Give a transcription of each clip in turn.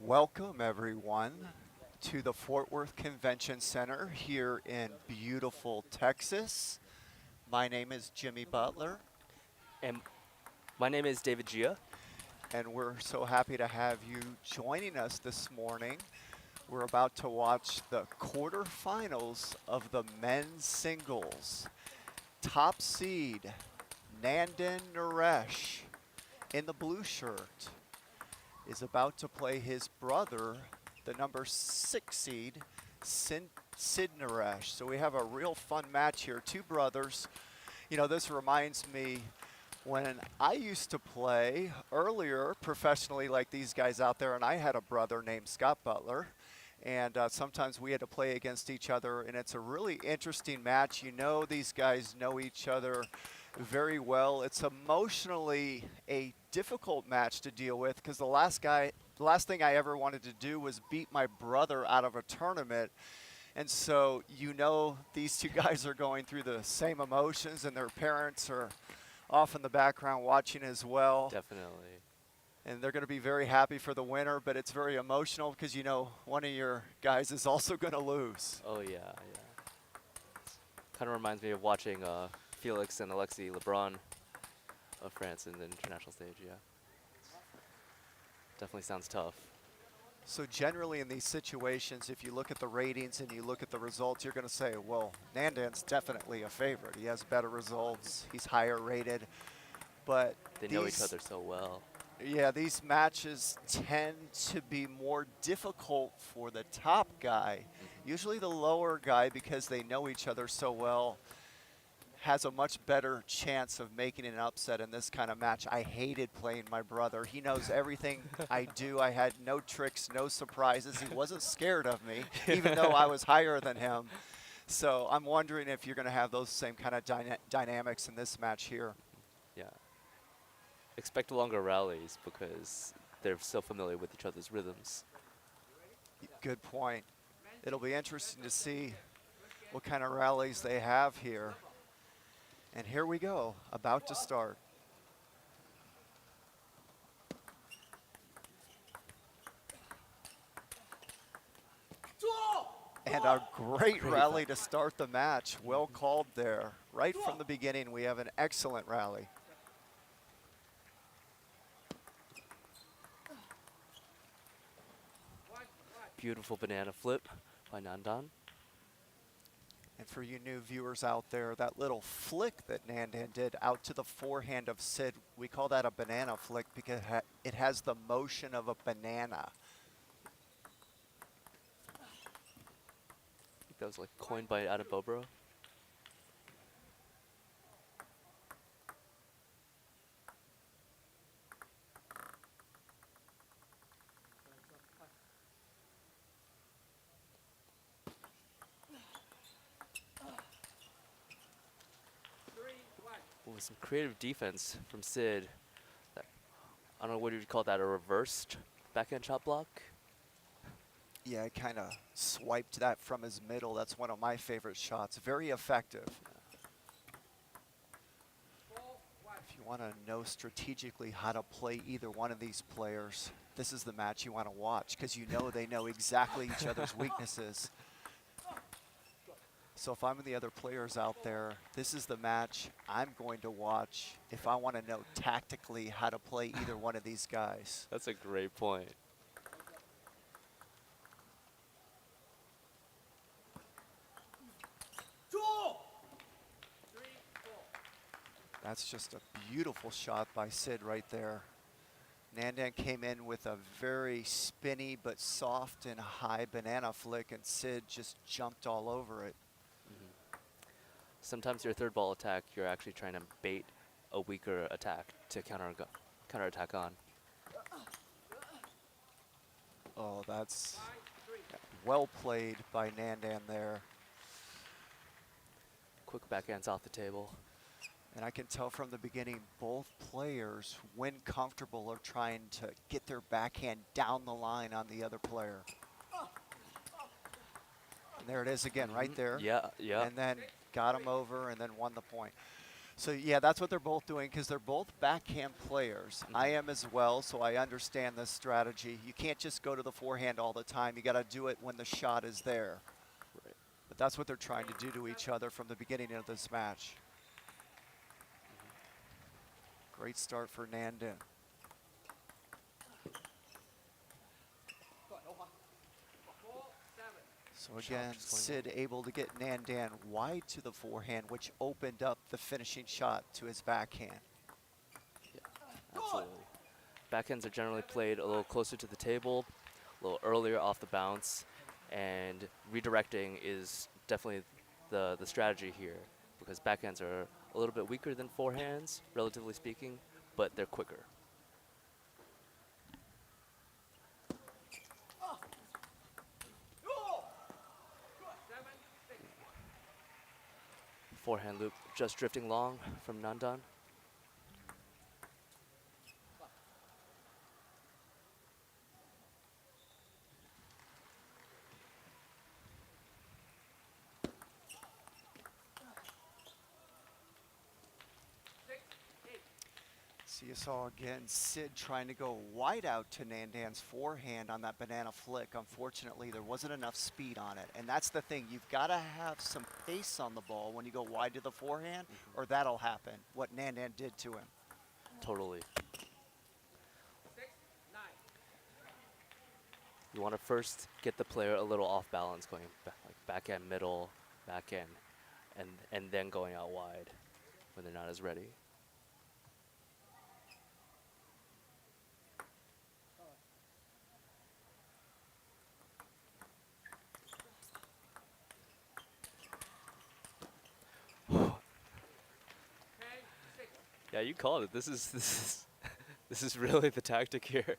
Welcome, everyone, to the Fort Worth Convention Center here in beautiful Texas. My name is Jimmy Butler, And my name is David Gia. and we're so happy to have you joining us this morning. We're about to watch the quarterfinals of the men's singles. Top seed, Nandan Naresh, in the blue shirt, is about to play his brother, the number 6 seed, Sid Naresh. So we have a real fun match here. Two brothers. You know, this reminds me when I used to play earlier professionally like these guys out there, and I had a brother named Scott Butler. And sometimes we had to play against each other, and it's a really interesting match. You know, these guys know each other very well. It's emotionally a difficult match to deal with because the last thing I ever wanted to do was beat my brother out of a tournament. And so, you know, these two guys are going through the same emotions, and their parents are off in the background watching as well. Definitely. And they're going to be very happy for the winner, but it's very emotional because, you know, one of your guys is also going to lose. Oh yeah, yeah. Kind of reminds me of watching Felix and Alexis LeBron of France in the international stage. Yeah. Definitely sounds tough. So generally in these situations, if you look at the ratings and you look at the results, you're going to say, well, Nandan's definitely a favorite. He has better results. He's higher rated. But They know each other so well. yeah, these matches tend to be more difficult for the top guy. Usually the lower guy, because they know each other so well, has a much better chance of making an upset in this kind of match. I hated playing my brother. He knows everything I do. I had no tricks, no surprises. He wasn't scared of me, even though I was higher than him. So I'm wondering if you're going to have those same kind of dynamics in this match here. Yeah. Expect longer rallies because they're so familiar with each other's rhythms. Good point. It'll be interesting to see what kind of rallies they have here. And here we go, about to start. And a great rally to start the match. Well called there. Right from the beginning, we have an excellent rally. Beautiful banana flip by Nandan. And for you new viewers out there, that little flick that Nandan did out to the forehand of Sid, we call that a banana flick because it has the motion of a banana. I think that was like coined by Adam Bobro. With some creative defense from Sid. I don't know, what do you call that, a reversed backhand chop block? Yeah, I kind of swiped that from his middle. That's one of my favorite shots. Very effective. If you want to know strategically how to play either one of these players, this is the match you want to watch because you know they know exactly each other's weaknesses. So if I'm the other players out there, this is the match I'm going to watch if I want to know tactically how to play either one of these guys. That's a great point. That's just a beautiful shot by Sid right there. Nandan came in with a very spinny but soft and high banana flick, and Sid just jumped all over it. Sometimes your third ball attack, you're actually trying to bait a weaker attack to counterattack on. Oh, that's well played by Nandan there. Quick backhands off the table. And I can tell from the beginning, both players, when comfortable, are trying to get their backhand down the line on the other player. And there it is again, right there. Yeah, yeah. And then got him over and then won the point. So yeah, that's what they're both doing because they're both backhand players. I am as well, so I understand this strategy. You can't just go to the forehand all the time. You got to do it when the shot is there. Right. But that's what they're trying to do to each other from the beginning of this match. Great start for Nandan. So Shot again, just going Sid well. able to get Nandan wide to the forehand, which opened up the finishing shot to his backhand. Yeah, absolutely. Backhands are generally played a little closer to the table, a little earlier off the bounce, and redirecting is definitely the strategy here because backhands are a little bit weaker than forehands, relatively speaking, but they're quicker. Forehand loop just drifting long from Nandan. So you saw again Sid trying to go wide out to Nandan's forehand on that banana flick. Unfortunately, there wasn't enough speed on it. And that's the thing. You've got to have some pace on the ball when you go wide to the forehand, or that'll happen, what Nandan did to him. Totally. You want to first get the player a little off balance, going like backhand middle, backhand, and then going out wide when they're not as ready. Yeah, you called it. This is really the tactic here.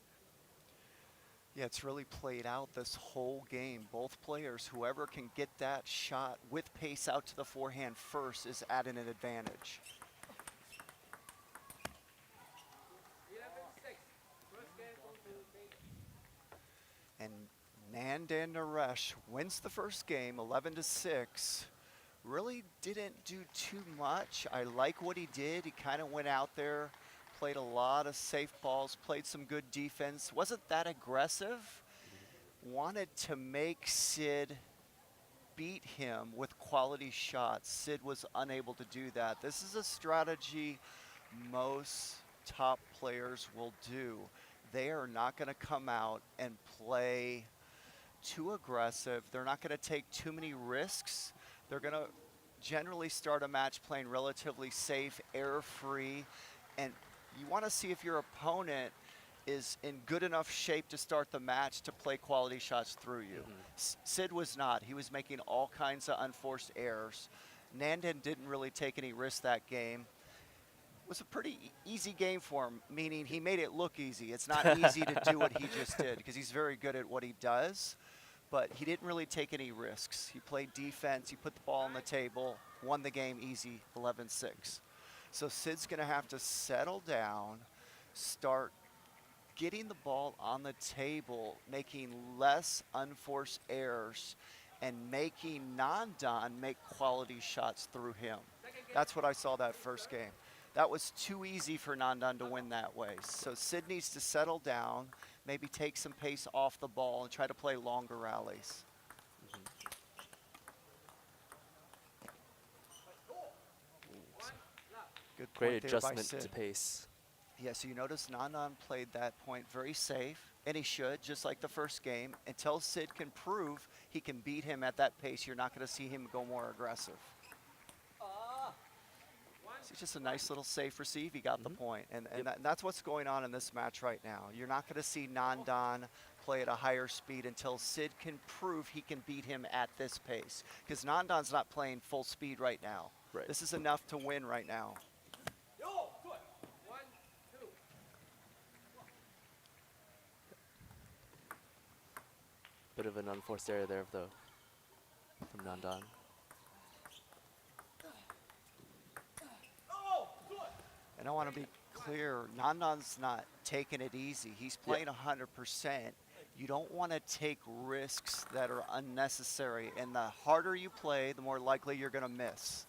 Yeah, it's really played out this whole game. Both players, whoever can get that shot with pace out to the forehand first is at an advantage. And Nandan Naresh wins the first game 11-6. Really didn't do too much. I like what he did. He kind of went out there, played a lot of safe balls, played some good defense. Wasn't that aggressive. Wanted to make Sid beat him with quality shots. Sid was unable to do that. This is a strategy most top players will do. They are not going to come out and play too aggressive. They're not going to take too many risks. They're going to generally start a match playing relatively safe, error-free, and you want to see if your opponent is in good enough shape to start the match to play quality shots through you. Sid was not. He was making all kinds of unforced errors. Nandan didn't really take any risks that game. It was a pretty easy game for him, meaning he made it look easy. It's not easy to do what he just did because he's very good at what he does, but he didn't really take any risks. He played defense, he put the ball on the table, won the game easy, 11-6. So Sid's going to have to settle down, start getting the ball on the table, making less unforced errors, and making Nandan make quality shots through him. That's what I saw that first game. That was too easy for Nandan to win that way. So Sid needs to settle down, maybe take some pace off the ball and try to play longer rallies. Good point Great there by adjustment to Sid. pace. Yeah, so you notice Nandan played that point very safe, and he should, just like the first game. Until Sid can prove he can beat him at that pace, you're not going to see him go more aggressive. It's just a nice little safe receive. He got the point, and Yep. that's what's going on in this match right now. You're not going to see Nandan play at a higher speed until Sid can prove he can beat him at this pace, because Nandan's not playing full speed right now. Right. This is enough to win right now. Bit of an unforced error there, though, from Nandan. And I want to be clear, Nandan's not taking it easy. He's Yeah. playing 100%. You don't want to take risks that are unnecessary. And the harder you play, the more likely you're going to miss.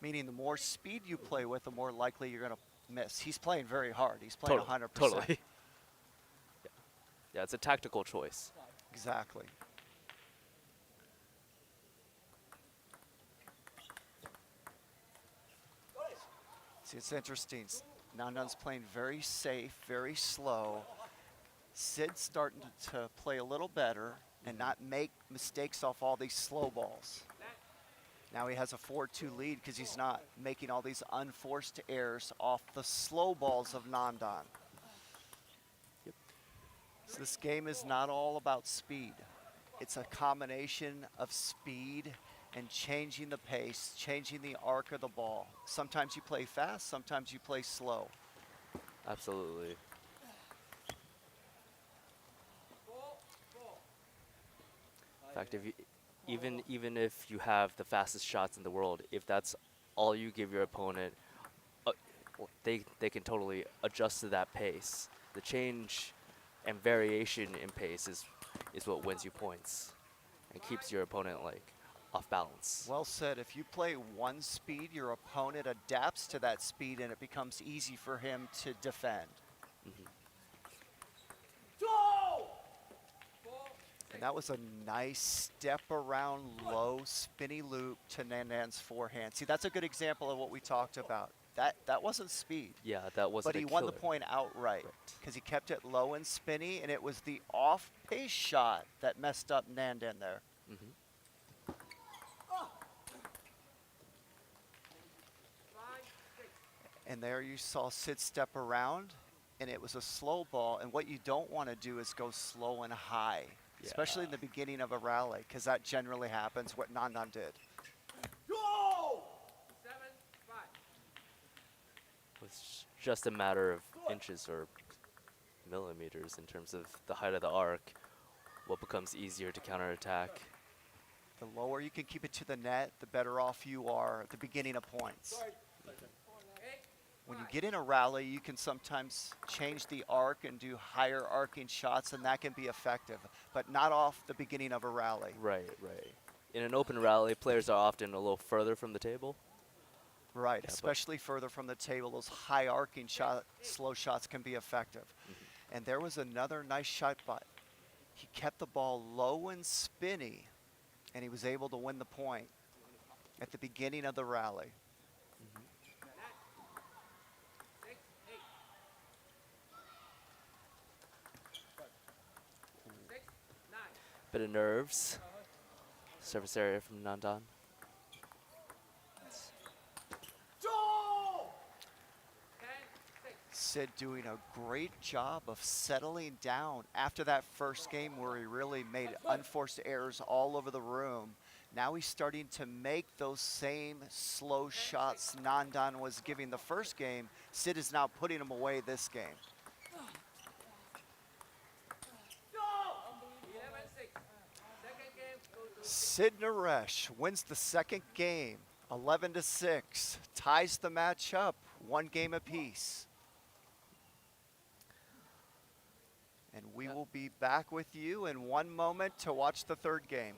Meaning the more speed you play with, the more likely you're going to miss. He's playing very hard. He's playing Totally, 100%. totally. Yeah, it's a tactical choice. Exactly. See, it's interesting. Nandan's playing very safe, very slow. Sid's starting to play a little better and not make mistakes off all these slow balls. Now he has a 4-2 lead because he's not making all these unforced errors off the slow balls of Nandan. Yep. So this game is not all about speed. It's a combination of speed and changing the pace, changing the arc of the ball. Sometimes you play fast, sometimes you play slow. Absolutely. In fact, if you, even if you have the fastest shots in the world, if that's all you give your opponent, uh, they can totally adjust to that pace. The change and variation in pace is what wins you points and keeps your opponent like off balance. Well said. If you play one speed, your opponent adapts to that speed and it becomes easy for him to defend. Hmm. And that was a nice step around low spinny loop to Nandan's forehand. See, that's a good example of what we talked about. That wasn't speed, Yeah, that but wasn't a he won the killer. point outright Right. because he kept it low and spinny, and it was the off-pace shot that messed up Nandan there. Hmm. And there you saw Sid step around, and it was a slow ball. And what you don't want to do is go slow and high, especially Yeah. in the beginning of a rally, because that generally happens, what Nandan did. It's just a matter of inches or millimeters in terms of the height of the arc, what becomes easier to counterattack. The lower you can keep it to the net, the better off you are at the beginning of points. When you get in a rally, you can sometimes change the arc and do higher arcing shots, and that can be effective, but not off the beginning of a rally. Right, right. In an open rally, players are often a little further from the table. Right, Yeah, but especially further from the table, those high arcing slow shots can be effective. And there was another nice shot, but he kept the ball low and spinny, and he was able to win the point at the beginning of the rally. bit of nerves. Service area from Nandan. Sid doing a great job of settling down after that first game where he really made unforced errors all over the room. Now he's starting to make those same slow shots Nandan was giving the first game. Sid is now putting them away this game. Sid Naresh wins the second game, 11-6, ties the match up, one game apiece. And we will be back with you in one moment to watch the third game.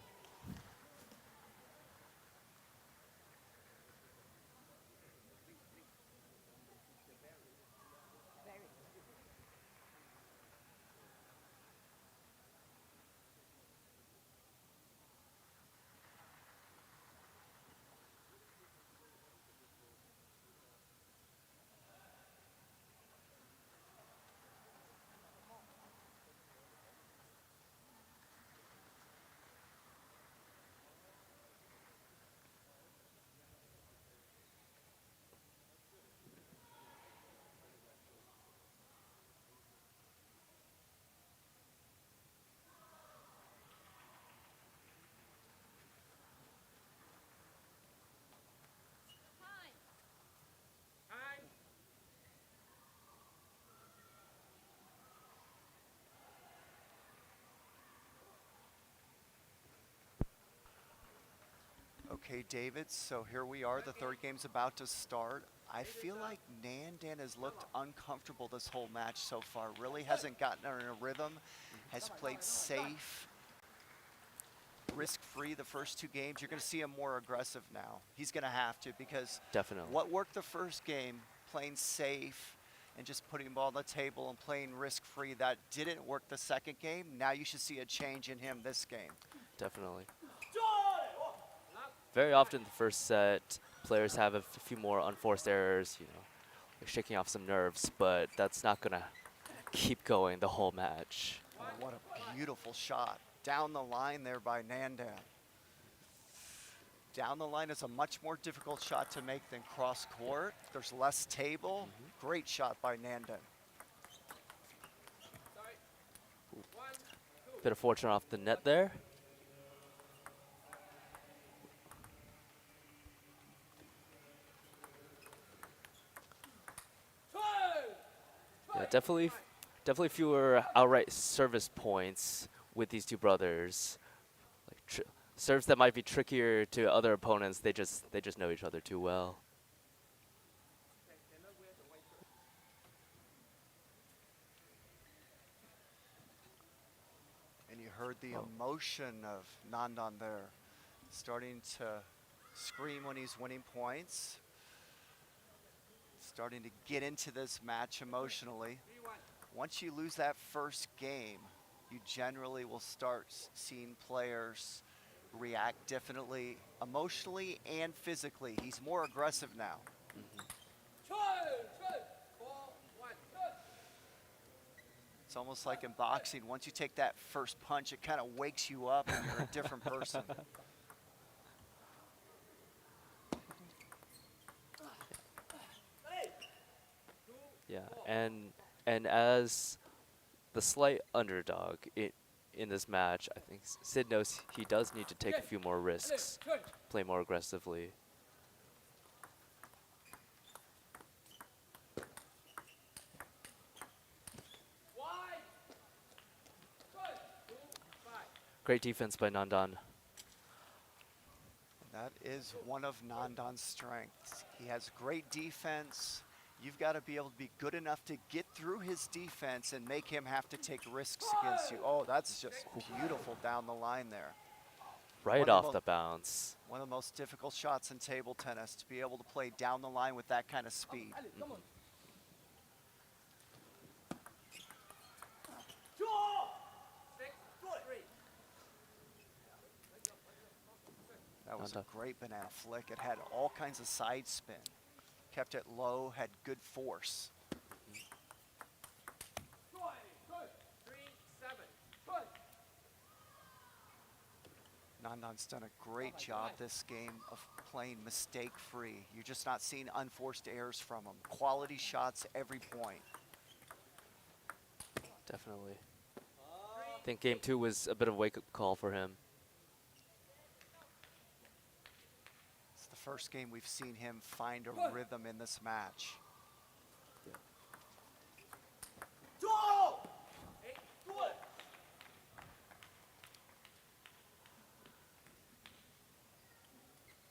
Okay, David, so here we are. The third game's about to start. I feel like Nandan has looked uncomfortable this whole match so far. Really hasn't gotten in a rhythm, has played safe. risk-free the first two games, you're going to see him more aggressive now. He's going to have to because Definitely. what worked the first game, playing safe and just putting the ball on the table and playing risk-free, that didn't work the second game. Now you should see a change in him this game. Definitely. Very often the first set, players have a few more unforced errors, like shaking off some nerves, but that's not going to keep going the whole match. Oh, what a beautiful shot. Down the line there by Nandan. Down the line is a much more difficult shot to make than cross court. There's less table. Great shot by Nandan. Bit of fortune off the net there. Yeah, definitely fewer outright service points with these two brothers. Like serves that might be trickier to other opponents. They just know each other too well. And you heard the Oh. emotion of Nandan there, starting to scream when he's winning points, starting to get into this match emotionally. Once you lose that first game, you generally will start seeing players react differently emotionally and physically. He's more aggressive now. It's almost like in boxing. Once you take that first punch, it kind of wakes you up and you're a different person. Yeah, and as the slight underdog in this match, I think Sid knows he does need to take a few more risks, play more aggressively. Great defense by Nandan. That is one of Nandan's strengths. He has great defense. You've got to be able to be good enough to get through his defense and make him have to take risks against you. Oh, that's just beautiful down the line there. Right off the bounce. One of the most difficult shots in table tennis, to be able to play down the line with that kind of speed. That was a great banana flick. It had all kinds of side spin. Kept it low, had good force. Nandan's done a great job this game of playing mistake-free. You're just not seeing unforced errors from him. Quality shots every point. Definitely. I think game 2 was a bit of a wake-up call for him. It's the first game we've seen him find a rhythm in this match.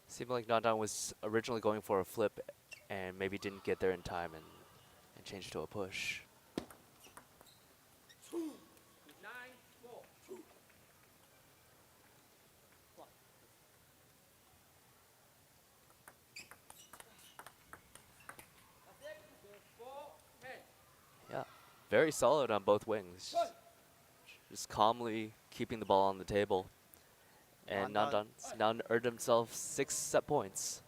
Seemed like Nandan was originally going for a flip and maybe didn't get there in time and changed to a push. Yeah, very solid on both wings. Just calmly keeping the ball on the table. And Nandan's now earned himself 6 set points.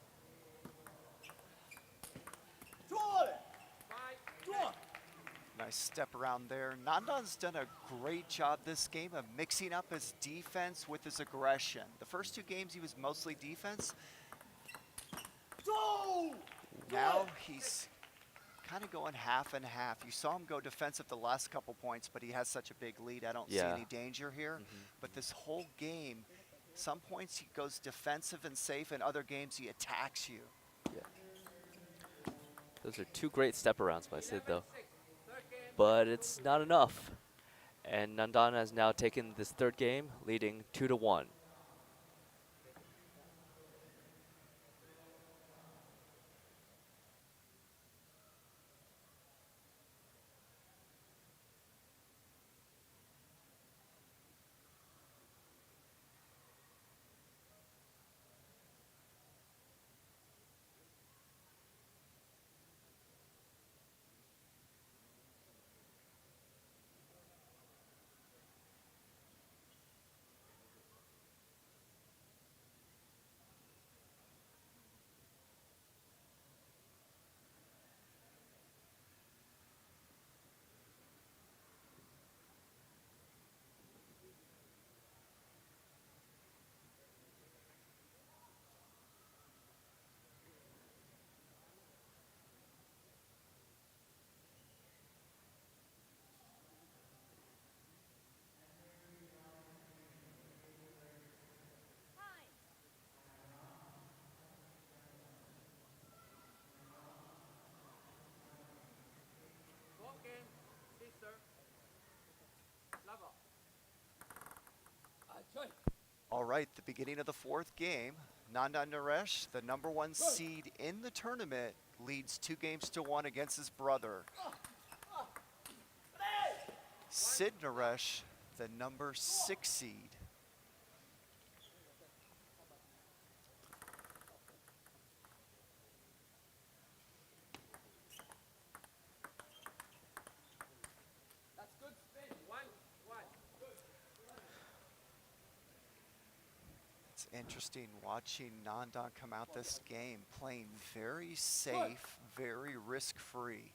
Nice step around there. Nandan's done a great job this game of mixing up his defense with his aggression. The first two games he was mostly defense. Now he's kind of going half and half. You saw him go defensive the last couple points, but he has such a big lead. I don't see any danger here. But this whole game, some points he goes defensive and safe, and other games he attacks you. Yeah. Those are 2 great step-arounds by Sid, though. But it's not enough. And Nandan has now taken this 3rd game, leading 2-1. All right, the beginning of the fourth game. Nandan Naresh, the #1 seed in the tournament, leads 2 games to 1 against his brother. Sid Naresh, the #6 seed. It's interesting watching Nandan come out this game playing very safe, very risk-free.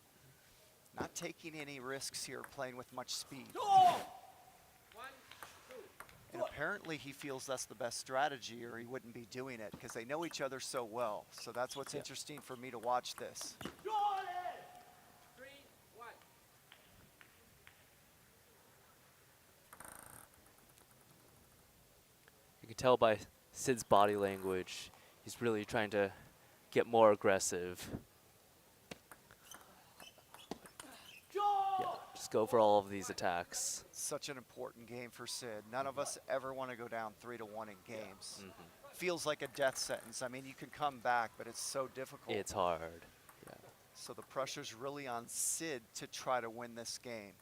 Not taking any risks here, playing with much speed. And apparently he feels that's the best strategy or he wouldn't be doing it because they know each other so well. So that's what's interesting for me to watch this. You can tell by Sid's body language, he's really trying to get more aggressive. Yeah, just go for all of these attacks. Such an important game for Sid. None of us ever want to go down 3-1 in games. Feels like a death sentence. I mean, you can come back, but it's so difficult. It's hard. Yeah. So the pressure's really on Sid to try to win this game.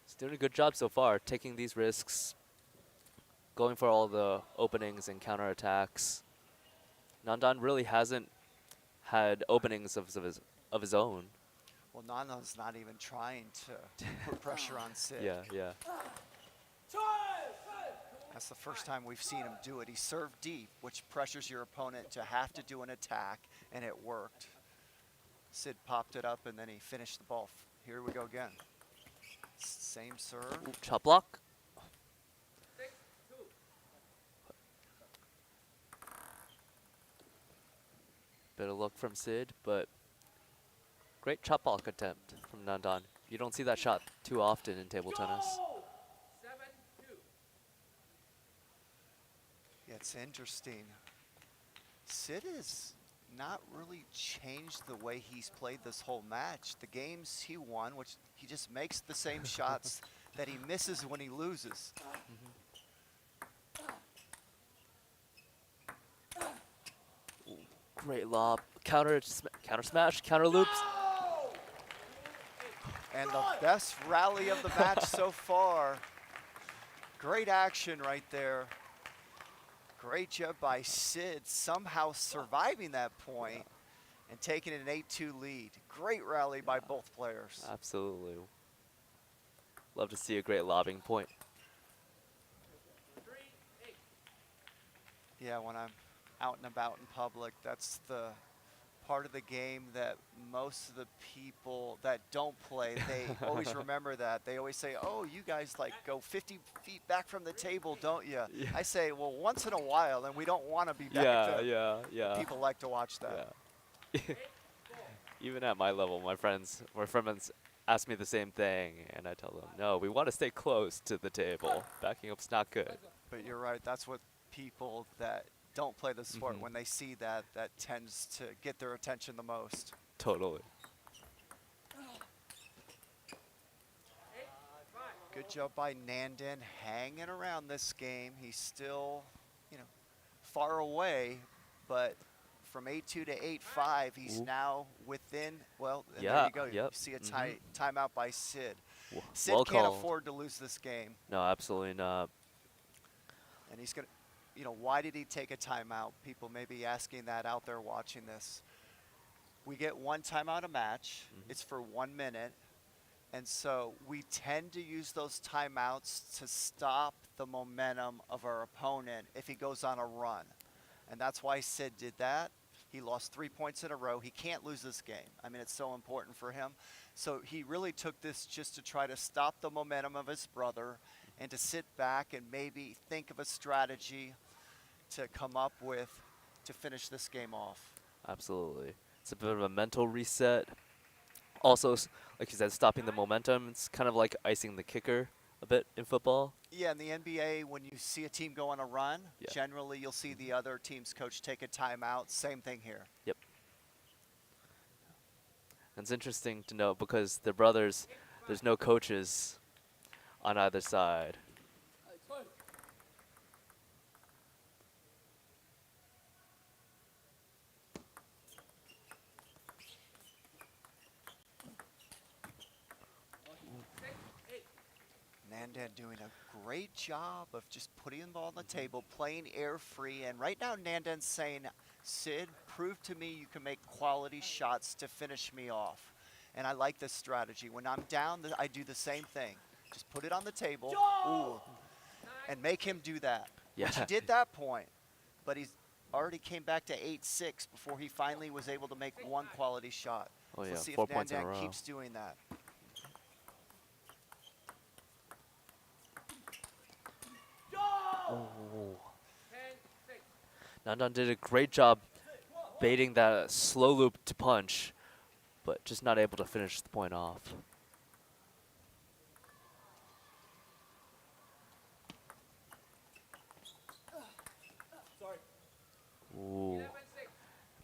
He's doing a good job so far, taking these risks, going for all the openings and counterattacks. Nandan really hasn't had openings of his own. Well, Nandan's not even trying to put pressure on Sid. Yeah. That's the first time we've seen him do it. He served deep, which pressures your opponent to have to do an attack, and it worked. Sid popped it up, and then he finished the ball. Here we go again. Same serve. Ooh, chop block. Bit of luck from Sid, but great chop block attempt from Nandan. You don't see that shot too often in table tennis. Yeah, it's interesting. Sid has not really changed the way he's played this whole match. The games he won, which he just makes the same shots that he misses when he loses. Great lob, counter smash, counter loops. And the best rally of the match so far. Great action right there. Great job by Sid somehow surviving that point and taking an 8-2 lead. Great rally by both players. Absolutely. Love to see a great lobbing point. Yeah, when I'm out and about in public, that's the part of the game that most of the people that don't play, they always remember that. They always say, oh, you guys like go 50 feet back from the table, don't you? Yeah. I say, well, once in a while, and we don't want to be back there. Yeah. People like to watch that. Yeah. Even at my level, my friends ask me the same thing, and I tell them, no, we want to stay close to the table. Backing up's not good. But you're right, that's what people that don't play the sport, when they see that, that tends to get their attention the most. Totally. Good job by Nandan hanging around this game. He's still, far away, but from 8-2 to 8-5, he's now within, well, and there you go. Yep. You see a timeout by Sid. Sid Well can't called. afford to lose this game. No, absolutely not. And he's going to, why did he take a timeout? People may be asking that out there watching this. We get one timeout a match. It's for 1 minute. And so we tend to use those timeouts to stop the momentum of our opponent if he goes on a run. And that's why Sid did that. He lost 3 points in a row. He can't lose this game. I mean, it's so important for him. So he really took this just to try to stop the momentum of his brother and to sit back and maybe think of a strategy to come up with to finish this game off. Absolutely. It's a bit of a mental reset. Also, like you said, stopping the momentum. It's kind of like icing the kicker a bit in football. Yeah, in the NBA, when you see a team go on a run, generally you'll see the other team's coach take a timeout. Same thing here. Yep. And it's interesting to note because they're brothers, there's no coaches on either side. Nandan doing a great job of just putting the ball on the table, playing air free. And right now, Nandan's saying, Sid, prove to me you can make quality shots to finish me off. And I like this strategy. When I'm down, I do the same thing. Just put it on the table, ooh, and make him do that, which he Yeah. did that point. But he's already came back to 8-6 before he finally was able to make one quality shot. Oh So yeah, let's see if 4 points in a Nandan row. keeps doing that. Oh. Nandan did a great job baiting that slow loop to punch, but just not able to finish the point off. Ooh.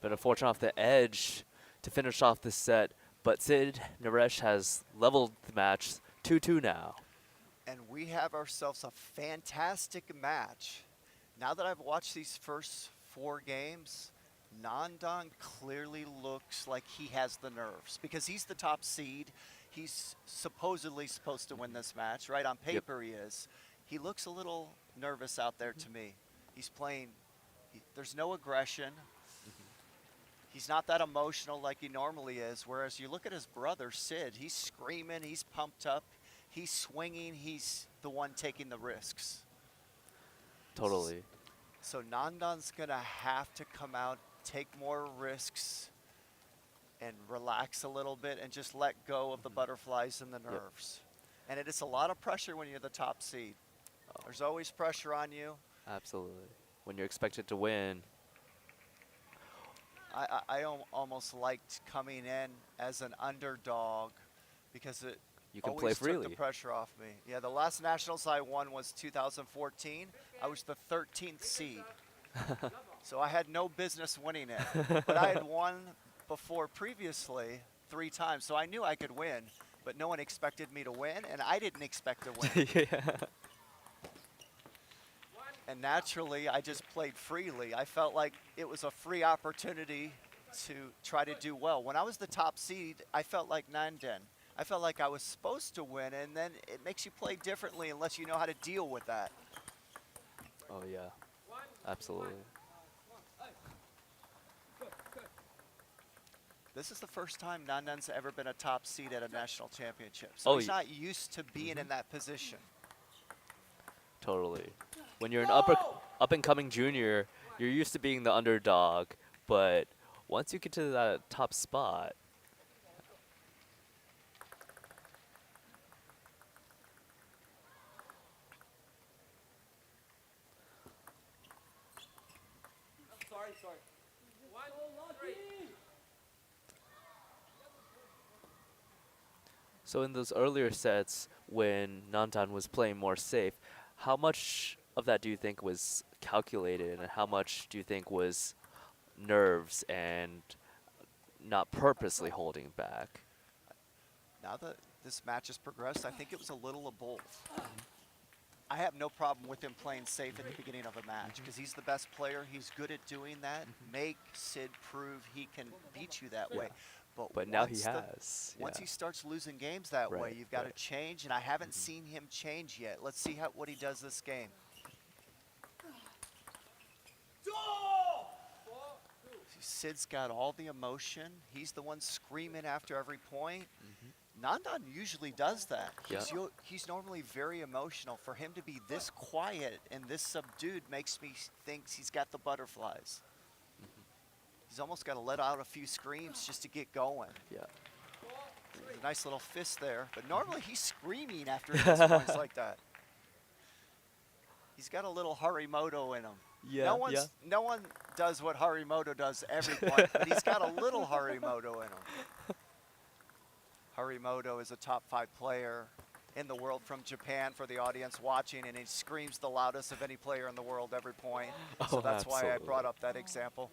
Been unfortunate off the edge to finish off this set, but Sid Naresh has leveled the match 2-2 now. And we have ourselves a fantastic match. Now that I've watched these first 4 games, Nandan clearly looks like he has the nerves because he's the top seed. He's supposedly supposed to win this match, right? On Yep. paper, he is. He looks a little nervous out there to me. He's playing, there's no aggression. He's not that emotional like he normally is. Whereas you look at his brother, Sid, he's screaming, he's pumped up, he's swinging, he's the one taking the risks. Totally. So Nandan's going to have to come out, take more risks, and relax a little bit and just let go of the butterflies and the nerves. And it is a lot of pressure when you're the top seed. There's always pressure on you. Absolutely. When you're expected to win. I almost liked coming in as an underdog because it You can play always took the freely. pressure off me. Yeah, the last nationals I won was 2014. I was the 13th seed. So I had no business winning it. But I had won before previously 3 times, so I knew I could win. But no one expected me to win, and I didn't expect to win. Yeah. And naturally, I just played freely. I felt like it was a free opportunity to try to do well. When I was the top seed, I felt like Nandan. I felt like I was supposed to win, and then it makes you play differently unless you know how to deal with that. Oh yeah. Absolutely. This is the first time Nandan's ever been a top seed at a national championship. So he's not used to being in that position. Totally. When you're an up and coming junior, you're used to being the underdog, but once you get to that top spot, so in those earlier sets when Nantan was playing more safe, how much of that do you think was calculated and how much do you think was nerves and not purposely holding back? Now that this match has progressed, I think it was a little of both. I have no problem with him playing safe at the beginning of a match because he's the best player. He's good at doing that. Make Sid prove he can beat you that way. But now he has. Once he starts losing games that way, Right, you've got right. to change, and I haven't seen him change yet. Let's see what he does this game. Sid's got all the emotion. He's the one screaming after every point. Nandan usually does that. He's normally very emotional. For him to be this quiet and this subdued makes me think he's got the butterflies. He's almost got to let out a few screams just to get going. Yeah. A nice little fist there. But normally he's screaming after he gets points like that. He's got a little Harimoto in him. Yeah. No one does what Harimoto does every point, but he's got a little Harimoto in him. Harimoto is a top 5 player in the world from Japan for the audience watching, and he screams the loudest of any player in the world every point. So that's why I brought up that example.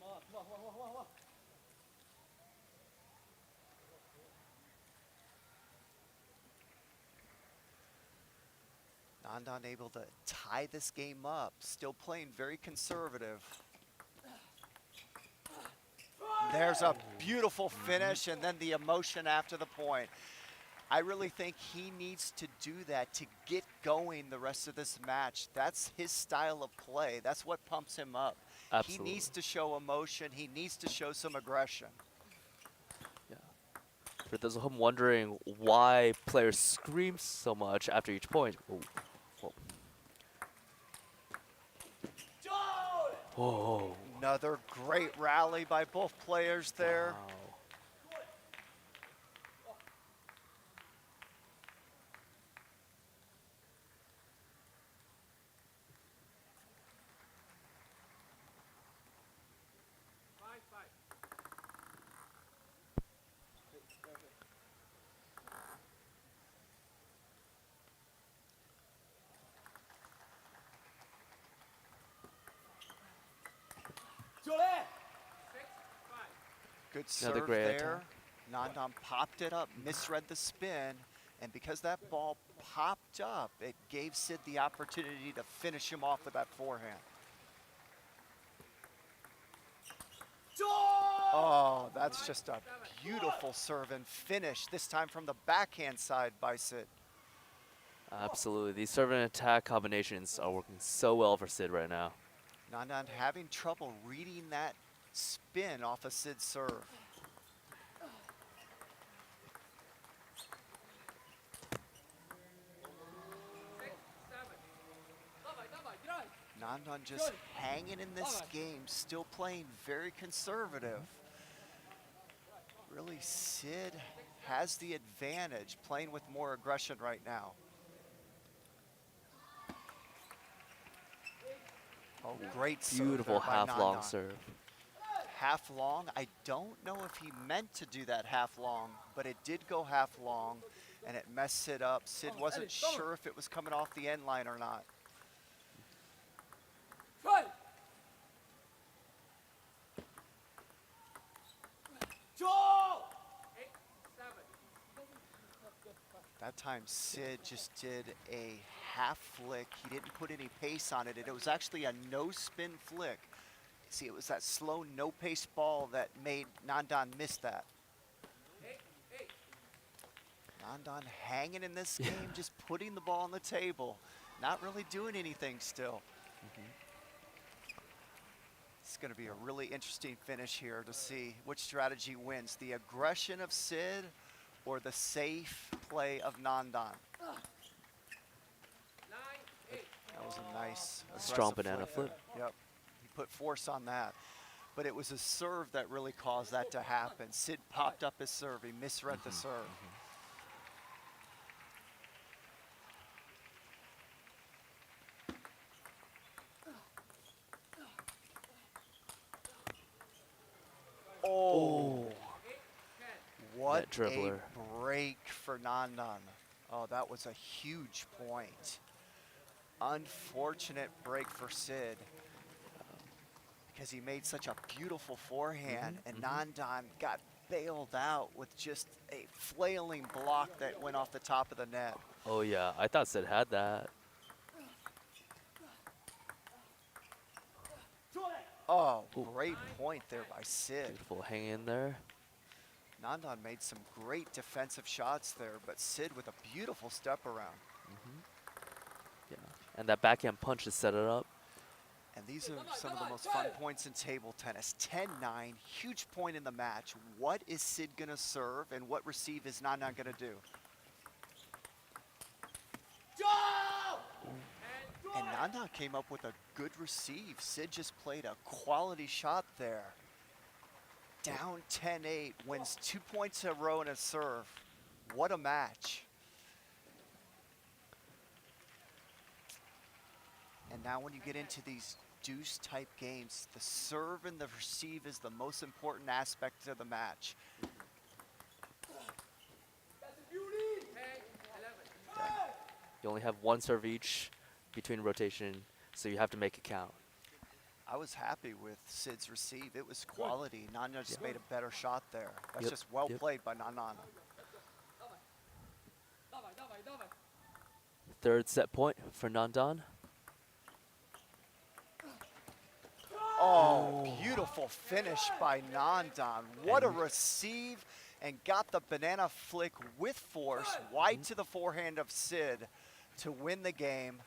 Nandan able to tie this game up, still playing very conservative. There's a beautiful finish, and then the emotion after the point. I really think he needs to do that to get going the rest of this match. That's his style of play. That's what pumps him up. He Absolutely. needs to show emotion. He needs to show some aggression. Yeah. For those of whom wondering why players scream so much after each point. Whoa. Whoa. Whoa. Another great rally by both players there. Wow. Good Another serve great there. attack. Nandan popped it up, misread the spin, and because that ball popped up, it gave Sid the opportunity to finish him off with that forehand. Oh, that's just a beautiful serve and finish, this time from the backhand side by Sid. Absolutely. These serve and attack combinations are working so well for Sid right now. Nandan having trouble reading that spin off of Sid's serve. Nandan just hanging in this game, still playing very conservative. Really, Sid has the advantage, playing with more aggression right now. Oh, great serve Beautiful there by half-long Nandan. serve. Half long, I don't know if he meant to do that half long, but it did go half long, and it messed Sid up. Sid wasn't sure if it was coming off the end line or not. That time Sid just did a half flick. He didn't put any pace on it. It was actually a no spin flick. See, it was that slow no pace ball that made Nandan miss that. Nandan hanging in this game, just putting the ball on the table. Not really doing anything still. It's going to be a really interesting finish here to see which strategy wins. The aggression of Sid or the safe play of Nandan. That was a nice Strong aggressive banana flip flip. there. Yep, he put force on that. But it was a serve that really caused that to happen. Sid popped up his serve, he misread the serve. Oh, Oh, what net a dribbler. break for Nandan. Oh, that was a huge point. Unfortunate break for Sid because he made such a beautiful forehand and Nandan got bailed out with just a flailing block that went off the top of the net. Oh yeah, I thought Sid had that. Oh, Ooh, great point there by Sid. beautiful hang in there. Nandan made some great defensive shots there, but Sid with a beautiful step around. Yeah, and that backhand punch to set it up. And these are some of the most fun points in table tennis. 10-9, huge point in the match. What is Sid gonna serve and what receive is Nandan gonna do? And Nandan came up with a good receive. Sid just played a quality shot there. Down 10-8, wins 2 points in a row in a serve. What a match. And now when you get into these deuce type games, the serve and the receive is the most important aspect of the match. You only have one serve each between rotation, so you have to make it count. I was happy with Sid's receive. It was quality. Nandan just made a better shot there. That's Yep, just well yep. played by Nandan. Third set point for Nandan. Oh, Oh. beautiful finish by Nandan. What a And receive, and got the banana flick with force wide to the forehand of Sid to win the game.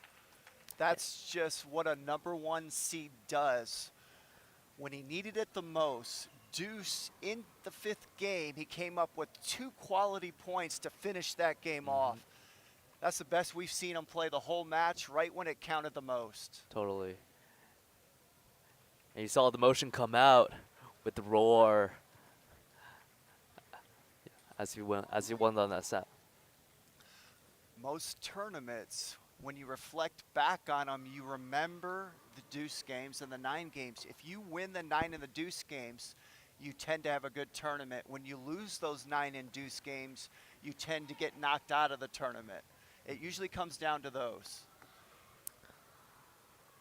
That's just what a #1 seed does. When he needed it the most, Deuce in the 5th game, he came up with 2 quality points to finish that game off. That's the best we've seen him play the whole match, right when it counted the most. totally. And you saw the motion come out with the roar as he won on that set. Most tournaments, when you reflect back on them, you remember the deuce games and the 9 games. If you win the 9 and the deuce games, you tend to have a good tournament. When you lose those 9 and deuce games, you tend to get knocked out of the tournament. It usually comes down to those.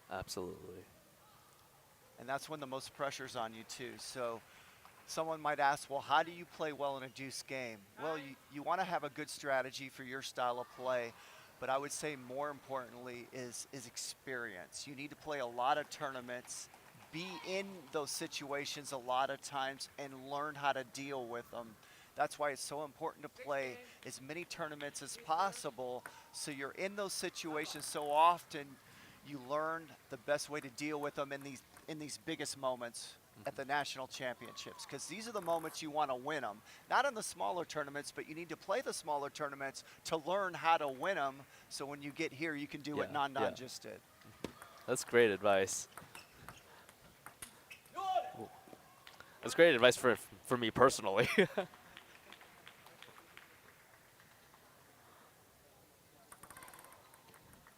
Absolutely. And that's when the most pressure's on you too. So someone might ask, well, how do you play well in a deuce game? Well, you want to have a good strategy for your style of play, but I would say more importantly is experience. You need to play a lot of tournaments, be in those situations a lot of times, and learn how to deal with them. That's why it's so important to play as many tournaments as possible, so you're in those situations so often you learn the best way to deal with them in these biggest moments at the national championships, because these are the moments you want to win them. Not in the smaller tournaments, but you need to play the smaller tournaments to learn how to win them, so when you get here, you can do what Nandan just did. That's great advice. Ooh. That's great advice for me personally.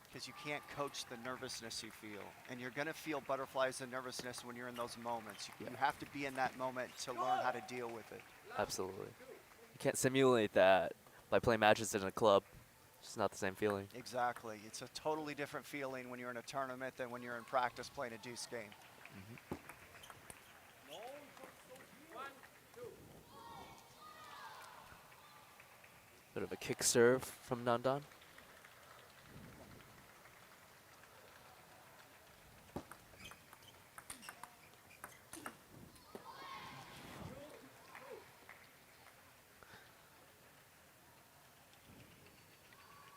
Because you can't coach the nervousness you feel, and you're going to feel butterflies and nervousness when you're in those moments. You have to be in that moment to learn how to deal with it. Absolutely. You can't simulate that by playing matches in a club. It's just not the same feeling. Exactly. It's a totally different feeling when you're in a tournament than when you're in practice playing a deuce game. Bit of a kick serve from Nandan.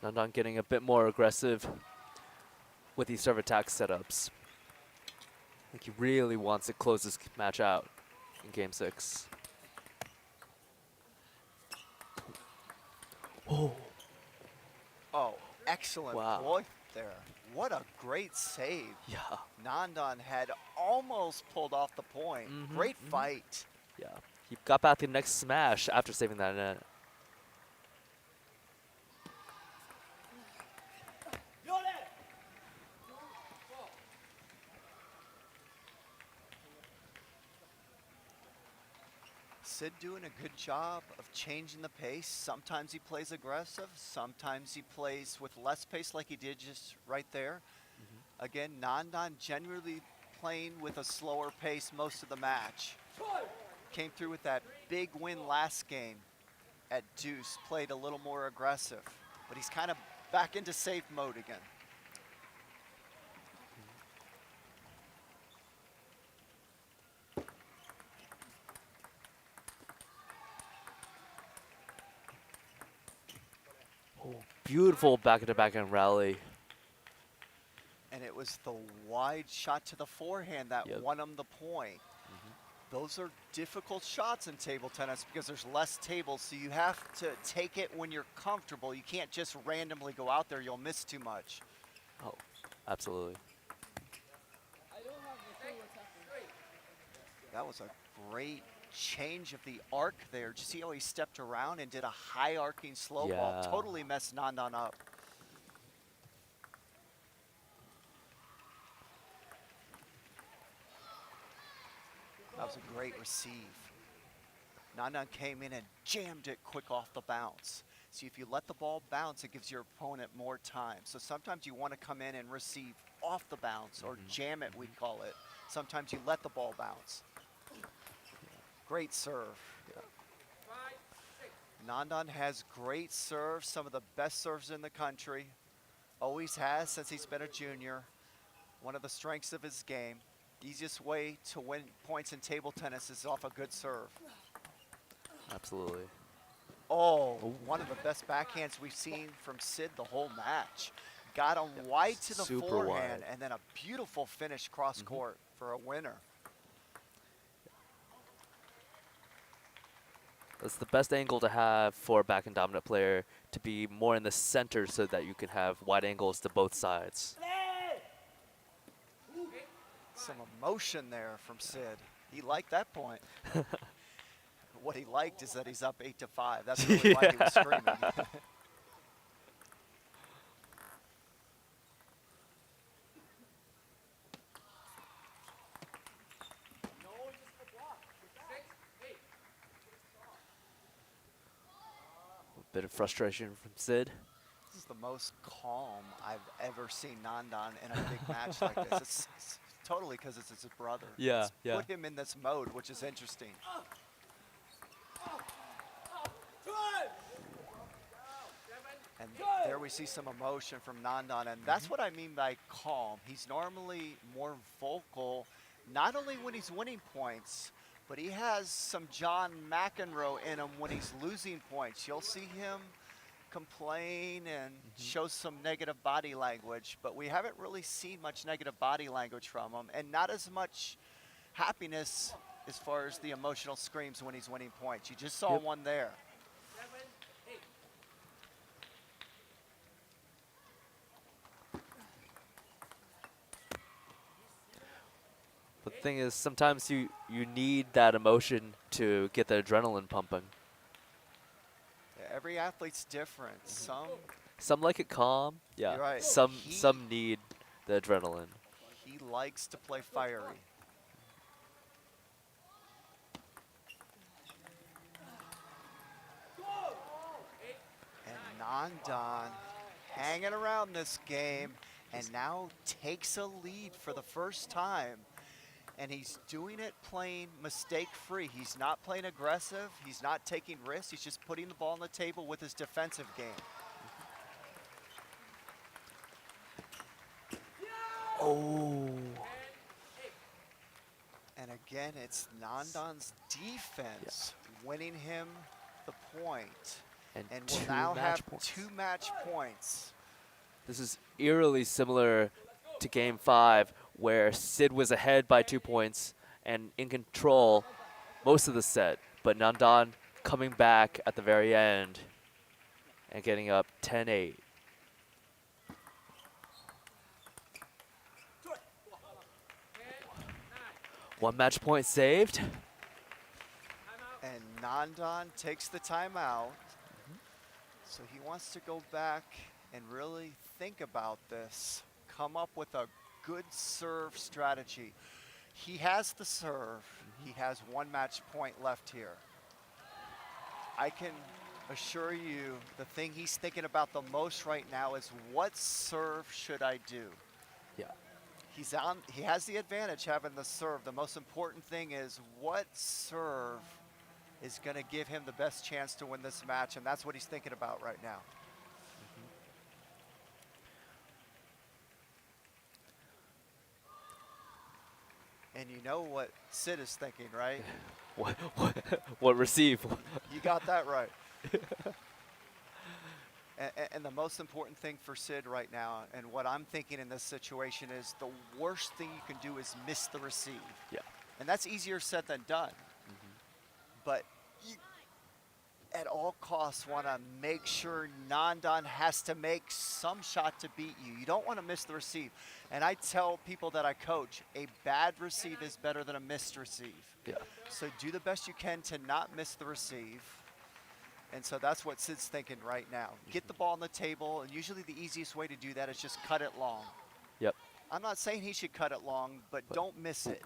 Nandan getting a bit more aggressive with these serve attack setups. I think he really wants to close this match out in game 6. Oh, Oh, excellent wow. point there. What a great save. Yeah. Nandan had almost pulled off the point. Great fight. Yeah. He got back the next smash after saving that net. Sid doing a good job of changing the pace. Sometimes he plays aggressive. Sometimes he plays with less pace like he did just right there. Again, Nandan generally playing with a slower pace most of the match. Came through with that big win last game at Deuce, played a little more aggressive, but he's kind of back into safe mode again. Oh, beautiful back-to-back-end rally. And it was the wide shot to the forehand that won him the point. Those are difficult shots in table tennis because there's less tables, so you have to take it when you're comfortable. You can't just randomly go out there, you'll miss too much. Oh, absolutely. That was a great change of the arc there. Did you see how he stepped around and did a high arcing slow ball? Totally messed Nandan up. That was a great receive. Nandan came in and jammed it quick off the bounce. See, if you let the ball bounce, it gives your opponent more time. So sometimes you want to come in and receive off the bounce, or jam it, we call it. Sometimes you let the ball bounce. Great serve. Nandan has great serves, some of the best serves in the country. Always has since he's been a junior. One of the strengths of his game. Easiest way to win points in table tennis is off a good serve. Absolutely. Oh, Oh. one of the best backhands we've seen from Sid the whole match. Got him Yep. wide to the Super forehand, wide. and then a beautiful finish cross court for a winner. That's the best angle to have for a backhand dominant player, to be more in the center so that you can have wide angles to both sides. Some emotion there from Sid. He liked that point. What he liked is that he's up 8-5. That's really why he was screaming. Bit of frustration from Sid. This is the most calm I've ever seen Nandan in a big match like this. It's totally because it's his brother. Yeah, It's yeah. put him in this mode, which is interesting. And there we see some emotion from Nandan, and that's what I mean by calm. He's normally more vocal, not only when he's winning points, but he has some John McEnroe in him when he's losing points. You'll see him complain and show some negative body language, but we haven't really seen much negative body language from him, and not as much happiness as far as the emotional screams when he's winning points. You just saw Yep. one there. But the thing is, sometimes you need that emotion to get the adrenaline pumping. Every athlete's different. Some like it calm. Yeah. You're right. Some need the adrenaline. He likes to play fiery. And Nandan hanging around this game and now takes a lead for the first time. And he's doing it playing mistake-free. He's not playing aggressive. He's not taking risks. He's just putting the ball on the table with his defensive game. Oh. And again, it's Nandan's defense winning him the point. And will now have 2 match points. This is eerily similar to Game 5, where Sid was ahead by 2 points and in control most of the set, but Nandan coming back at the very end and getting up 10-8. One match point saved. And Nandan takes the timeout. So he wants to go back and really think about this, come up with a good serve strategy. He has the serve. He has 1 match point left here. I can assure you the thing he's thinking about the most right now is, what serve should I do? Yeah. He has the advantage having the serve. The most important thing is, what serve is going to give him the best chance to win this match, and that's what he's thinking about right now. And you know what Sid is thinking, right? What receive? You got that right. And the most important thing for Sid right now, and what I'm thinking in this situation, is the worst thing you can do is miss the receive. Yeah. And that's easier said than done. But you, at all costs, want to make sure Nandan has to make some shot to beat you. You don't want to miss the receive. And I tell people that I coach, a bad receive is better than a missed receive. Yeah. So do the best you can to not miss the receive. And so that's what Sid's thinking right now. Get the ball on the table, and usually the easiest way to do that is just cut it long. Yep. I'm not saying he should cut it long, but don't miss it.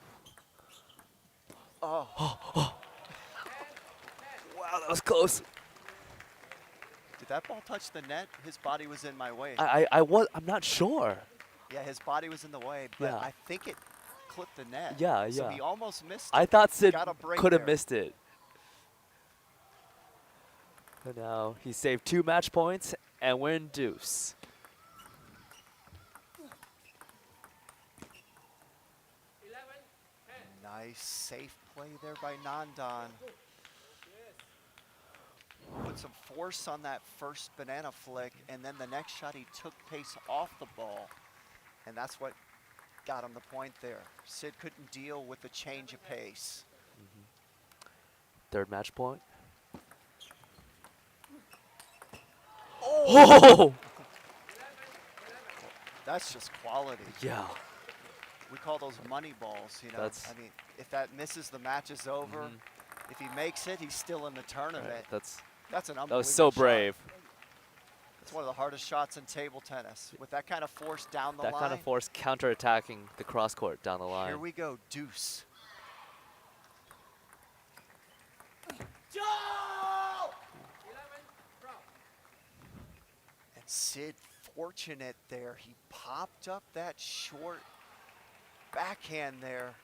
Oh. Wow, that was close. Did that ball touch the net? His body was in my way. I'm not sure. Yeah, his body was in the way, but Yeah. I think it clipped the net. Yeah, So yeah. he almost missed it. I thought Sid Got a break could have there. missed it. But now he saved 2 match points and we're in deuce. Nice safe play there by Nandan. Put some force on that first banana flick, and then the next shot he took pace off the ball, and that's what got him the point there. Sid couldn't deal with the change of pace. Third match point. Oh! Oh! That's just quality. Yeah. We call those money balls, you know. That's- I mean, if that misses, the match is over. If he makes it, he's still in the tournament. Right, That's an that unbelievable was so shot. brave. It's one of the hardest shots in table tennis. With that kind of force down the That line. kind of force counter-attacking the cross court down the line. Here we go, deuce. And Sid fortunate there. He popped up that short backhand there.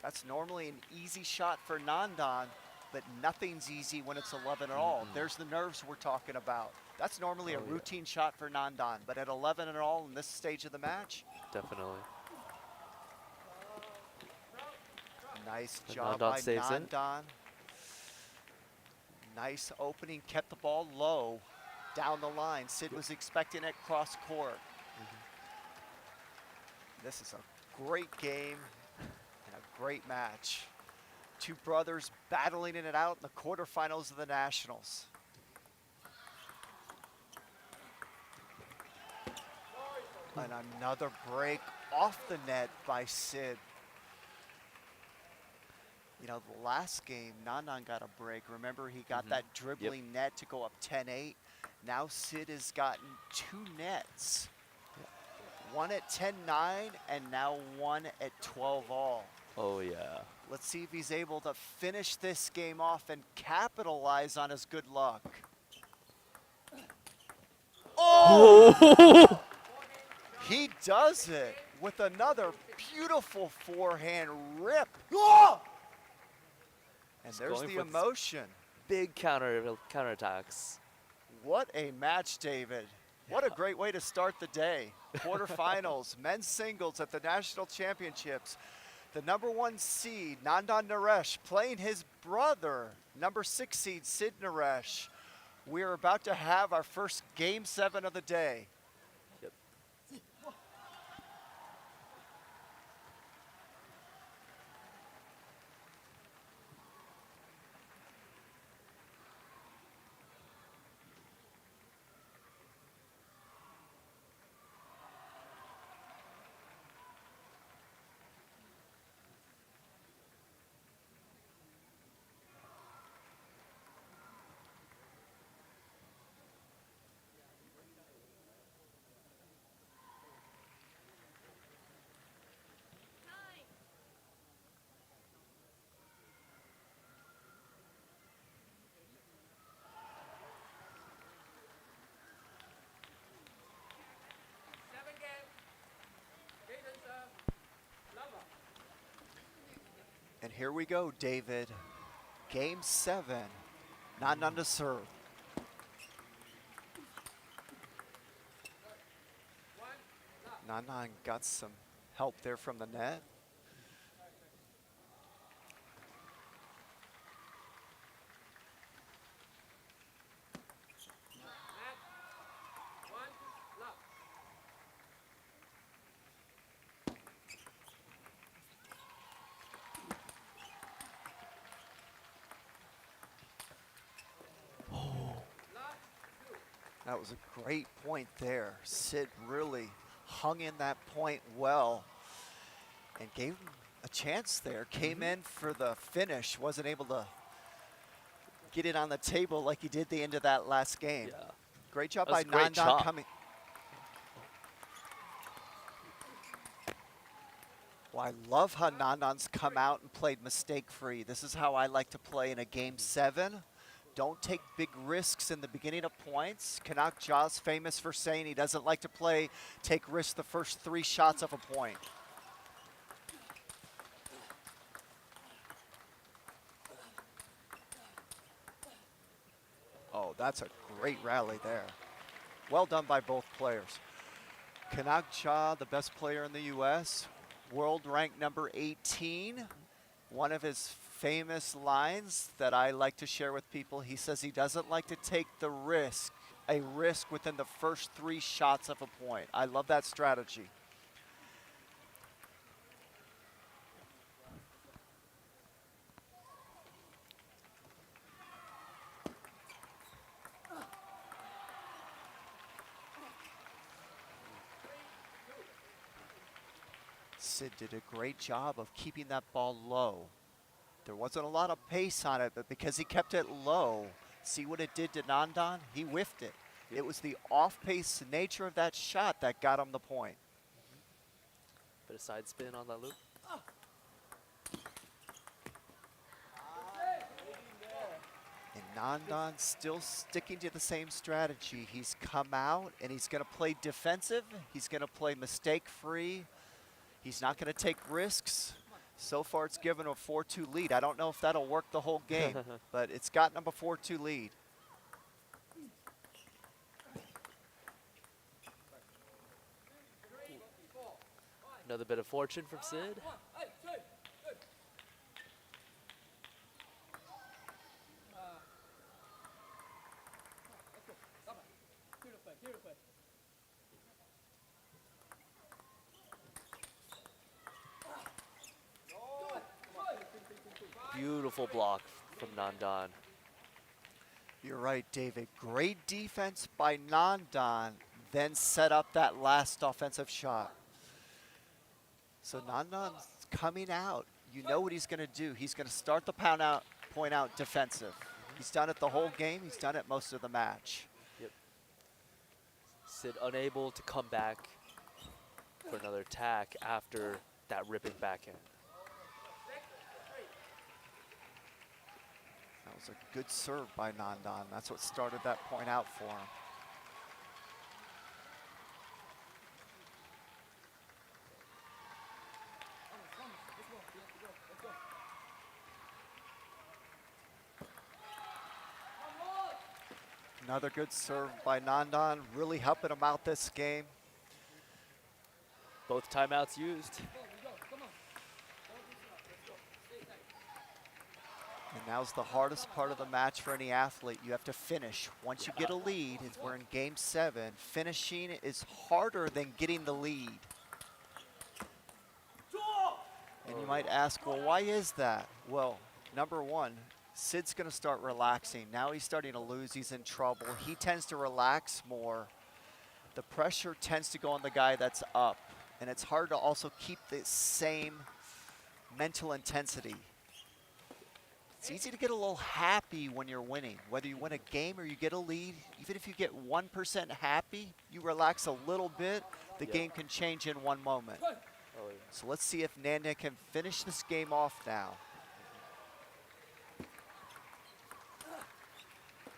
That's normally an easy shot for Nandan, but nothing's easy when it's 11 all. There's the nerves we're talking about. That's normally a routine shot for Nandan, but at 11 all in this stage of the match, Definitely. nice And job Nandan by saves it. Nandan. Nice opening, kept the ball low down the line. Sid was expecting it cross court. This is a great game and a great match. Two brothers battling it out in the quarterfinals of the Nationals. And another break off the net by Sid. You know, the last game, Nandan got a break. Remember, he got that dribbling net to go up 10-8. Now Sid has gotten two nets. One at 10-9 and now one at 12 all. Oh, yeah. Let's see if he's able to finish this game off and capitalize on his good luck. Oh! He does it with another beautiful forehand rip. Oh! And there's going the for emotion. Big counterattacks. What a match, David. What a great way to start the day. Quarterfinals, men's singles at the National Championships. The #1 seed, Nandan Naresh, playing his brother, #6 seed, Sid Naresh. We are about to have our first Game 7 of the day. Yep. And here we go, David. Game 7, Nandan to serve. Nandan got some help there from the net. That was a great point there. Sid really hung in that point well and gave him a chance there. Came in for the finish, wasn't able to get it on the table like he did the end of that last game. Yeah. Great job That by was a great Nandan chop. coming. Well, I love how Nandan's come out and played mistake-free. This is how I like to play in a Game 7. Don't take big risks in the beginning of points. Kanak Ja's famous for saying he doesn't like to take risks the first 3 shots of a point. Oh, that's a great rally there. Well done by both players. Kanak Ja, the best player in the U.S., world ranked #18. One of his famous lines that I like to share with people, he says he doesn't like to take a risk within the first 3 shots of a point. I love that strategy. Sid did a great job of keeping that ball low. There wasn't a lot of pace on it, but because he kept it low, see what it did to Nandan? He whiffed it. Yep. It was the off-pace nature of that shot that got him the point. Bit of side spin on that loop. And Nandan still sticking to the same strategy. He's come out and he's going to play defensive. He's going to play mistake-free. He's not going to take risks. So far, it's given a 4-2 lead. I don't know if that'll work the whole game, but it's gotten him a 4-2 lead. Another bit of fortune from Sid. Beautiful block from Nandan. You're right, David. Great defense by Nandan, then set up that last offensive shot. So Nandan's coming out. You know what he's going to do. He's going to start the point out defensive. He's done it the whole game. He's done it most of the match. Yep. Sid unable to come back for another attack after that ripping backhand. That was a good serve by Nandan. That's what started that point out for him. Another good serve by Nandan, really helping him out this game. Both timeouts used. And now's the hardest part of the match for any athlete. You have to finish. Once you get a lead, we're in game 7. Finishing is harder than getting the lead. And you might ask, well, why is that? Well, number one, Sid's going to start relaxing. Now he's starting to lose. He's in trouble. He tends to relax more. The pressure tends to go on the guy that's up. And it's hard to also keep the same mental intensity. It's easy to get a little happy when you're winning. Whether you win a game or you get a lead, even if you get 1% happy, you relax a little bit, the game can change in one moment. Oh, yeah. So let's see if Nandan can finish this game off now.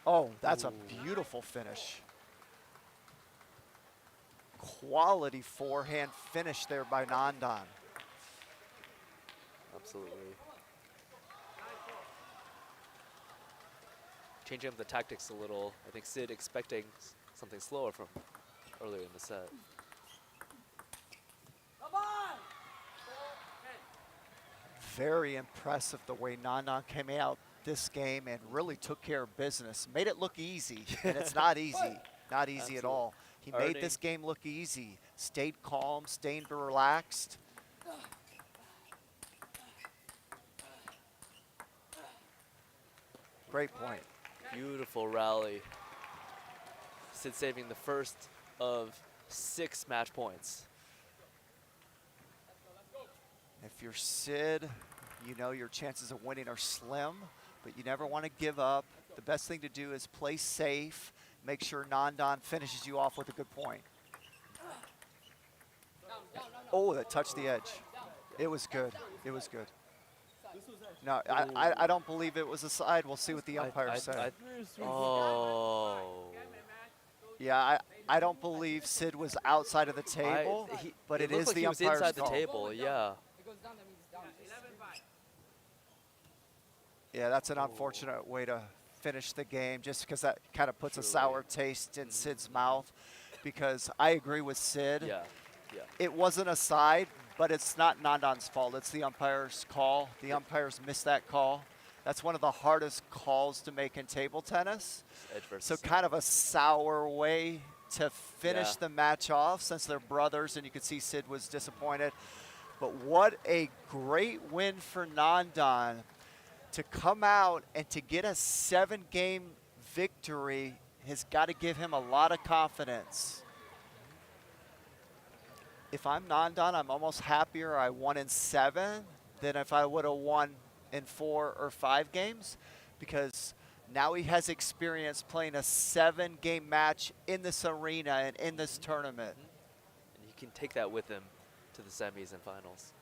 Oh, that's a beautiful finish. Quality forehand finish there by Nandan. Absolutely. Changing up the tactics a little. I think Sid expecting something slower from earlier in the set. Very impressive the way Nandan came out this game and really took care of business. Made it look easy, and it's not easy. Not easy at all. He made this game look easy. Stayed calm, stayed relaxed. Great point. Beautiful rally. Sid saving the first of 6 match points. If you're Sid, you know your chances of winning are slim, but you never want to give up. The best thing to do is play safe, make sure Nandan finishes you off with a good point. Oh, that touched the edge. It was good. It was good. No, I don't believe it was a side. We'll see what the umpire said. Oh. Yeah, I don't believe Sid was outside of the table, but it is like the he was umpire's inside the call. table, yeah. Yeah, that's an unfortunate way to finish the game, just because that kind of puts a sour taste in Sid's mouth. Because I agree with Sid. Yeah, yeah. It wasn't a side, but it's not Nandan's fault. It's the umpire's call. The Yep. umpires missed that call. That's one of the hardest calls to make in table tennis. Just edge So versus kind net. of a sour way to finish Yeah. the match off since they're brothers, and you could see Sid was disappointed. But what a great win for Nandan to come out and to get a 7-game victory has got to give him a lot of confidence. If I'm Nandan, I'm almost happier I won in 7 than if I would have won in 4 or 5 games, because now he has experience playing a 7-game match in this arena and in this tournament. And he can take that with him to the semis and finals.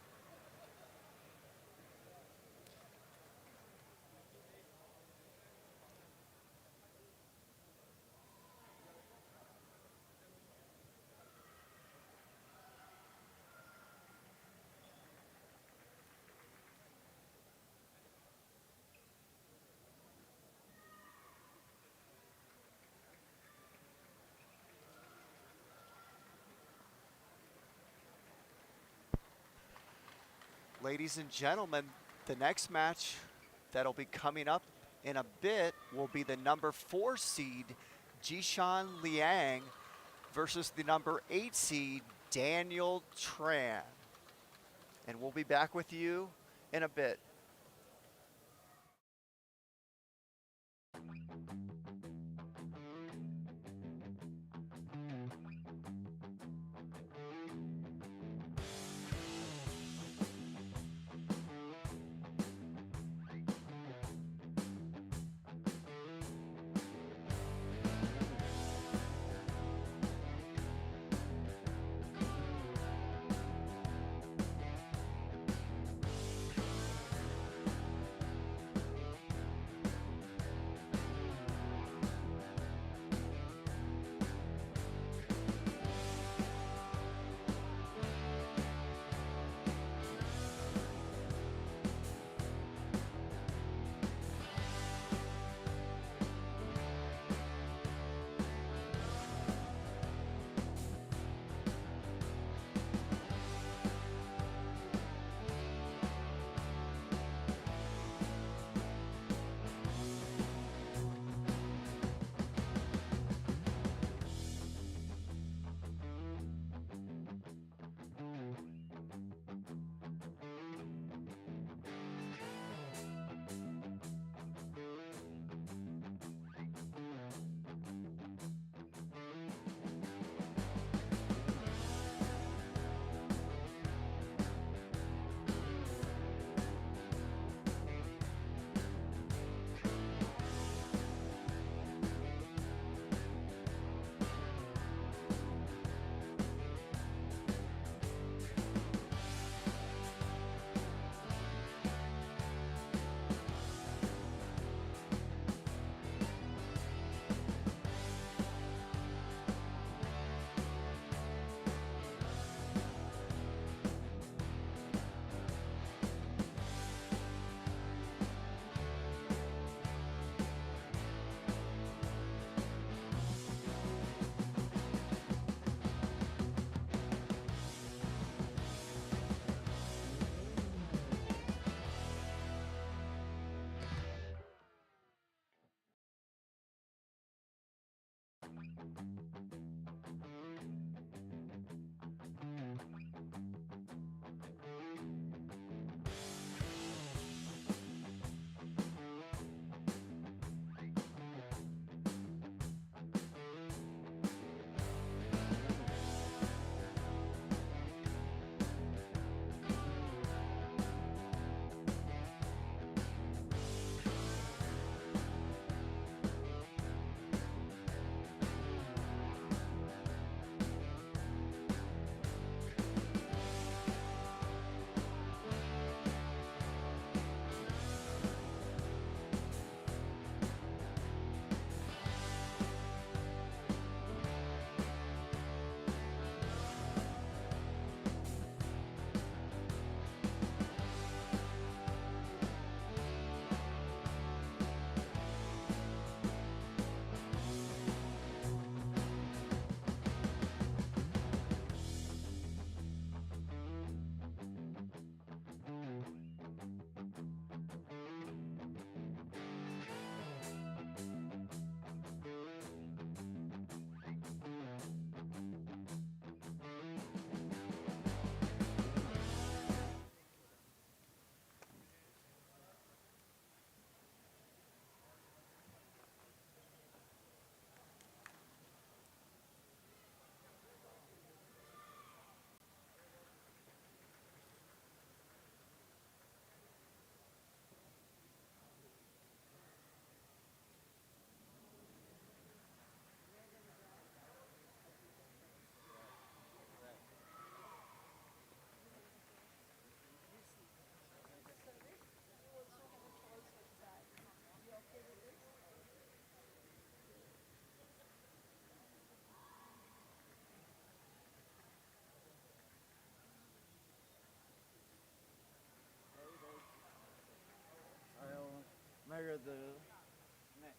Ladies and gentlemen, the next match that'll be coming up in a bit will be the number 4 seed, Jishan Liang, versus the number 8 seed, Daniel Tran. And we'll be back with you in a bit. measure the net.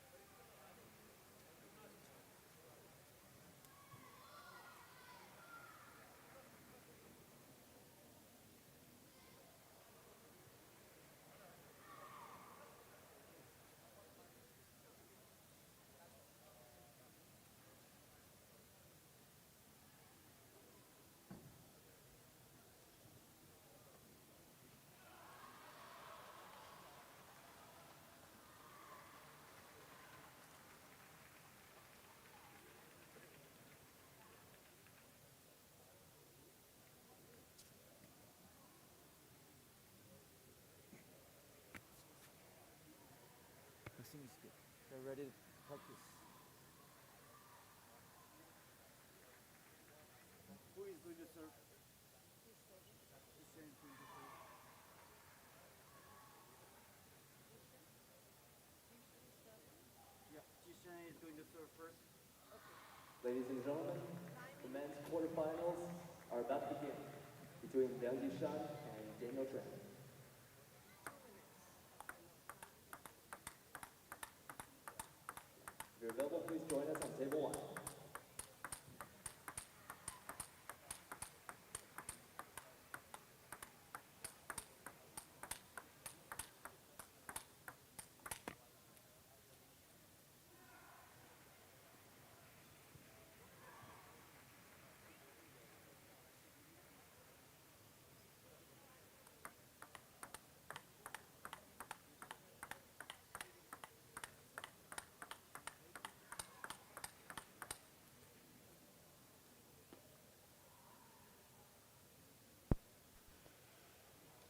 The thing is good. They're ready to practice. Who is doing the serve? Jishan is doing the serve. Yeah, Jishan is doing the serve first. Ladies and gentlemen, the men's quarterfinals are about to begin between Liang Yishan and Daniel Tran. If you're available, please join us on table one.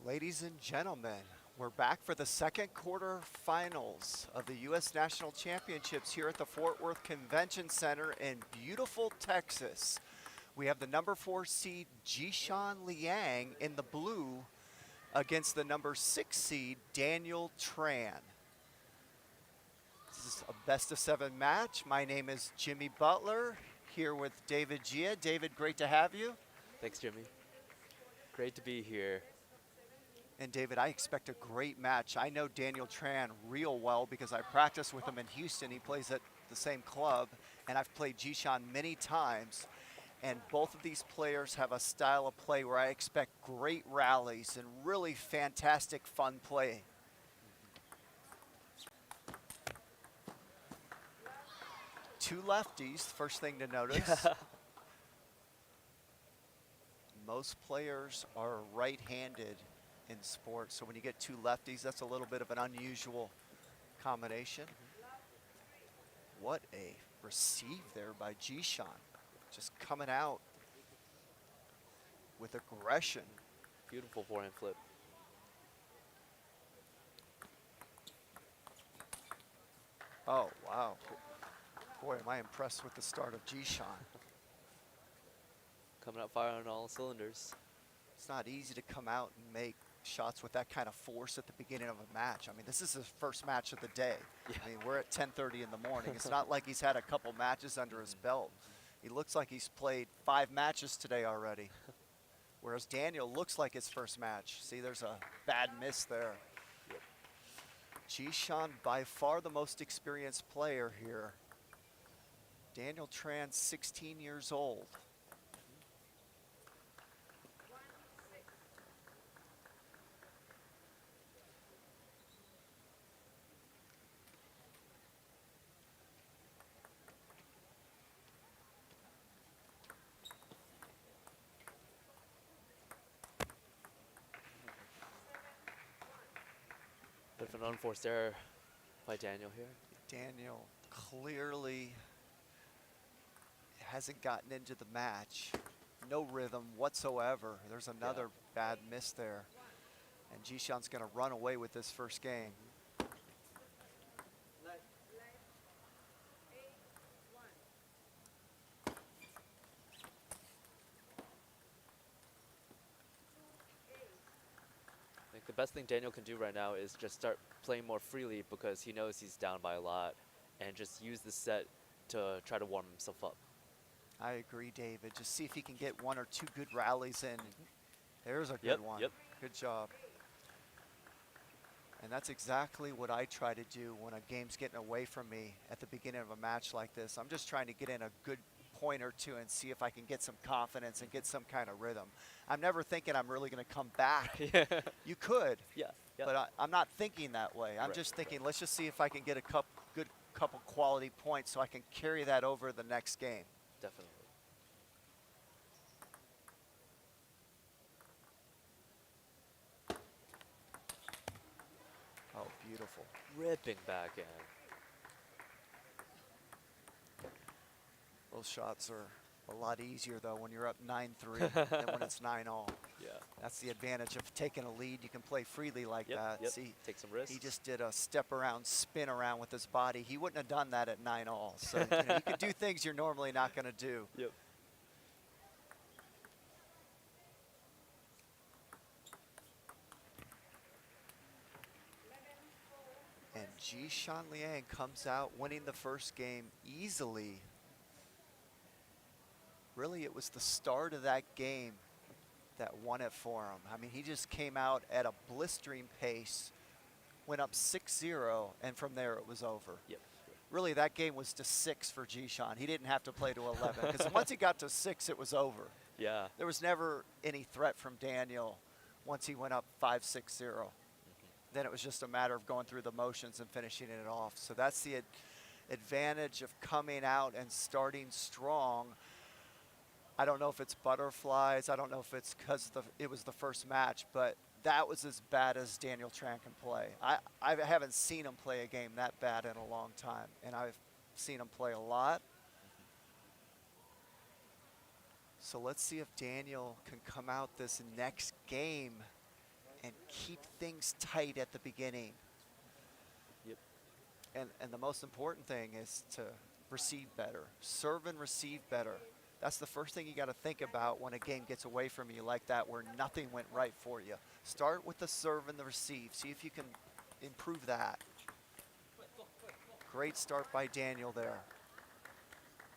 Ladies and gentlemen, we're back for the second quarterfinals of the U.S. National Championships here at the Fort Worth Convention Center in beautiful Texas. We have the number 4 seed Jishan Liang in the blue against the number 6 seed Daniel Tran. This is a best of 7 match. My name is Jimmy Butler, here with David Gia. David, great to have you. Thanks, Jimmy. Great to be here. And David, I expect a great match. I know Daniel Tran real well because I practice with him in Houston. He plays at the same club, and I've played Jishan many times. And both of these players have a style of play where I expect great rallies and really fantastic fun play. Two lefties, first thing to notice. Most players are right-handed in sports, so when you get two lefties, that's a little bit of an unusual combination. What a receive there by Jishan. Just coming out with aggression. Beautiful forehand flip. Oh, wow. Boy, am I impressed with the start of Jishan. Coming out firing on all cylinders. It's not easy to come out and make shots with that kind of force at the beginning of a match. I mean, this is his first match of the day. Yeah. I mean, we're at 10:30 in the morning. It's not like he's had a couple matches under his belt. He looks like he's played 5 matches today already. Whereas Daniel looks like his first match. See, there's a bad miss there. Yep. Jishan, by far the most experienced player here. Daniel Tran, 16 years old. Bit of an unforced error by Daniel here. Daniel clearly hasn't gotten into the match. No rhythm whatsoever. There's another bad miss there. And Jishan's going to run away with this first game. I think the best thing Daniel can do right now is just start playing more freely because he knows he's down by a lot and just use the set to try to warm himself up. I agree, David. Just see if he can get 1 or 2 good rallies in. There's a good one. Yep. Good job. And that's exactly what I try to do when a game's getting away from me at the beginning of a match like this. I'm just trying to get in a good point or two and see if I can get some confidence and get some kind of rhythm. I'm never thinking I'm really going to come back. Yeah. You could, Yeah. Yeah. but I'm not thinking that way. I'm Right, just thinking, right. let's just see if I can get a good couple quality points so I can carry that over the next game. Definitely. Oh, beautiful. Ripping backhand. Those shots are a lot easier, though, when you're up 9-3 than when it's 9-all. Yeah. That's the advantage of taking a lead. You can play freely like Yep, that. yep. See, Take some risks. he just did a step around, spin around with his body. He wouldn't have done that at 9-all. So you can do things you're normally not going to do. Yep. And Jishan Liang comes out winning the first game easily. Really, it was the start of that game that won it for him. I mean, he just came out at a blistering pace, went up 6-0, and from there it was over. Yep. Really, that game was to 6 for Jishan. He didn't have to play to 11, because once he got to 6, it was over. Yeah. There was never any threat from Daniel once he went up 5-6-0. Then it was just a matter of going through the motions and finishing it off. So that's the advantage of coming out and starting strong. I don't know if it's butterflies. I don't know if it's because it was the first match, but that was as bad as Daniel Tran can play. I haven't seen him play a game that bad in a long time, and I've seen him play a lot. So let's see if Daniel can come out this next game and keep things tight at the beginning. Yep. And the most important thing is to receive better, serve and receive better. That's the first thing you got to think about when a game gets away from you like that, where nothing went right for you. Start with the serve and the receive. See if you can improve that. Great start by Daniel there.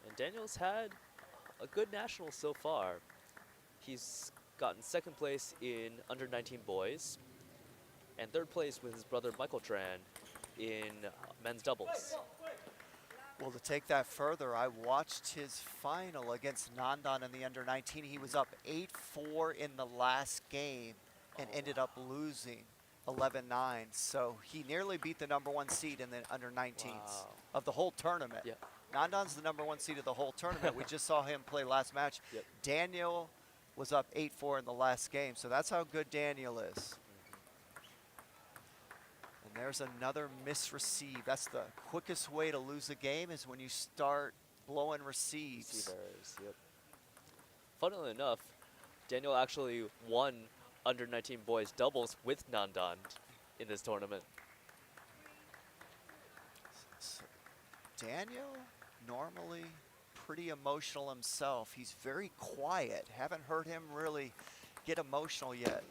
And Daniel's had a good national so far. He's gotten second place in under 19 boys and third place with his brother Michael Tran in men's doubles. Well, to take that further, I watched his final against Nandan in the under 19. He was up 8-4 in the last game and ended up losing 11-9. So he nearly beat the #1 seed in the under 19s Wow. of the whole tournament. Yeah. Nandan's the #1 seed of the whole tournament. We just saw him play last match. Yep. Daniel was up 8-4 in the last game. So that's how good Daniel is. And there's another misreceive. That's the quickest way to lose a game, is when you start blowing receives. Receivers, yep. Funnily enough, Daniel actually won under 19 boys doubles with Nandan in this tournament. So Daniel, normally pretty emotional himself. He's very quiet. Haven't heard him really get emotional yet.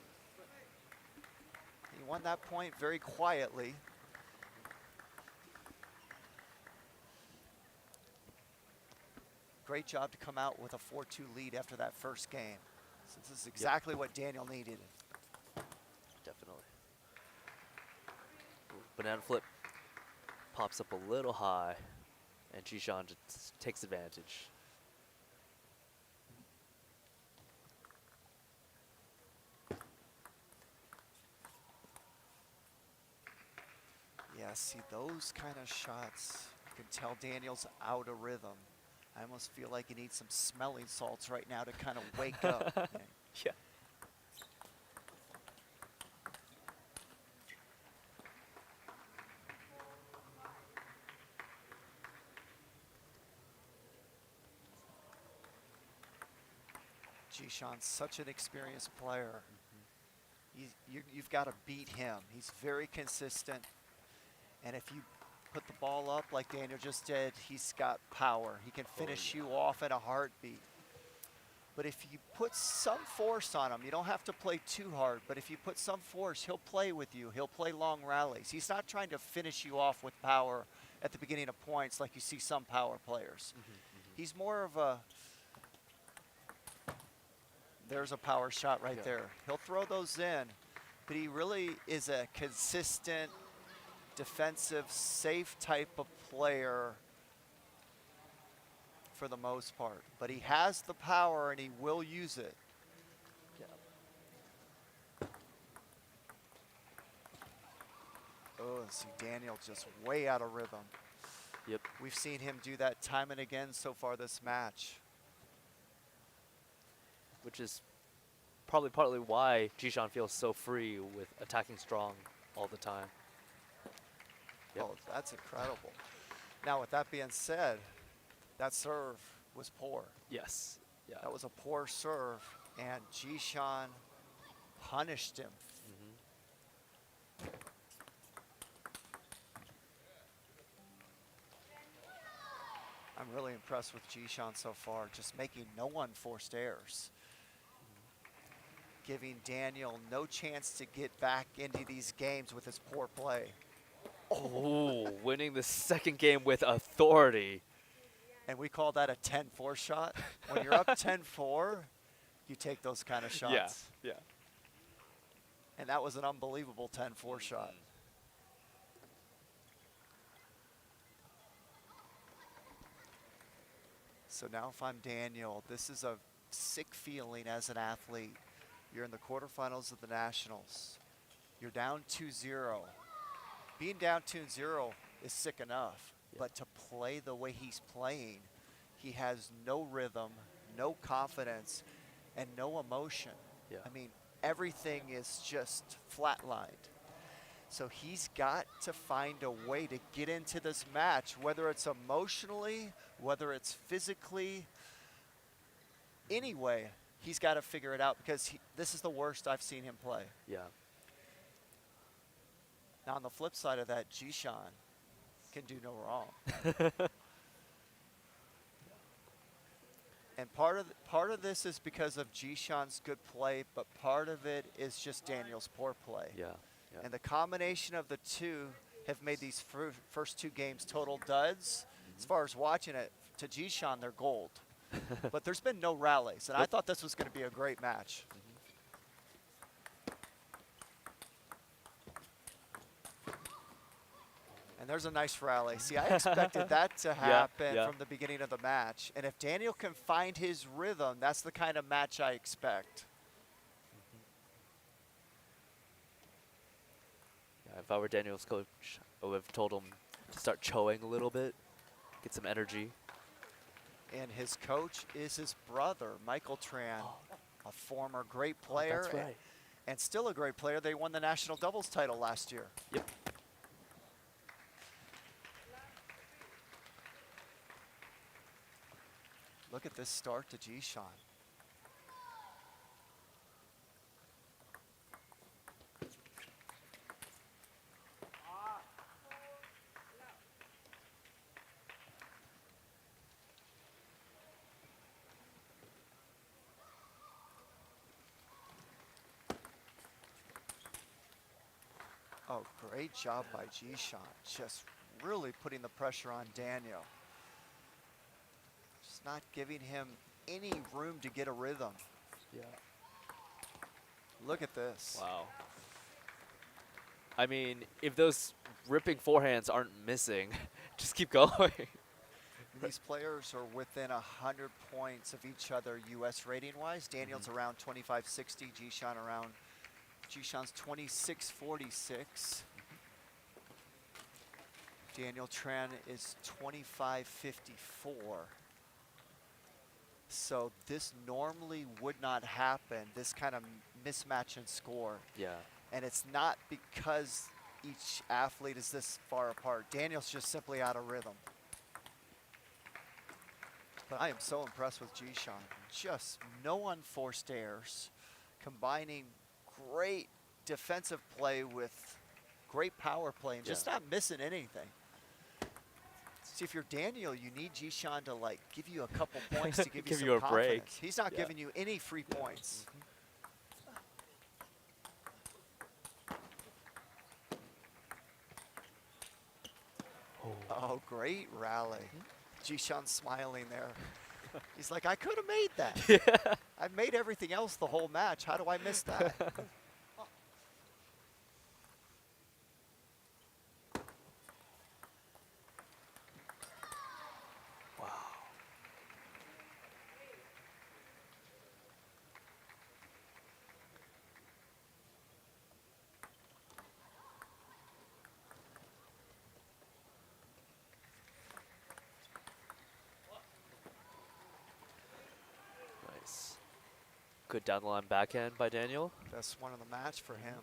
He won that point very quietly. Great job to come out with a 4-2 lead after that first game. So this is exactly what Daniel needed. Definitely. Ooh, banana flip pops up a little high, and Jishan just takes advantage. Yeah, see, those kind of shots, you can tell Daniel's out of rhythm. I almost feel like he needs some smelling salts right now to kind of wake up. Yeah. Jishan's such an experienced player. You've got to beat him. He's very consistent. And if you put the ball up like Daniel just did, he's got power. He can finish you off at a heartbeat. But if you put some force on him, you don't have to play too hard, but if you put some force, he'll play with you. He'll play long rallies. He's not trying to finish you off with power at the beginning of points like you see some power players. He's more of a, there's a power shot right there. He'll throw those in, but he really is a consistent, defensive, safe type of player for the most part. But he has the power and he will use it. Yeah. Oh, see Daniel just way out of rhythm. Yep. We've seen him do that time and again so far this match. Which is probably partly why Jishan feels so free with attacking strong all the time. Yep. Oh, that's incredible. Now, with that being said, that serve was poor. Yes. Yeah. That was a poor serve, and Jishan punished him. I'm really impressed with Jishan so far, just making no unforced errors. Giving Daniel no chance to get back into these games with his poor play. Oh, winning the second game with authority. And we call that a 10-4 shot. When you're up 10-4, you take those kind of shots. Yeah. And that was an unbelievable 10-4 shot. So now if I'm Daniel, this is a sick feeling as an athlete. You're in the quarterfinals of the Nationals. You're down 2-0. Being down 2-0 is sick enough, but to play the way he's playing, he has no rhythm, no confidence, and no emotion. Yeah. I mean, everything is just flatlined. So he's got to find a way to get into this match, whether it's emotionally, whether it's physically, anyway, he's got to figure it out because this is the worst I've seen him play. Yeah. Now, on the flip side of that, Jishan can do no wrong. And part of this is because of Jishan's good play, but part of it is just Daniel's poor play. Yeah. Yeah. And the combination of the two have made these first two games total duds. As far as watching it, to Jishan, they're gold. But there's been no rallies, and I thought this was going to be a great match. And there's a nice rally. See, I expected that to happen yeah. from the beginning of the match. And if Daniel can find his rhythm, that's the kind of match I expect. Yeah, if I were Daniel's coach, I would have told him to start choing a little bit, get some energy. And his coach is his brother, Michael Tran, a former great player. That's right. And still a great player. They won the national doubles title last year. Yep. Look at this start to Jishan. Oh, great job by Jishan. Just really putting the pressure on Daniel. Just not giving him any room to get a rhythm. Yeah. Look at this. Wow. I mean, if those ripping forehands aren't missing, just keep going. These players are within 100 points of each other U.S. rating-wise. Daniel's around 2560, Jishan's 2646. Daniel Tran is 2554. So this normally would not happen, this kind of mismatch in score. Yeah. And it's not because each athlete is this far apart. Daniel's just simply out of rhythm. But I am so impressed with Jishan. Just no unforced errors, combining great defensive play with great power play and just not missing anything. See, if you're Daniel, you need Jishan to like give you a couple points to give you some you a break. confidence. He's not giving you any free points. Oh, great rally. Jishan's smiling there. He's like, I could have made that. Yeah. I've made everything else the whole match. How do I miss that? Good down the line backhand by Daniel. Best one in the match for him.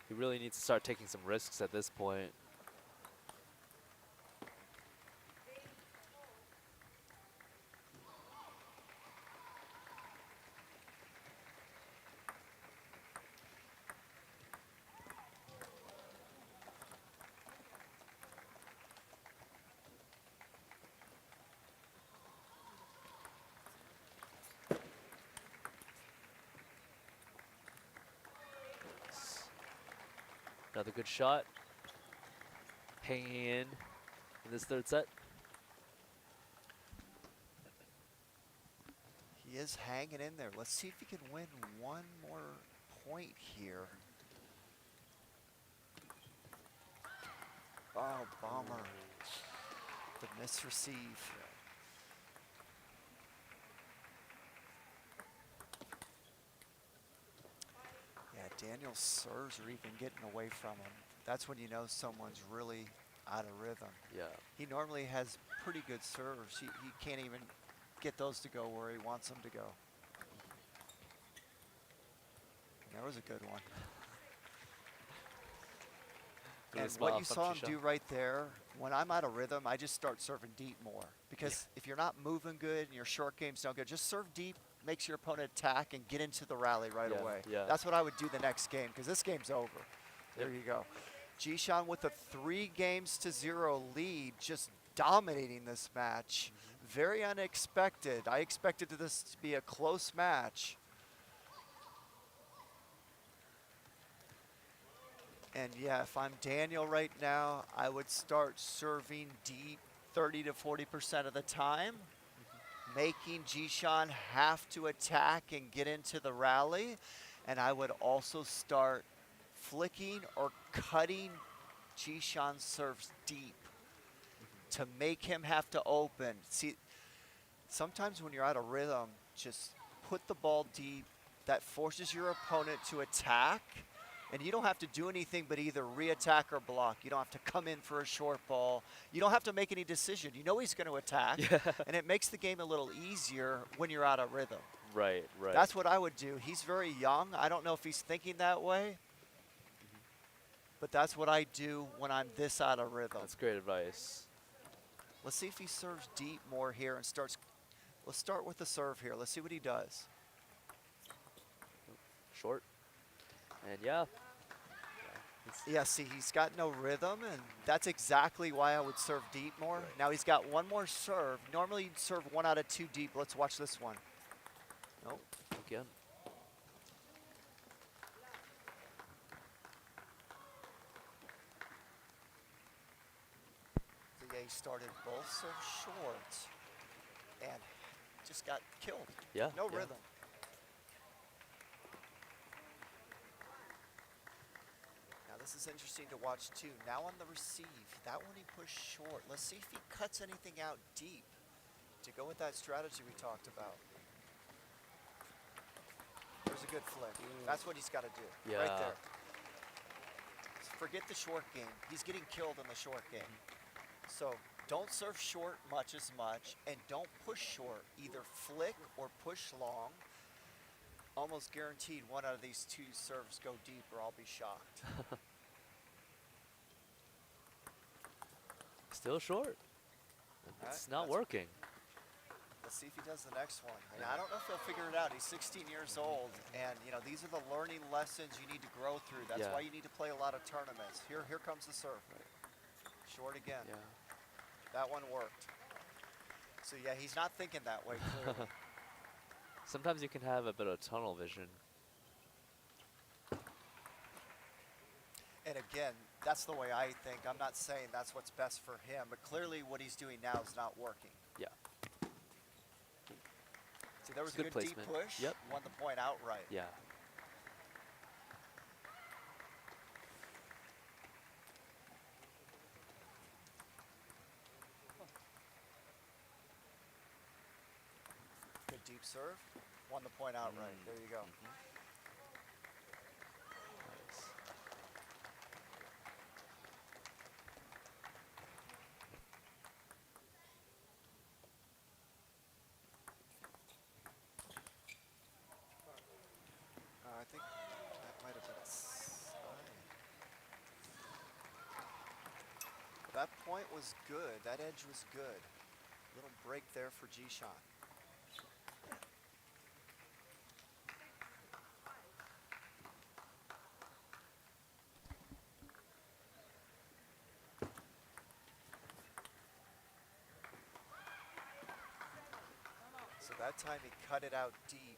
He really needs to start taking some risks at this point. Another good shot. Hanging in this third set. He is hanging in there. Let's see if he can win one more point here. Oh, bummer. The misreceive. Yeah, Daniel's serves are even getting away from him. That's when you know someone's really out of rhythm. Yeah. He normally has pretty good serves. He can't even get those to go where he wants them to go. That was a good one. Threw a And smile what you from saw him Jishan. do right there, when I'm out of rhythm, I just start serving deep more. Because if you're not moving good and your short game's not good, just serve deep, makes your opponent attack and get into the rally right Yeah, away. yeah. That's what I would do the next game, because this game's over. There Yep. you go. Jishan with a 3-0 lead, just dominating this match. Very unexpected. I expected this to be a close match. And yeah, if I'm Daniel right now, I would start serving deep 30 to 40% of the time, making Jishan have to attack and get into the rally. And I would also start flicking or cutting Jishan's serves deep to make him have to open. See, sometimes when you're out of rhythm, just put the ball deep. That forces your opponent to attack. And you don't have to do anything but either re-attack or block. You don't have to come in for a short ball. You don't have to make any decision. You know he's going to attack. Yeah. And it makes the game a little easier when you're out of rhythm. Right, right. That's what I would do. He's very young. I don't know if he's thinking that way. But that's what I do when I'm this out of rhythm. That's great advice. Let's see if he serves deep more here and starts. Let's start with the serve here. Let's see what he does. Short. And yeah. Yeah, see, he's got no rhythm, and that's exactly why I would serve deep more. Right. Now he's got one more serve. Normally you'd serve 1 out of 2 deep. Let's watch this one. Nope. Again. So yeah, he started both serves short and just got killed. Yeah. No yeah. rhythm. Now this is interesting to watch too. Now on the receive, that one he pushed short. Let's see if he cuts anything out deep to go with that strategy we talked about. There's a good flick. That's what he's got to do. Right Yeah. there. Forget the short game. He's getting killed in the short game. So don't serve short much as much, and don't push short. Either flick or push long. Almost guaranteed 1 out of these 2 serves go deep or I'll be shocked. Still short. It's not working. Let's see if he does the next one. And I don't know if he'll figure it out. He's 16 years old, and you know these are the learning lessons you need to grow through. That's Yeah. why you need to play a lot of tournaments. Here comes the serve. Short again. Yeah. That one worked. So yeah, he's not thinking that way clearly. Sometimes you can have a bit of tunnel vision. And again, that's the way I think. I'm not saying that's what's best for him, but clearly what he's doing now is not working. Yeah. See, there was a Good good deep placement. push. Yep. Won the point outright. Yeah. Good deep serve. Won the point outright. There you go. Nice. That point was good. That edge was good. Little break there for Jishan. So that time he cut it out deep.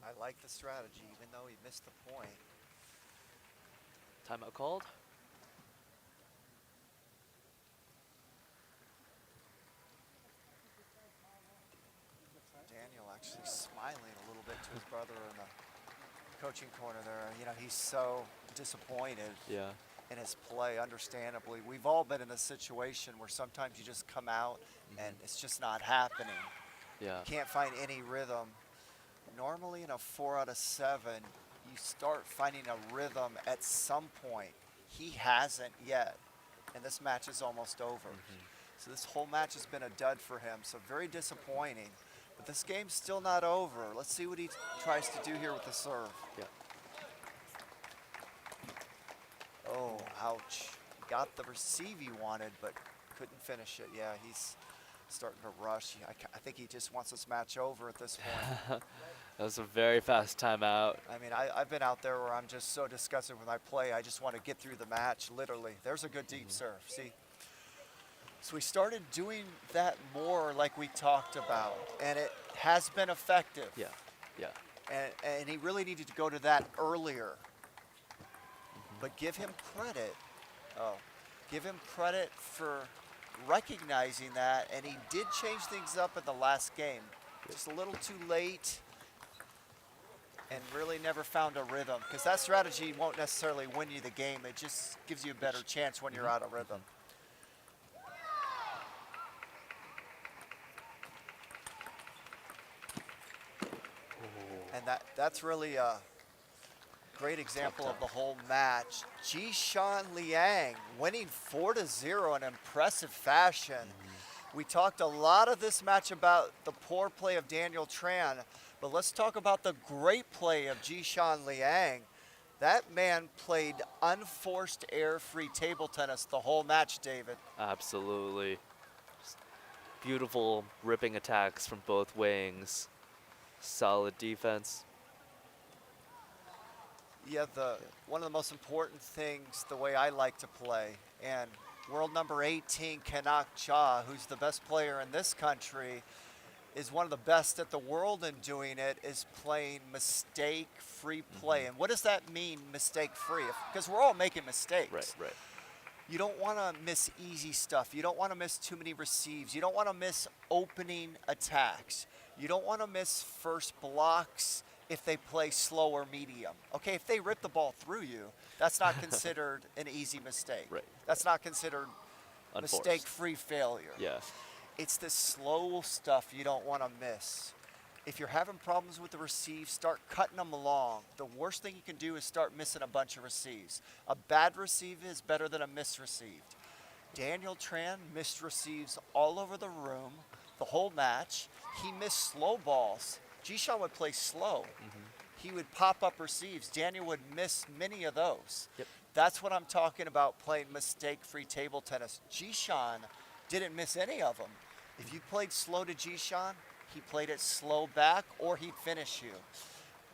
I like the strategy, even though he missed the point. Timeout called. Daniel actually smiling a little bit to his brother in the coaching corner there. You know, he's so disappointed Yeah. in his play, understandably. We've all been in a situation where sometimes you just come out and it's just not happening. Yeah. You can't find any rhythm. Normally in a 4 out of 7, you start finding a rhythm at some point. He hasn't yet, and this match is almost over. So this whole match has been a dud for him, so very disappointing. But this game's still not over. Let's see what he tries to do here with the serve. Yeah. Oh, ouch. Got the receive he wanted, but couldn't finish it. Yeah, he's starting to rush. I think he just wants this match over at this point. That was a very fast timeout. I mean, I've been out there where I'm just so disgusted with my play. I just want to get through the match, literally. There's a good deep serve, see? So we started doing that more like we talked about, and it has been effective. Yeah. Yeah. And he really needed to go to that earlier. But give him credit. Give him credit for recognizing that, and he did change things up in the last game. Just a little too late, and really never found a rhythm. Because that strategy won't necessarily win you the game. It just gives you a better chance when you're out of rhythm. And that's really a great example of the whole match. Jishan Liang winning 4-0 in impressive fashion. We talked a lot of this match about the poor play of Daniel Tran, but let's talk about the great play of Jishan Liang. That man played unforced air-free table tennis the whole match, David. Absolutely. Just beautiful ripping attacks from both wings. Solid defense. Yeah, one of the most important things, the way I like to play, and world number 18, Kanak Cha, who's the best player in this country, is one of the best at the world in doing it, is playing mistake-free play. And what does that mean, mistake-free? Because we're all making mistakes. Right. You don't want to miss easy stuff. You don't want to miss too many receives. You don't want to miss opening attacks. You don't want to miss first blocks if they play slow or medium. Okay, if they rip the ball through you, that's not considered an easy mistake. Right. That's not considered Unforced. mistake-free failure. Yeah. It's the slow stuff you don't want to miss. If you're having problems with the receive, start cutting them along. The worst thing you can do is start missing a bunch of receives. A bad receive is better than a misreceived. Daniel Tran missed receives all over the room the whole match. He missed slow balls. Jishan would play slow. He would pop up receives. Daniel would miss many of those. Yep. That's what I'm talking about, playing mistake-free table tennis. Jishan didn't miss any of them. If you played slow to Jishan, he played it slow back, or he'd finish you.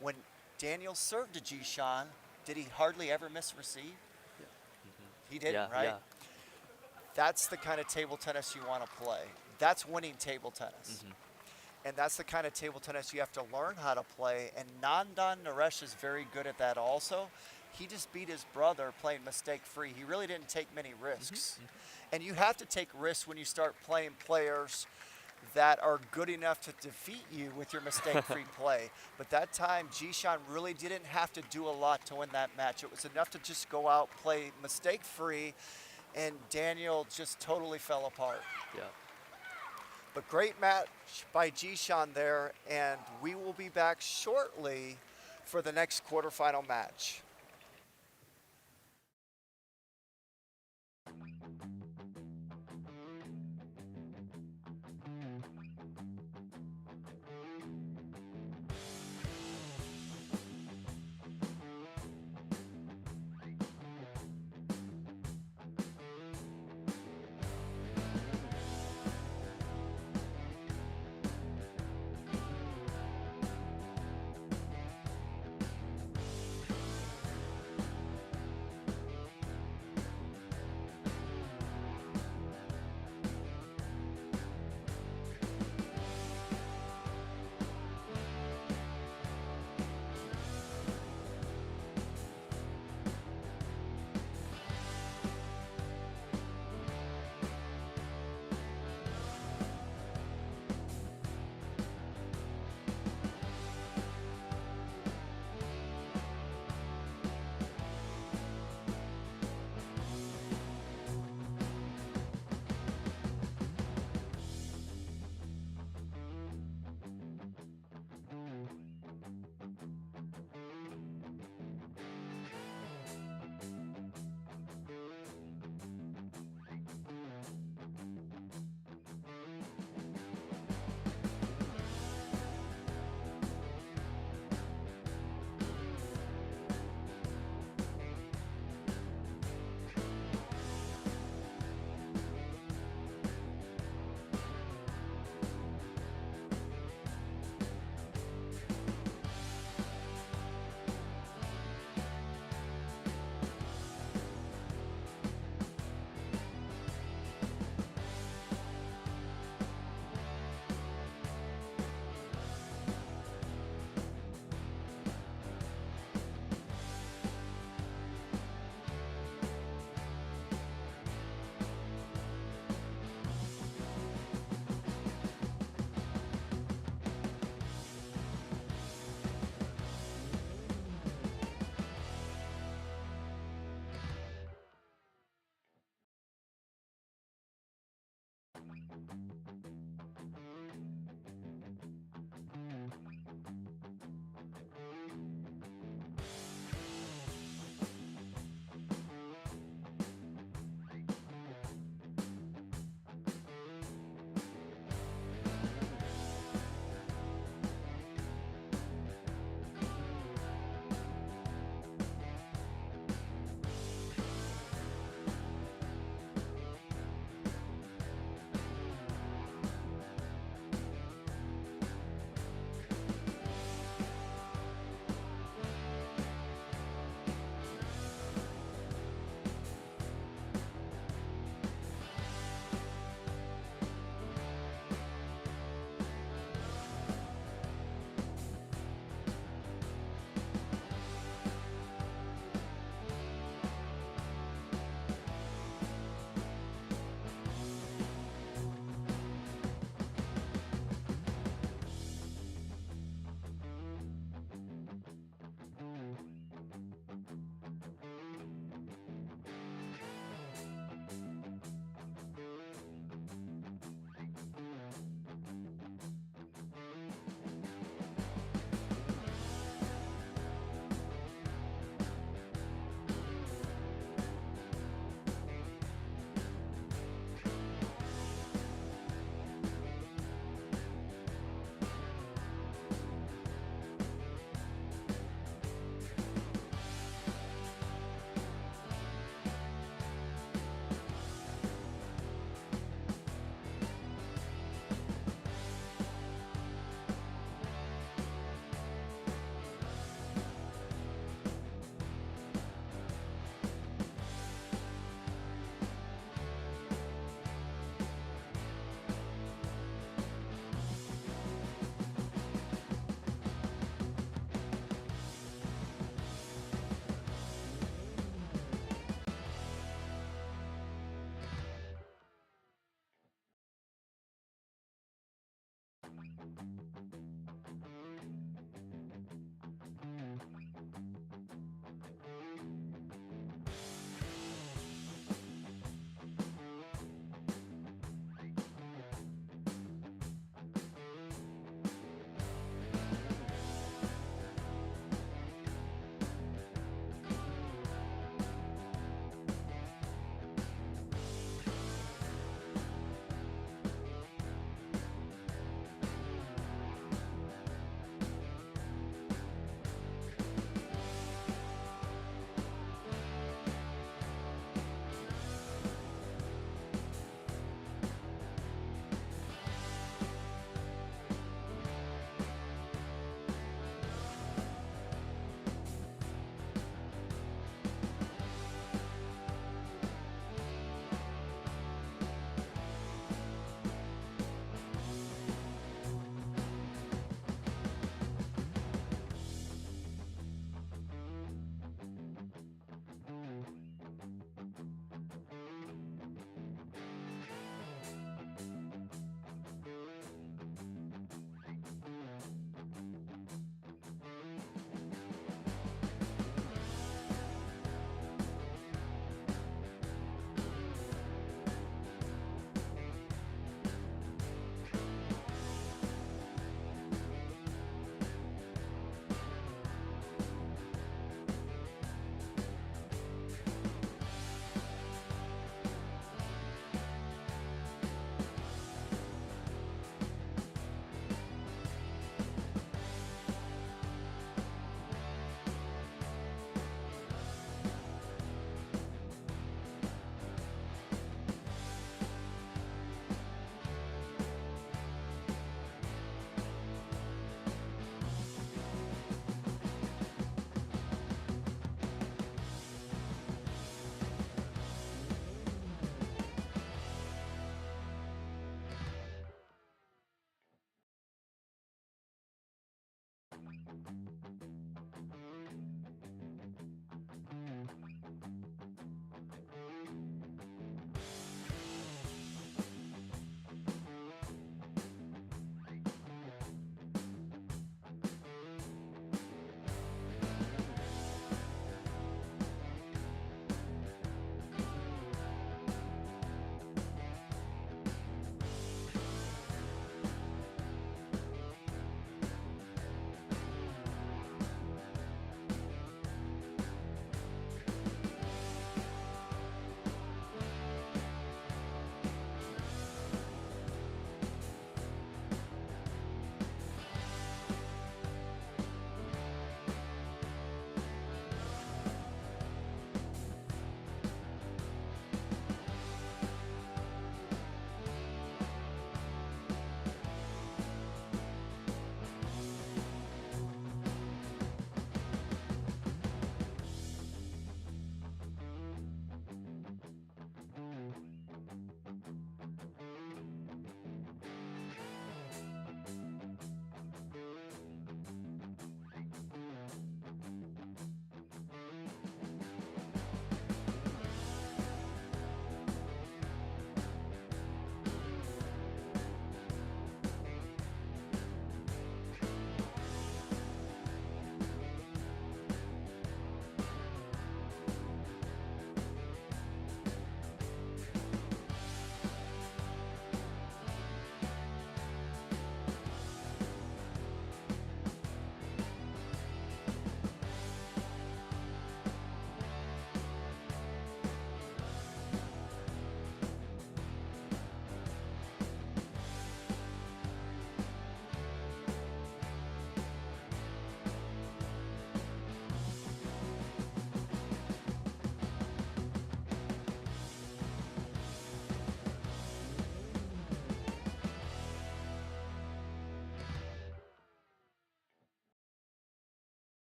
When Daniel served to Jishan, did he hardly ever miss receive? He didn't, Yeah, right? yeah. That's the kind of table tennis you want to play. That's winning table tennis. And that's the kind of table tennis you have to learn how to play. And Nandan Naresh is very good at that also. He just beat his brother playing mistake-free. He really didn't take many risks. And you have to take risks when you start playing players that are good enough to defeat you with your mistake-free play. But that time, Jishan really didn't have to do a lot to win that match. It was enough to just go out, play mistake-free, and Daniel just totally fell apart. Yeah. But great match by Jishan there, and we will be back shortly for the next quarterfinal match.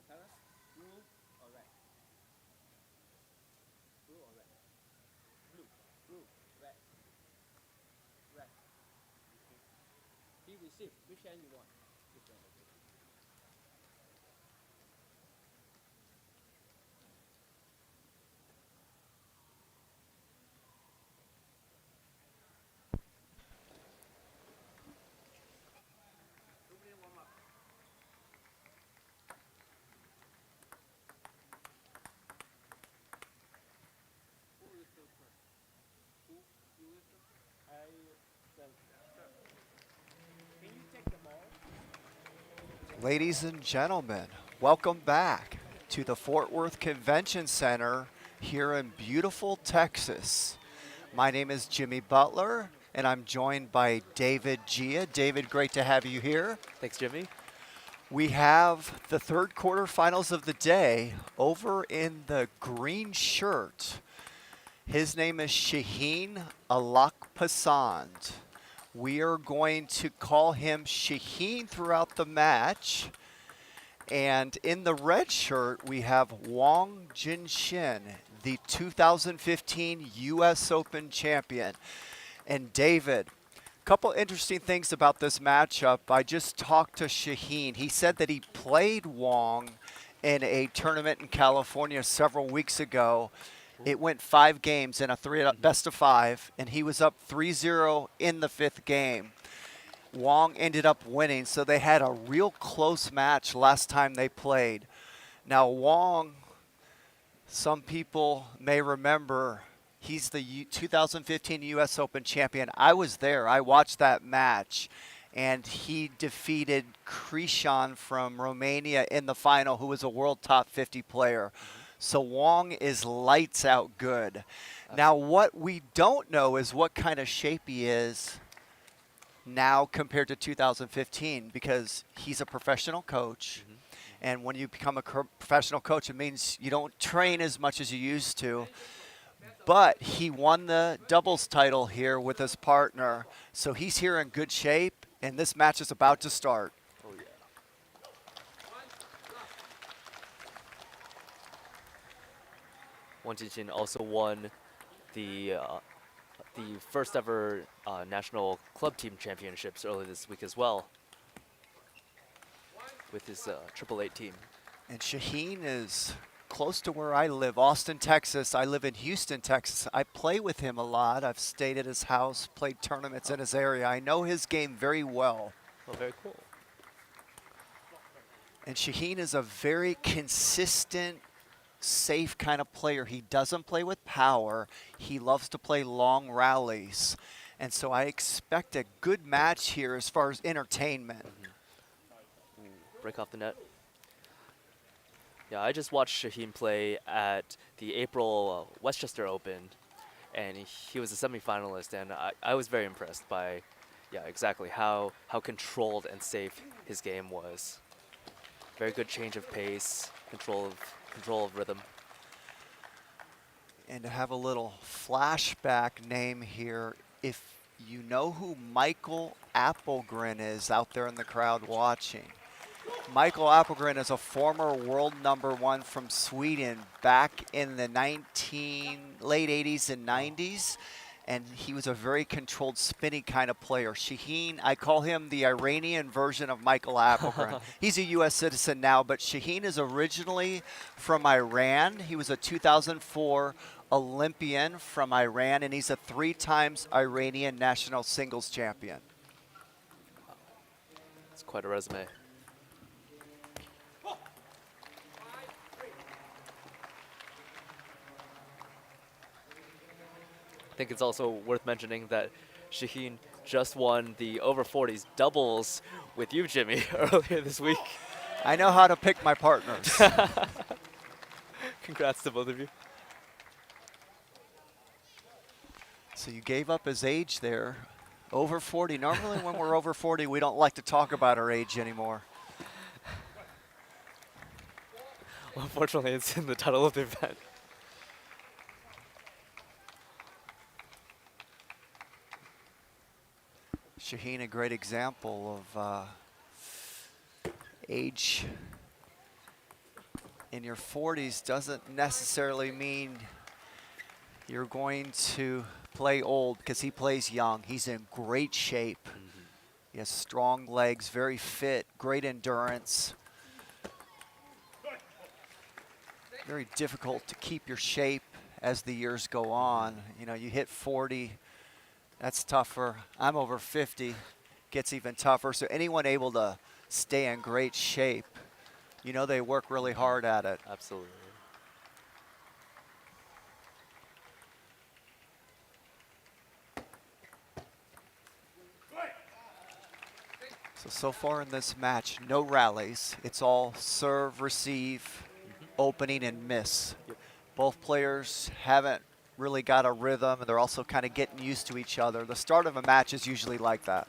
Colors? Blue or red? Blue or red? Blue. Blue. Red. Red. Okay. He received. Which hand you want? This one. Okay. Nobody warm up. Who will serve first? Who? You will serve? I serve. Serve. Can you take the ball? Ladies and gentlemen, welcome back to the Fort Worth Convention Center here in beautiful Texas. My name is Jimmy Butler, and I'm joined by David Gia. David, great to have you here. Thanks, Jimmy. We have the third quarterfinals of the day over in the green shirt. His name is Shaheen Alakpasand. We are going to call him Shaheen throughout the match. And in the red shirt, we have Wang Jinshin, the 2015 U.S. Open champion. And David, a couple interesting things about this matchup. I just talked to Shaheen. He said that he played Wang in a tournament in California several weeks ago. It went 5 games in a best of 5, and he was up 3-0 in the 5th game. Wang ended up winning, so they had a real close match last time they played. Now, Wang, some people may remember, he's the 2015 U.S. Open champion. I was there. I watched that match, and he defeated Krishan from Romania in the final, who was a world top 50 player. So Wang is lights out good. Now, what we don't know is what kind of shape he is now compared to 2015, because he's a professional coach. And when you become a professional coach, it means you don't train as much as you used to. But he won the doubles title here with his partner. So he's here in good shape, and this match is about to start. Oh, yeah. Wang Jinxin also won the first ever national club team championships earlier this week as well with his Triple Eight team. And Shaheen is close to where I live, Austin, Texas. I live in Houston, Texas. I play with him a lot. I've stayed at his house, played tournaments in his area. I know his game very well. Oh, very cool. And Shaheen is a very consistent, safe kind of player. He doesn't play with power. He loves to play long rallies. And so I expect a good match here as far as entertainment. Break off the net. Yeah, I just watched Shaheen play at the April Westchester Open, and he was a semifinalist, and I was very impressed by, yeah, exactly how controlled and safe his game was. Very good change of pace, control of rhythm. And to have a little flashback name here, if you know who Michael Appelgren is out there in the crowd watching. Michael Appelgren is a former world #1 from Sweden back in the late 80s and 90s. And he was a very controlled, spinny kind of player. Shaheen, I call him the Iranian version of Michael Appelgren. He's a U.S. citizen now, but Shaheen is originally from Iran. He was a 2004 Olympian from Iran, and he's a 3 times Iranian national singles champion. It's quite a resume. I think it's also worth mentioning that Shaheen just won the over 40s doubles with you, Jimmy, earlier this week. I know how to pick my partners. Congrats to both of you. So you gave up his age there. Over 40. Normally when we're over 40, we don't like to talk about our age anymore. Well, unfortunately, it's in the title of the event. Shaheen, a great example of age in your 40s doesn't necessarily mean you're going to play old, because he plays young. He's in great shape. Mm-hmm. He has strong legs, very fit, great endurance. Very difficult to keep your shape as the years go on. You know, you hit 40, that's tougher. I'm over 50, gets even tougher. So anyone able to stay in great shape, you know they work really hard at it. Absolutely. So far in this match, no rallies. It's all serve, receive, opening, and miss. Yep. Both players haven't really got a rhythm, and they're also kind of getting used to each other. The start of a match is usually like that.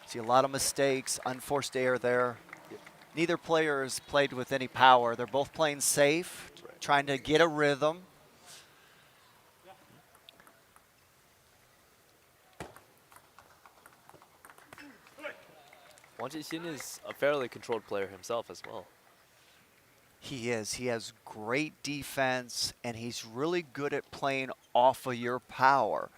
See a lot of mistakes, unforced error there. Yep. Neither player has played with any power. They're both playing safe, Right. trying to get a rhythm. Wang Jixin is a fairly controlled player himself as well. He is. He has great defense, and he's really good at playing off of your power.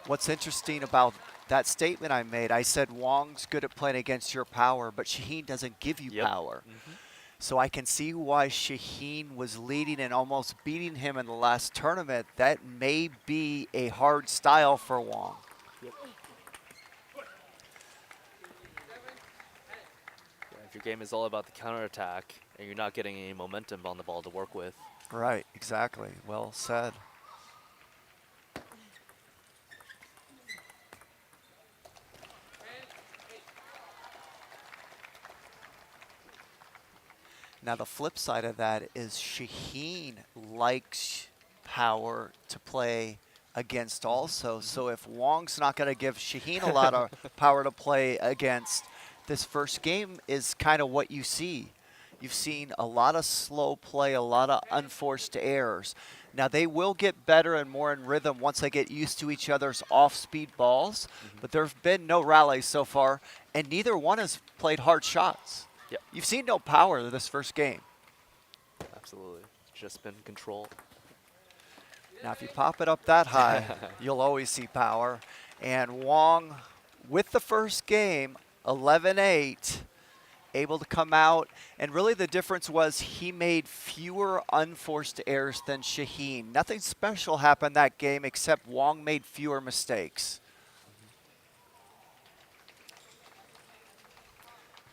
What's interesting about that statement I made, I said Wong's good at playing against your power, but Shaheen doesn't give you Yep. power. Mm-hmm. So I can see why Shaheen was leading and almost beating him in the last tournament. That may be a hard style for Wong. Yep. Yeah, if your game is all about the counterattack and you're not getting any momentum on the ball to work with. Right, exactly. Well said. Now the flip side of that is Shaheen likes power to play against also. So if Wong's not going to give Shaheen a lot of power to play against, this first game is kind of what you see. You've seen a lot of slow play, a lot of unforced errors. Now they will get better and more in rhythm once they get used to each other's off-speed balls, but there have been no rallies so far, and neither one has played hard shots. Yep. You've seen no power this first game. Absolutely. It's just been control. Now, if you pop it up that high, you'll always see power. And Wong, with the first game, 11-8, able to come out. And really the difference was he made fewer unforced errors than Shaheen. Nothing special happened that game except Wong made fewer mistakes.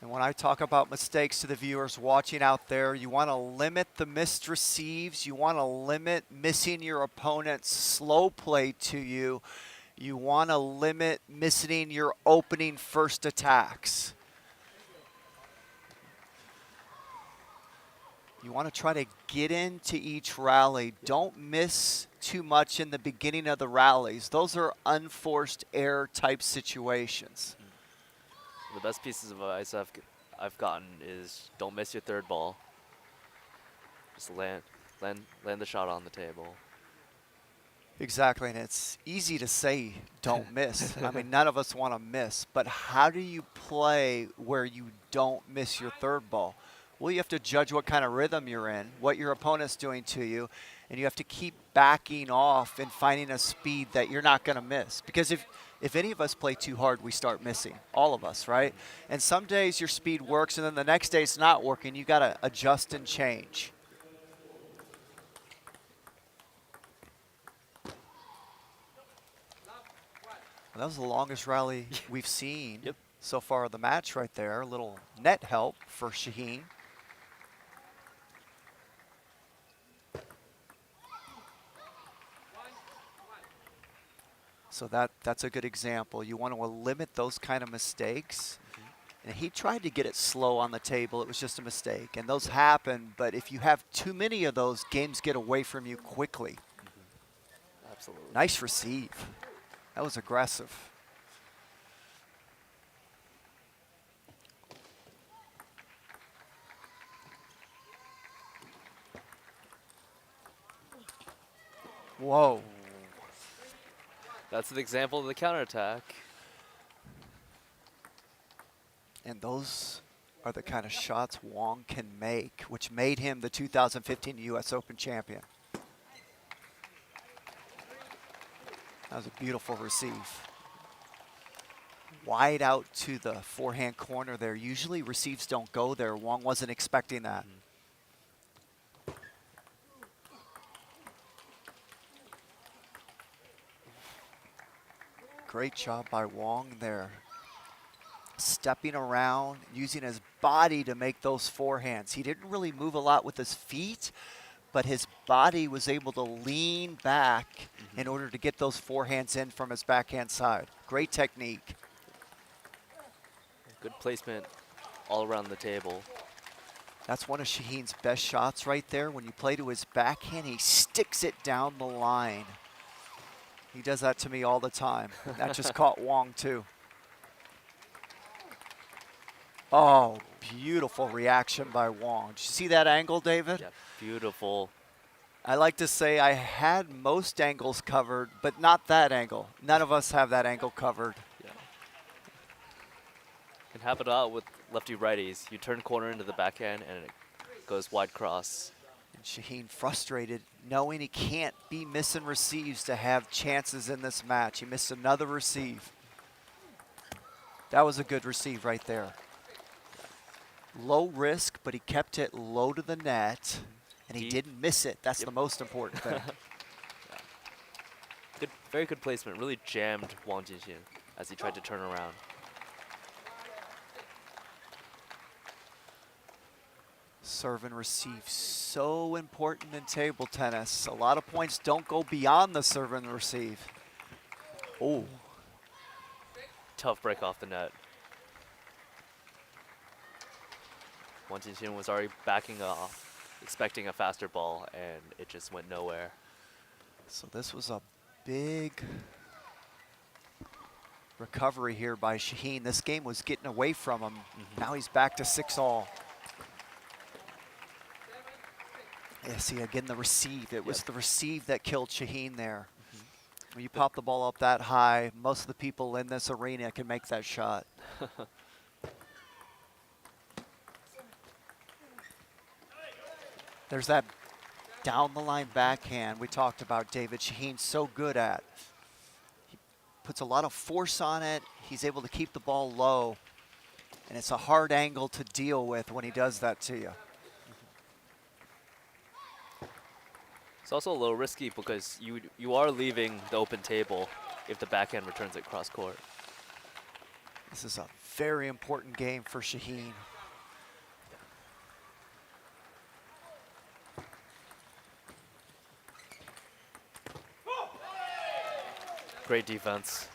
And when I talk about mistakes to the viewers watching out there, you want to limit the missed receives. You want to limit missing your opponent's slow play to you. You want to limit missing your opening first attacks. You want to try to get into each rally. Don't miss too much in the beginning of the rallies. Those are unforced error type situations. The best pieces of advice I've gotten is don't miss your third ball. Just land the shot on the table. Exactly, and it's easy to say don't miss. I mean, none of us want to miss, but how do you play where you don't miss your third ball? Well, you have to judge what kind of rhythm you're in, what your opponent's doing to you, and you have to keep backing off and finding a speed that you're not going to miss. Because if any of us play too hard, we start missing, all of us, right? And some days your speed works, and then the next day it's not working. You got to adjust and change. That was the longest rally we've seen Yep. so far of the match right there. A little net help for Shaheen. So that's a good example. You want to limit those kind of mistakes. And he tried to get it slow on the table. It was just a mistake. And those happen, but if you have too many of those, games get away from you quickly. Absolutely. Nice receive. That was aggressive. Whoa. That's an example of the counterattack. And those are the kind of shots Wong can make, which made him the 2015 U.S. Open champion. That was a beautiful receive. Wide out to the forehand corner there. Usually receives don't go there. Wong wasn't expecting that. Great job by Wong there. Stepping around, using his body to make those forehands. He didn't really move a lot with his feet, but his body was able to lean back in order to get those forehands in from his backhand side. Great technique. Good placement all around the table. That's one of Shaheen's best shots right there. When you play to his backhand, he sticks it down the line. He does that to me all the time. That just caught Wong too. Oh, beautiful reaction by Wong. Did you see that angle, David? Yeah, beautiful. I like to say I had most angles covered, but not that angle. None of us have that angle covered. Yeah. Can happen a lot with lefty righties. You turn corner into the backhand and it goes wide cross. And Shaheen frustrated, knowing he can't be missing receives to have chances in this match. He missed another receive. That was a good receive right there. Low risk, but he kept it low to the net, and he didn't miss it. That's the most important thing. Good, very good placement. Really jammed Wang Jinxin as he tried to turn around. Serve and receive, so important in table tennis. A lot of points don't go beyond the serve and receive. Oh, Tough break off the net. Wang Jinxin was already backing off, expecting a faster ball, and it just went nowhere. so this was a big recovery here by Shaheen. This game was getting away from him. Now he's back to 6-all. Yeah, see, again, the receive. It was the receive that killed Shaheen there. When you pop the ball up that high, most of the people in this arena can make that shot. There's that down the line backhand we talked about David Shaheen's so good at. He puts a lot of force on it. He's able to keep the ball low. And it's a hard angle to deal with when he does that to you. It's also a little risky because you are leaving the open table if the backhand returns it cross court. This is a very important game for Shaheen. Great defense.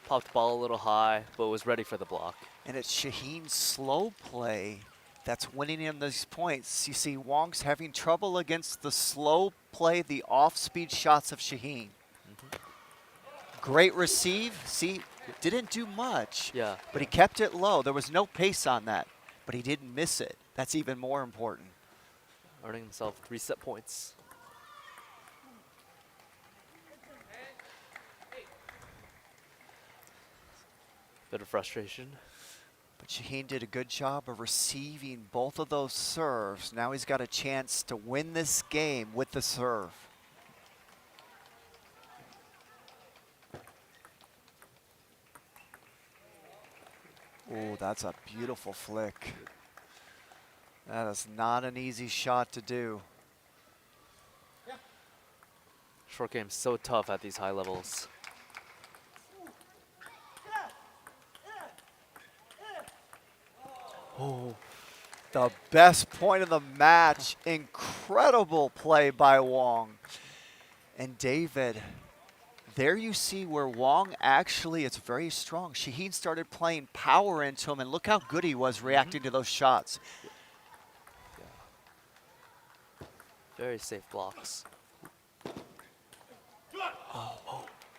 Popped the ball a little high, but was ready for the block. And it's Shaheen's slow play that's winning him these points. You see Wong's having trouble against the slow play, the off-speed shots of Shaheen. Great receive. See, didn't do much, Yeah. but he kept it low. There was no pace on that, but he didn't miss it. That's even more important. Earning himself 3 set points. Bit of frustration. But Shaheen did a good job of receiving both of those serves. Now he's got a chance to win this game with the serve. Oh, that's a beautiful flick. That is not an easy shot to do. Short game's so tough at these high levels. Oh, the best point of the match. Incredible play by Wong. And David, there you see where Wong actually, it's very strong. Shaheen started playing power into him, and look how good he was reacting to those shots. Very safe blocks.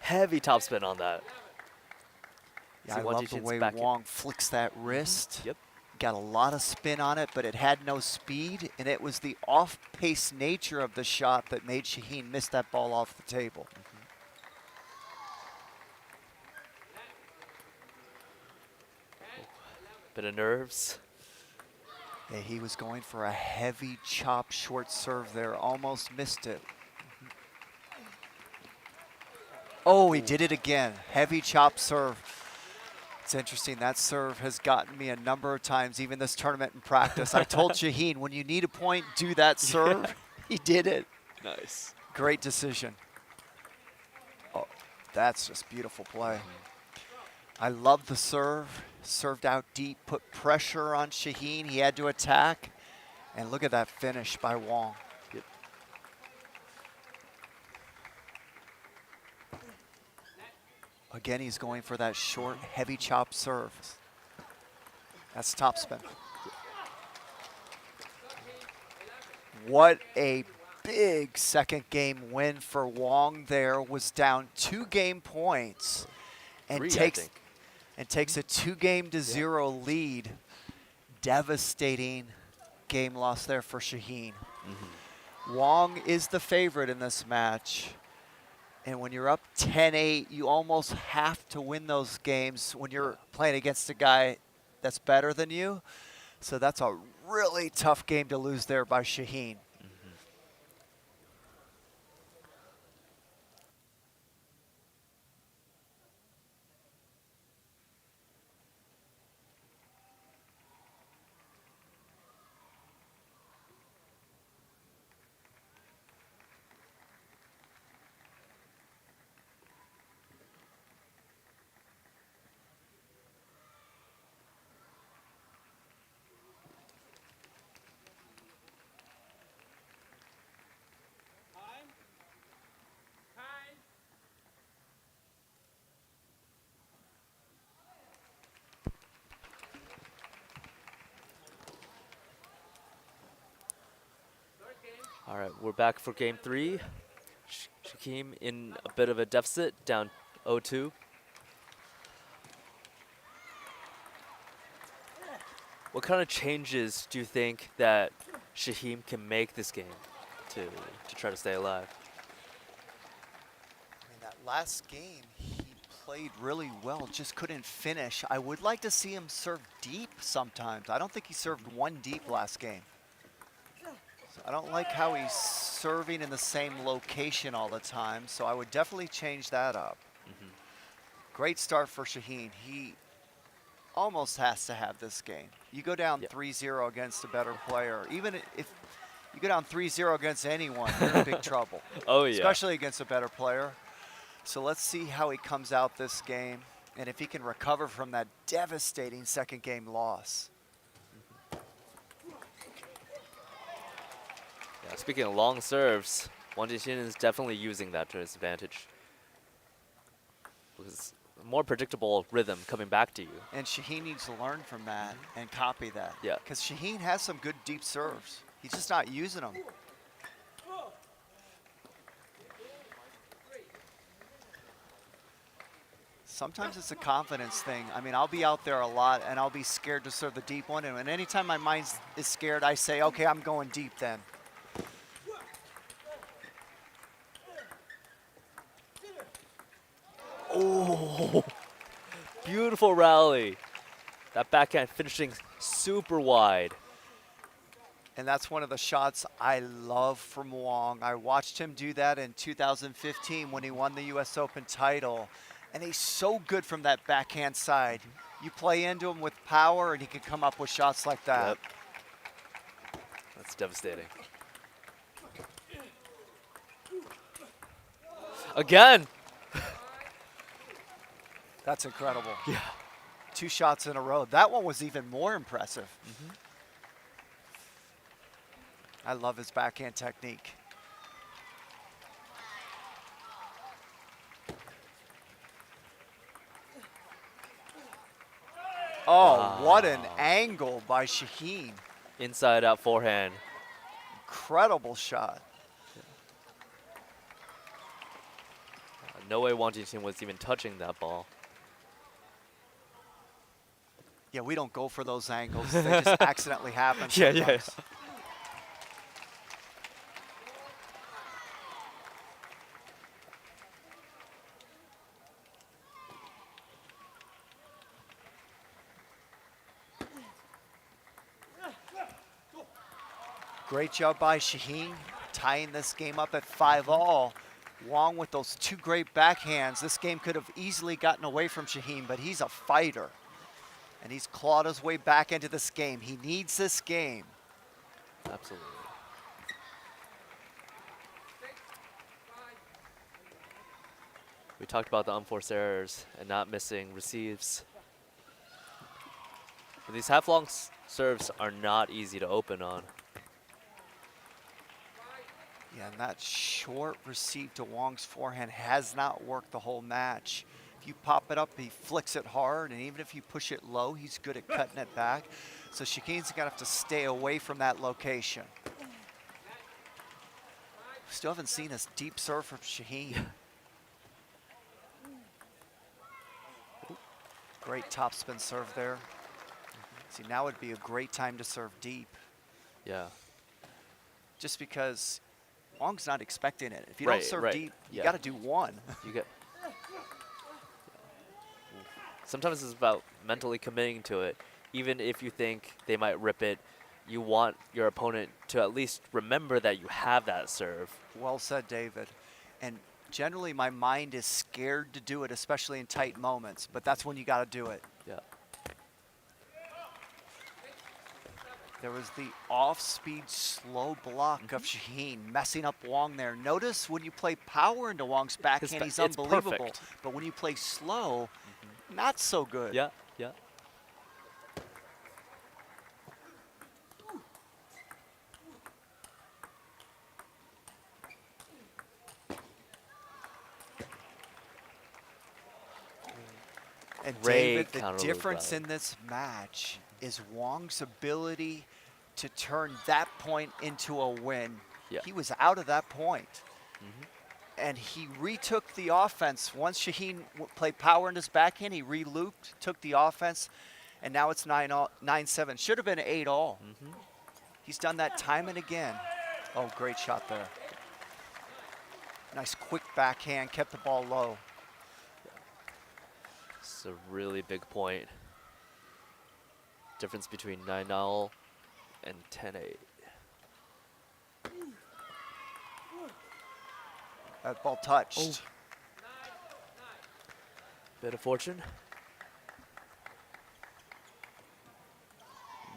Heavy topspin on that. Yeah, See I Wang love the Jinxin's way back in. Wong flicks that wrist. Yep. Got a lot of spin on it, but it had no speed, and it was the off-pace nature of the shot that made Shaheen miss that ball off the table. Bit of nerves. Yeah, he was going for a heavy chop short serve there, almost missed it. Oh, he Ooh. did it again. Heavy chop serve. It's interesting, that serve has gotten me a number of times, even this tournament in practice. I told Shaheen, when you need a point, do that serve. Yeah. He did it. Nice. Great decision. Oh, that's just beautiful play. I love the serve. Served out deep, put pressure on Shaheen. He had to attack. And look at that finish by Wong. Yep. Again, he's going for that short, heavy chop serve. That's topspin. What a big second game win for Wong there. Was down 2 game points and 3, I takes think. a 2-0 lead. Devastating game loss there for Shaheen. Wong is the favorite in this match. And when you're up 10-8, you almost have to win those games when you're playing against a guy that's better than you. So that's a really tough game to lose there by Shaheen. Time. Time. Third game. All right, we're back for game 3. Shaquem in a bit of a deficit, down 0-2. What kind of changes do you think that Shaheem can make this game to try to stay alive? I mean, that last game, he played really well, just couldn't finish. I would like to see him serve deep sometimes. I don't think he served 1 deep last game. So I don't like how he's serving in the same location all the time, so I would definitely change that up. Great start for Shaheen. He almost has to have this game. You go down Yep. 3-0 against a better player, even if you go down 3-0 against anyone, you're in big trouble. Oh, yeah. Especially against a better player. So let's see how he comes out this game and if he can recover from that devastating second game loss. Yeah, speaking of long serves, Wang Jixin is definitely using that to his advantage. Because more predictable rhythm coming back to you. And Shaheen needs to learn from that and copy that. Yeah. Because Shaheen has some good deep serves. He's just not using them. Sometimes it's a confidence thing. I mean, I'll be out there a lot and I'll be scared to serve the deep one. And anytime my mind is scared, I say, okay, I'm going deep then. Oh, beautiful rally. That backhand finishing super wide. And that's one of the shots I love from Wong. I watched him do that in 2015 when he won the US Open title. And he's so good from that backhand side. You play into him with power and he can come up with shots like that. Yep. That's devastating. Again. That's incredible. Yeah. 2 shots in a row. That one was even more impressive. I love his backhand technique. Oh, what an Wow. angle by Shaheen. Inside out forehand. Incredible shot. No way Wang Jixin was even touching that ball. Yeah, we don't go for those angles. They just accidentally happen Yeah, sometimes. yeah. Great job by Shaheen, tying this game up at 5-all. Wong with those two great backhands. This game could have easily gotten away from Shaheen, but he's a fighter. And he's clawed his way back into this game. He needs this game. Absolutely. We talked about the unforced errors and not missing receives. But these half-long serves are not easy to open on. Yeah, and that short receive to Wong's forehand has not worked the whole match. If you pop it up, he flicks it hard, and even if you push it low, he's good at cutting it back. So Shaheen's gonna have to stay away from that location. Still haven't seen a deep serve from Shaheen. Great topspin serve there. See, now would be a great time to serve deep, Yeah. just because Wong's not expecting it. If you Right, don't serve right, deep, you yeah. got to do one. You get. Sometimes it's about mentally committing to it. Even if you think they might rip it, you want your opponent to at least remember that you have that serve. Well said, David. And generally, my mind is scared to do it, especially in tight moments. But that's when you got to do it. Yeah. There was the off-speed slow block of Shaheen, messing up Wong there. Notice when you play power into Wong's backhand, he's it's unbelievable. perfect. But when you play slow, not so good. Yeah, yeah. And Great David, the counter loop difference rally. in this match is Wong's ability to turn that point into a win. Yeah. He was out of that point. And he retook the offense. Once Shaheen played power in his backhand, he re-looped, took the offense, and now it's 9-7. Should have been 8-all. He's done that time and again. Oh, great shot there. Nice quick backhand, kept the ball low. It's a really big point. Difference between 9-0 and 10-8. That ball touched. Bit of fortune.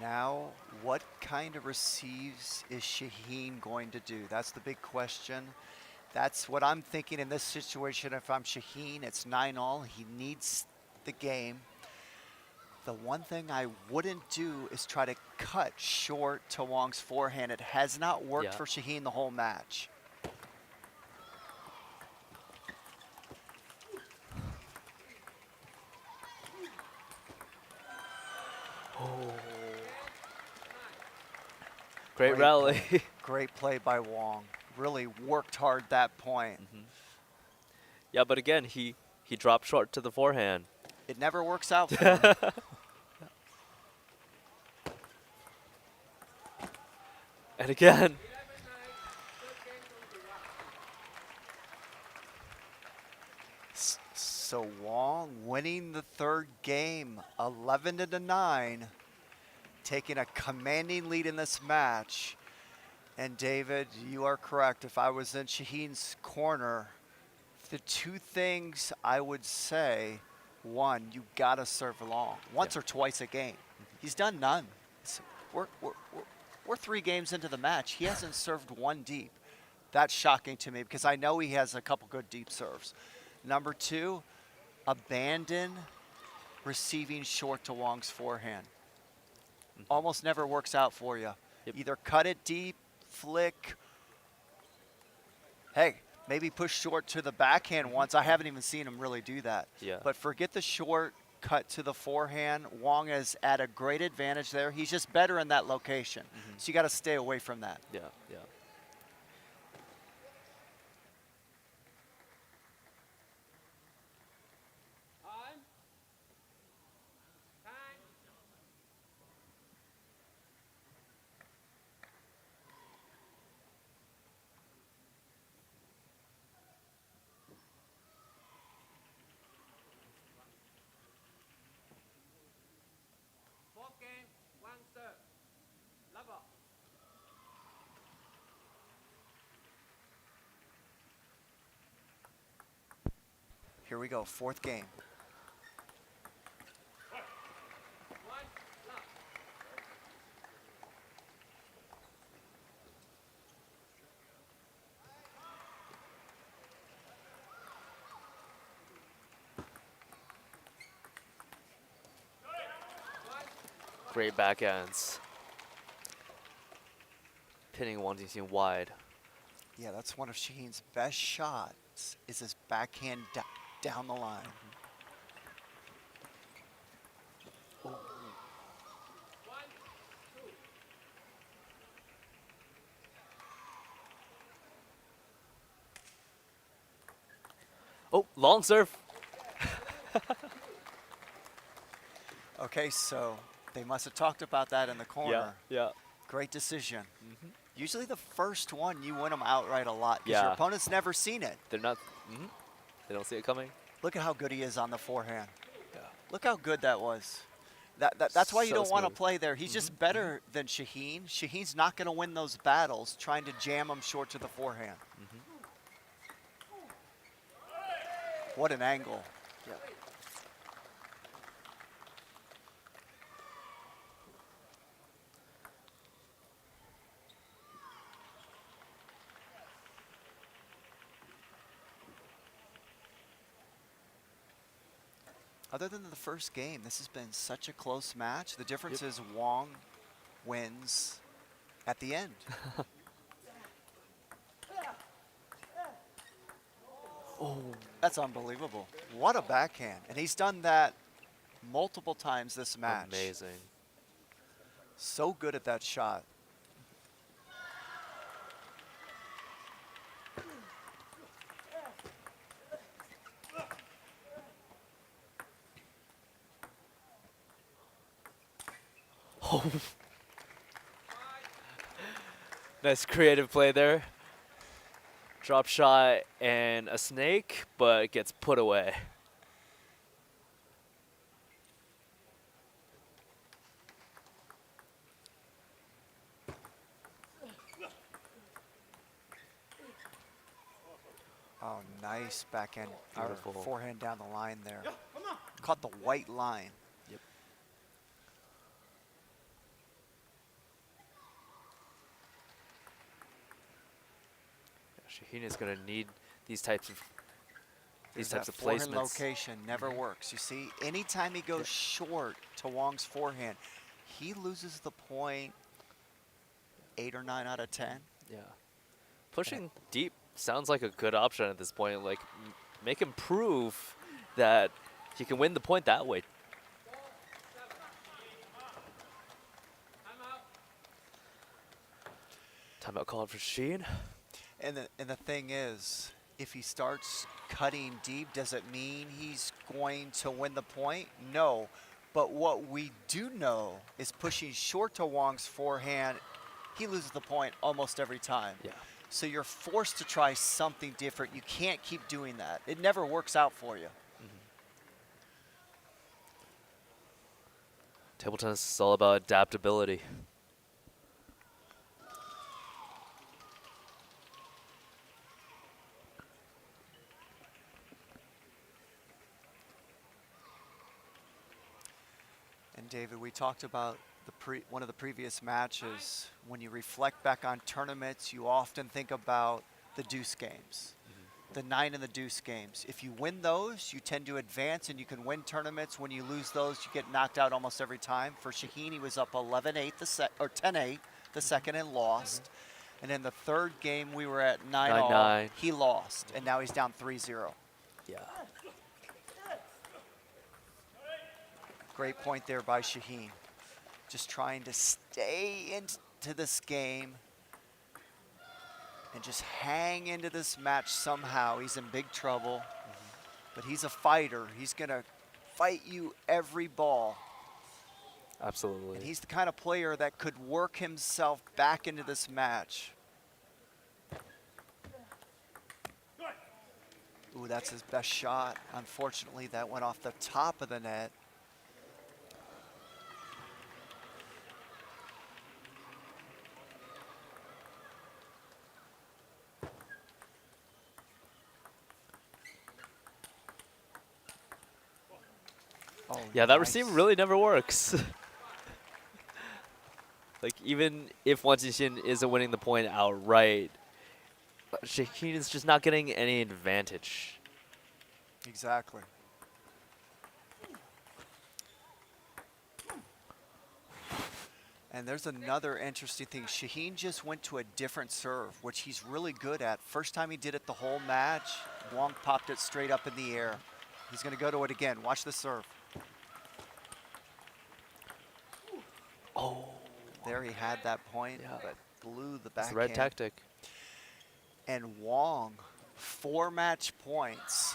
Now, what kind of receives is Shaheen going to do? That's the big question. That's what I'm thinking in this situation. If I'm Shaheen, it's 9-all. He needs the game. The one thing I wouldn't do is try to cut short to Wong's forehand. It has not worked Yeah. for Shaheen the whole match. Great rally. Play. Great play by Wong. Really worked hard that point. Yeah, but again, he dropped short to the forehand. It never works out for him. And again. So Wong winning the third game, 11-9, taking a commanding lead in this match. And David, you are correct. If I was in Shaheen's corner, the two things I would say, one, you gotta serve long, once or twice a game. He's done none. We're 3 games into the match. He hasn't served one deep. That's shocking to me because I know he has a couple good deep serves. Number 2, abandon receiving short to Wong's forehand. Almost never works out for you. Yep. Either cut it deep, flick. Hey, maybe push short to the backhand once. I haven't even seen him really do that. Yeah. But forget the short cut to the forehand. Wong is at a great advantage there. He's just better in that location. So you got to stay away from that. Yeah, yeah. Time. Time. Fourth game, one serve. Level. Here we go, fourth game. Great backhands. Pinning Wang Jingxin wide. Yeah, that's one of Shaheen's best shots, is his backhand down the line. Oh, long serve. Okay, so they must have talked about that in the corner. Yeah. Great decision. Usually the first one, you win them outright a lot because your Yeah. opponent's never seen it. They're not. They don't see it coming. Look at how good he is on the forehand. Yeah. Look how good that was. That's why you So don't want to smooth. play there. He's just better than Shaheen. Shaheen's not going to win those battles trying to jam him short to the forehand. What an angle. Yeah. Other than the first game, this has been such a close match. The difference is Wang wins at the end. Oh, That's unbelievable. What a backhand. And he's done that multiple times this match. amazing. So good at that shot. Oh. Nice creative play there. Drop shot and a snake, but it gets put away. Oh, nice backhand, or Beautiful. forehand down the line there. Caught the white line. Yep. Shaheen is going to need these types of That forehand placements. location never works. You see, anytime he goes short to Wang's forehand, he loses the point 8 or 9 out of 10. Yeah. Pushing deep sounds like a good option at this point. Like, make him prove that he can win the point that way. Timeout called for Sheen. And the thing is, if he starts cutting deep, does it mean he's going to win the point? No. But what we do know is pushing short to Wang's forehand, he loses the point almost every time. Yeah. So you're forced to try something different. You can't keep doing that. It never works out for you. Table tennis is all about adaptability. And David, we talked about one of the previous matches. When you reflect back on tournaments, you often think about the deuce games, the 9 and the deuce games. If you win those, you tend to advance and you can win tournaments. When you lose those, you get knocked out almost every time. For Shaheen, he was up 11-8 or 10-8 the second and lost. And in the third game, we were at 9-all. 9-9. He lost, and now he's down 3-0. Yeah. Great point there by Shaheen. Just trying to stay into this game and just hang into this match somehow. He's in big trouble, but he's a fighter. He's going to fight you every ball. Absolutely. And he's the kind of player that could work himself back into this match. Ooh, that's his best shot. Unfortunately, that went off the top of the net. Oh, Yeah, that receiver nice. really never works. Like, even if Wang Jinxin isn't winning the point outright, Shaheen is just not getting any advantage. Exactly. And there's another interesting thing. Shaheen just went to a different serve, which he's really good at. First time he did it the whole match, Wong popped it straight up in the air. He's going to go to it again. Watch the serve. Oh, There he had that point, yeah. but blew the It's the red backhand. tactic. And Wong, 4 match points.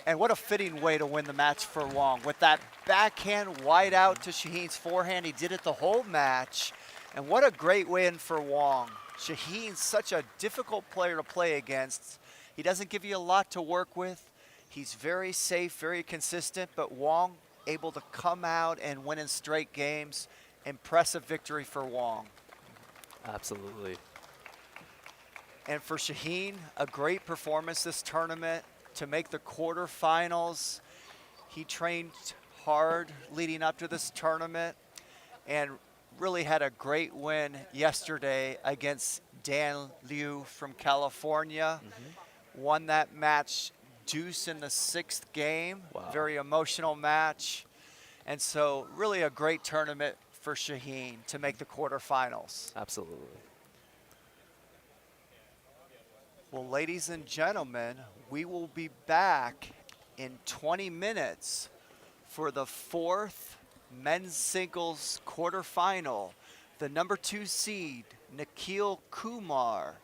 And what a fitting way to win the match for Wong. With that backhand wide out to Shaheen's forehand, he did it the whole match. And what a great win for Wong. Shaheen's such a difficult player to play against. He doesn't give you a lot to work with. He's very safe, very consistent, but Wong able to come out and win in straight games. Impressive victory for Wong. Absolutely. And for Shaheen, a great performance this tournament to make the quarterfinals. He trained hard leading up to this tournament and really had a great win yesterday against Dan Liu from California. Won that match deuce in the 6th game. Wow. Very emotional match. And so really a great tournament for Shaheen to make the quarterfinals. Absolutely. Well, ladies and gentlemen, we will be back in 20 minutes for the 4th men's singles quarterfinal. The number 2 seed, Nikhil Kumar,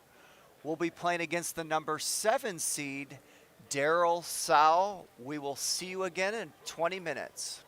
will be playing against the number 7 seed, Daryl Sao. We will see you again in 20 minutes.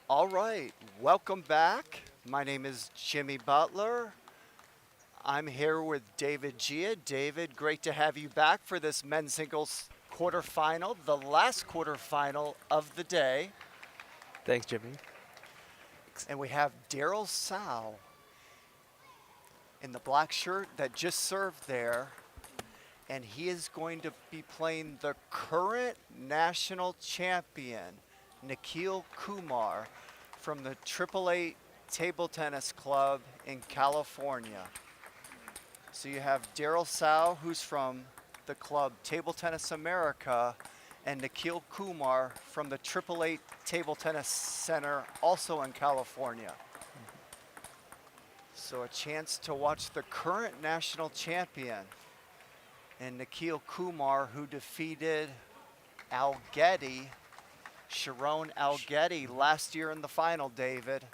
All right, welcome back. My name is Jimmy Butler. I'm here with David Gia. David, great to have you back for this men's singles quarterfinal, the last quarterfinal of the day. Thanks, Jimmy. And we have Daryl Sow in the black shirt that just served there. And he is going to be playing the current national champion, Nikhil Kumar, from the AAA Table Tennis Club in California. So you have Daryl Sow, who's from the club Table Tennis America, and Nikhil Kumar from the AAA Table Tennis Center, also in California. So a chance to watch the current national champion and Nikhil Kumar, who defeated Algetti, Sharon Algetti, last year in the final, David.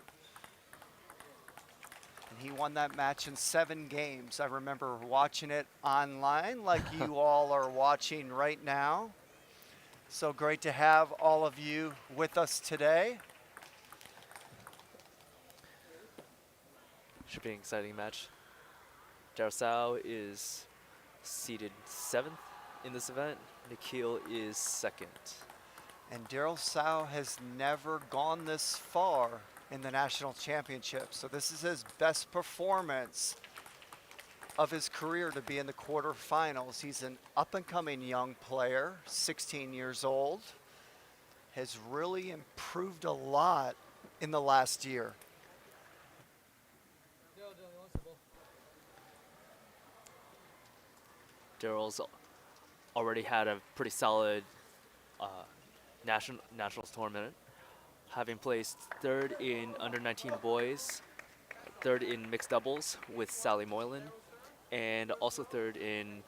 And he won that match in 7 games. I remember watching it online like you all are watching right now. So great to have all of you with us today. Should be an exciting match. Jarosao is seeded 7th in this event. Nikhil is 2nd. And Daryl Sow has never gone this far in the national championship. So this is his best performance of his career to be in the quarterfinals. He's an up-and-coming young player, 16 years old, has really improved a lot in the last year. Daryl's already had a pretty solid nationals tournament, having placed 3rd in under 19 boys, 3rd in mixed doubles with Sally Moylan, and also 3rd in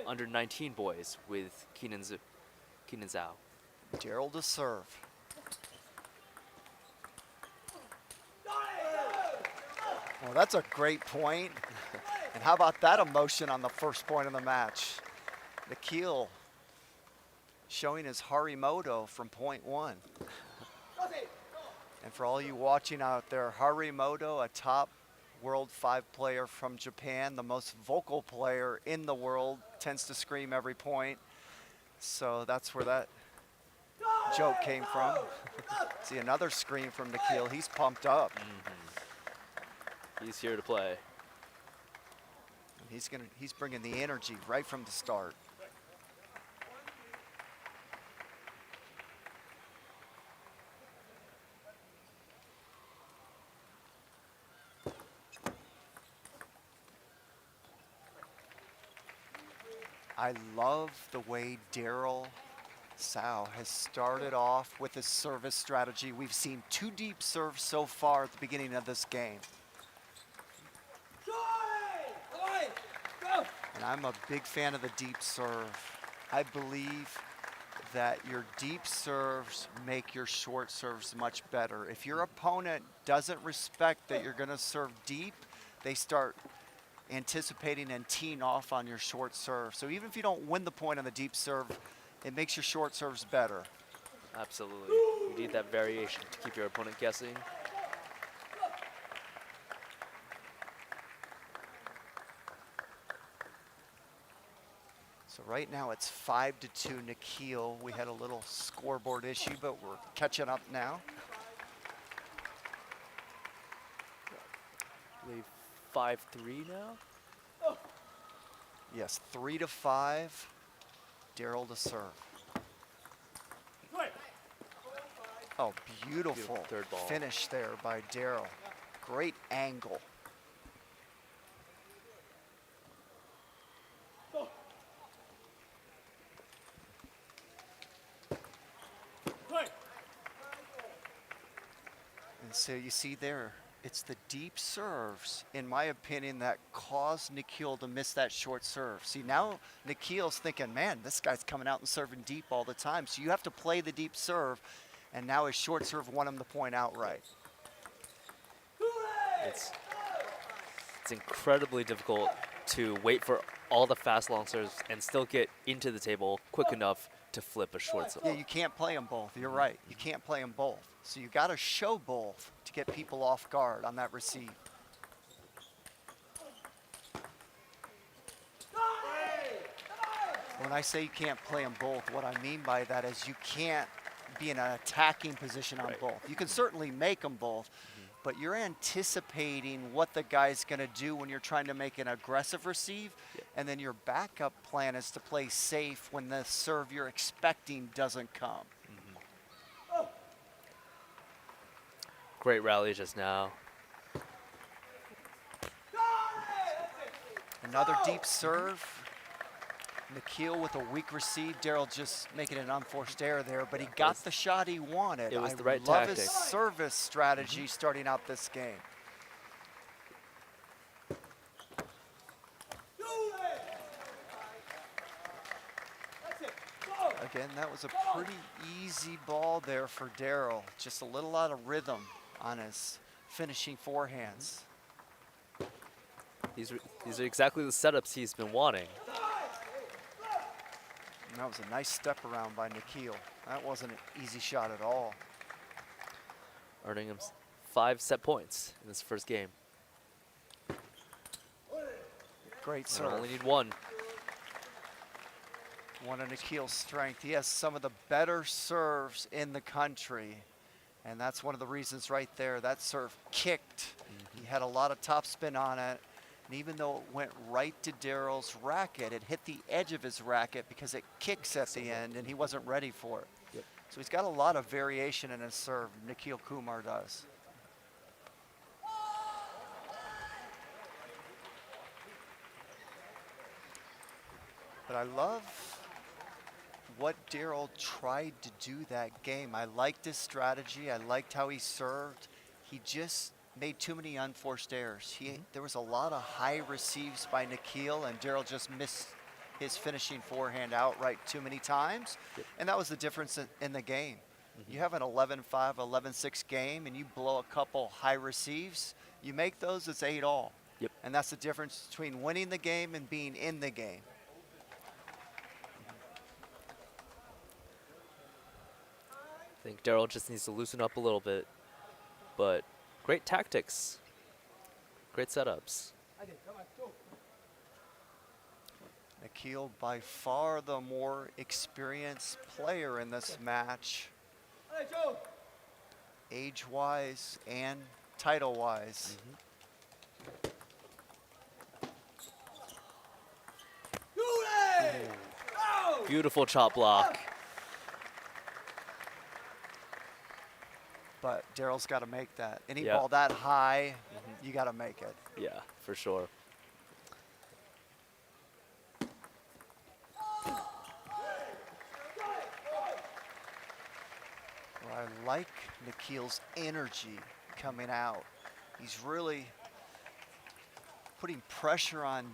under 19 boys with Keenan Zhao. Daryl to serve. Well, that's a great point. And how about that emotion on the first point of the match? Nikhil showing his Harimoto from point 1. And for all you watching out there, Harimoto, a top World 5 player from Japan, the most vocal player in the world, tends to scream every point. So that's where that joke came from. See another scream from Nikhil. He's pumped up. He's here to play. He's bringing the energy right from the start. I love the way Daryl Sow has started off with his service strategy. We've seen 2 deep serves so far at the beginning of this game. And I'm a big fan of the deep serve. I believe that your deep serves make your short serves much better. If your opponent doesn't respect that you're going to serve deep, they start anticipating and teeing off on your short serve. So even if you don't win the point on the deep serve, it makes your short serves better. Absolutely. You need that variation to keep your opponent guessing. So right now it's 5-2 Nikhil. We had a little scoreboard issue, but we're catching up now. I believe 5-3 now. Yes, 3-5. Daryl to serve. Oh, beautiful third ball. finish there by Daryl. Great angle. And so you see there, it's the deep serves, in my opinion, that caused Nikhil to miss that short serve. See, now Nikhil's thinking, man, this guy's coming out and serving deep all the time. So you have to play the deep serve, and now his short serve won him the point outright. It's incredibly difficult to wait for all the fast long serves and still get into the table quick enough to flip a short serve. Yeah, you can't play them both. You're right. You can't play them both. So you got to show both to get people off guard on that receive. When I say you can't play them both, what I mean by that is you can't be in an attacking position on Right. both. You can certainly make them both, but you're anticipating what the guy's going to do when you're trying to make an aggressive receive, Yep. and then your backup plan is to play safe when the serve you're expecting doesn't come. Great rally just now. Another deep serve. Nikhil with a weak receive. Daryl just making an unforced error there, but he got the shot he wanted. It was I the right love tactic. his service strategy starting out this game. Again, that was a pretty easy ball there for Daryl. Just a little out of rhythm on his finishing forehands. These are exactly the setups he's been wanting. And that was a nice step around by Nikhil. That wasn't an easy shot at all. Earning him 5 set points in this first game. Great And serve. only need 1. One of Nikhil's strength. He has some of the better serves in the country. And that's one of the reasons right there. That serve kicked. He had a lot of topspin on it. And even though it went right to Daryl's racket, it hit the edge of his racket because it kicks at the end and he wasn't ready for it. Yep. So he's got a lot of variation in his serve, Nikhil Kumar does. But I love what Daryl tried to do that game. I liked his strategy. I liked how he served. He just made too many unforced errors. There was a lot of high receives by Nikhil, and Daryl just missed his finishing forehand outright too many times. Yep. And that was the difference in the game. You have an 11-5, 11-6 game, and you blow a couple high receives. You make those, it's 8-all. Yep. And that's the difference between winning the game and being in the game. I think Daryl just needs to loosen up a little bit. But great tactics. Great setups. Nikhil, by far the more experienced player in this match, age-wise and title-wise. Beautiful chop block. But Daryl's got to make that. Any Yeah. ball that high, you got to make it. Yeah, for sure. Well, I like Nikhil's energy coming out. He's really putting pressure on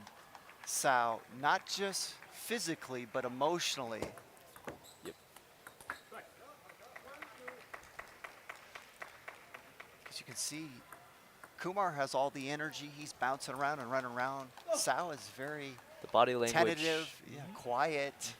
Sao, not just physically, but emotionally. Yep. As you can see, Kumar has all the energy. He's bouncing around and running around. Sao is very The body language. tentative, quiet.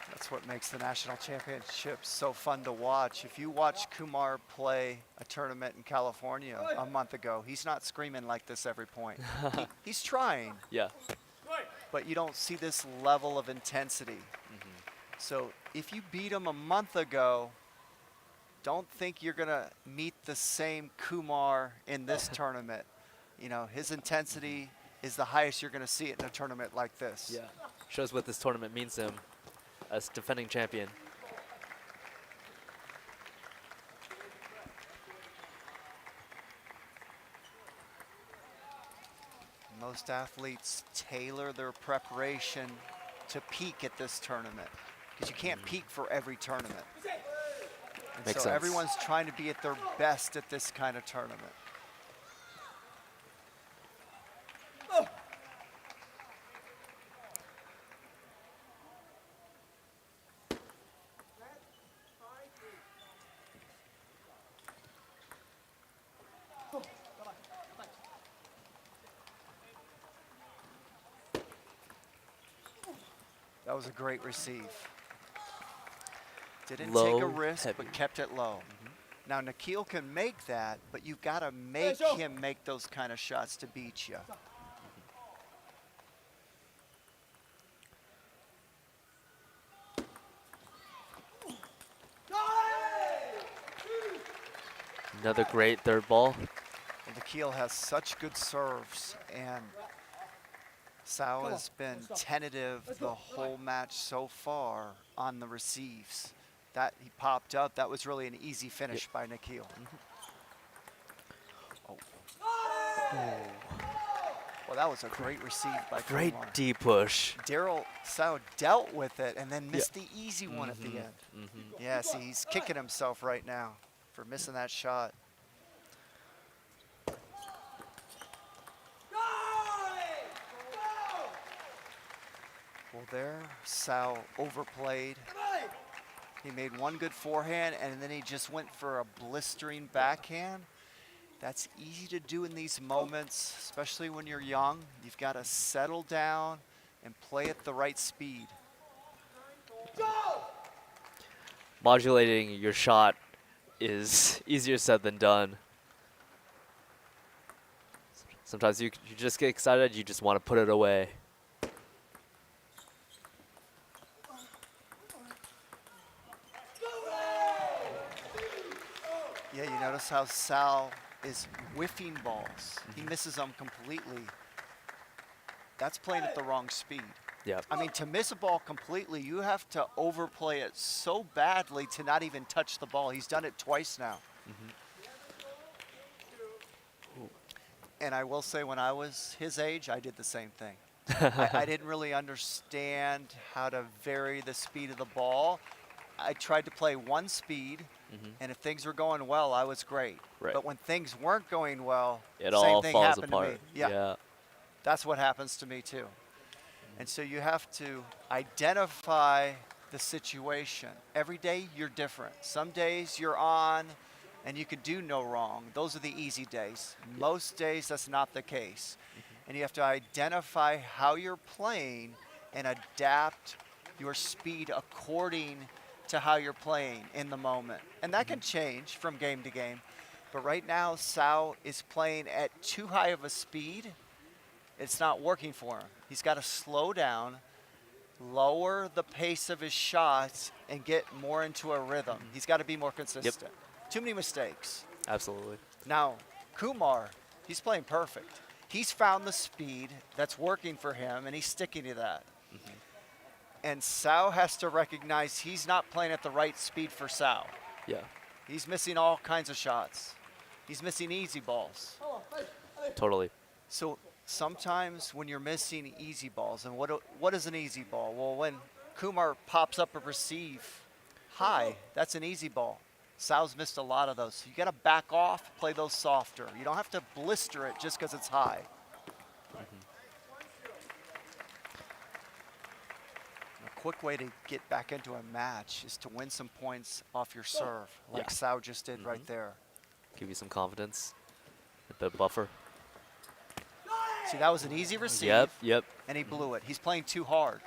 That's what makes the national championships so fun to watch. If you watch Kumar play a tournament in California a month ago, he's not screaming like this every point. He's trying, Yeah. but you don't see this level of intensity. So if you beat him a month ago, don't think you're gonna meet the same Kumar in this tournament. You know, his intensity is the highest you're gonna see it in a tournament like this. Yeah. Shows what this tournament means to him as defending champion. Most athletes tailor their preparation to peak at this tournament because you can't peak for every tournament. And Makes so sense. everyone's trying to be at their best at this kind of tournament. That was a great receive. Didn't take a Low, risk, heavy. but kept it low. Now, Nikhil can make that, but you've got to make him make those kind of shots to beat you. Another great third ball. And Nikhil has such good serves, and Sao has been tentative the whole match so far on the receives. That he popped up, that was really an easy finish by Nikhil. Oh. Well, that was a great receive by Great Kumar. D push. Daryl Sao dealt with it and then missed the easy one at the end. Mm-hmm. Yeah, see, he's kicking himself right now for missing that shot. Well, there, Sao overplayed. He made one good forehand, and then he just went for a blistering backhand. That's easy to do in these moments, especially when you're young. You've got to settle down and play at the right speed. Modulating your shot is easier said than done. Sometimes you just get excited, you just want to put it away. Yeah, you notice how Sal is whiffing balls. He misses them completely. That's playing at the wrong speed. Yeah. I mean, to miss a ball completely, you have to overplay it so badly to not even touch the ball. He's done it twice now. And I will say, when I was his age, I did the same thing. I didn't really understand how to vary the speed of the ball. I tried to play one speed, and if things were going well, I was great. Right. But when things weren't going well, It same all thing falls happened apart. to me. Yeah, that's what happens to me too. And so you have to identify the situation. Every day you're different. Some days you're on and you can do no wrong. Those are the easy days. Most days that's not the case. And you have to identify how you're playing and adapt your speed according to how you're playing in the moment. And that can change from game to game. But right now, Sao is playing at too high of a speed. It's not working for him. He's got to slow down, lower the pace of his shots, and get more into a rhythm. He's got to be more consistent. Too many mistakes. Absolutely. Now, Kumar, he's playing perfect. He's found the speed that's working for him, and he's sticking to that. And Sao has to recognize he's not playing at the right speed for Sao. Yeah. He's missing all kinds of shots. He's missing easy balls. Totally. So sometimes when you're missing easy balls, and what is an easy ball? Well, when Kumar pops up a receive high, that's an easy ball. Sao's missed a lot of those. So you got to back off, play those softer. You don't have to blister it just because it's high. A quick way to get back into a match is to win some points off your serve, like Sao just did right there. Give you some confidence. A bit of buffer. See, that was an easy receive, Yep. and he blew it. He's playing too hard.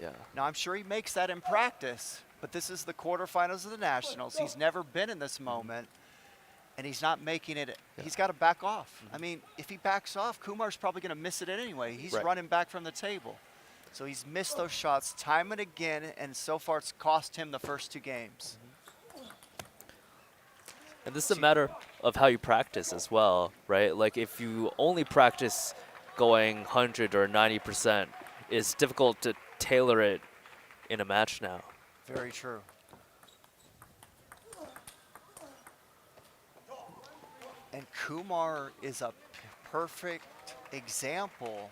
Yeah. Now, I'm sure he makes that in practice, but this is the quarterfinals of the Nationals. He's never been in this moment, and he's not making it. He's got to back off. I mean, if he backs off, Kumar's probably going to miss it anyway. He's running back from the table. So he's missed those shots time and again, and so far it's cost him the first two games. And this is a matter of how you practice as well, right? Like if you only practice going 100 or 90%, it's difficult to tailor it in a match now. Very true. And Kumar is a perfect example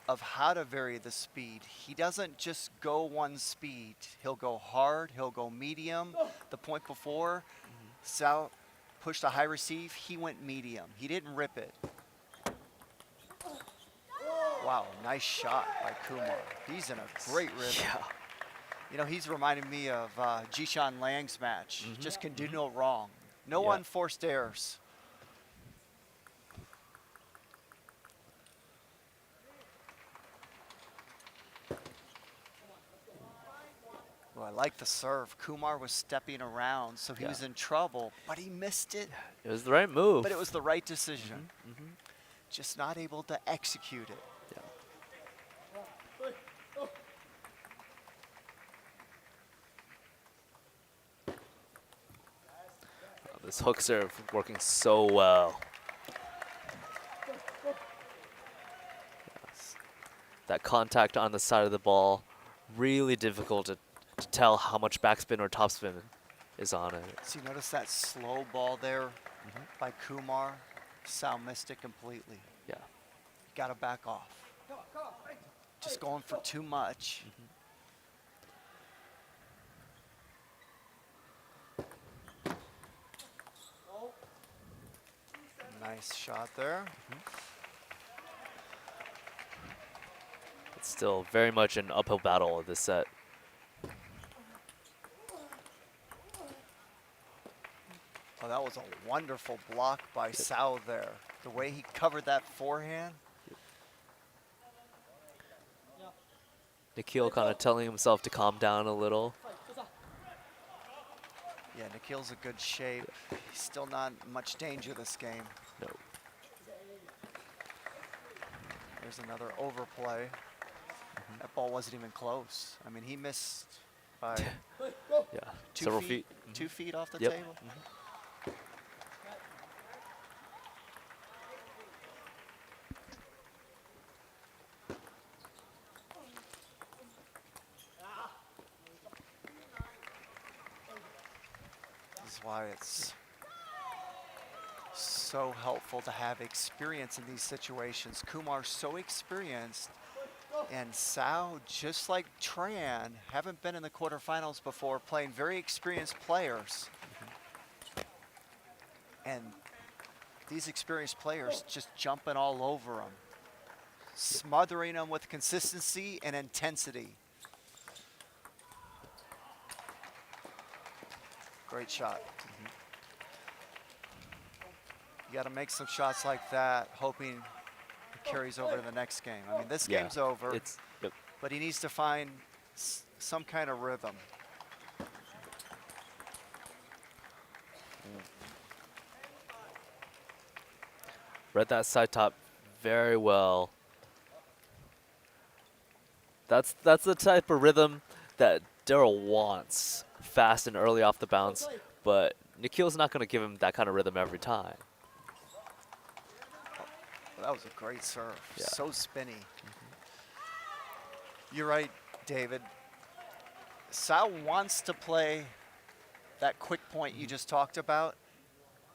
of how to vary the speed. He doesn't just go one speed. He'll go hard, he'll go medium. The point before, Sal pushed a high receive, he went medium. He didn't rip it. Wow, nice shot by Kumar. He's in a great rhythm. Yeah. You know, he's reminding me of Jishan Lang's match. Just can do no wrong. No Yeah. unforced errors. Well, I like the serve. Kumar was stepping around, so he Yeah. was in trouble, but he missed it. It was the right move. But it was the right decision. Mm-hmm. Just not able to execute it. Yeah. Oh, this hook serve working so well. Yes. That contact on the side of the ball, really difficult to tell how much backspin or topspin is on it. So you notice that slow ball there by Kumar? Sal missed it completely. Yeah. Got to back off. Just going for too much. Nice shot there. It's still very much an uphill battle of this set. Oh, that was a wonderful block by Sal there. The way he covered that forehand. Nikhil kind of telling himself to calm down a little. Yeah, Nikhil's a good shape. He's still not in much danger this game. No. There's another overplay. That ball wasn't even close. I mean, he missed by Yeah. 2 Several feet, feet. 2 feet off the Yep. table. This is why it's so helpful to have experience in these situations. Kumar's so experienced, and Sao, just like Tran, haven't been in the quarterfinals before, playing very experienced players. And these experienced players just jumping all over them, smothering them with consistency and intensity. Great shot. You got to make some shots like that, hoping it carries over to the next game. I mean, this Yeah. game's over, Yep. but he needs to find some kind of rhythm. Read that side top very well. That's the type of rhythm that Daryl wants, fast and early off the bounce, but Nikhil's not going to give him that kind of rhythm every time. That was a great serve. Yeah. So spinny. You're right, David. Sal wants to play that quick point you just talked about,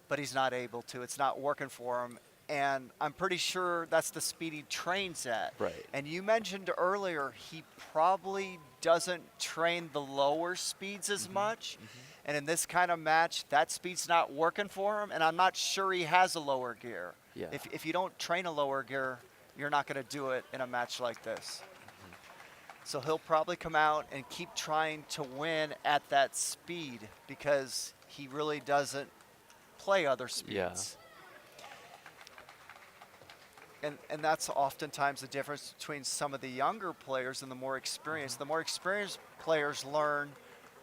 but he's not able to. It's not working for him. And I'm pretty sure that's the speed he trains at. Right. And you mentioned earlier he probably doesn't train the lower speeds as much. And in this kind of match, that speed's not working for him. And I'm not sure he has a lower gear. Yeah. If you don't train a lower gear, you're not going to do it in a match like this. So he'll probably come out and keep trying to win at that speed because he really doesn't play other speeds. Yeah. And that's oftentimes the difference between some of the younger players and the more experienced. The more experienced players learn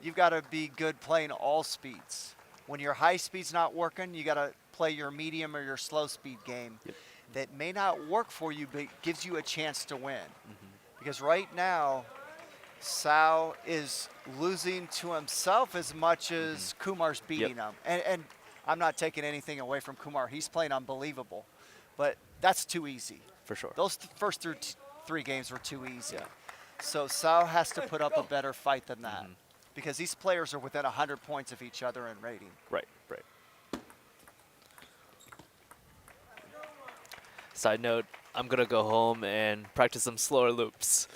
you've got to be good playing all speeds. When your high speed's not working, you got to play your medium or your slow speed game. Yep. That may not work for you, but gives you a chance to win. Because right now, Sao is losing to himself as much as Kumar's beating him. And I'm not taking anything away from Kumar. He's playing unbelievable. But that's too easy. For sure. Those first three games were too easy. Yeah. So Sao has to put up a better fight than that. Because these players are within 100 points of each other in rating. Right. Side note, I'm gonna go home and practice some slower loops.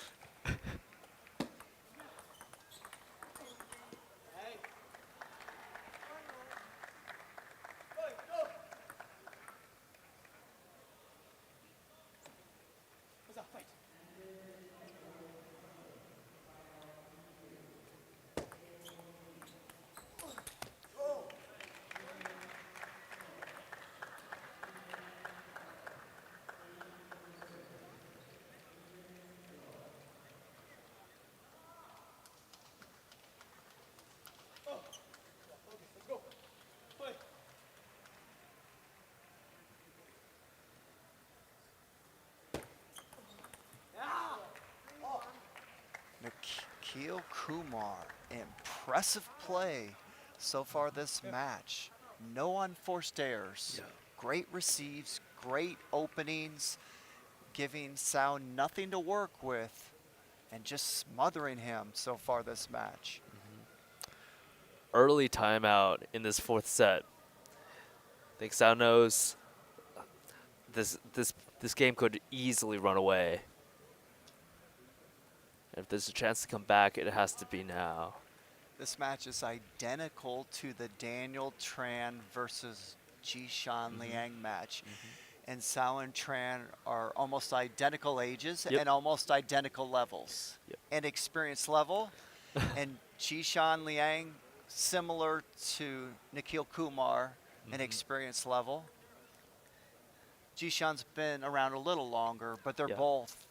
Nikhil Kumar, impressive play so far this match. No unforced errors. Yeah. Great receives, great openings, giving Sao nothing to work with, and just smothering him so far this match. Early timeout in this fourth set. I think Sao knows this game could easily run away. If there's a chance to come back, it has to be now. This match is identical to the Daniel Tran versus Jishan Liang match. And Sao and Tran are almost identical ages Yep. and almost identical levels. Yep. And experience level. And Jishan Liang, similar to Nikhil Kumar, an experience level. Jishan's been around a little longer, but they're Yeah. both,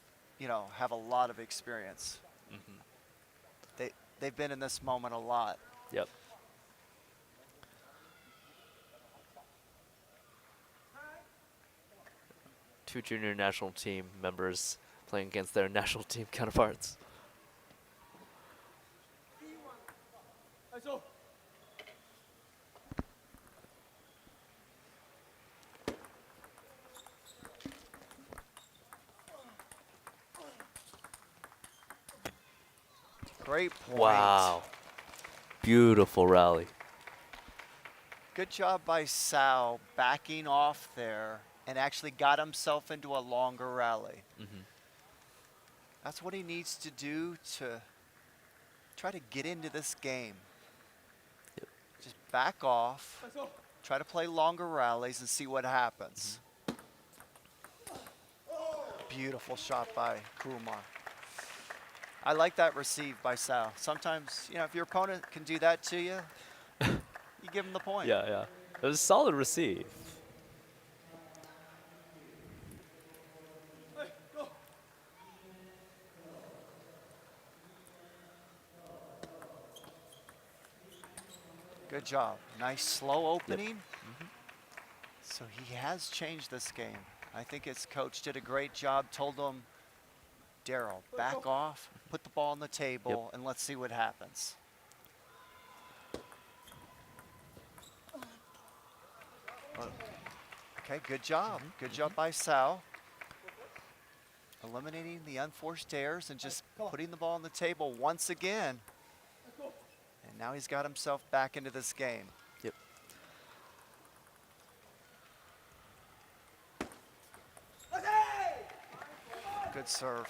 have a lot of experience. They've been in this moment a lot. Yep. Two junior national team members playing against their national team counterparts. Great point. Wow. Beautiful rally. Good job by Sao backing off there and actually got himself into a longer rally. That's what he needs to do to try to get into this game. Yep. Just back off, try to play longer rallies and see what happens. Beautiful shot by Kumar. I like that receive by Sao. Sometimes, if your opponent can do that to you, you give him the point. Yeah, yeah. It was a solid receive. Good job. Nice slow opening. So he has changed this game. I think his coach did a great job, told him, Daryl, back off, put the ball on the table, and let's see what happens. Okay, good job. Good job by Sao. Eliminating the unforced errors and just putting the ball on the table once again. And now he's got himself back into this game. Yep. Good serve.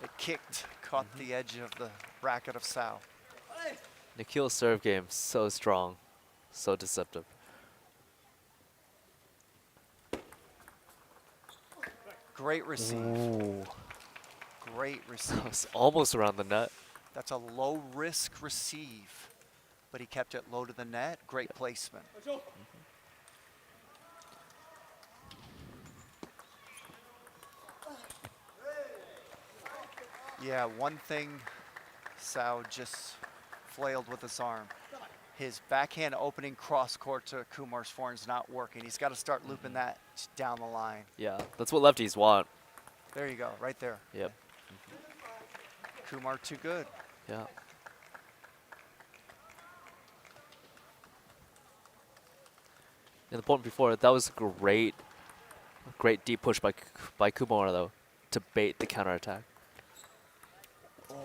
It kicked, caught the edge of the racket of Sao. Nikhil's serve game, so strong, so deceptive. Great receive. Ooh. Great That receive. was almost around the net. That's a low risk receive, but he kept it low to the net. Great placement. Yeah, one thing Sao just flailed with his arm. His backhand opening cross court to Kumar's forehand is not working. He's got to start looping that down the line. Yeah, that's what lefties want. There you go, right there. Yep. Kumar too good. Yeah. And the point before, that was great deep push by Kumar though, to bait the counterattack. Oh.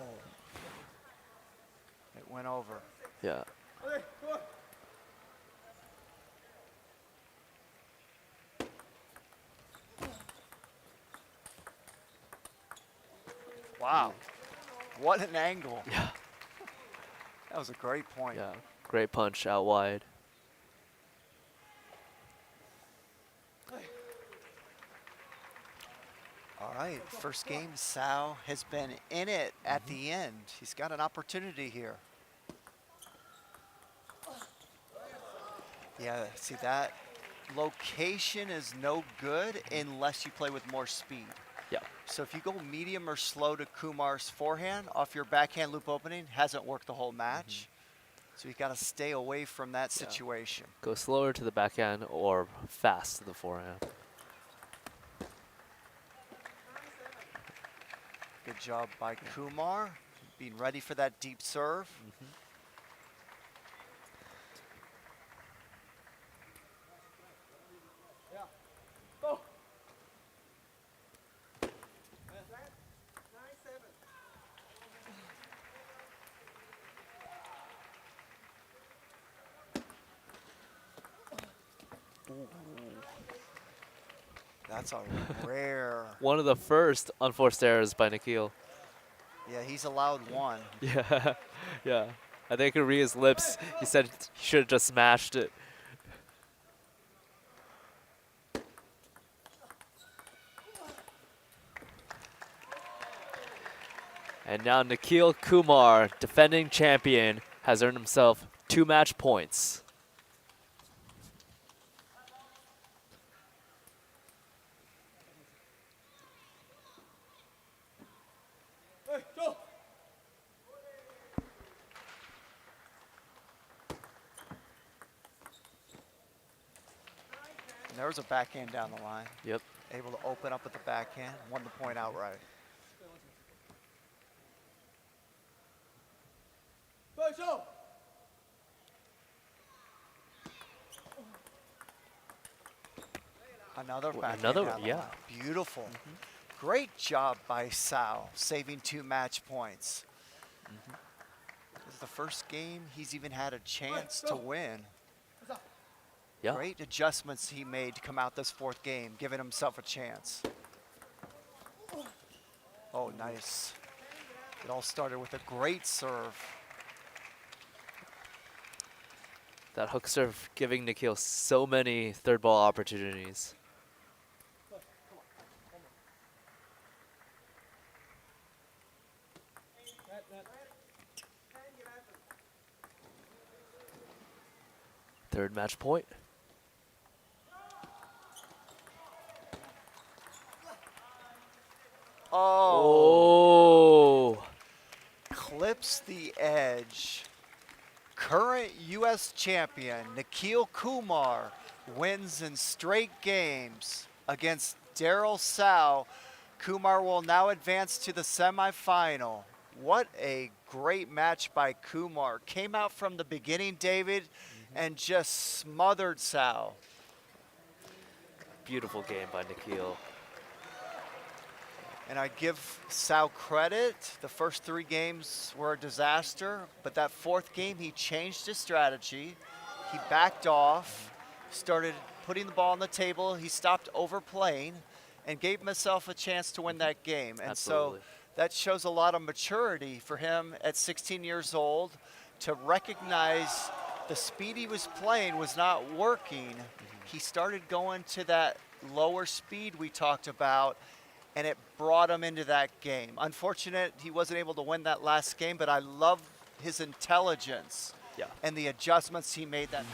It went over. Yeah. Wow. What an angle. Yeah. That was a great point. Yeah. Great punch out wide. All right, first game, Sao has been in it at the end. He's got an opportunity here. Yeah, see that location is no good unless you play with more speed. Yeah. So if you go medium or slow to Kumar's forehand off your backhand loop opening, hasn't worked the whole match. So you got to stay away from that Yeah. situation. Go slower to the backhand or fast to the forehand. Good job by Kumar, being ready for that deep serve. That's a rare. One of the first unforced errors by Nikhil. Yeah, he's allowed one. Yeah. Yeah. I think I could read his lips. He said he should have just smashed it. And now Nikhil Kumar, defending champion, has earned himself 2 match points. And there was a backhand down the line. Yep. Able to open up with the backhand, won the point outright. Another backhand another, down the yeah. line. Beautiful. Great job by Sao, saving 2 match points. This is the first game he's even had a chance to win. Yeah. Great adjustments he made to come out this 4th game, giving himself a chance. Oh, nice. It all started with a great serve. That hook serve giving Nikhil so many third ball opportunities. Third match point. Oh, Oh. clips the edge. Current U.S. champion Nikhil Kumar wins in straight games against Daryl Sao. Kumar will now advance to the semifinal. What a great match by Kumar. Came out from the beginning, David, and just smothered Sao. Beautiful game by Nikhil. And I give Sao credit. The first 3 games were a disaster, but that 4th game, he changed his strategy. He backed off, started putting the ball on the table. He stopped overplaying and gave himself a chance to win that game. And Absolutely. so that shows a lot of maturity for him at 16 years old to recognize the speed he was playing was not working. He started going to that lower speed we talked about, and it brought him into that game. Unfortunate he wasn't able to win that last game, but I love his intelligence Yeah. and the adjustments he made that.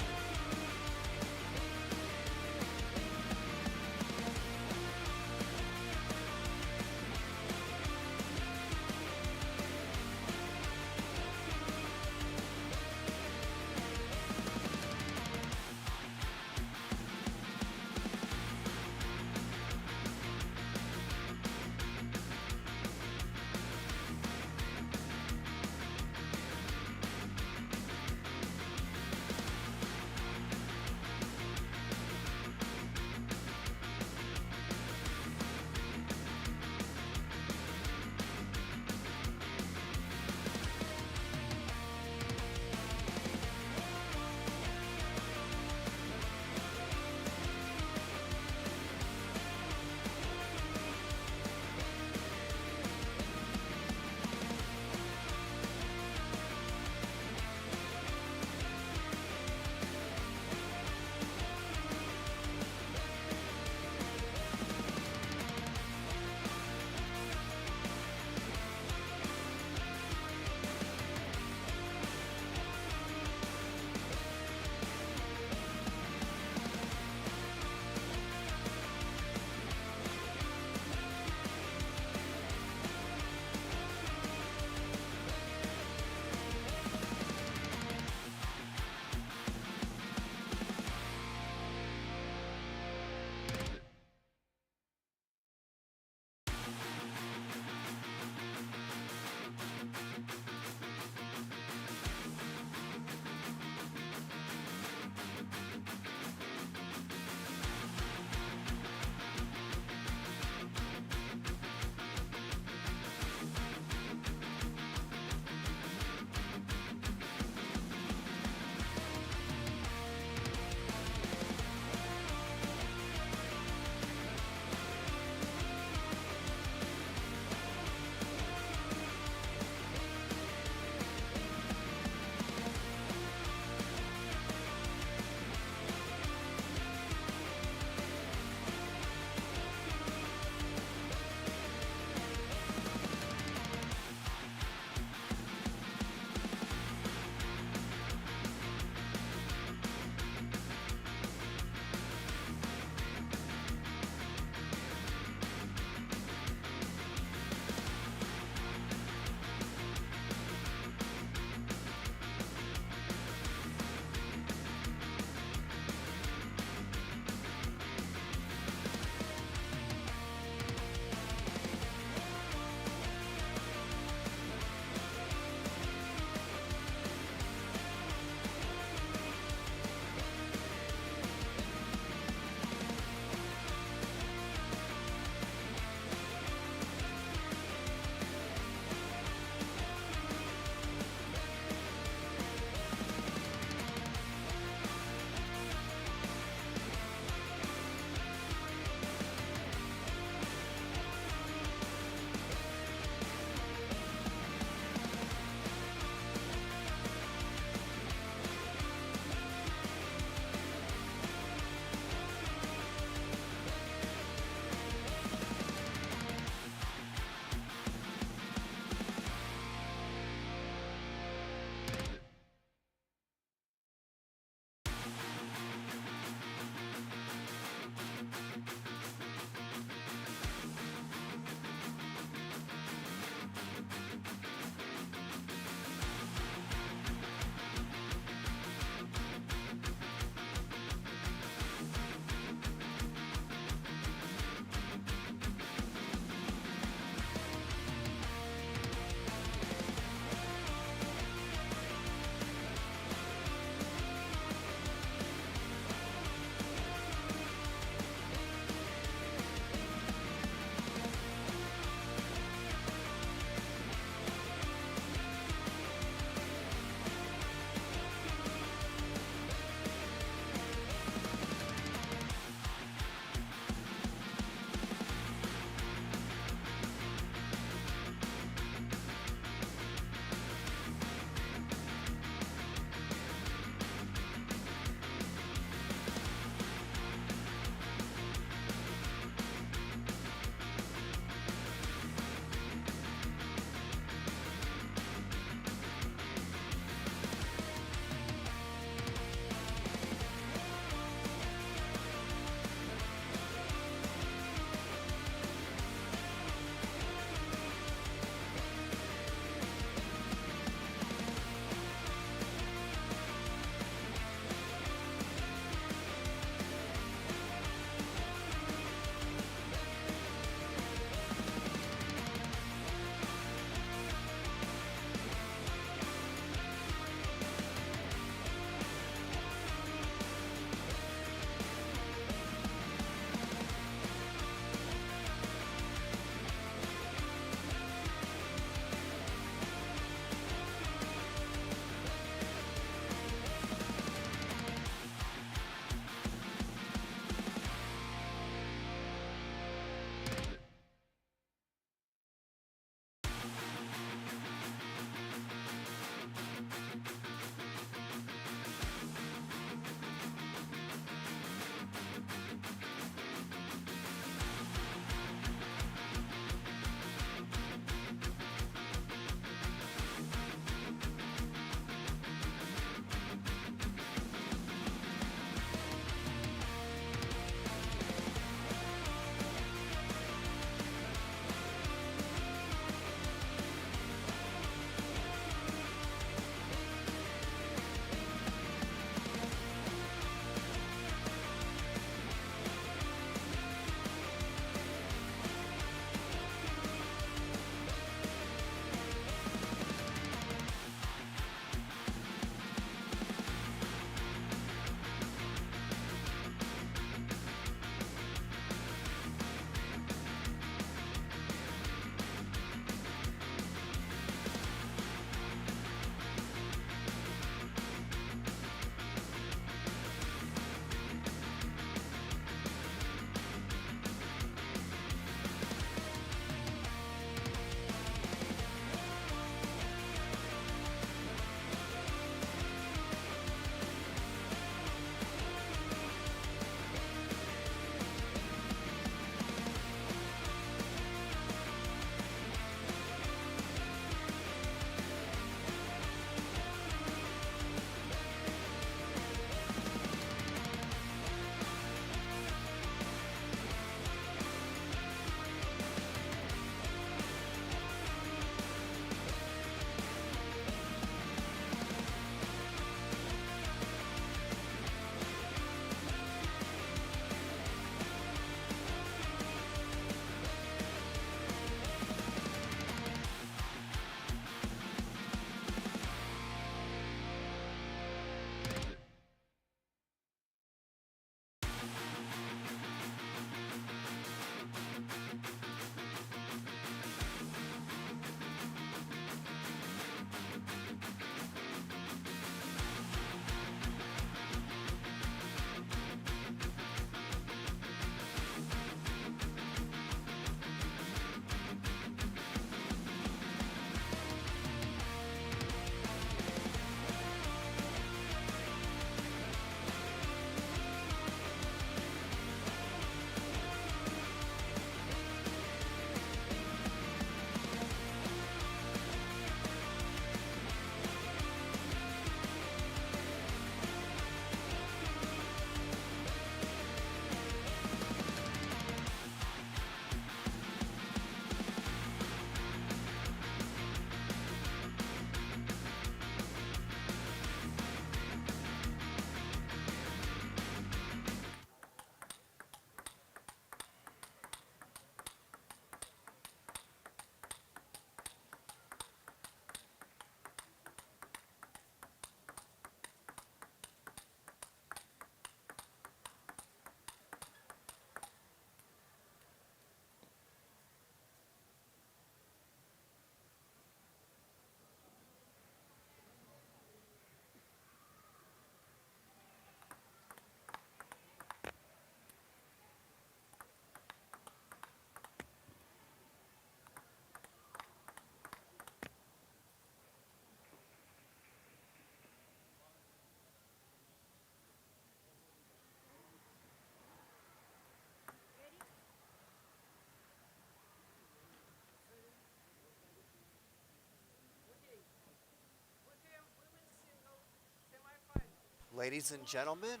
Ladies and gentlemen,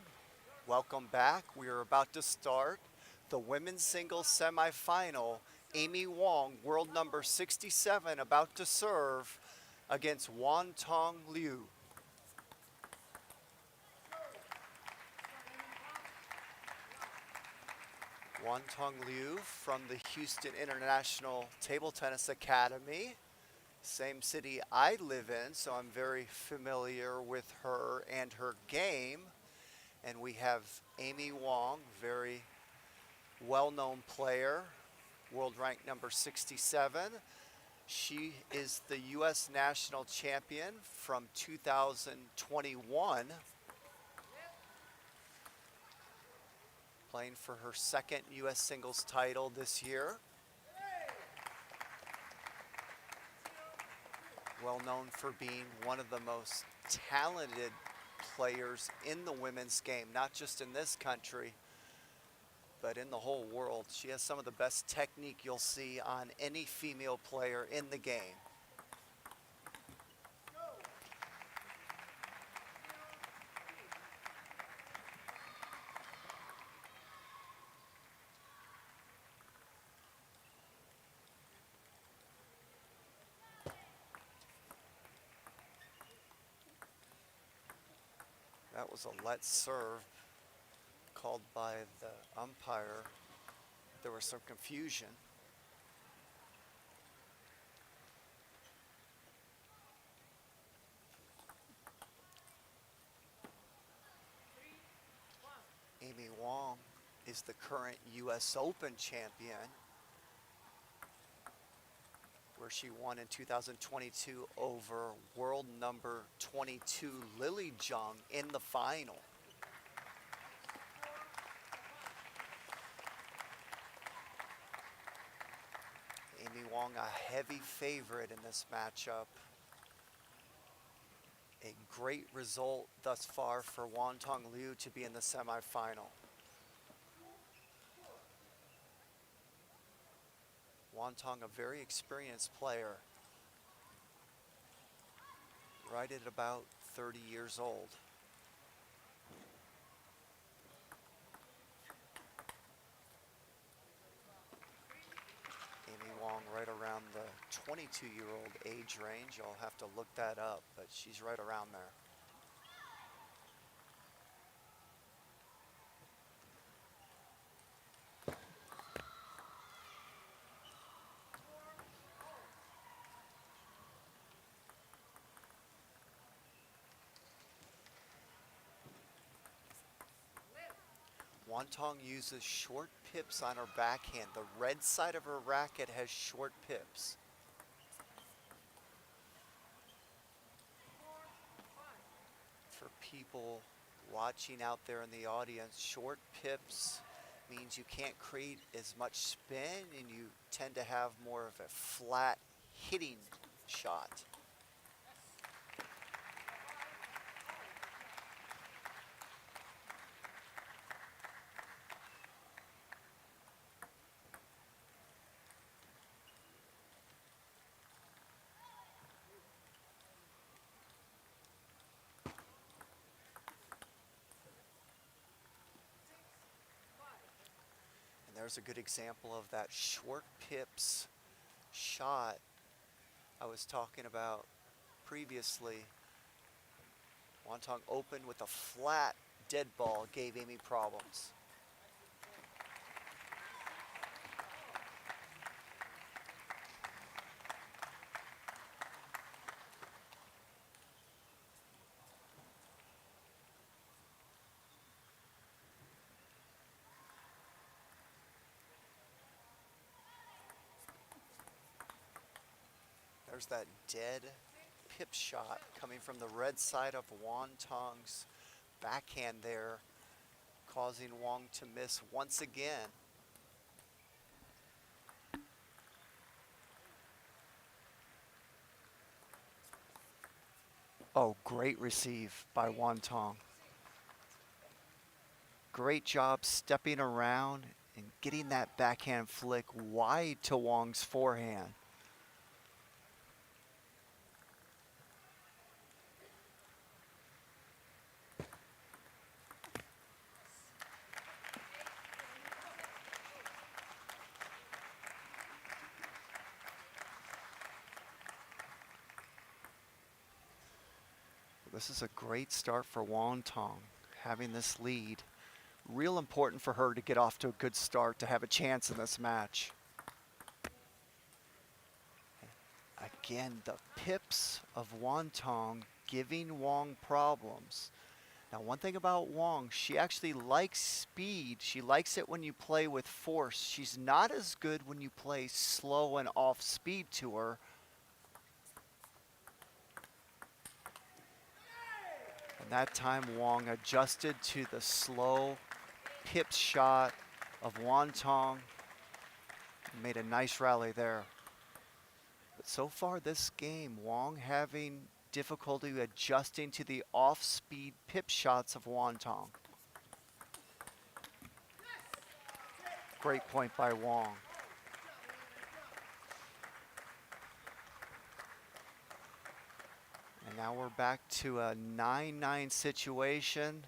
welcome back. We are about to start the women's singles semifinal. Amy Wong, world number 67, about to serve against Wan Tong Liu. Wan Tong Liu from the Houston International Table Tennis Academy, same city I live in, so I'm very familiar with her and her game. And we have Amy Wong, very well-known player, world rank number 67. She is the U.S. national champion from 2021, playing for her second U.S. singles title this year. Well known for being one of the most talented players in the women's game, not just in this country, but in the whole world. She has some of the best technique you'll see on any female player in the game. That was a let serve called by the umpire. There was some confusion. Amy Wong is the current U.S. Open champion, where she won in 2022 over world number 22 Lily Jung in the final. Amy Wong, a heavy favorite in this matchup. A great result thus far for Wan Tong Liu to be in the semifinal. Wan Tong, a very experienced player, right at about 30 years old. Amy Wong right around the 22-year-old age range. I'll have to look that up, but she's right around there. Wan Tong uses short pips on her backhand. The red side of her racket has short pips. For people watching out there in the audience, short pips means you can't create as much spin and you tend to have more of a flat hitting shot. There's a good example of that short pips shot I was talking about previously. Wan Tong opened with a flat dead ball, gave Amy problems. There's that dead pip shot coming from the red side of Wan Tong's backhand there, causing Wong to miss once again. Oh, great receive by Wan Tong. Great job stepping around and getting that backhand flick wide to Wong's forehand. This is a great start for Won Tong, having this lead. Real important for her to get off to a good start to have a chance in this match. Again, the pips of Won Tong giving Wong problems. Now, one thing about Wong, she actually likes speed. She likes it when you play with force. She's not as good when you play slow and off speed to her. And that time, Wong adjusted to the slow pip shot of Wantong. Made a nice rally there. But so far this game, Wong having difficulty adjusting to the off-speed pip shots of Wantong. Great point by Wong. And now we're back to a 9-9 situation.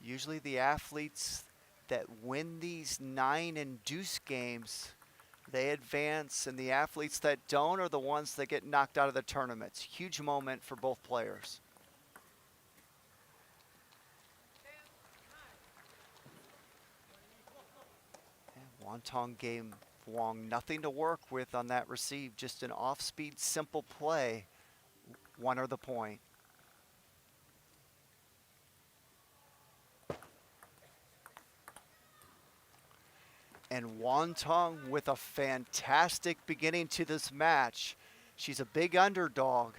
Usually the athletes that win these 9 and deuce games, they advance, and the athletes that don't are the ones that get knocked out of the tournaments. Huge moment for both players. And Wantong gave Wong nothing to work with on that receive, just an off-speed simple play. One or the point. And Wantong with a fantastic beginning to this match. She's a big underdog.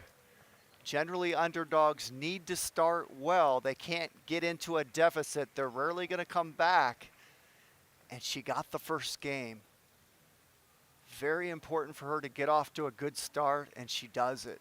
Generally, underdogs need to start well. They can't get into a deficit. They're rarely going to come back. And she got the first game. Very important for her to get off to a good start, and she does it.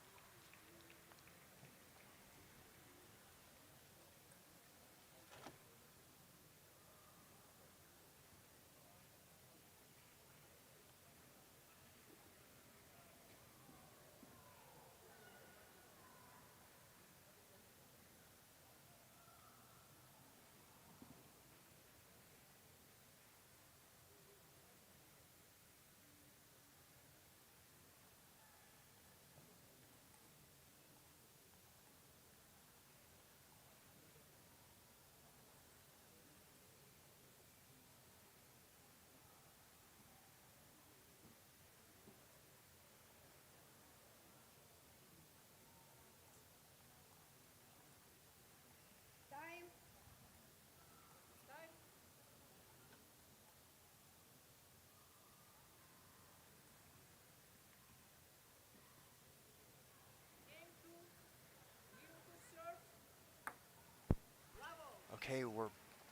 Okay, we're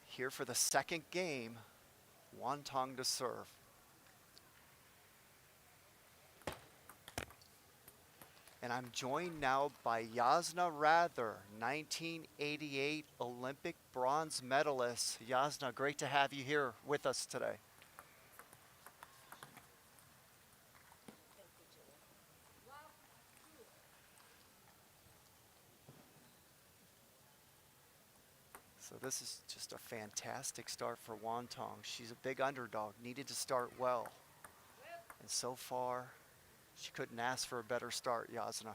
here for the second game. Wantong to serve. And I'm joined now by Yasna Rather, 1988 Olympic bronze medalist. Yasna, great to have you here with us today. So this is just a fantastic start for Wantong. She's a big underdog, needed to start well. And so far, she couldn't ask for a better start, Yasna.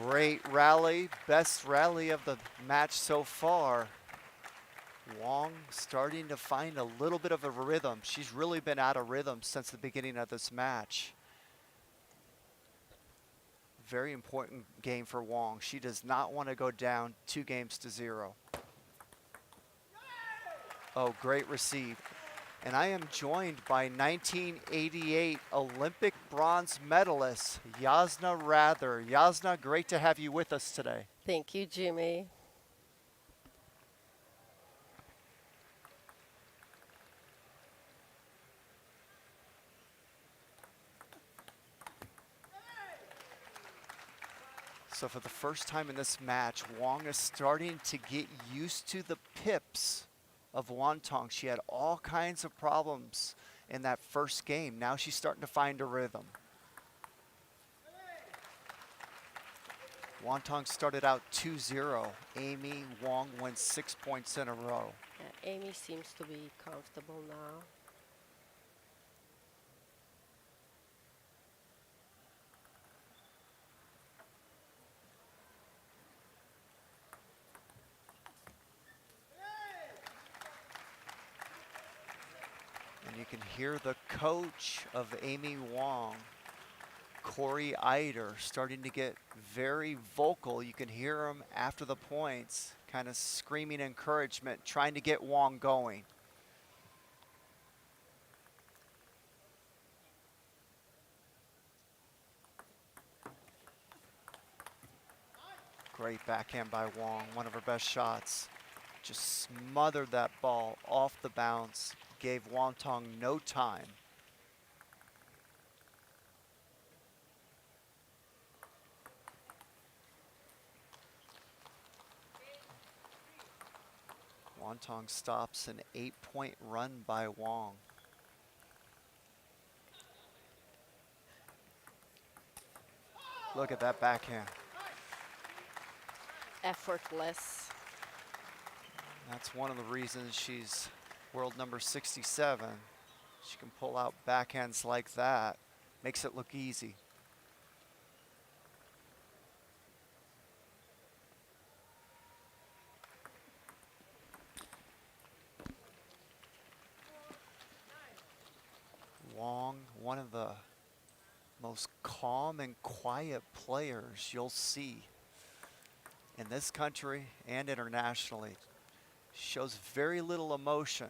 Great rally, best rally of the match so far. Wong starting to find a little bit of a rhythm. She's really been out of rhythm since the beginning of this match. Very important game for Wong. She does not want to go down 2-0. Oh, great receive. And I am joined by 1988 Olympic bronze medalist, Yasna Rather. Yasna, great to have you with us today. Thank you, Jimmy. So for the first time in this match, Wong is starting to get used to the pips of Wantong. She had all kinds of problems in that first game. Now she's starting to find a rhythm. Wantong started out 2-0. Amy Wong wins 6 points in a row. Amy seems to be comfortable now. And you can hear the coach of Amy Wong, Corey Eider, starting to get very vocal. You can hear him after the points, kind of screaming encouragement, trying to get Wong going. Great backhand by Wong, one of her best shots. Just smothered that ball off the bounce, gave Wantong no time. Wantong stops an 8-point run by Wong. Look at that backhand. Effortless. That's one of the reasons she's world number 67. She can pull out backhands like that. Makes it look easy. Wong, one of the most calm and quiet players you'll see in this country and internationally. Shows very little emotion.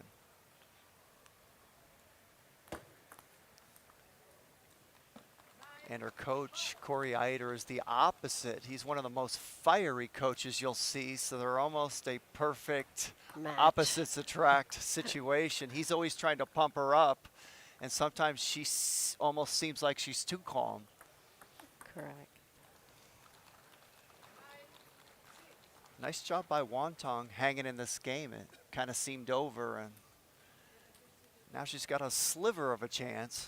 And her coach, Corey Eider, is the opposite. He's one of the most fiery coaches you'll see, so they're almost a perfect Match. opposites attract situation. He's always trying to pump her up, and sometimes she almost seems like she's too calm. Correct. Nice job by Wantong hanging in this game. It kind of seemed over, and now she's got a sliver of a chance.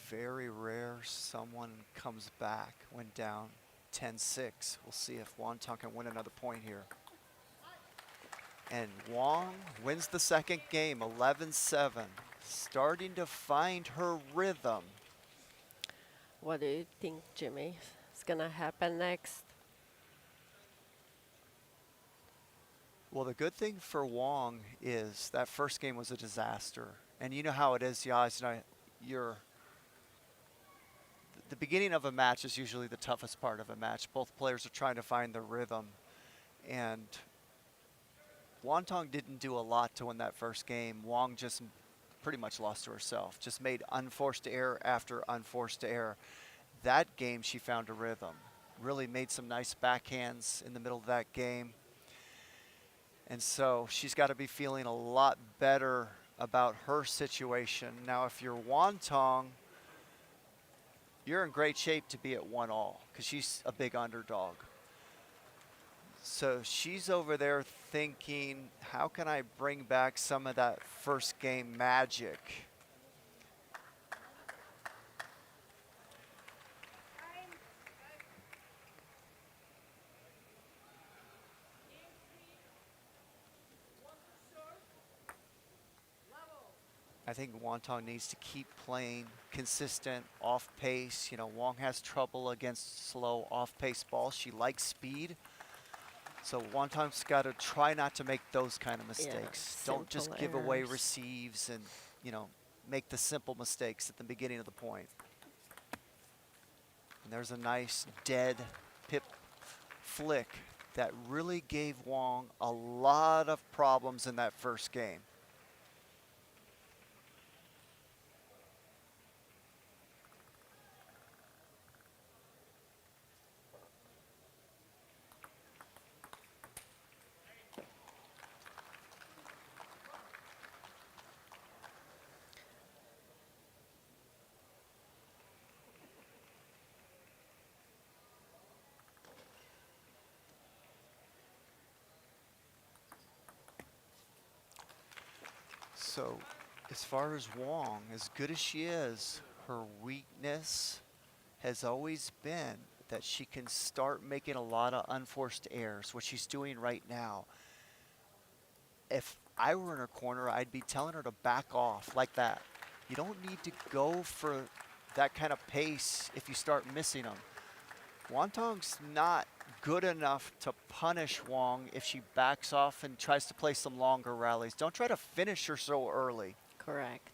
Very rare someone comes back, went down 10-6. We'll see if Wantong can win another point here. And Wong wins the second game, 11-7. Starting to find her rhythm. What do you think, Jimmy, is gonna happen next? Well, the good thing for Wong is that first game was a disaster. And you know how it is, Yaz, the beginning of a match is usually the toughest part of a match. Both players are trying to find their rhythm. And Wantong didn't do a lot to win that first game. Wong just pretty much lost to herself, just made unforced error after unforced error. That game, she found a rhythm. Really made some nice backhands in the middle of that game. And so she's got to be feeling a lot better about her situation. Now, if you're Wantong, you're in great shape to be at 1-all because she's a big underdog. So she's over there thinking, how can I bring back some of that first game magic? I think Wantong needs to keep playing consistent, off pace. You know, Wong has trouble against slow, off pace balls. She likes speed. So Wantong's got to try not to make those kind of mistakes. Don't just simple give away errors. receives and, you know, make the simple mistakes at the beginning of the point. And there's a nice dead pip flick that really gave Wong a lot of problems in that first game. So as far as Wong, as good as she is, her weakness has always been that she can start making a lot of unforced errors, what she's doing right now. If I were in her corner, I'd be telling her to back off like that. You don't need to go for that kind of pace if you start missing them. Wontong's not good enough to punish Wong if she backs off and tries to play some longer rallies. Don't try to finish her so early. Correct.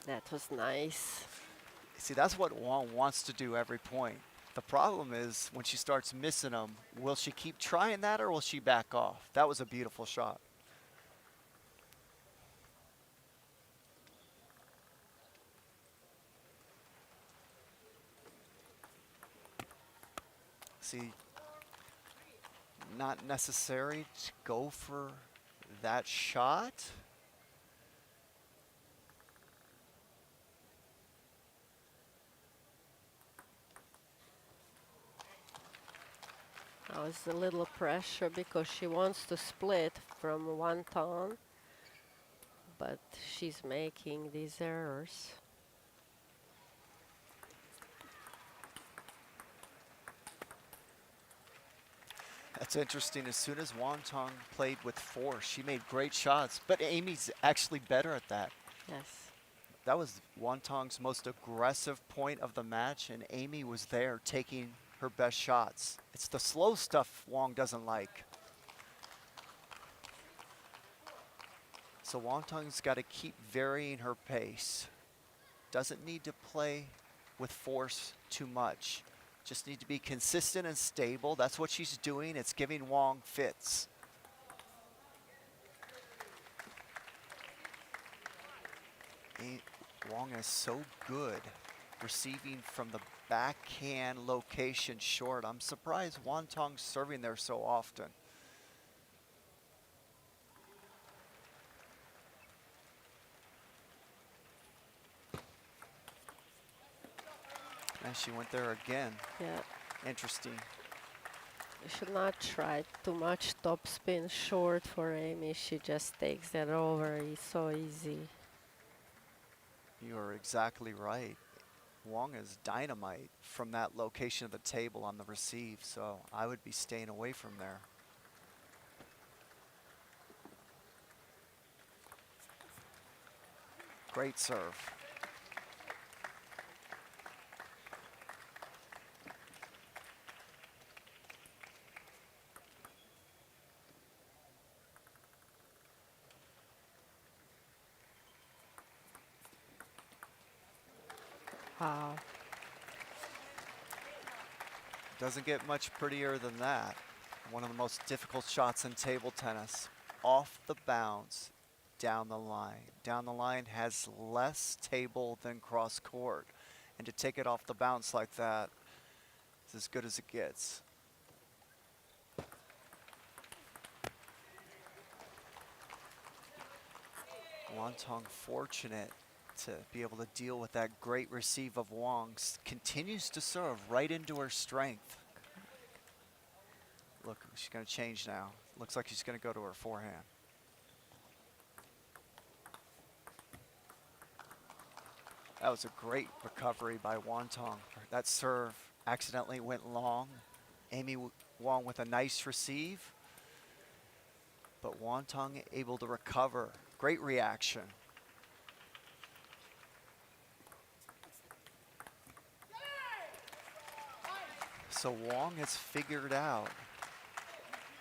That was nice. See, that's what Wong wants to do every point. The problem is when she starts missing them, will she keep trying that or will she back off? That was a beautiful shot. See, not necessary to go for that shot. Now it's a little pressure because she wants to split from one ton, but she's making these errors. That's interesting. As soon as Wontong played with force, she made great shots, but Amy's actually better at that. Yes. That was Wontong's most aggressive point of the match, and Amy was there taking her best shots. It's the slow stuff Wong doesn't like. So Wontong's got to keep varying her pace. Doesn't need to play with force too much. Just need to be consistent and stable. That's what she's doing. It's giving Wong fits. Wong is so good receiving from the backhand location short. I'm surprised Wontong's serving there so often. And she went there again. Yeah. Interesting. You should not try too much topspin short for Amy. She just takes that over. It's so easy. You are exactly right. Wong is dynamite from that location of the table on the receive, so I would be staying away from there. Great serve. Wow. Doesn't get much prettier than that. One of the most difficult shots in table tennis. Off the bounce, down the line. Down the line has less table than cross court. And to take it off the bounce like that is as good as it gets. Wontong fortunate to be able to deal with that great receive of Wong's. Continues to serve right into her strength. Look, she's going to change now. Looks like she's going to go to her forehand. That was a great recovery by Wontong. That serve accidentally went long. Amy Wong with a nice receive. But Wontong able to recover. Great reaction. So Wong has figured out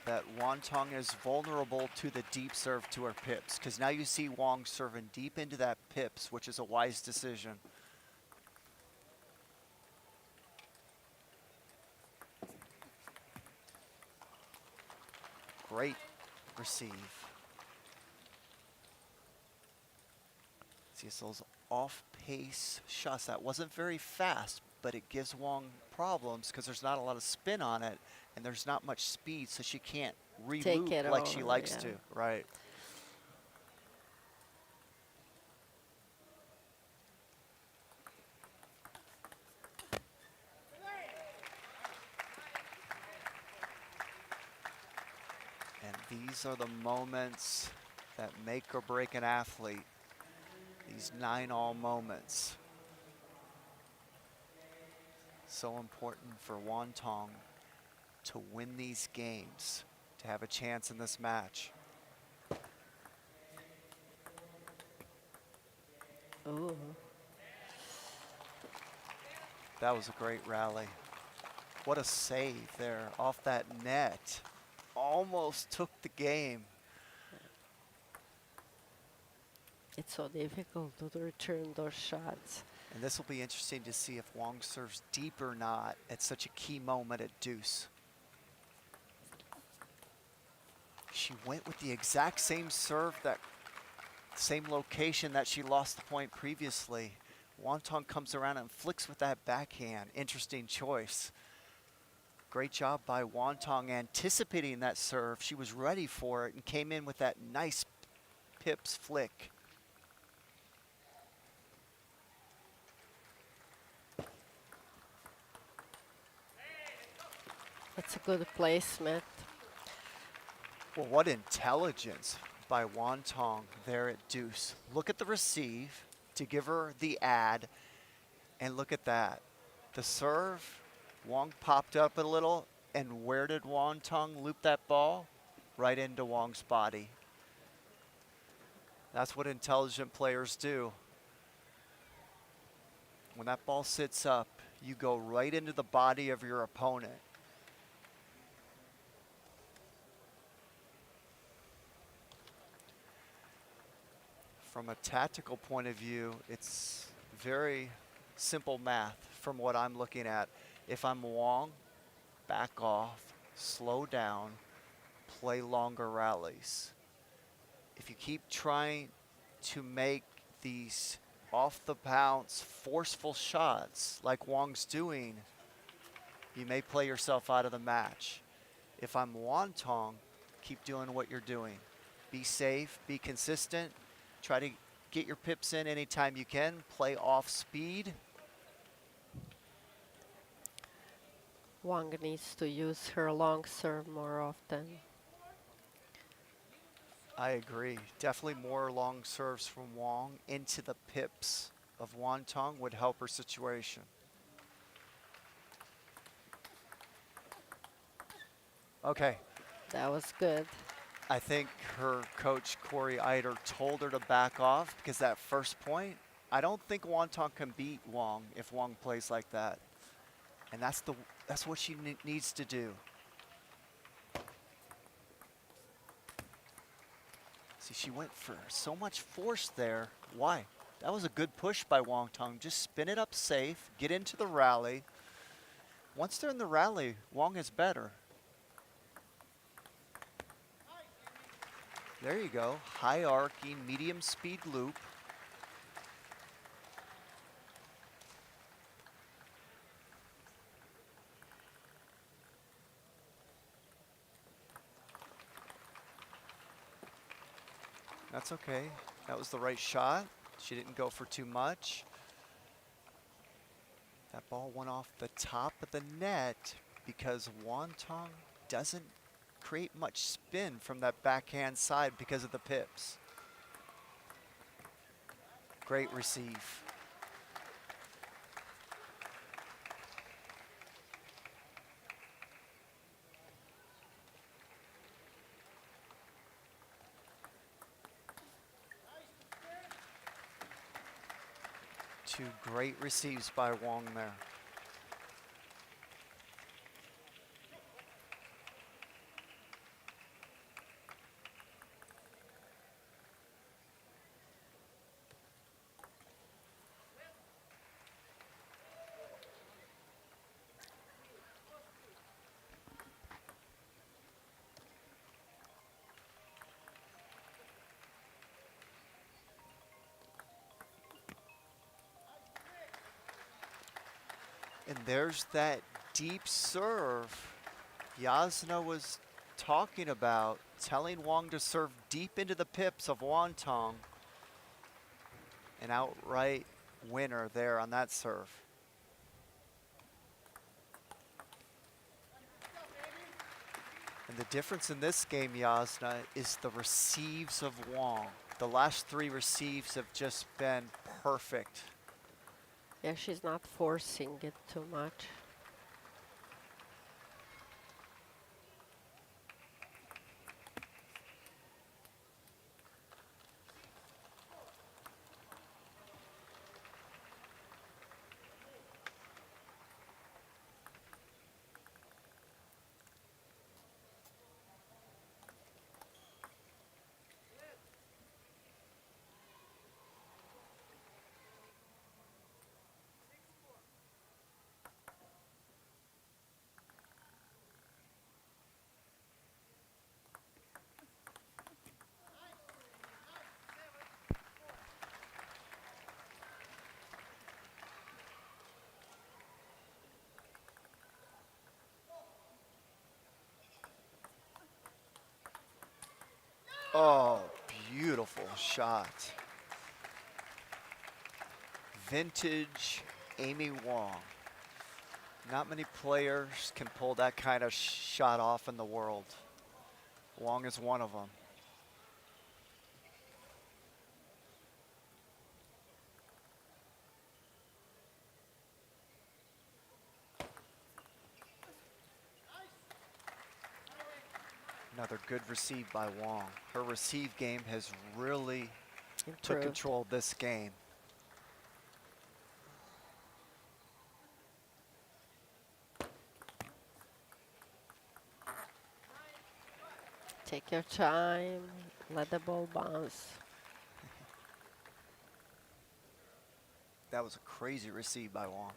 that Wantong is vulnerable to the deep serve to her pips, because now you see Wong serving deep into that pips, which is a wise decision. Great receive. See, it's those off-pace shots. That wasn't very fast, but it gives Wong problems because there's not a lot of spin on it, and there's not much speed, so she can't Take re-loop it like she over, likes yeah. to. Right. And these are the moments that make or break an athlete. These 9-all moments. So important for Wantong to win these games, to have a chance in this match. Ooh. That was a great rally. What a save there off that net. Almost took the game. It's so difficult to return those shots. And this will be interesting to see if Wong serves deep or not at such a key moment at deuce. She went with the exact same serve, that same location that she lost the point previously. Wantong comes around and flicks with that backhand. Interesting choice. Great job by Wantong anticipating that serve. She was ready for it and came in with that nice pips flick. It's a good placement. Well, what intelligence by Wantong there at deuce. Look at the receive to give her the ad, and look at that. The serve, Wong popped up a little, and where did Wantong loop that ball? Right into Wong's body. That's what intelligent players do. When that ball sits up, you go right into the body of your opponent. From a tactical point of view, it's very simple math from what I'm looking at. If I'm Wong, back off, slow down, play longer rallies. If you keep trying to make these off the bounce, forceful shots like Wong's doing, you may play yourself out of the match. If I'm Wantong, keep doing what you're doing. Be safe, be consistent, try to get your pips in anytime you can, play off speed. Wang needs to use her long serve more often. I agree. Definitely more long serves from Wong into the pips of Wantong would help her situation. Okay, That was good. I think her coach, Corey Eider, told her to back off because that first point, I don't think Wantong can beat Wong if Wong plays like that. And that's what she needs to do. See, she went for so much force there. Why? That was a good push by Wantong. Just spin it up safe, get into the rally. Once they're in the rally, Wong is better. There you go. High arcing, medium speed loop. That's okay. That was the right shot. She didn't go for too much. That ball went off the top of the net because Wantong doesn't create much spin from that backhand side because of the pips. Great receive. Two great receives by Wong there. And there's that deep serve Yasna was talking about, telling Wong to serve deep into the pips of Wantong. An outright winner there on that serve. And the difference in this game, Yasna, is the receives of Wong. The last 3 receives have just been perfect. Yeah, she's not forcing it too much. Oh, beautiful shot. Vintage Amy Wong. Not many players can pull that kind of shot off in the world. Wong is one of them. Another good receive by Wong. Her receive game has really took Improved. control of this game. Take your time, let the ball bounce. That was a crazy receive by Wong.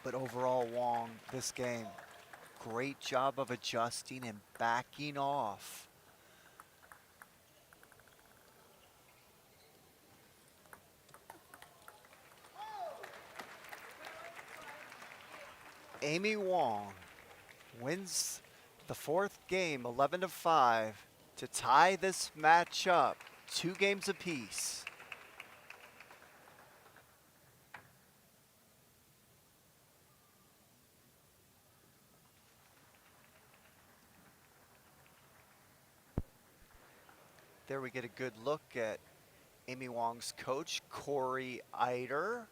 But overall, Wong, this game, great job of adjusting and backing off. Amy Wong wins the 4th game 11-5 to tie this match up 2 games apiece. There we get a good look at Amy Wong's coach, Corey Eider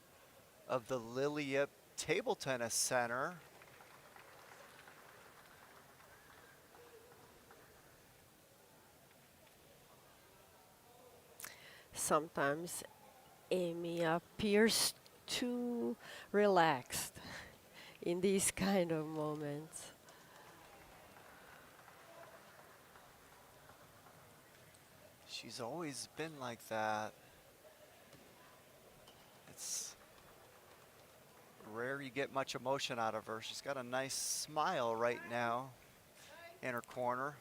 of the Lilliep Table Tennis Center. Sometimes Amy appears too relaxed in these kind of moments. She's always been like that. It's rare you get much emotion out of her. She's got a nice smile right now in her corner.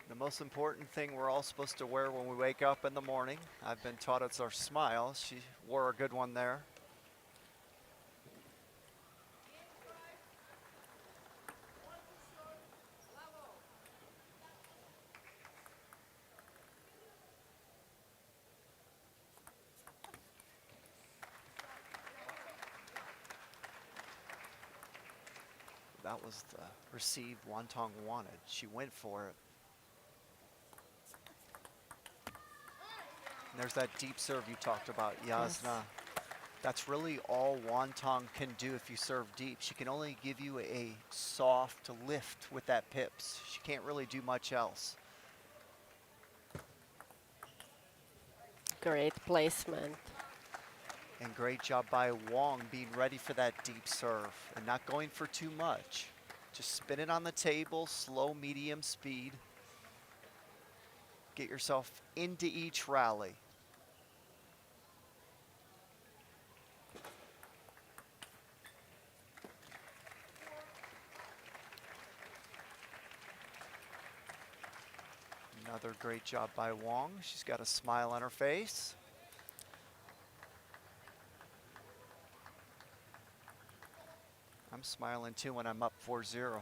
The most important thing we're all supposed to wear when we wake up in the morning. I've been taught it's our smile. She wore a good one there. That was the receive Wantong wanted. She went for it. And there's that deep serve you talked about, Yasna. Yes. That's really all Wantong can do if you serve deep. She can only give you a soft lift with that pips. She can't really do much else. Great placement. And great job by Wong being ready for that deep serve and not going for too much. Just spin it on the table, slow, medium speed. Get yourself into each rally. Another great job by Wong. She's got a smile on her face. I'm smiling too when I'm up 4-0.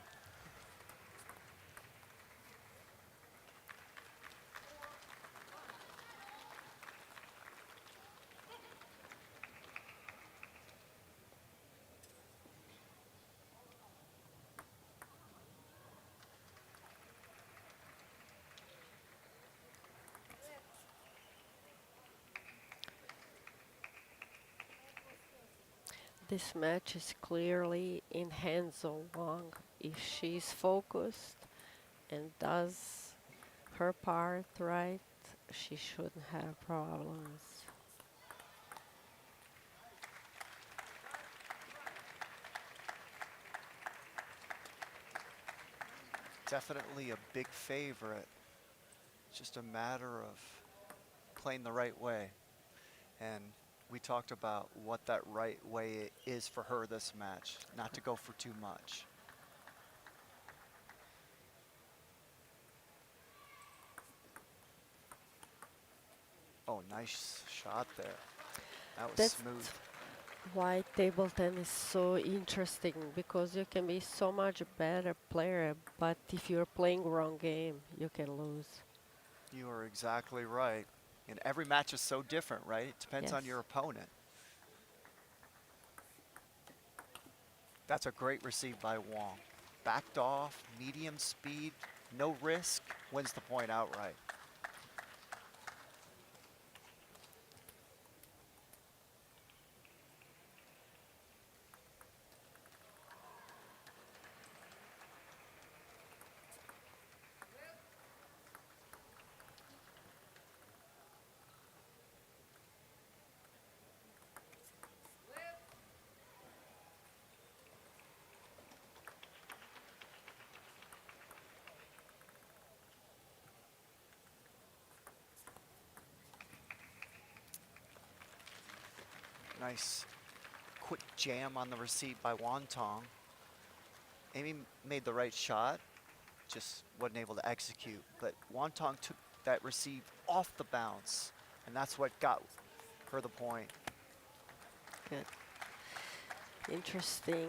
This match is clearly in hands of Wang. If she's focused and does her part right, she shouldn't have problems. Definitely a big favorite. Just a matter of playing the right way. And we talked about what that right way is for her this match, not to go for too much. Oh, nice shot there. That was That's smooth. why table tennis is so interesting, because you can be so much better player, but if you're playing wrong game, you can lose. You are exactly right. And every match is so different, right? It depends Yes. on your opponent. That's a great receive by Wong. Backed off, medium speed, no risk, wins the point outright. Nice quick jam on the receive by Wantong. Amy made the right shot, just wasn't able to execute. But Wantong took that receive off the bounce, and that's what got her the point. Good. Interesting.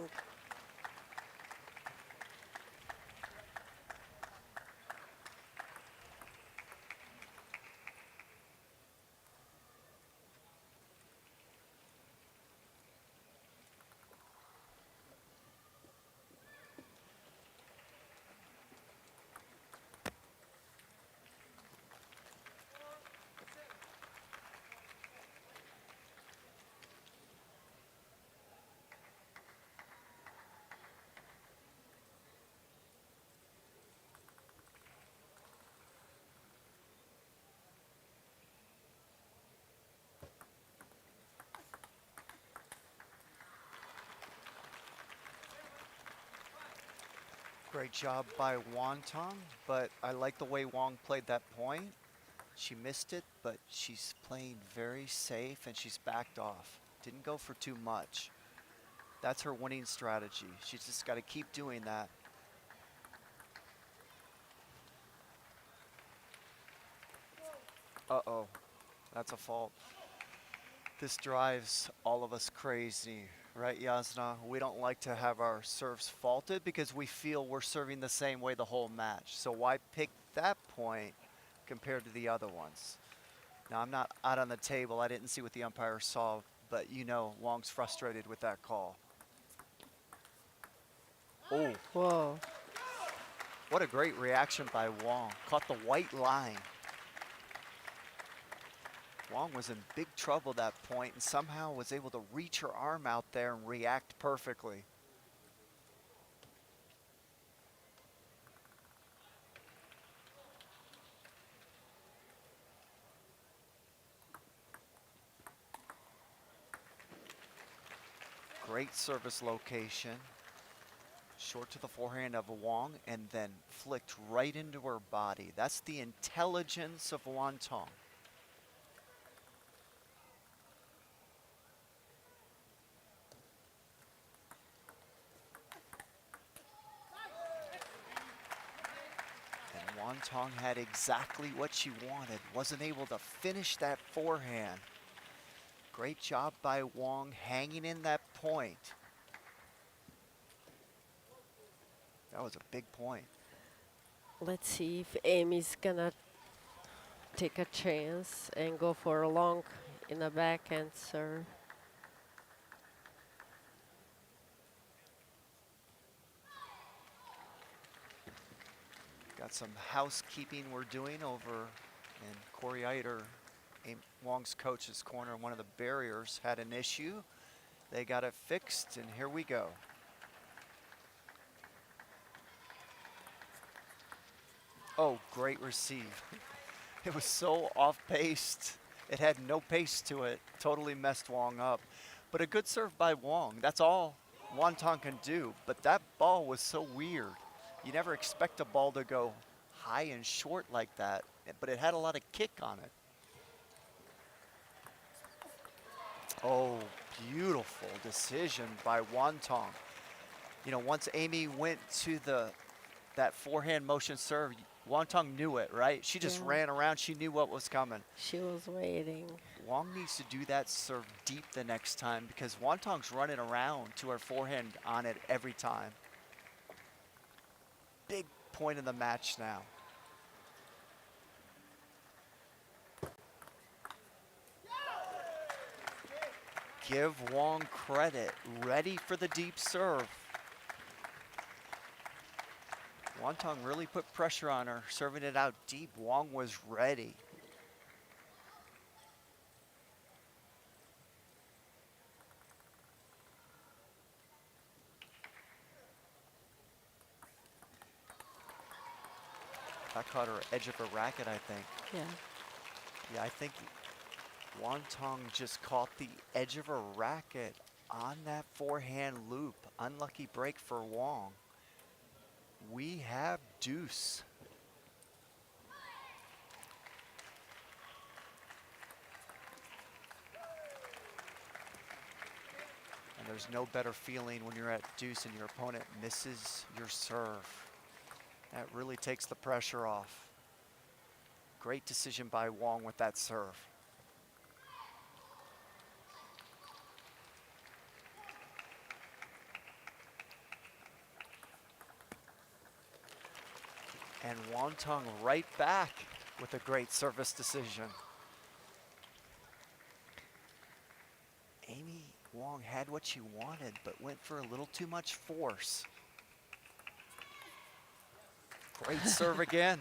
Great job by Wantong, but I like the way Wong played that point. She missed it, but she's playing very safe and she's backed off. Didn't go for too much. That's her winning strategy. She's just got to keep doing that. Uh-oh, that's a fault. This drives all of us crazy, right, Yasna? We don't like to have our serves faulted because we feel we're serving the same way the whole match. So why pick that point compared to the other ones? Now, I'm not out on the table. I didn't see what the umpire saw, but you know Wong's frustrated with that call. Oh, Whoa. what a great reaction by Wong. Caught the white line. Wong was in big trouble that point and somehow was able to reach her arm out there and react perfectly. Great service location. Short to the forehand of Wong and then flicked right into her body. That's the intelligence of Wantong. And Wantong had exactly what she wanted, wasn't able to finish that forehand. Great job by Wong hanging in that point. That was a big point. Let's see if Amy's gonna take a chance and go for a long in a backhand serve. Got some housekeeping we're doing over in Corey Eiter, Wong's coach's corner. One of the barriers had an issue. They got it fixed, and here we go. Oh, great receive. It was so off-paced. It had no pace to it. Totally messed Wong up. But a good serve by Wong. That's all Wantong can do. But that ball was so weird. You never expect a ball to go high and short like that. But it had a lot of kick on it. Oh, beautiful decision by Wantong. You know, once Amy went to that forehand motion serve, Wantong knew it, right? She just Yeah. ran around. She knew what was coming. She was waiting. Wong needs to do that serve deep the next time because Wantong's running around to her forehand on it every time. Big point in the match now. Give Wong credit. Ready for the deep serve. Wantong really put pressure on her, serving it out deep. Wong was ready. That caught her edge of her racket, I think. Yeah. Yeah, I think Wantong just caught the edge of her racket on that forehand loop. Unlucky break for Wong. We have deuce. And there's no better feeling when you're at deuce and your opponent misses your serve. That really takes the pressure off. Great decision by Wong with that serve. And Wantong right back with a great service decision. Amy Wong had what she wanted, but went for a little too much force. Great serve again.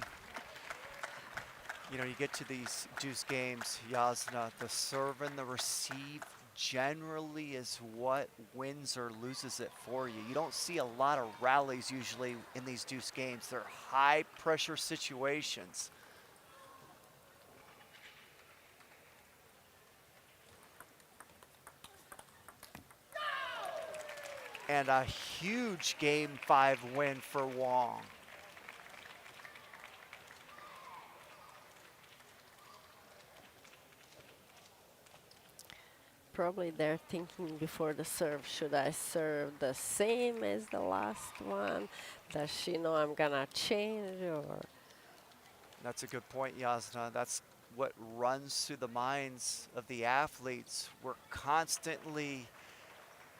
You know, you get to these deuce games, Yasna, the serve and the receive generally is what wins or loses it for you. You don't see a lot of rallies usually in these deuce games. They're high pressure situations. And a huge Game 5 win for Wong. Probably they're thinking before the serve, should I serve the same as the last one? Does she know I'm gonna change or? That's a good point, Yasna. That's what runs through the minds of the athletes. We're constantly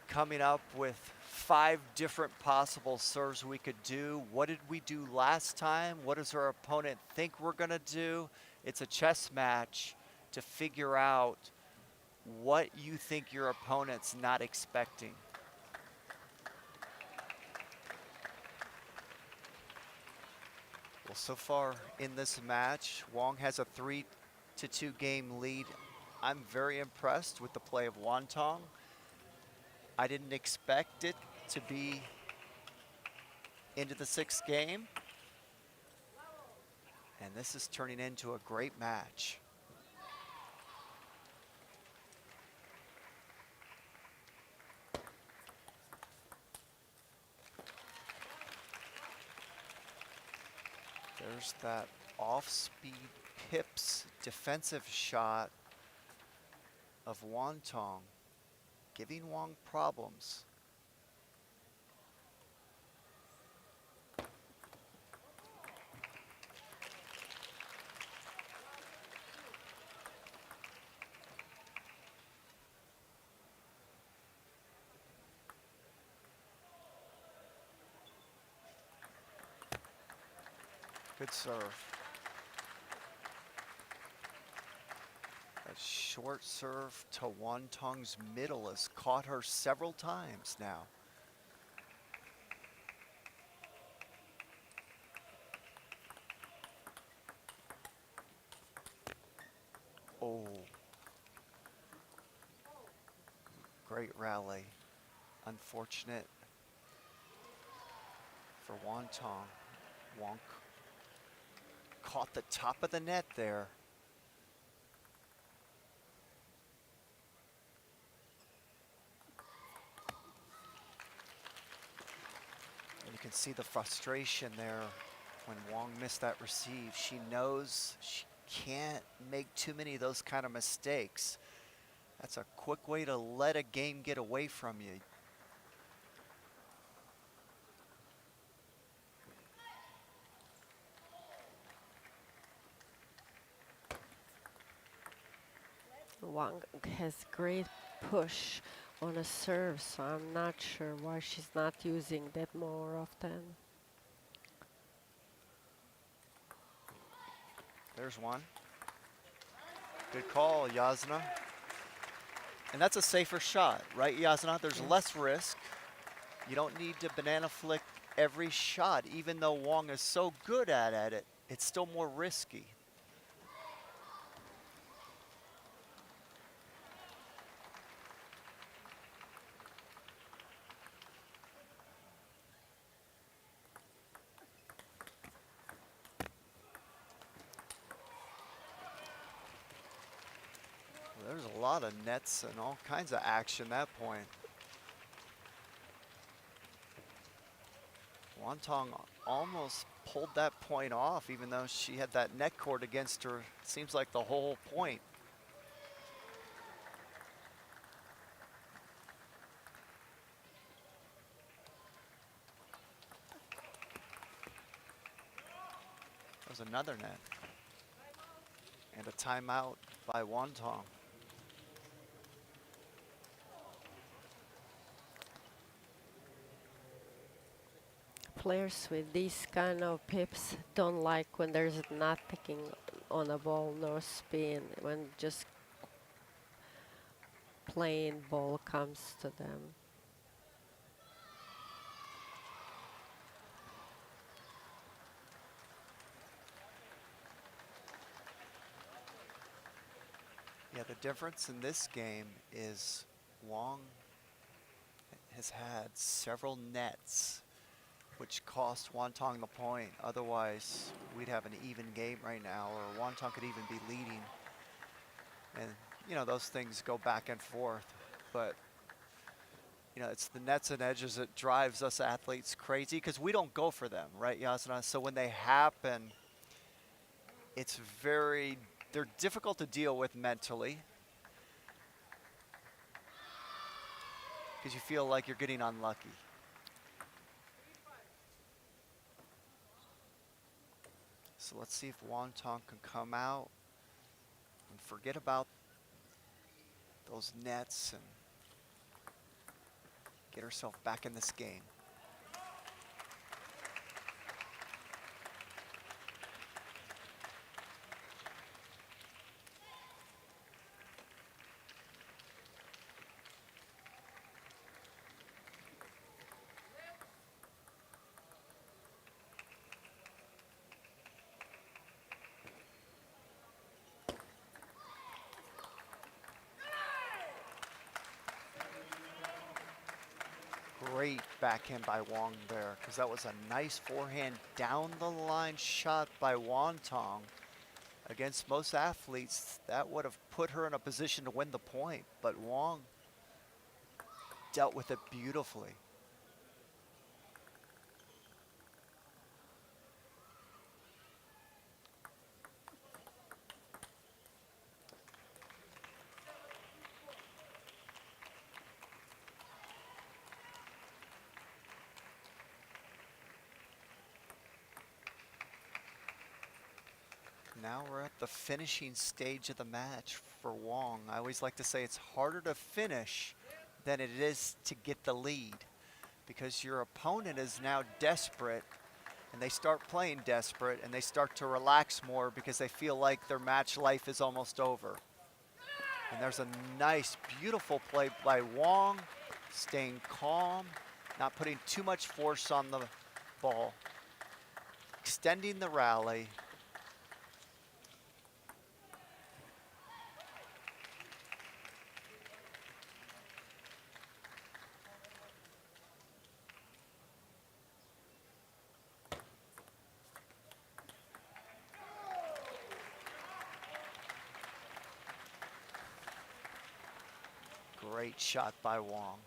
coming up with 5 different possible serves we could do. What did we do last time? What does our opponent think we're gonna do? It's a chess match to figure out what you think your opponent's not expecting. Well, so far in this match, Wong has a 3-2 game lead. I'm very impressed with the play of Wantong. I didn't expect it to be into the 6th game. And this is turning into a great match. There's that off-speed pips defensive shot of Wantong, giving Wong problems. Good serve. A short serve to Wantong's middle has caught her several times now. Oh, great rally. Unfortunate for Wantong. Wonk caught the top of the net there. And you can see the frustration there when Wong missed that receive. She knows she can't make too many of those kind of mistakes. That's a quick way to let a game get away from you. Wang has great push on a serve, so I'm not sure why she's not using that more often. There's one. Good call, Yasna. And that's a safer shot, right, Yasna? There's Yes. less risk. You don't need to banana flick every shot, even though Wong is so good at it, it's still more risky. Well, there's a lot of nets and all kinds of action at that point. Wantong almost pulled that point off, even though she had that net cord against her. Seems like the whole point. There's another net. And a timeout by Wantong. Players with these kind of pips don't like when there's nothing on the ball, no spin, when just plain ball comes to them. Yeah, the difference in this game is Wong has had several nets, which cost Wantong the point. Otherwise, we'd have an even game right now, or Wantong could even be leading. And, you know, those things go back and forth. But, you know, it's the nets and edges that drives us athletes crazy because we don't go for them, right, Yasna? So when they happen, it's they're difficult to deal with mentally because you feel like you're getting unlucky. So let's see if Wantong can come out and forget about those nets and get herself back in this game. Great backhand by Wong there, because that was a nice forehand down the line shot by Wantong. Against most athletes, that would have put her in a position to win the point, but Wong dealt with it beautifully. Now we're at the finishing stage of the match for Wong. I always like to say it's harder to finish than it is to get the lead, because your opponent is now desperate and they start playing desperate and they start to relax more because they feel like their match life is almost over. And there's a nice, beautiful play by Wong, staying calm, not putting too much force on the ball, extending the rally. Great shot by Wong.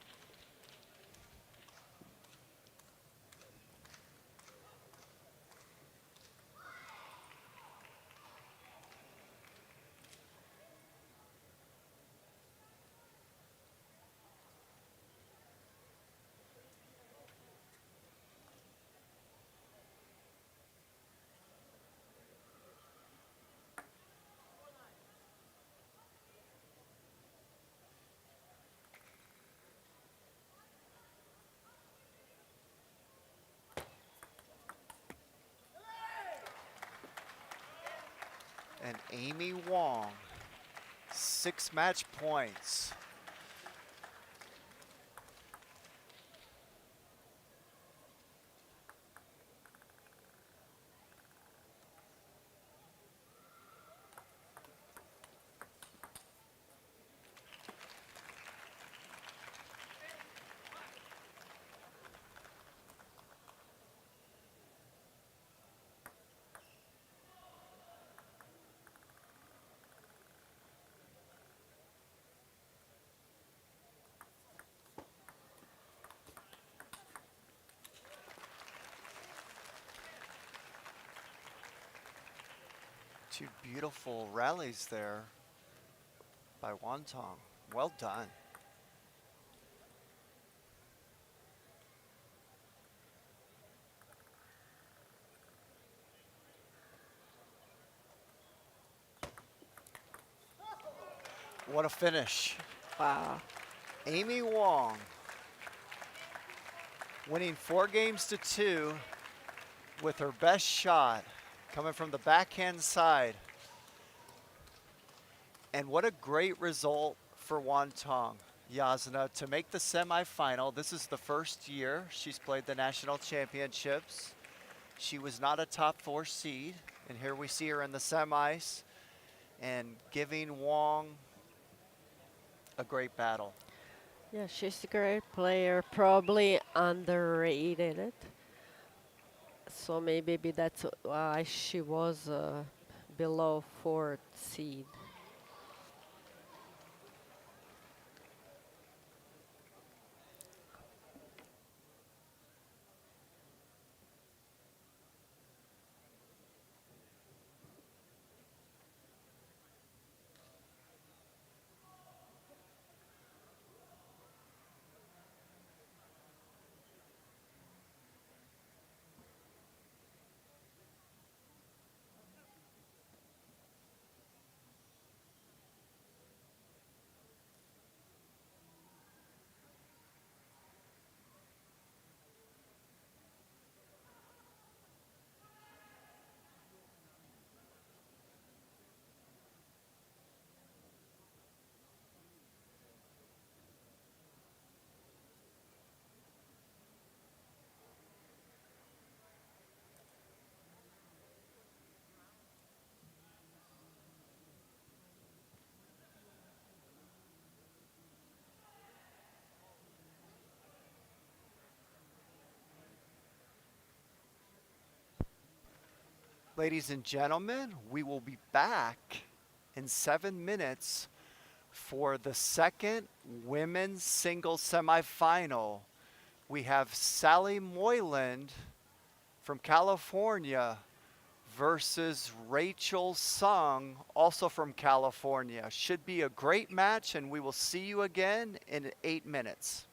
And Amy Wong, 6 match points. Two beautiful rallies there by Wantong. Well done. What a finish. Wow. Amy Wong winning 4 games to 2 with her best shot coming from the backhand side. And what a great result for Wantong Yasna to make the semifinal. This is the first year she's played the national championships. She was not a top 4 seed, and here we see her in the semis and giving Wong a great battle. Yeah, she's a great player, probably underrated. So maybe that's why she was below 4th seed. Ladies and gentlemen, we will be back in 7 minutes for the second women's singles semifinal. We have Sally Moyland from California versus Rachel Sung, also from California. Should be a great match, and we will see you again in 8 minutes.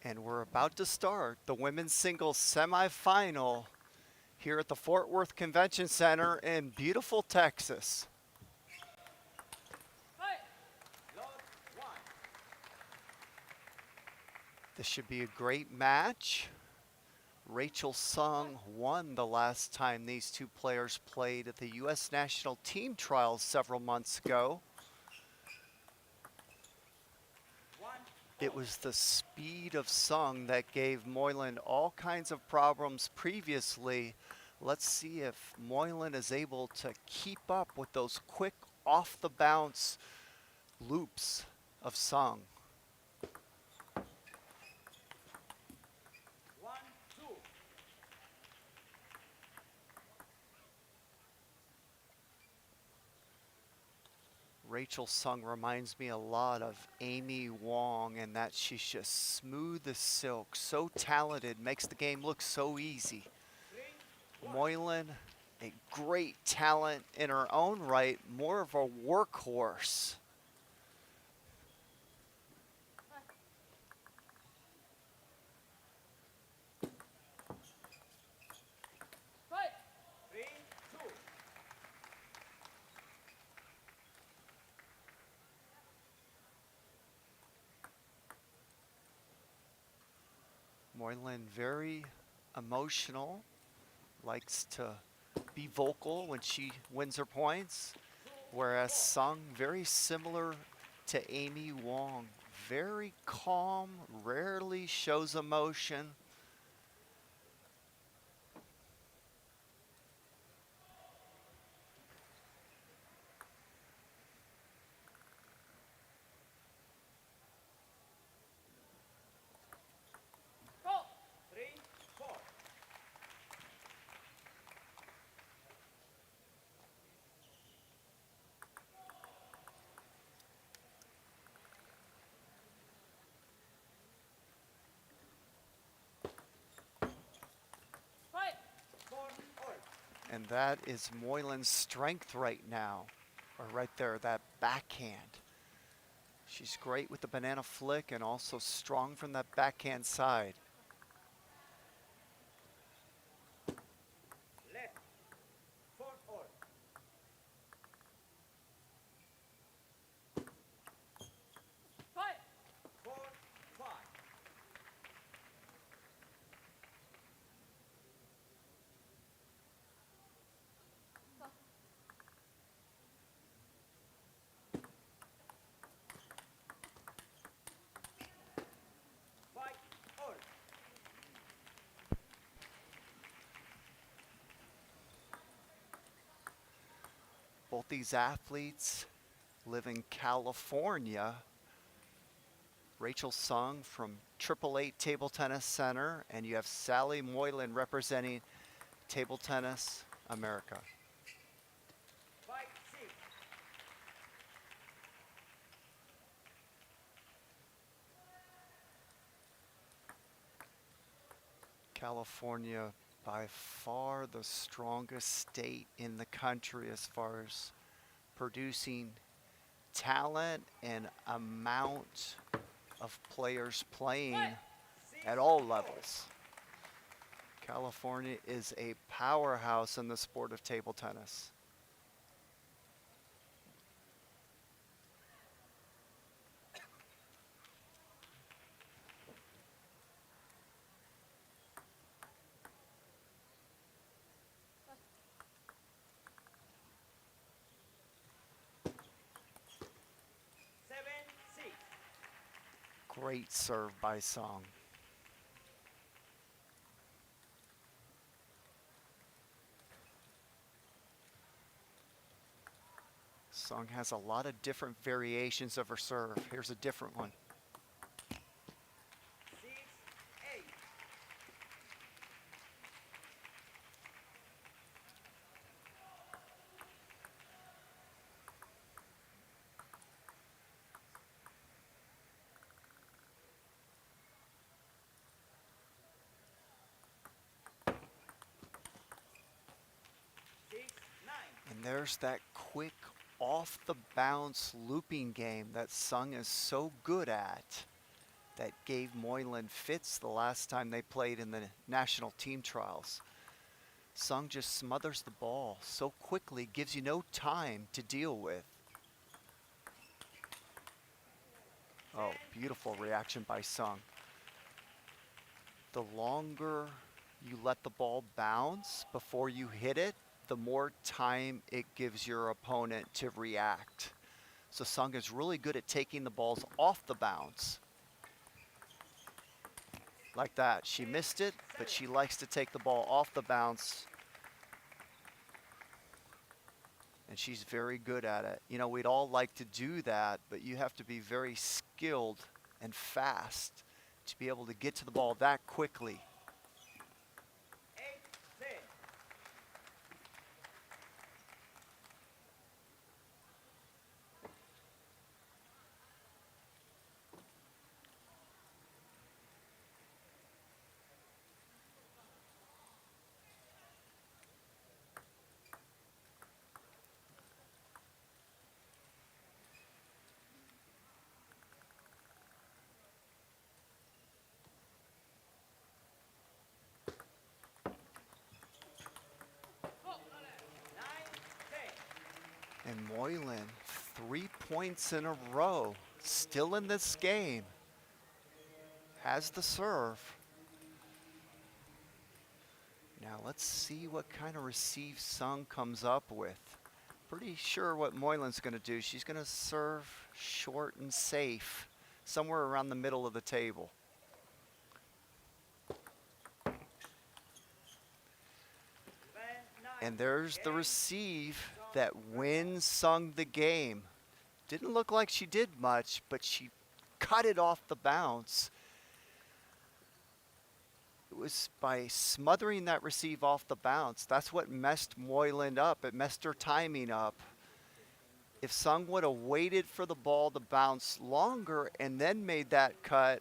And we're about to start the women's singles semifinal here at the Fort Worth Convention Center in beautiful Texas. This should be a great match. Rachel Sung won the last time these two players played at the U.S. National Team Trials several months ago. It was the speed of Sung that gave Moylan all kinds of problems previously. Let's see if Moylan is able to keep up with those quick off the bounce loops of Sung. Rachel Sung reminds me a lot of Amy Wong in that she's just smooth as silk, so talented, makes the game look so easy. Moylan, a great talent in her own right, more of a workhorse. Moylan very emotional, likes to be vocal when she wins her points, whereas Sung, very similar to Amy Wong, very calm, rarely shows emotion. And that is Moylan's strength right now, or right there, that backhand. She's great with the banana flick and also strong from that backhand side. Both these athletes live in California. Rachel Sung from 888 Table Tennis Center, and you have Sally Moylan representing Table Tennis America. California, by far the strongest state in the country as far as producing talent and amount of players playing at all levels. California is a powerhouse in the sport of table tennis. Great serve by Sung. Sung has a lot of different variations of her serve. Here's a different one. And there's that quick off the bounce looping game that Sung is so good at that gave Moylan fits the last time they played in the national team trials. Sung just smothers the ball so quickly, gives you no time to deal with. Oh, beautiful reaction by Sung. The longer you let the ball bounce before you hit it, the more time it gives your opponent to react. So Sung is really good at taking the balls off the bounce. Like that. She missed it, but she likes to take the ball off the bounce. And she's very good at it. You know, we'd all like to do that, but you have to be very skilled and fast to be able to get to the ball that quickly. And Moylan, 3 points in a row, still in this game, has the serve. Now let's see what kind of receive Sung comes up with. Pretty sure what Moylan's going to do. She's going to serve short and safe, somewhere around the middle of the table. And there's the receive that wins Sung the game. Didn't look like she did much, but she cut it off the bounce. It was by smothering that receive off the bounce. That's what messed Moylan up. It messed her timing up. If Sung would have waited for the ball to bounce longer and then made that cut,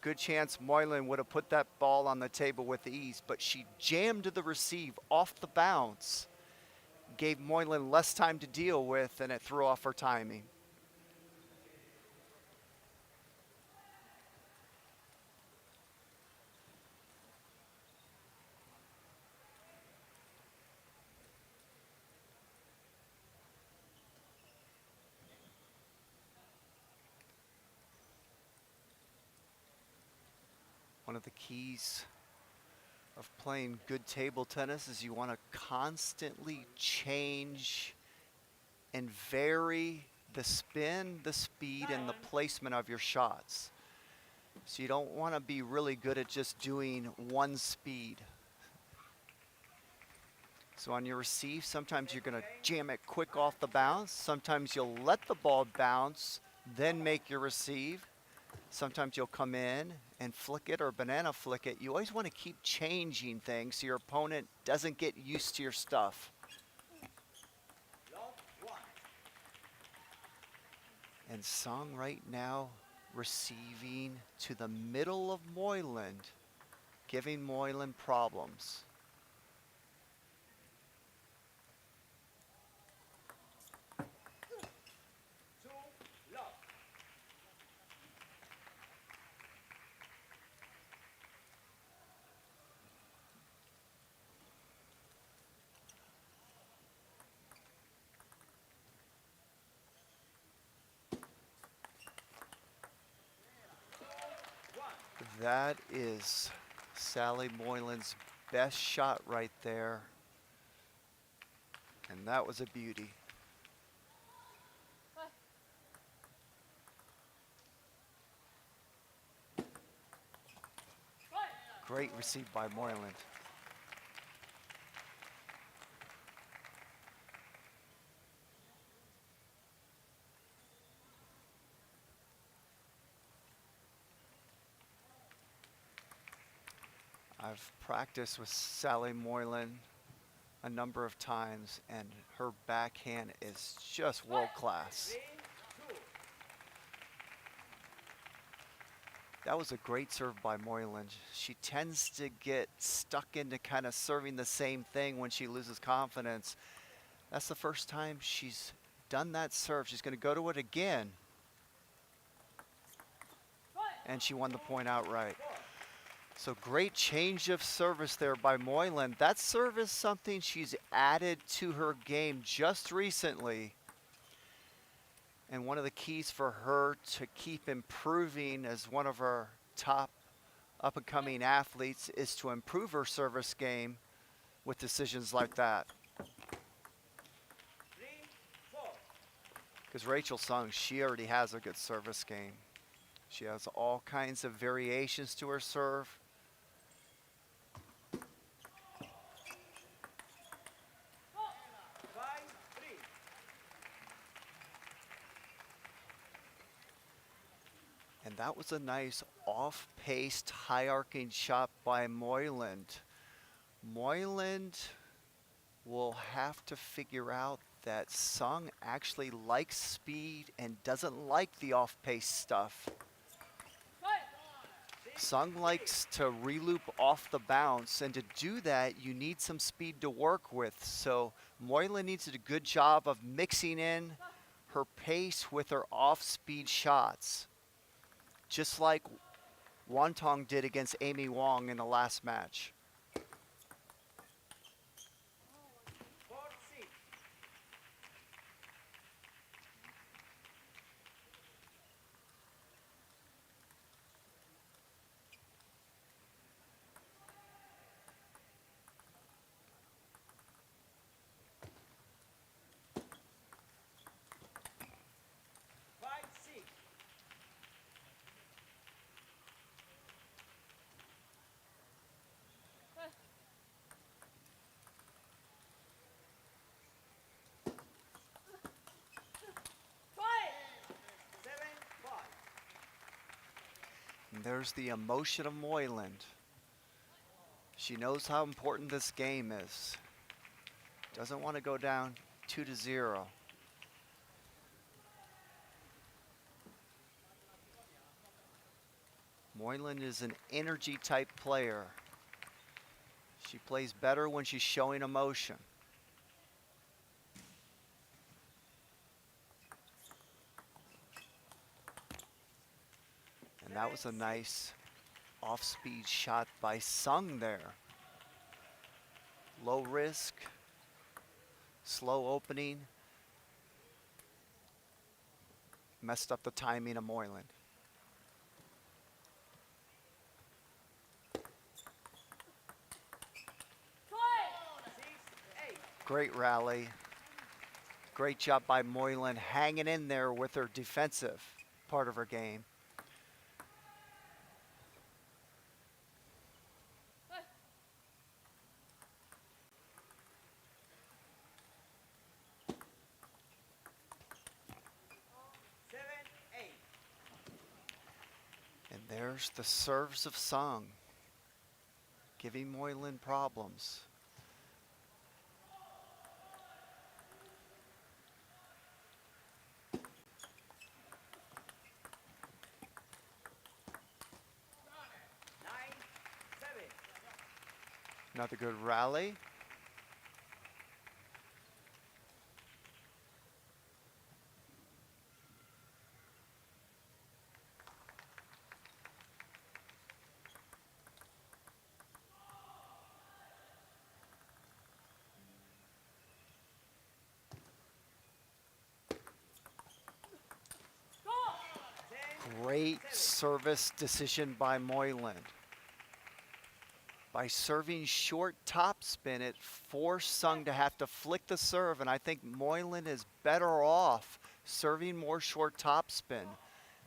good chance Moylan would have put that ball on the table with ease. But she jammed the receive off the bounce, gave Moylan less time to deal with, and it threw off her timing. One of the keys of playing good table tennis is you want to constantly change and vary the spin, the speed, and the placement of your shots. So you don't want to be really good at just doing one speed. So on your receive, sometimes you're going to jam it quick off the bounce. Sometimes you'll let the ball bounce, then make your receive. Sometimes you'll come in and flick it or banana flick it. You always want to keep changing things so your opponent doesn't get used to your stuff. And Sung right now receiving to the middle of Moylan, giving Moylan problems. That is Sally Moylan's best shot right there. And that was a beauty. Great receive by Moylan. I've practiced with Sally Moylan a number of times, and her backhand is just world class. That was a great serve by Moylan. She tends to get stuck into kind of serving the same thing when she loses confidence. That's the first time she's done that serve. She's going to go to it again. And she won the point outright. So great change of service there by Moylan. That serve is something she's added to her game just recently. And one of the keys for her to keep improving as one of our top up-and-coming athletes is to improve her service game with decisions like that. Because Rachel Sung, she already has a good service game. She has all kinds of variations to her serve. And that was a nice off-paced, high-arcing shot by Moyland. Moyland will have to figure out that Sung actually likes speed and doesn't like the off-pace stuff. Sung likes to reloop off the bounce, and to do that, you need some speed to work with. So Moylan needs to do a good job of mixing in her pace with her off-speed shots, just like Wantong did against Amy Wong in the last match. And there's the emotion of Moyland. She knows how important this game is. Doesn't want to go down 2-0. Moylan is an energy type player. She plays better when she's showing emotion. And that was a nice off-speed shot by Sung there. Low risk, slow opening. Messed up the timing of Moylan. Great rally. Great job by Moylan hanging in there with her defensive part of her game. And there's the serves of Sung, giving Moylan problems. Another good rally. Great service decision by Moylan. By serving short topspin, it forced Sung to have to flick the serve, and I think Moylan is better off serving more short topspin.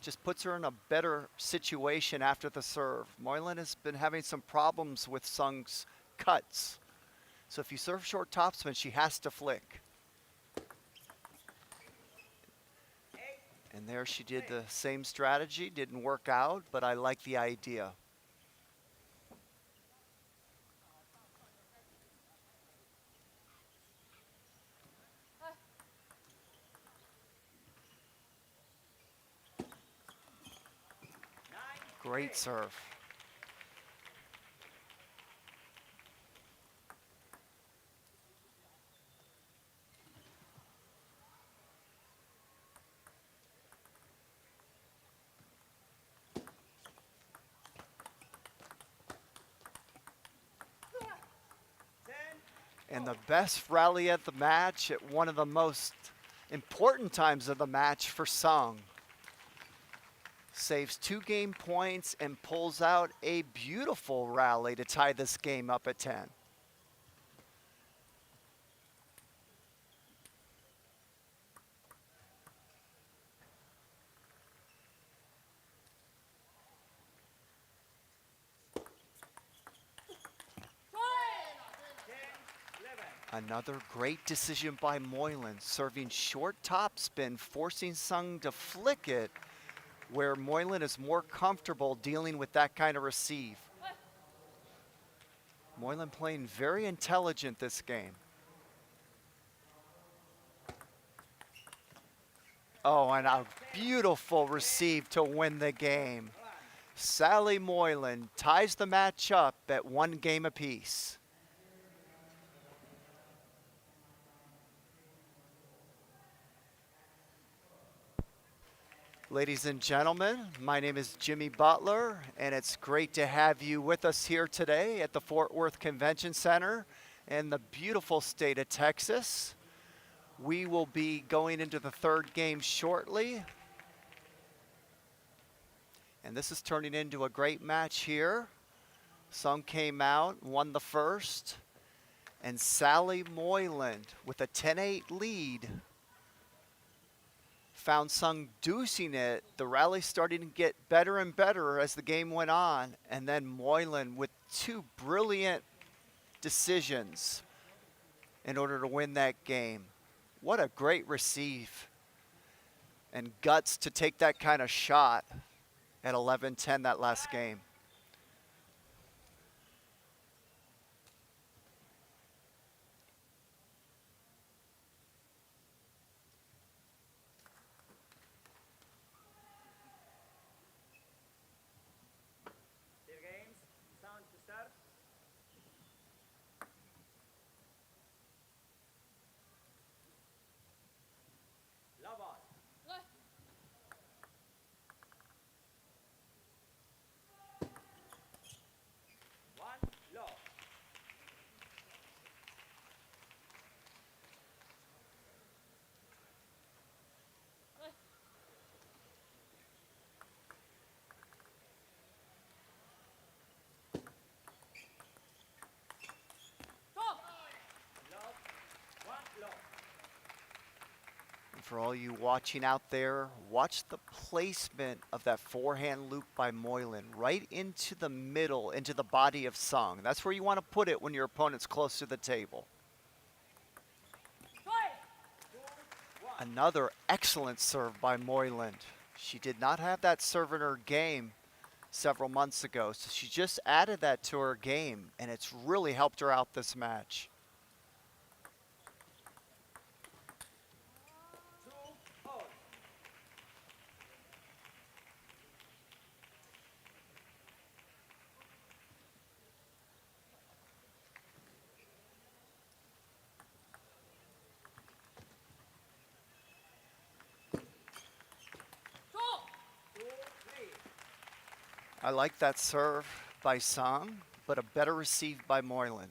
Just puts her in a better situation after the serve. Moylan has been having some problems with Sung's cuts. So if you serve short topspin, she has to flick. And there she did the same strategy. Didn't work out, but I like the idea. Great serve. And the best rally of the match at one of the most important times of the match for Sung. Saves 2 game points and pulls out a beautiful rally to tie this game up at 10. Another great decision by Moylan, serving short topspin, forcing Sung to flick it where Moylan is more comfortable dealing with that kind of receive. Moylan playing very intelligent this game. Oh, and a beautiful receive to win the game. Sally Moylan ties the match up at 1 game apiece. Ladies and gentlemen, my name is Jimmy Butler, and it's great to have you with us here today at the Fort Worth Convention Center in the beautiful state of Texas. We will be going into the 3rd game shortly. And this is turning into a great match here. Sung came out, won the first, and Sally Moylan with a 10-8 lead found Sung deucing it. The rally starting to get better and better as the game went on, and then Moylan with 2 brilliant decisions in order to win that game. What a great receive and guts to take that kind of shot at 11-10 that last game. For all you watching out there, watch the placement of that forehand loop by Moylan right into the middle, into the body of Sung. That's where you want to put it when your opponent's close to the table. Another excellent serve by Moylan. She did not have that serve in her game several months ago, so she just added that to her game, and it's really helped her out this match. I like that serve by Sung, but a better receive by Moylan.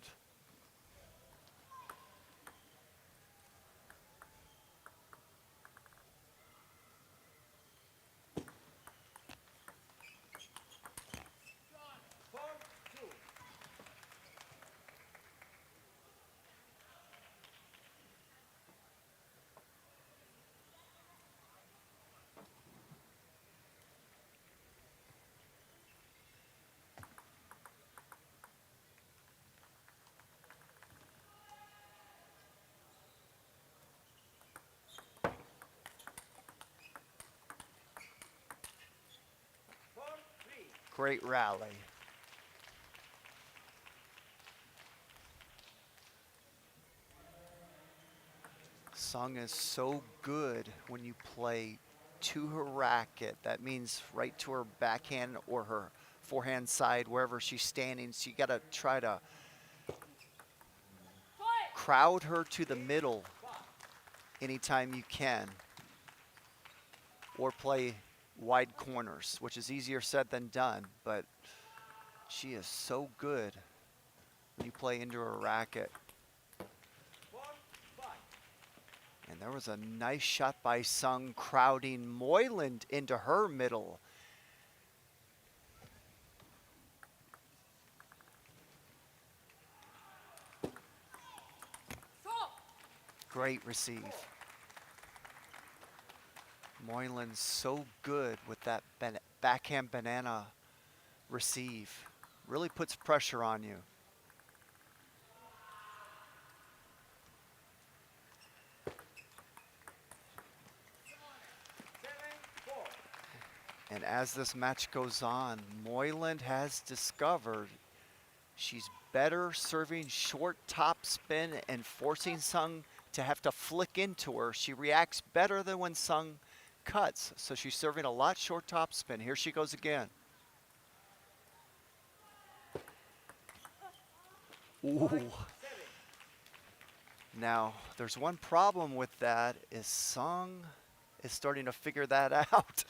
Great rally. Sung is so good when you play to her racket. That means right to her backhand or her forehand side, wherever she's standing. So you got to try to crowd her to the middle anytime you can, or play wide corners, which is easier said than done, but she is so good when you play into her racket. And there was a nice shot by Sung crowding Moyland into her middle. Great receive. Moyland's so good with that backhand banana receive. Really puts pressure on you. And as this match goes on, Moyland has discovered she's better serving short top spin and forcing Sung to have to flick into her. She reacts better than when Sung cuts. So she's serving a lot short top spin. Here she goes again. Ooh. Now, there's one problem with that is Sung is starting to figure that out.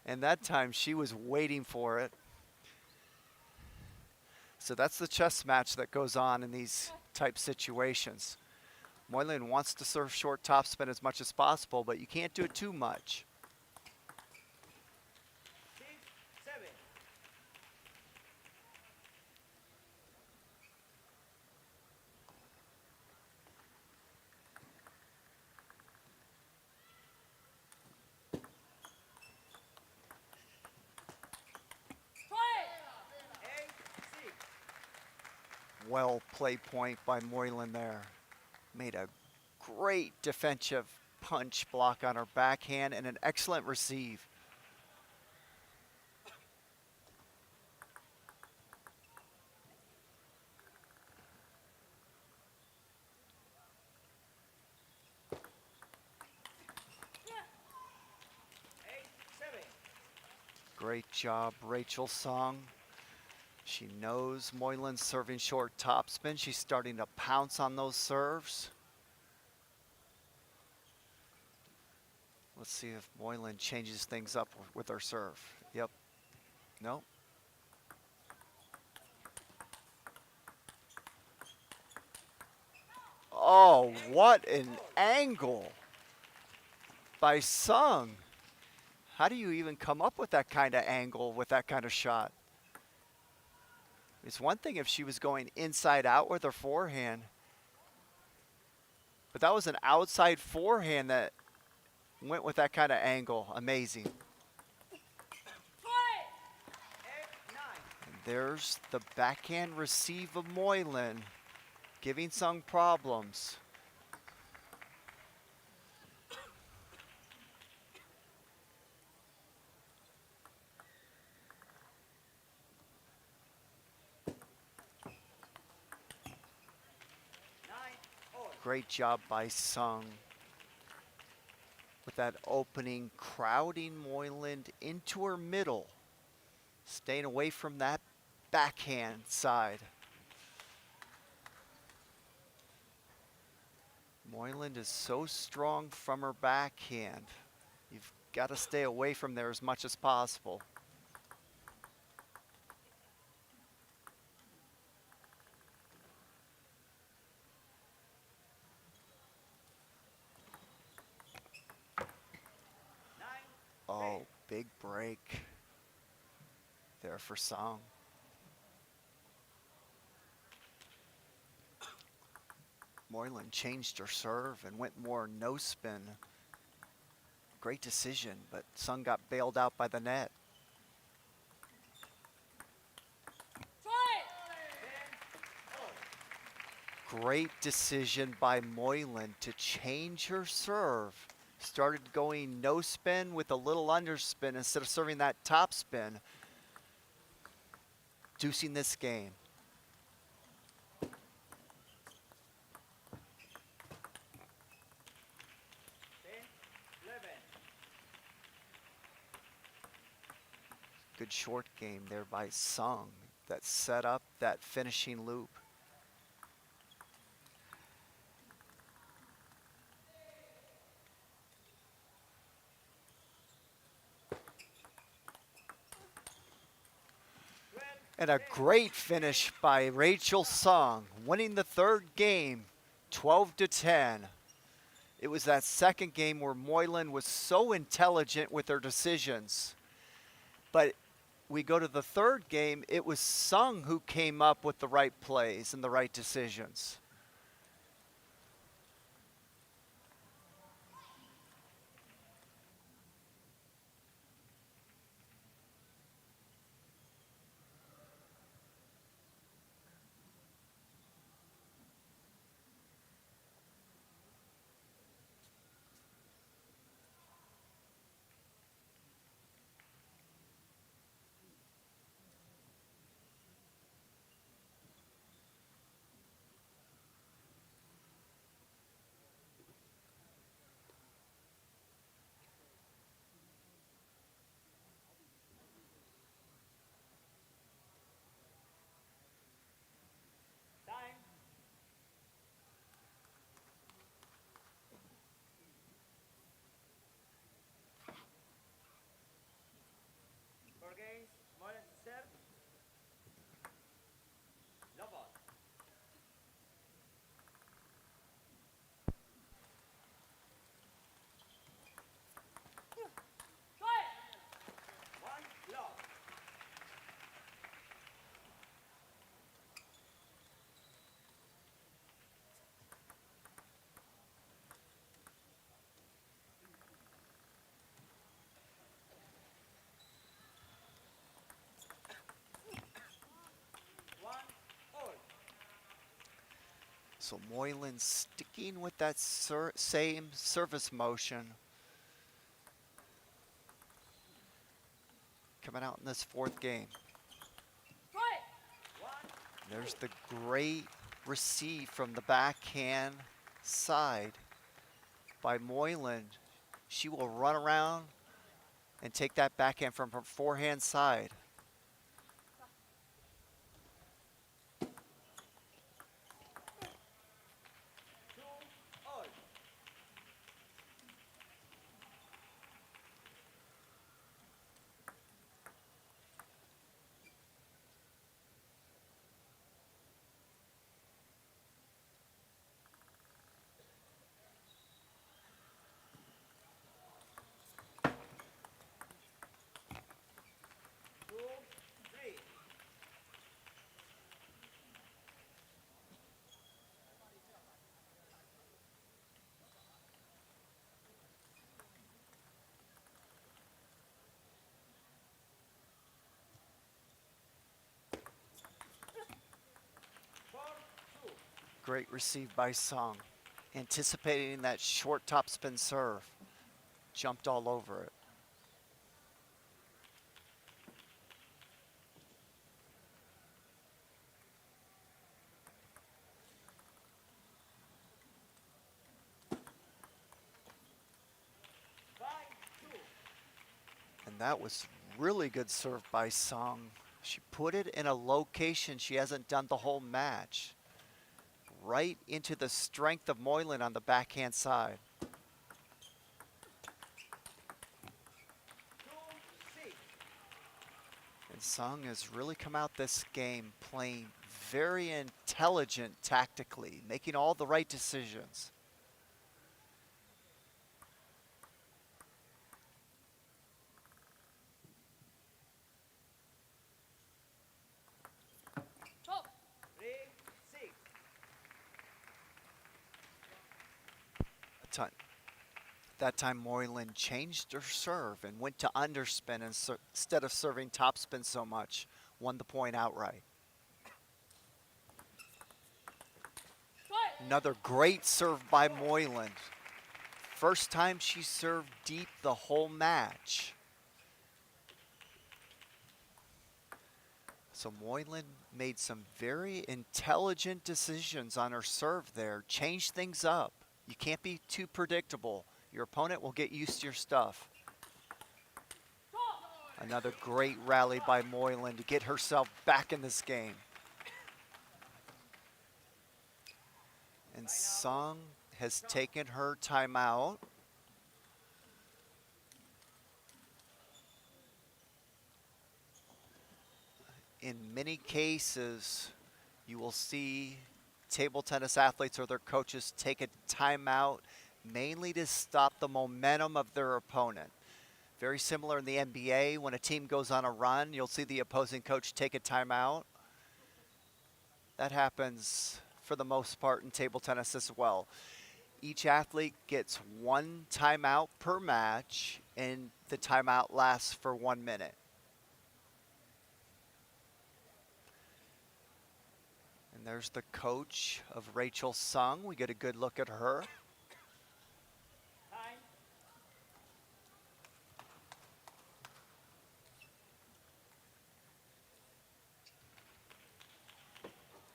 And that time she was waiting for it. So that's the chess match that goes on in these type situations. Moylan wants to serve short topspin as much as possible, but you can't do it too much. 6-7. Well play point by Moylan there. Made a great defensive punch block on her backhand and an excellent receive. Great job, Rachel Song. She knows Moylan's serving short topspin. She's starting to pounce on those serves. Let's see if Moylan changes things up with her serve. Yep. Nope. Oh, what an angle by Sung. How do you even come up with that kind of angle with that kind of shot? It's one thing if she was going inside out with her forehand, but that was an outside forehand that went with that kind of angle. Amazing. And there's the backhand receive of Moylan, giving Sung problems. Great job by Sung with that opening, crowding Moyland into her middle, staying away from that backhand side. Moyland is so strong from her backhand. You've got to stay away from there as much as possible. Oh, big break there for Song. Moylan changed her serve and went more no spin. Great decision, but Sung got bailed out by the net. Great decision by Moylan to change her serve. Started going no spin with a little underspin instead of serving that top spin. Deucing this game. Good short game there by Sung that set up that finishing loop. And a great finish by Rachel Song, winning the third game, 12-10. It was that second game where Moylan was so intelligent with her decisions. But we go to the third game, it was Sung who came up with the right plays and the right decisions. For games, Moylan to serve. No ball. One love. One all. So Moylan sticking with that same service motion. Coming out in this fourth game. There's the great receive from the backhand side by Moylan. She will run around and take that backhand from her forehand side. Two all. Two, three. Four, two. Great receive by Song. Anticipating that short topspin serve. Jumped all over it. Five, two. And that was really good serve by Song. She put it in a location she hasn't done the whole match. Right into the strength of Moylan on the backhand side. Two, six. And Sung has really come out this game playing very intelligent tactically, making all the right decisions. Three, six. That time Moylan changed her serve and went to underspin instead of serving topspin so much. Won the point outright. Another great serve by Moylan. First time she served deep the whole match. So Moylan made some very intelligent decisions on her serve there. Changed things up. You can't be too predictable. Your opponent will get used to your stuff. Another great rally by Moylan to get herself back in this game. And Sung has taken her timeout. In many cases, you will see table tennis athletes or their coaches take a timeout mainly to stop the momentum of their opponent. Very similar in the NBA, when a team goes on a run, you'll see the opposing coach take a timeout. That happens for the most part in table tennis as well. Each athlete gets one timeout per match, and the timeout lasts for 1 minute. And there's the coach of Rachel Sung. We get a good look at her. Time.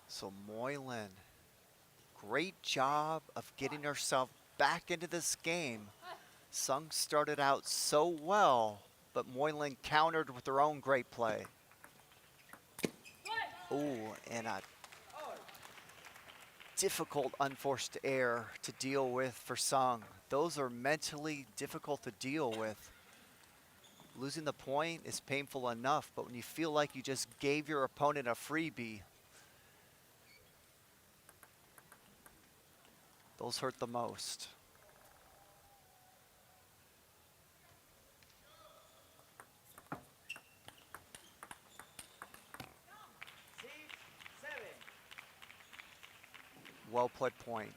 So Moylan, great job of getting herself back into this game. Sung started out so well, but Moylan countered with her own great play. Ooh, and a difficult unforced error to deal with for Sung. Those are mentally difficult to deal with. Losing the point is painful enough, but when you feel like you just gave your opponent a freebie, those hurt the most. Well played point.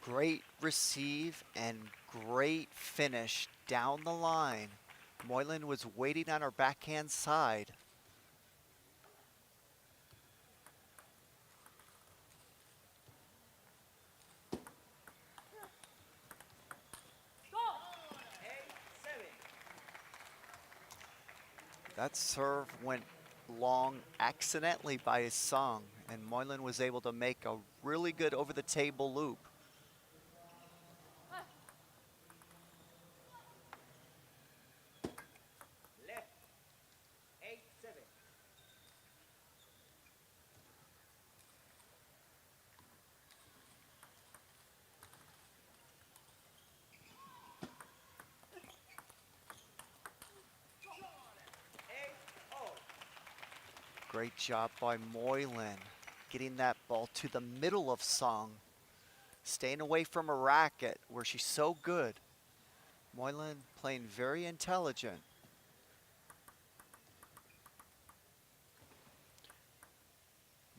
Great receive and great finish down the line. Moylan was waiting on her backhand side. That serve went long accidentally by his Sung, and Moylan was able to make a really good over-the-table loop. Great job by Moylan, getting that ball to the middle of Sung, staying away from her racket where she's so good. Moylan playing very intelligent.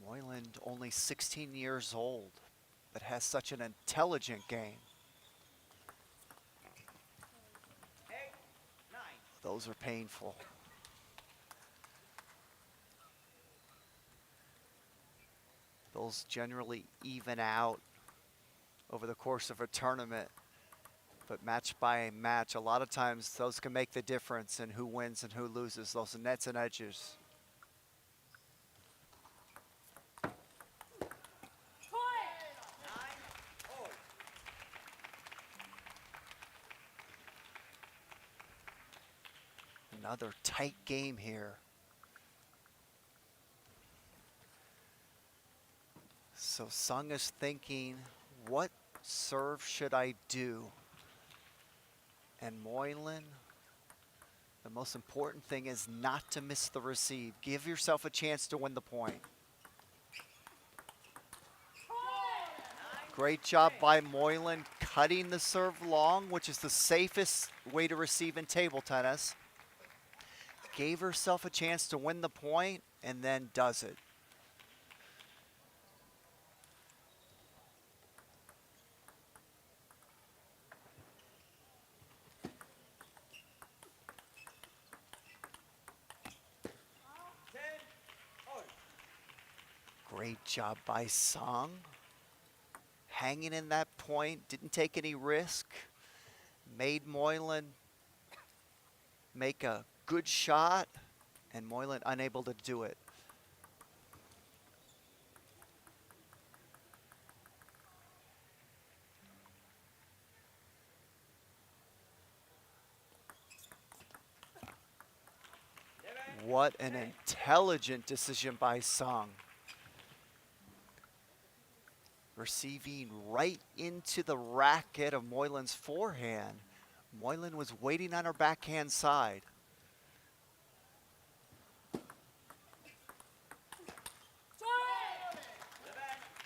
Moylan only 16 years old, but has such an intelligent game. Those are painful. Those generally even out over the course of a tournament, but match by match, a lot of times those can make the difference in who wins and who loses, those nets and edges. Another tight game here. So Sung is thinking, what serve should I do? And Moylan, the most important thing is not to miss the receive. Give yourself a chance to win the point. Great job by Moylan cutting the serve long, which is the safest way to receive in table tennis. Gave herself a chance to win the point and then does it. Great job by Sung. Hanging in that point, didn't take any risk. Made Moylan make a good shot, and Moylan unable to do it. What an intelligent decision by Sung. Receiving right into the racket of Moylan's forehand. Moylan was waiting on her backhand side.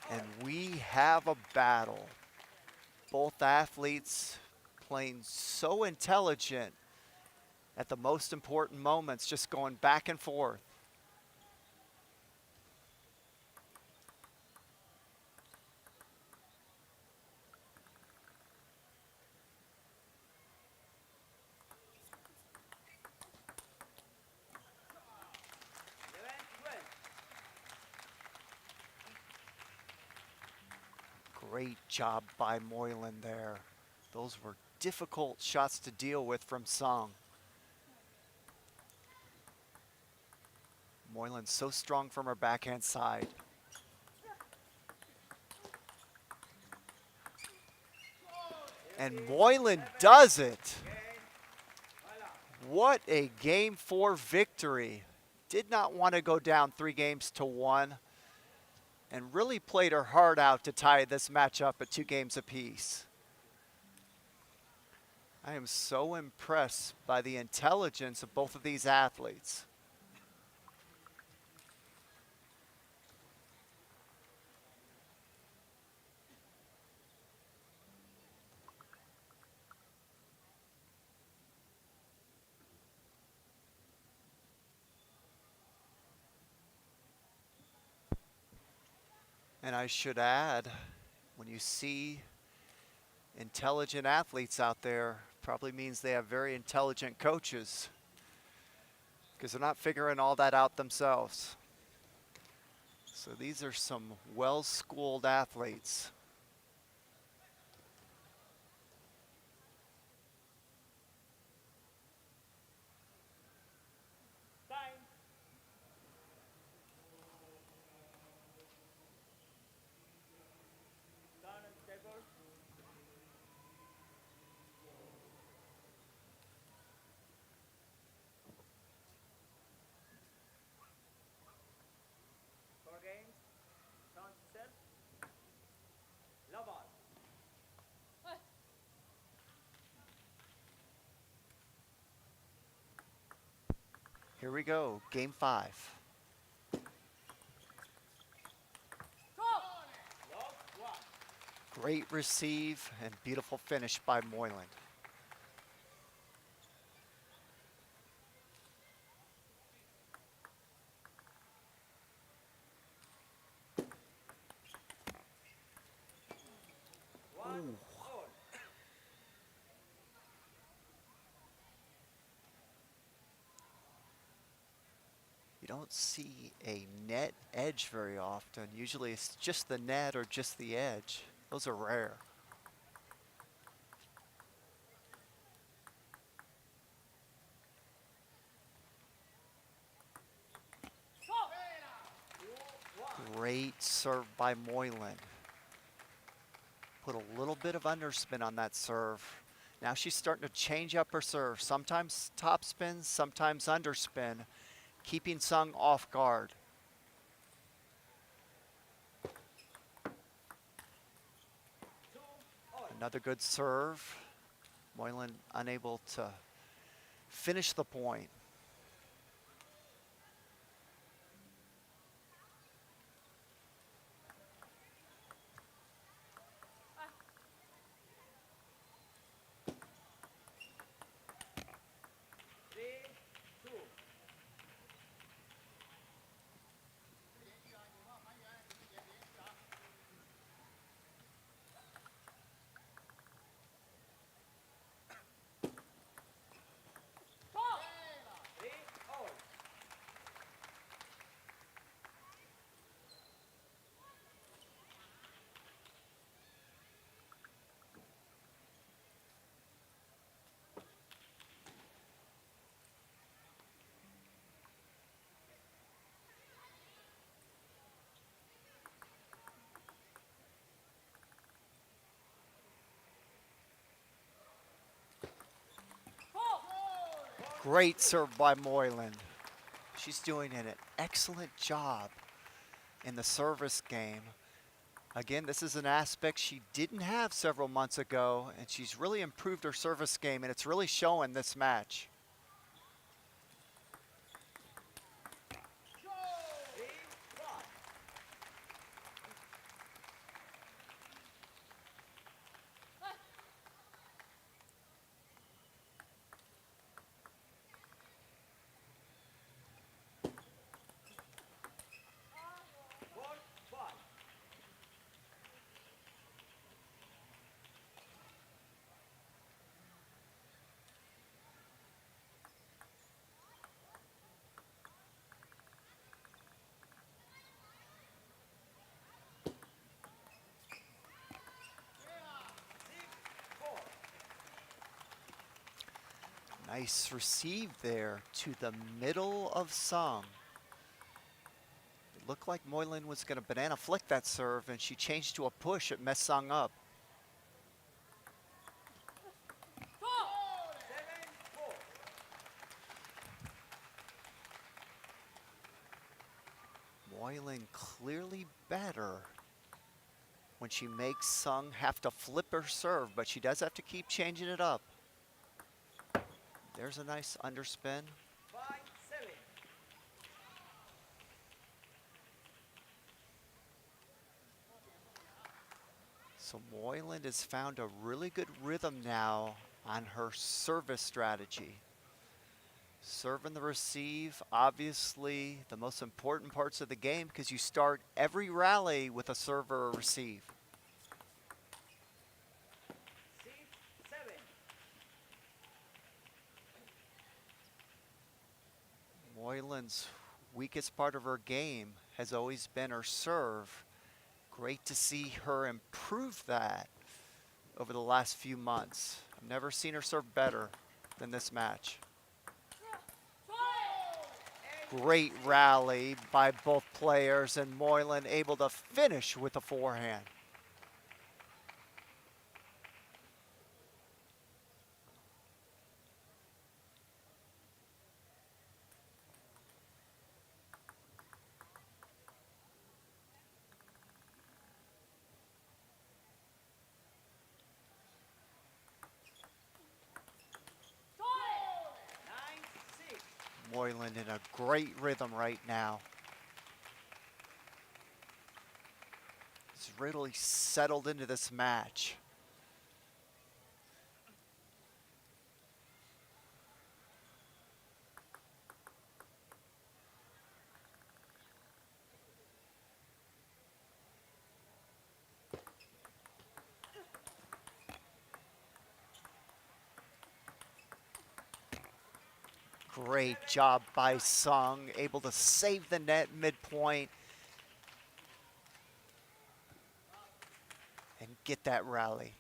And we have a battle. Both athletes playing so intelligent at the most important moments, just going back and forth. Great job by Moylan there. Those were difficult shots to deal with from Sung. Moylan so strong from her backhand side. And Moylan does it. What a game 4 victory. Did not want to go down 3-1 and really played her heart out to tie this matchup at 2 games apiece. I am so impressed by the intelligence of both of these athletes. And I should add, when you see intelligent athletes out there, probably means they have very intelligent coaches, because they're not figuring all that out themselves. So these are some well-schooled athletes. Here we go, game 5. Great receive and beautiful finish by Moylan. Ooh. You don't see a net edge very often. Usually it's just the net or just the edge. Those are rare. Great serve by Moylan. Put a little bit of underspin on that serve. Now she's starting to change up her serve. Sometimes topspin, sometimes underspin, keeping Sung off guard. Another good serve. Moylan unable to finish the point. Great serve by Moylan. She's doing an excellent job in the service game. Again, this is an aspect she didn't have several months ago, and she's really improved her service game, and it's really showing this match. Nice receive there to the middle of Sung. It looked like Moylan was going to banana flick that serve, and she changed to a push. It messed Sung up. Moylan clearly better when she makes Sung have to flip her serve, but she does have to keep changing it up. There's a nice underspin. So Moylan has found a really good rhythm now on her service strategy. Serve and the receive, obviously the most important parts of the game because you start every rally with a serve or a receive. Moylan's weakest part of her game has always been her serve. Great to see her improve that over the last few months. I've never seen her serve better than this match. Great rally by both players, and Moylan able to finish with a forehand. Moylan in a great rhythm right now. He's really settled into this match. Great job by Sung, able to save the net midpoint and get that rally.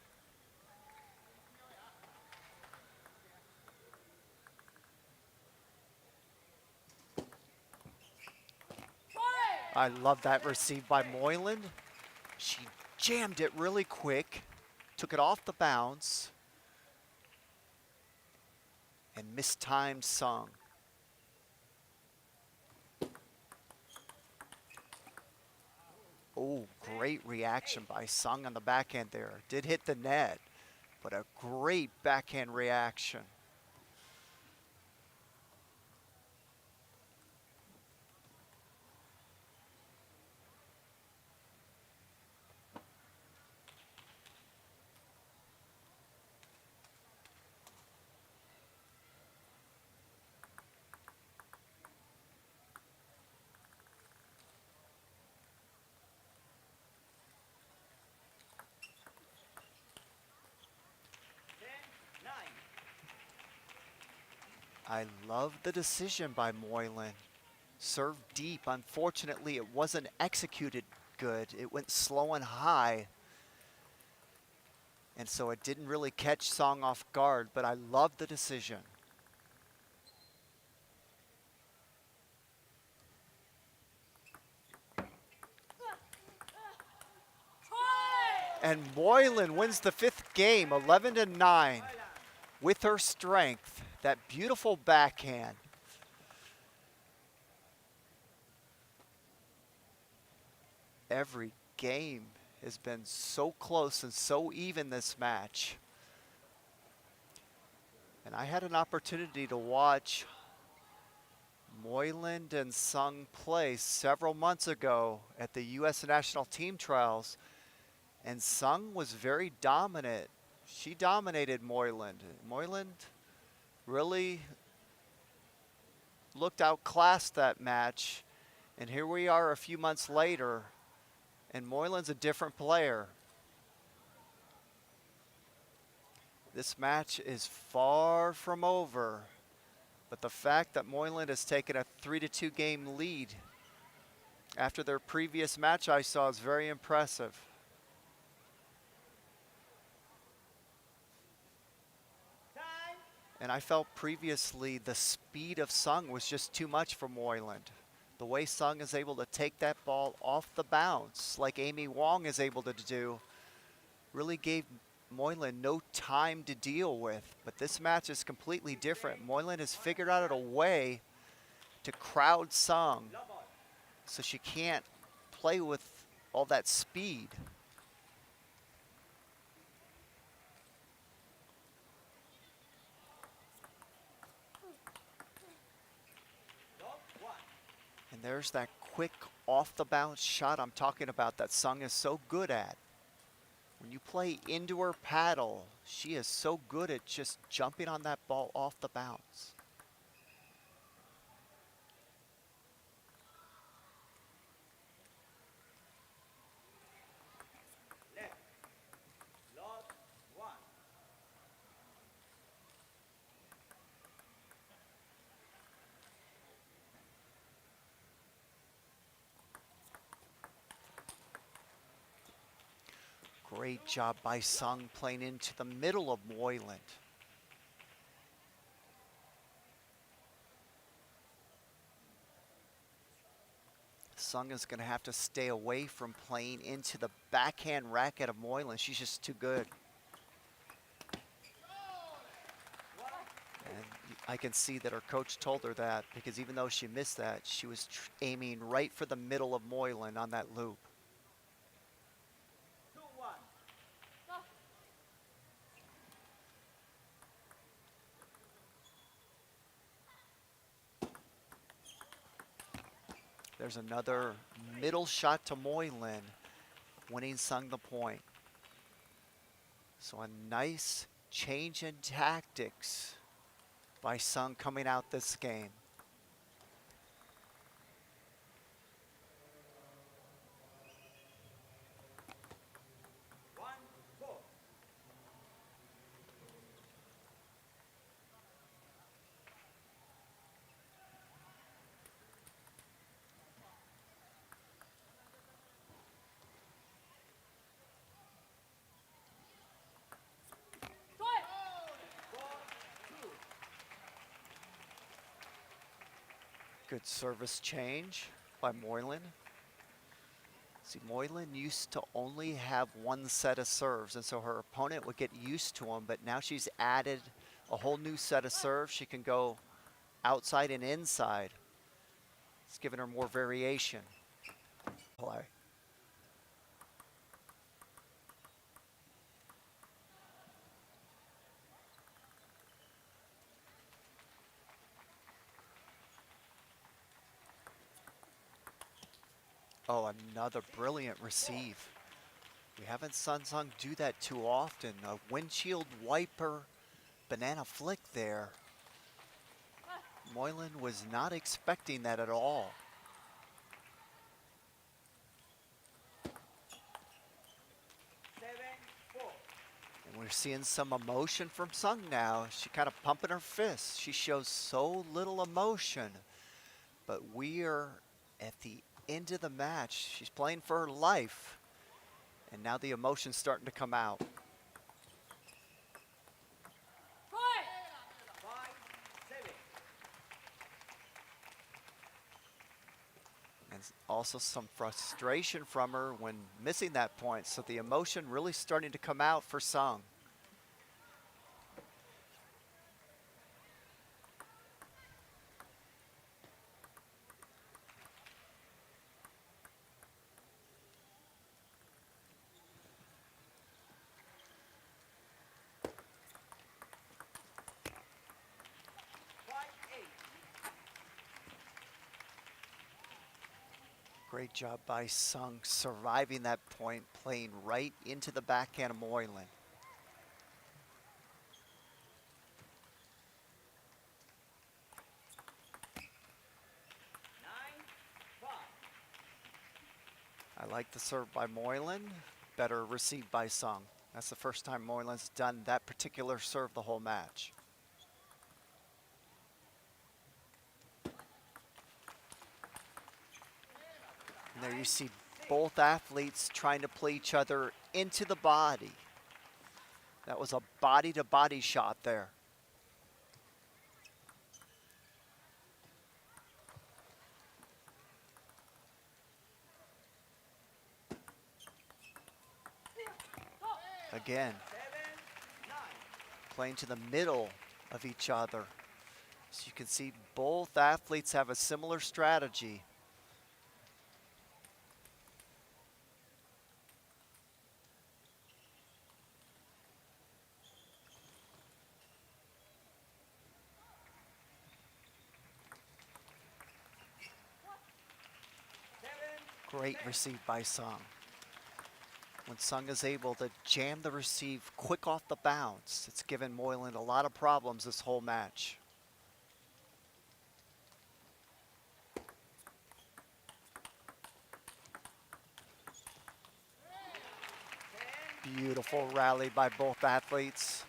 I love that receive by Moylan. She jammed it really quick, took it off the bounce, and mistimed Sung. Oh, great reaction by Sung on the backhand there. Did hit the net, but a great backhand reaction. I love the decision by Moylan. Serve deep. Unfortunately, it wasn't executed good. It went slow and high. And so it didn't really catch Song off guard, but I love the decision. And Moylan wins the fifth game, 11-9, with her strength, that beautiful backhand. Every game has been so close and so even this match. And I had an opportunity to watch Moyland and Sung play several months ago at the U.S. National Team Trials, and Sung was very dominant. She dominated Moyland. Moyland really looked outclassed that match, and here we are a few months later, and Moyland's a different player. This match is far from over, but the fact that Moyland has taken a 3-2 game lead after their previous match I saw is very impressive. And I felt previously the speed of Sung was just too much for Moyland. The way Sung is able to take that ball off the bounce, like Amy Wong is able to do, really gave Moyland no time to deal with. But this match is completely different. Moyland has figured out a way to crowd Sung so she can't play with all that speed. And there's that quick off the bounce shot I'm talking about that Sung is so good at. When you play into her paddle, she is so good at just jumping on that ball off the bounce. Great job by Sung playing into the middle of Moyland. Sung is going to have to stay away from playing into the backhand racket of Moyland. She's just too good. And I can see that her coach told her that, because even though she missed that, she was aiming right for the middle of Moyland on that loop. There's another middle shot to Moyland, winning Sung the point. So a nice change in tactics by Sung coming out this game. Good service change by Moyland. See, Moyland used to only have one set of serves, and so her opponent would get used to them, but now she's added a whole new set of serves. She can go outside and inside. It's given her more variation. Play. Oh, another brilliant receive. We haven't seen Sung do that too often. A windshield wiper banana flick there. Moyland was not expecting that at all. And we're seeing some emotion from Sung now. She kind of pumping her fists. She shows so little emotion, but we are at the end of the match. She's playing for her life, and now the emotion's starting to come out. And also some frustration from her when missing that point. So the emotion really starting to come out for Sung. Great job by Sung surviving that point, playing right into the backhand of Moylan. I like the serve by Moylan, better received by Sung. That's the first time Moylan's done that particular serve the whole match. And there you see both athletes trying to play each other into the body. That was a body-to-body shot there. Again, playing to the middle of each other. So you can see both athletes have a similar strategy. Great receive by Sung. When Sung is able to jam the receive quick off the bounce, it's given Moylan a lot of problems this whole match. Beautiful rally by both athletes.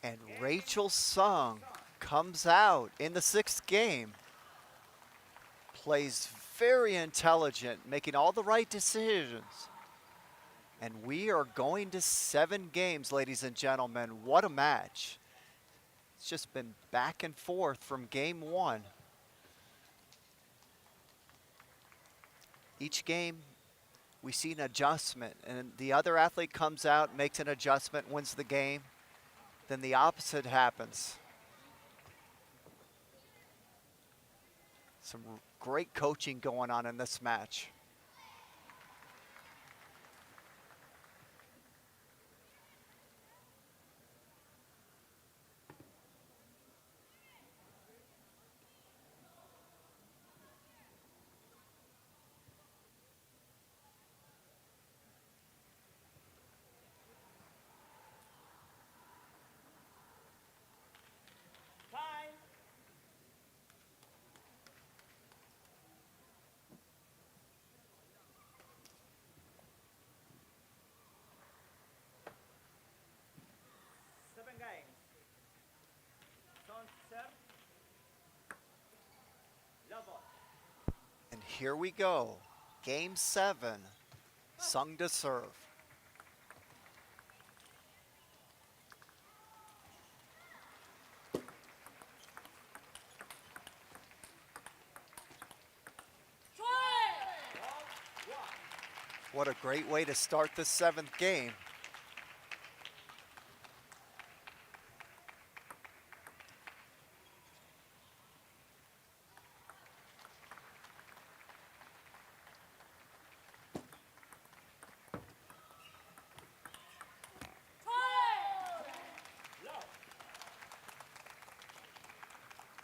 And Rachel Sung comes out in the sixth game. Plays very intelligent, making all the right decisions. And we are going to 7 games, ladies and gentlemen. What a match. It's just been back and forth from game 1. Each game, we see an adjustment, and the other athlete comes out, makes an adjustment, wins the game. Then the opposite happens. Some great coaching going on in this match. And here we go. Game 7. Sung to serve. What a great way to start the 7th game.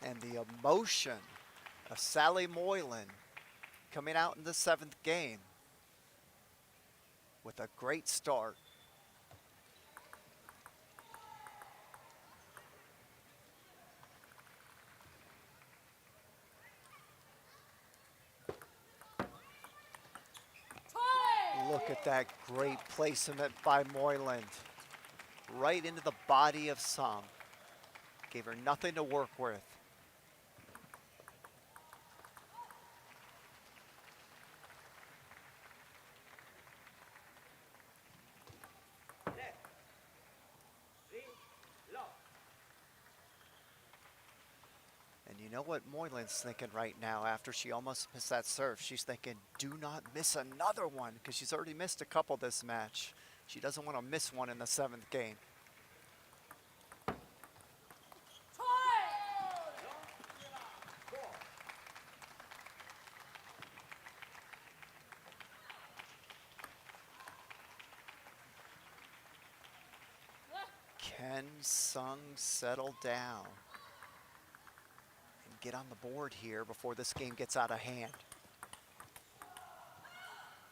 And the emotion of Sally Moylan coming out in the 7th game with a great start. Look at that great placement by Moylan. Right into the body of Sung. Gave her nothing to work with. And you know what Moylan's thinking right now after she almost missed that serve? She's thinking, do not miss another one, because she's already missed a couple this match. She doesn't want to miss one in the 7th game. Can Sung settle down and get on the board here before this game gets out of hand?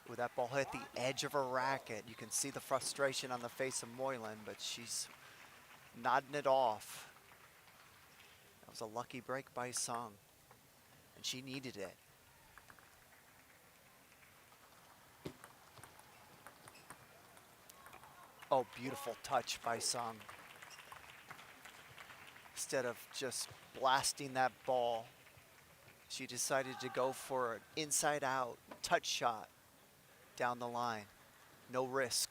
Ooh, that ball hit the edge of her racket. You can see the frustration on the face of Moylan, but she's nodding it off. That was a lucky break by Sung, and she needed it. Oh, beautiful touch by Sung. Instead of just blasting that ball, she decided to go for an inside-out touch shot down the line. No risk.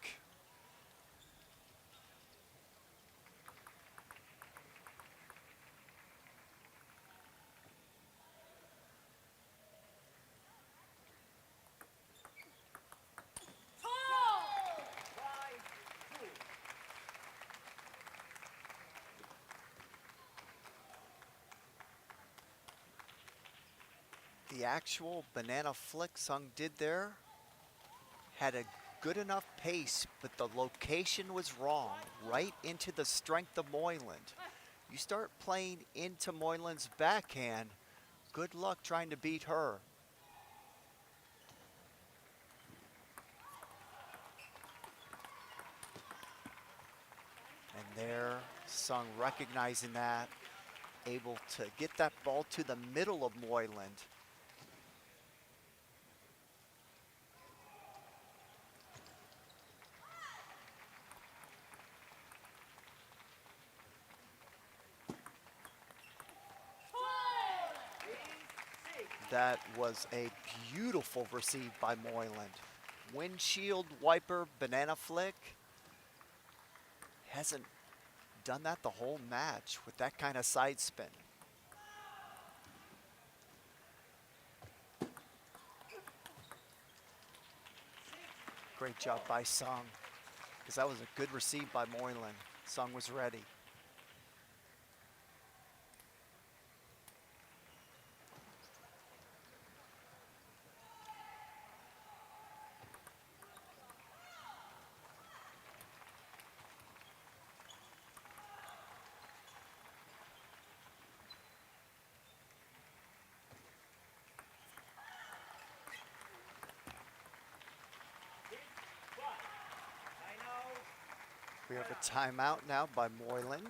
The actual banana flick Sung did there had a good enough pace, but the location was wrong, right into the strength of Moylan. You start playing into Moylan's backhand, good luck trying to beat her. And there, Sung recognizing that, able to get that ball to the middle of Moylan. That was a beautiful receive by Moylan. Windshield wiper banana flick. Hasn't done that the whole match with that kind of side spin. Great job by Sung, because that was a good receive by Moylan. Sung was ready. We have a timeout now by Moylan.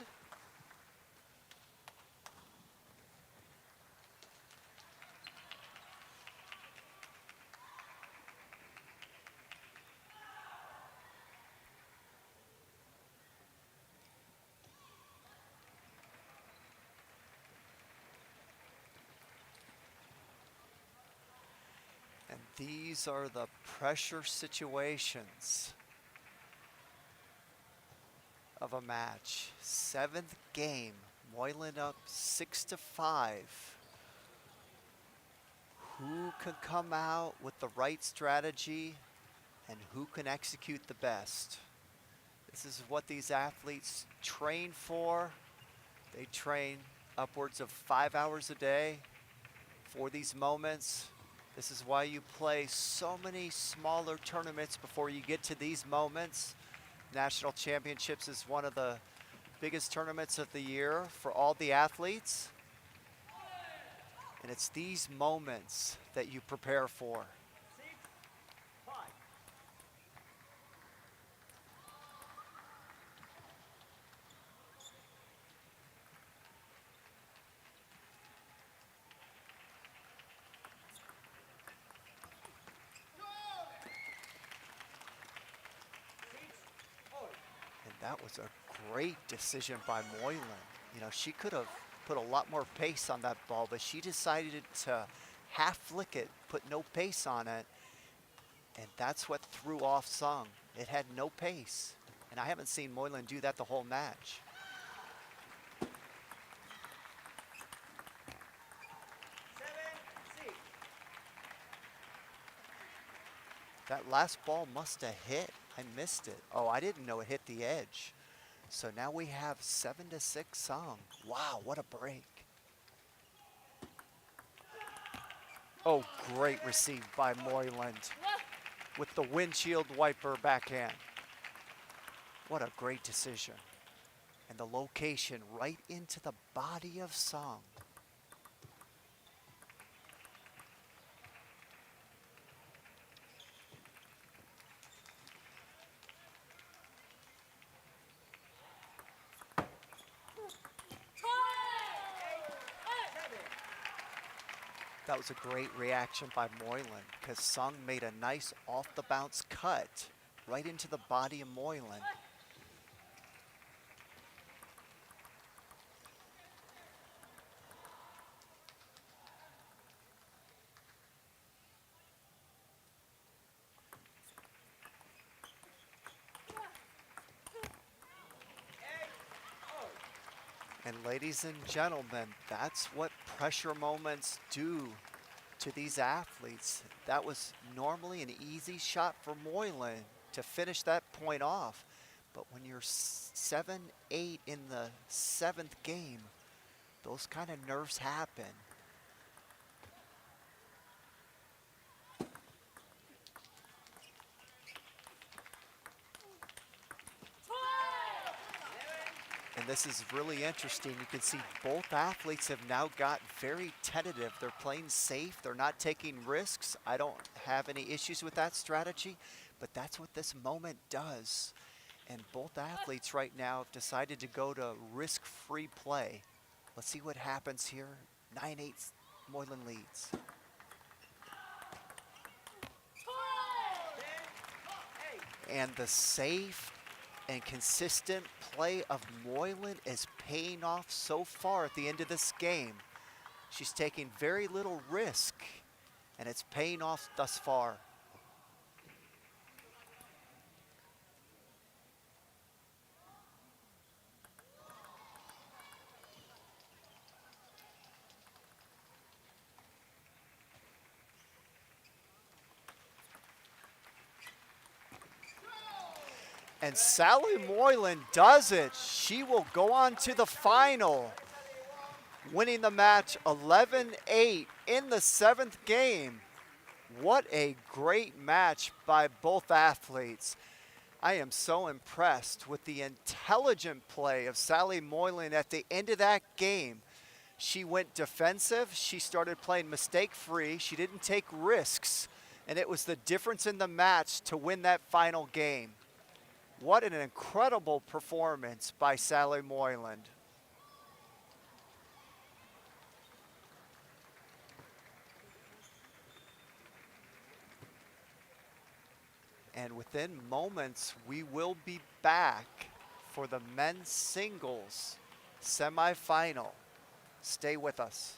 And these are the pressure situations of a match. 7th game, Moylan up 6-5. Who can come out with the right strategy and who can execute the best? This is what these athletes train for. They train upwards of 5 hours a day for these moments. This is why you play so many smaller tournaments before you get to these moments. National Championships is one of the biggest tournaments of the year for all the athletes. And it's these moments that you prepare for. And that was a great decision by Moylan. You know, she could have put a lot more pace on that ball, but she decided to half flick it, put no pace on it, and that's what threw off Sung. It had no pace, and I haven't seen Moylan do that the whole match. That last ball must have hit. I missed it. Oh, I didn't know it hit the edge. So now we have 7-6 Sung. Wow, what a break. Oh, great receive by Moylan with the windshield wiper backhand. What a great decision. And the location right into the body of Song. That was a great reaction by Moylan because Sung made a nice off the bounce cut right into the body of Moylan. And ladies and gentlemen, that's what pressure moments do to these athletes. That was normally an easy shot for Moylan to finish that point off. But when you're 7-8 in the 7th game, those kind of nerves happen. And this is really interesting. You can see both athletes have now got very tentative. They're playing safe. They're not taking risks. I don't have any issues with that strategy, but that's what this moment does. And both athletes right now have decided to go to risk-free play. Let's see what happens here. 9-8, Moylan leads. And the safe and consistent play of Moylan is paying off so far at the end of this game. She's taking very little risk, and it's paying off thus far. And Sally Moylan does it. She will go on to the final, winning the match 11-8 in the 7th game. What a great match by both athletes. I am so impressed with the intelligent play of Sally Moylan at the end of that game. She went defensive. She started playing mistake-free. She didn't take risks, and it was the difference in the match to win that final game. What an incredible performance by Sally Moylan. And within moments, we will be back for the men's singles semifinal. Stay with us.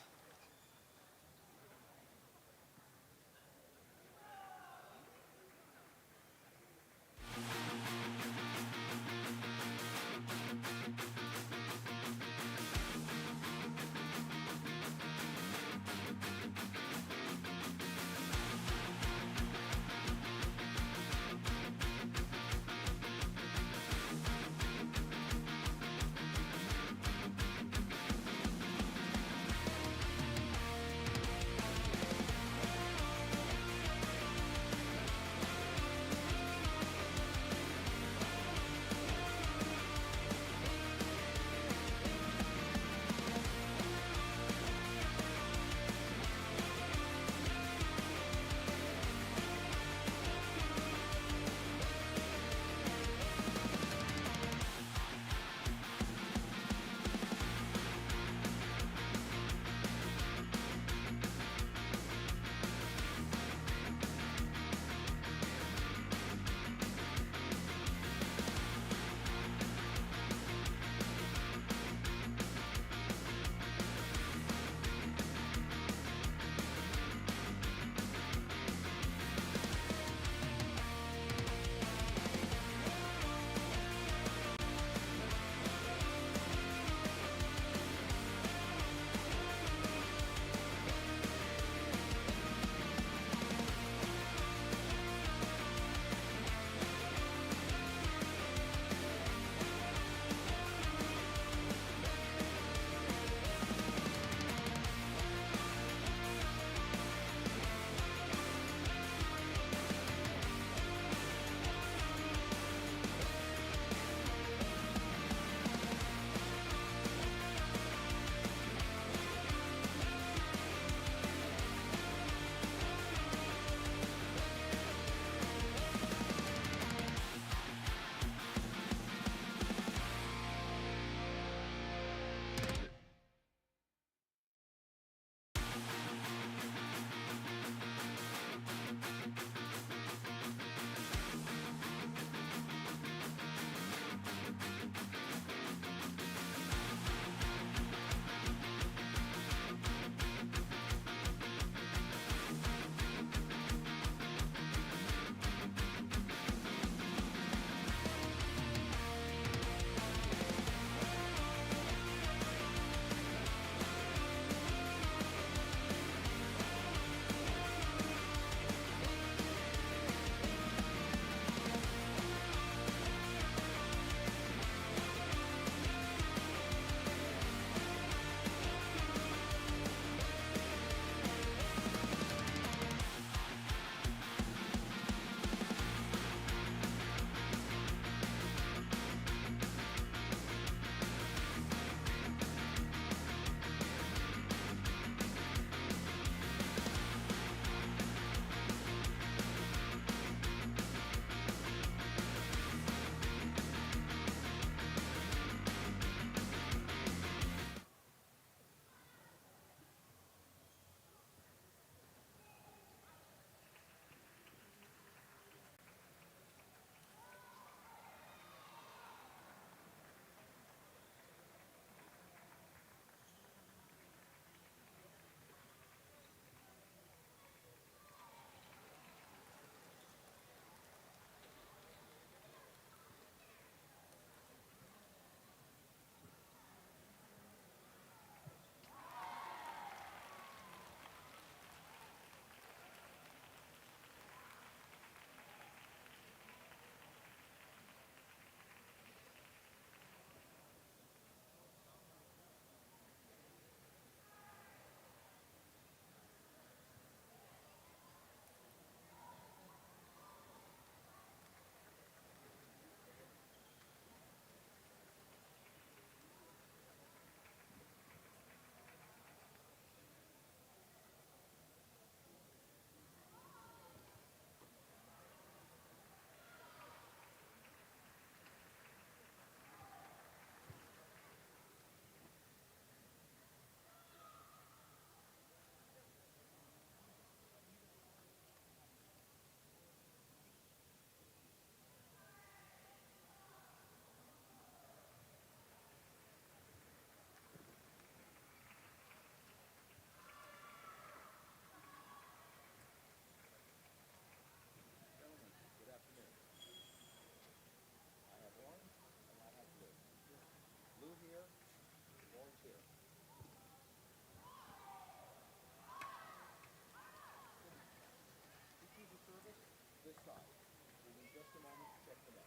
a moment to check the net.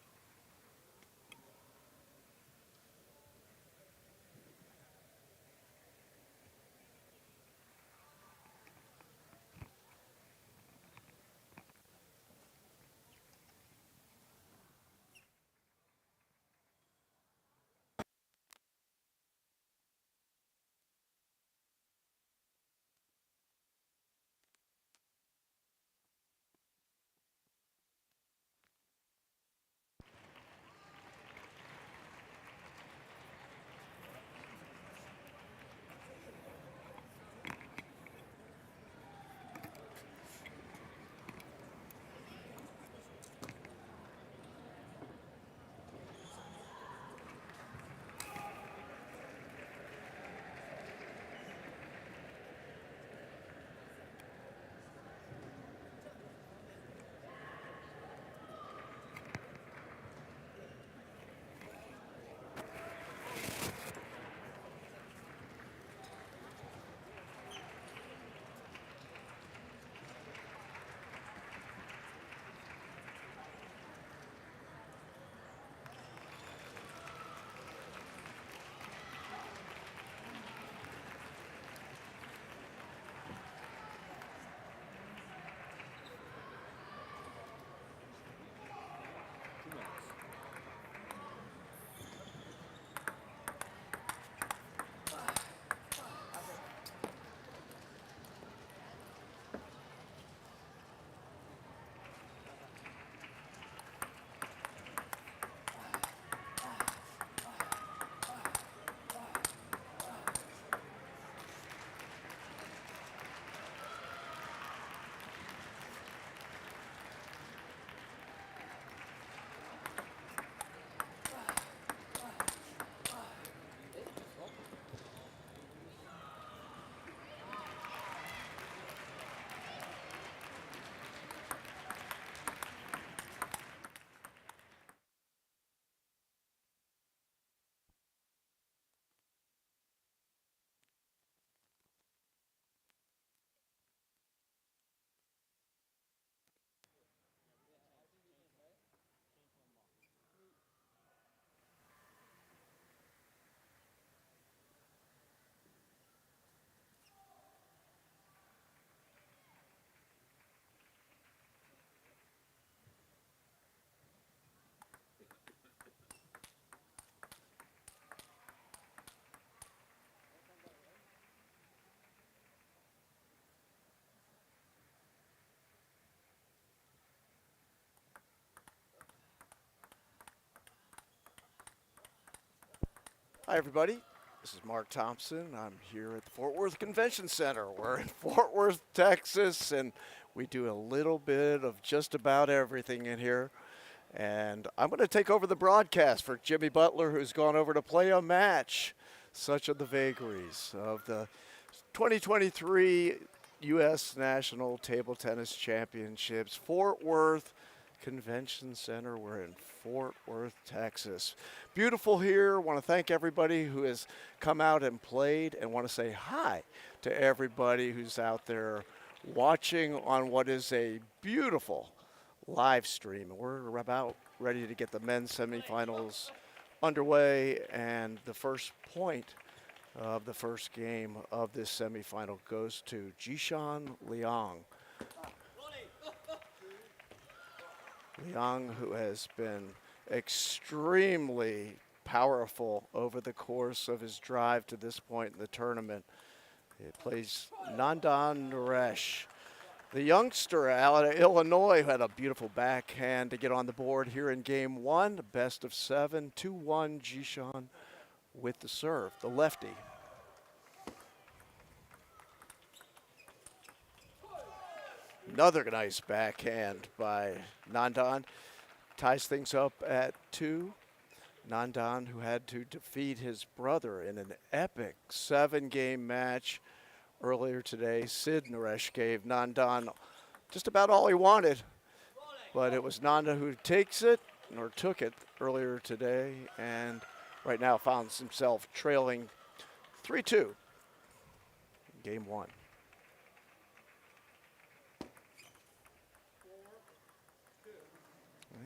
Hi, everybody. This is Mark Thompson. I'm here at the Fort Worth Convention Center. We're in Fort Worth, Texas, and we do a little bit of just about everything in here. And I'm going to take over the broadcast for Jimmy Butler, who's gone over to play a match. Such are the vagaries of the 2023 U.S. National Table Tennis Championships, Fort Worth Convention Center. We're in Fort Worth, Texas. Beautiful here. Want to thank everybody who has come out and played, and want to say hi to everybody who's out there watching on what is a beautiful live stream. We're about ready to get the men's semifinals underway, and the first point of the first game of this semifinal goes to Jishan Liang. Liang, who has been extremely powerful over the course of his drive to this point in the tournament. He plays Nandan Naresh, the youngster out of Illinois, who had a beautiful backhand to get on the board here in game one. Best of 7, 2-1 Jishan with the serve, the lefty. Another nice backhand by Nandan. Ties things up at 2. Nandan, who had to defeat his brother in an epic 7-game match earlier today. Sid Naresh gave Nandan just about all he wanted, but it was Nanda who takes it, or took it earlier today, and right now finds himself trailing 3-2 game one.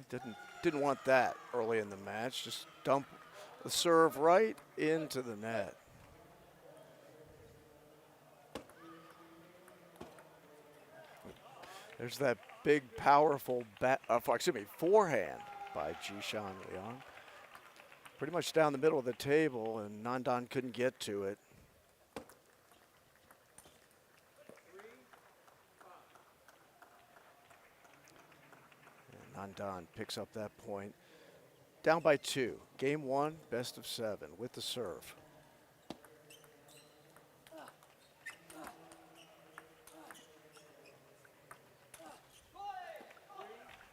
Didn't want that early in the match. Just dump the serve right into the net. There's that big, powerful forehand by Jishan Liang. Pretty much down the middle of the table, and Nandan couldn't get to it. And Nandan picks up that point. Down by 2. Game 1, best of 7 with the serve.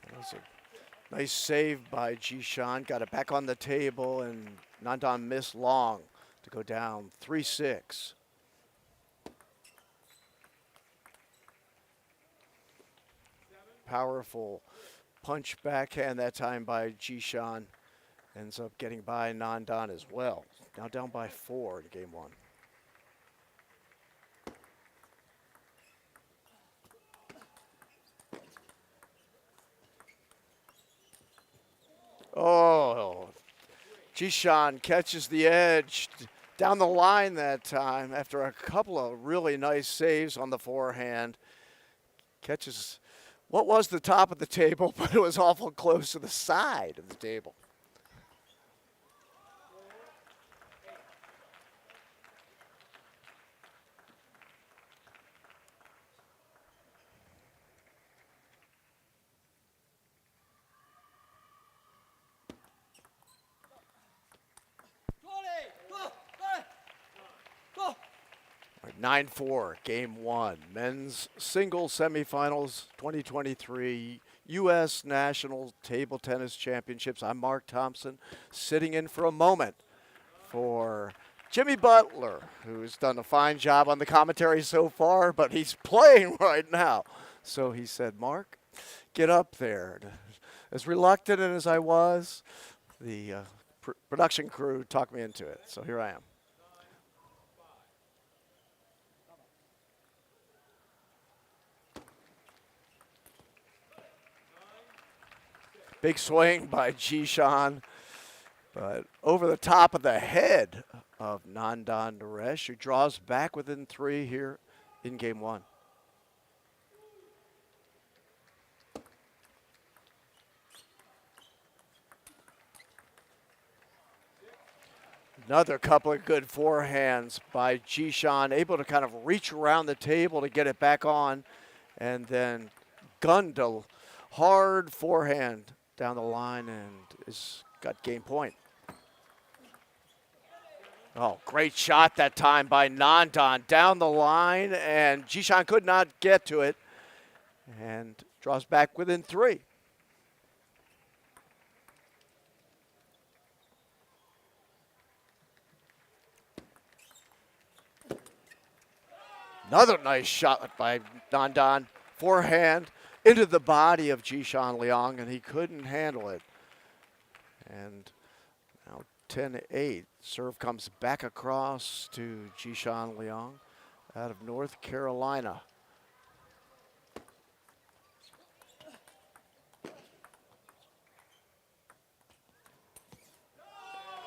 That was a nice save by Jishan. Got it back on the table, and Nandan missed long to go down 3-6. Powerful punch backhand that time by Jishan. Ends up getting by Nandan as well. Now down by 4 in game 1. Oh, Jishan catches the edge down the line that time after a couple of really nice saves on the forehand. Catches what was the top of the table, but it was awful close to the side of the table. Go! 9-4, game 1. Men's singles semifinals 2023 U.S. National Table Tennis Championships. I'm Mark Thompson, sitting in for a moment for Jimmy Butler, who's done a fine job on the commentary so far, but he's playing right now. So he said, Mark, get up there. As reluctant as I was, the production crew talked me into it. So here I am. Big swing by Jishan, but over the top of the head of Nandan Naresh, who draws back within 3 here in game 1. Another couple of good forehands by Jishan, able to kind of reach around the table to get it back on, and then gunned a hard forehand down the line and has got game point. Oh, great shot that time by Nandan down the line, and Jishan could not get to it and draws back within 3. Another nice shot by Nandan, forehand into the body of Jishan Liang, and he couldn't handle it. And now 10-8. Serve comes back across to Jishan Liang out of North Carolina.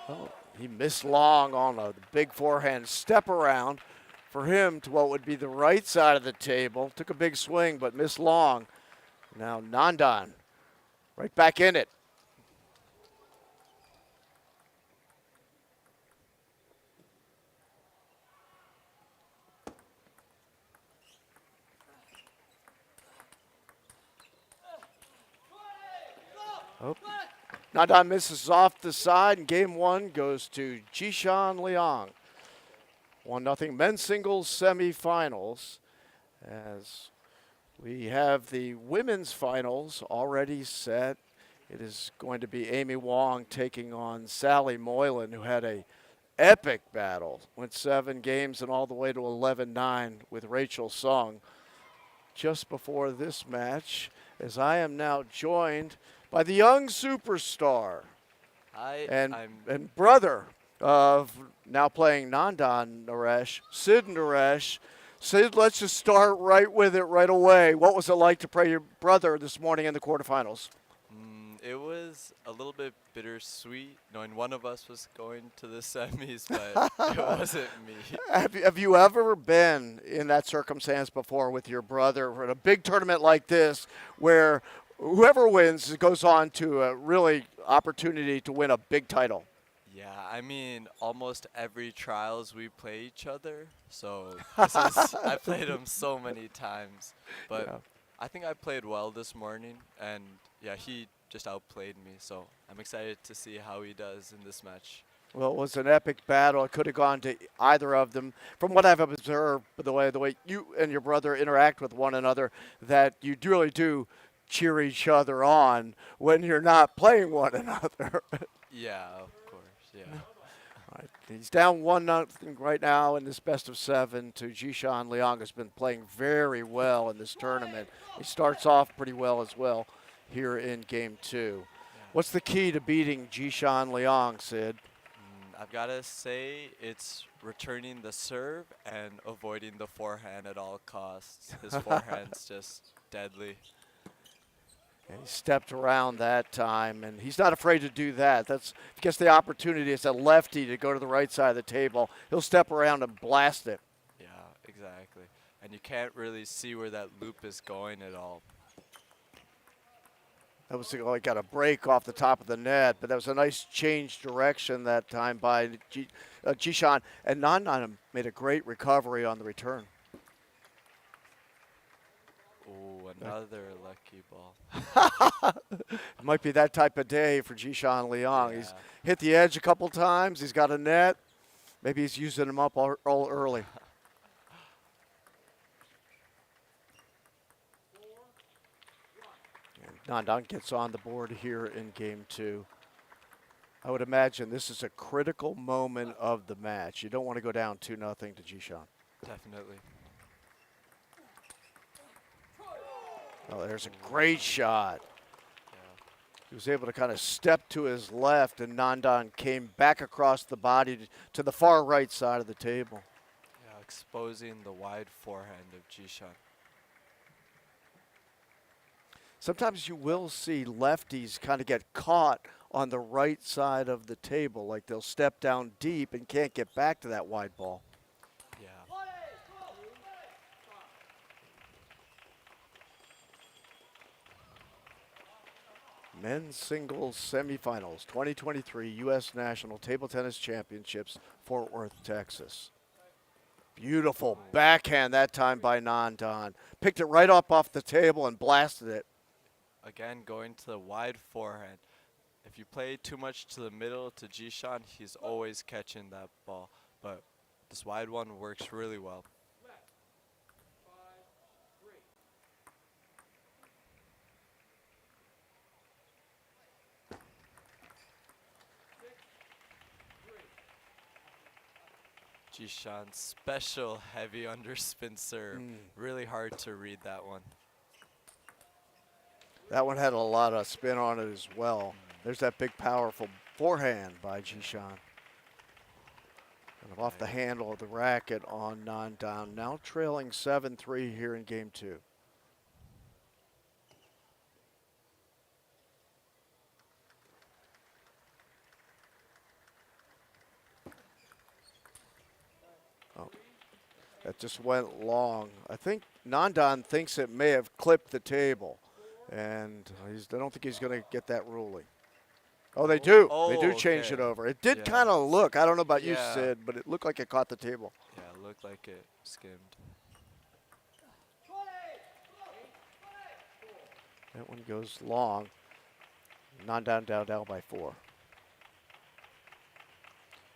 Oh, he missed long on a big forehand step around for him to what would be the right side of the table. Took a big swing, but missed long. Now Nandan right back in it. Oh. Nandan misses off the side, and game 1 goes to Jishan Liang. 1-0 men's singles semifinals, as we have the women's finals already set. It is going to be Amy Wong taking on Sally Moylan, who had a epic battle. Went 7 games and all the way to 11-9 with Rachel Sung just before this match, as I am now joined by the young superstar and brother of now playing Nandan Naresh, Sid Naresh. Sid, let's just start right with it right away. What was it like to play your brother this morning in the quarterfinals? It was a little bit bittersweet knowing one of us was going to the semis, but it wasn't me. Have you ever been in that circumstance before with your brother in a big tournament like this where whoever wins goes on to a really opportunity to win a big title? Yeah, I mean, almost every trials we play each other. So this is I played him so many times, but Yeah. I think I played well this morning, and yeah, he just outplayed me. So I'm excited to see how he does in this match. Well, it was an epic battle. It could have gone to either of them. From what I've observed, the way you and your brother interact with one another, that you really do cheer each other on when you're not playing one another. Yeah, of course. Yeah. Right. He's down 1-0 right now in this best of 7 to Jishan Liang, has been playing very well in this tournament. He starts off pretty well as well here in game 2. What's the key to beating Jishan Liang, Sid? I've got to say it's returning the serve and avoiding the forehand at all costs. His forehand's just deadly. And he stepped around that time, and he's not afraid to do that. That's if he gets the opportunity as a lefty to go to the right side of the table, he'll step around and blast it. Yeah, exactly. And you can't really see where that loop is going at all. That was he got a break off the top of the net, but that was a nice change direction that time by Jishan. And Nannan made a great recovery on the return. Oh, another lucky ball. It might be that type of day for Jishan Liang. Yeah. He's hit the edge a couple times. He's got a net. Maybe he's using them up all early. And Nandan gets on the board here in game 2. I would imagine this is a critical moment of the match. You don't want to go down 2-0 to Jishan. Definitely. Oh, there's a great shot. Yeah. He was able to kind of step to his left, and Nandan came back across the body to the far right side of the table. Yeah, exposing the wide forehand of Jishan. Sometimes you will see lefties kind of get caught on the right side of the table, like they'll step down deep and can't get back to that wide ball. Yeah. Men's singles semifinals, 2023 U.S. National Table Tennis Championships, Fort Worth, Texas. Beautiful backhand that time by Nandan. Picked it right up off the table and blasted it. Again, going to the wide forehand. If you play too much to the middle to Jishan, he's always catching that ball. But this wide one works really well. Jishan's special heavy underspin serve. Really hard to read that one. That one had a lot of spin on it as well. There's that big, powerful forehand by Jishan. Kind of off the handle of the racket on Nandan. Now trailing 7-3 here in game 2. Oh, that just went long. I think Nandan thinks it may have clipped the table. And I don't think he's going to get that ruling. Oh, they do. They do change it over. It did kind of look, I don't know about you, Sid, but it looked like it caught the table. Yeah, it looked like it skimmed. That one goes long. Nandan down by 4.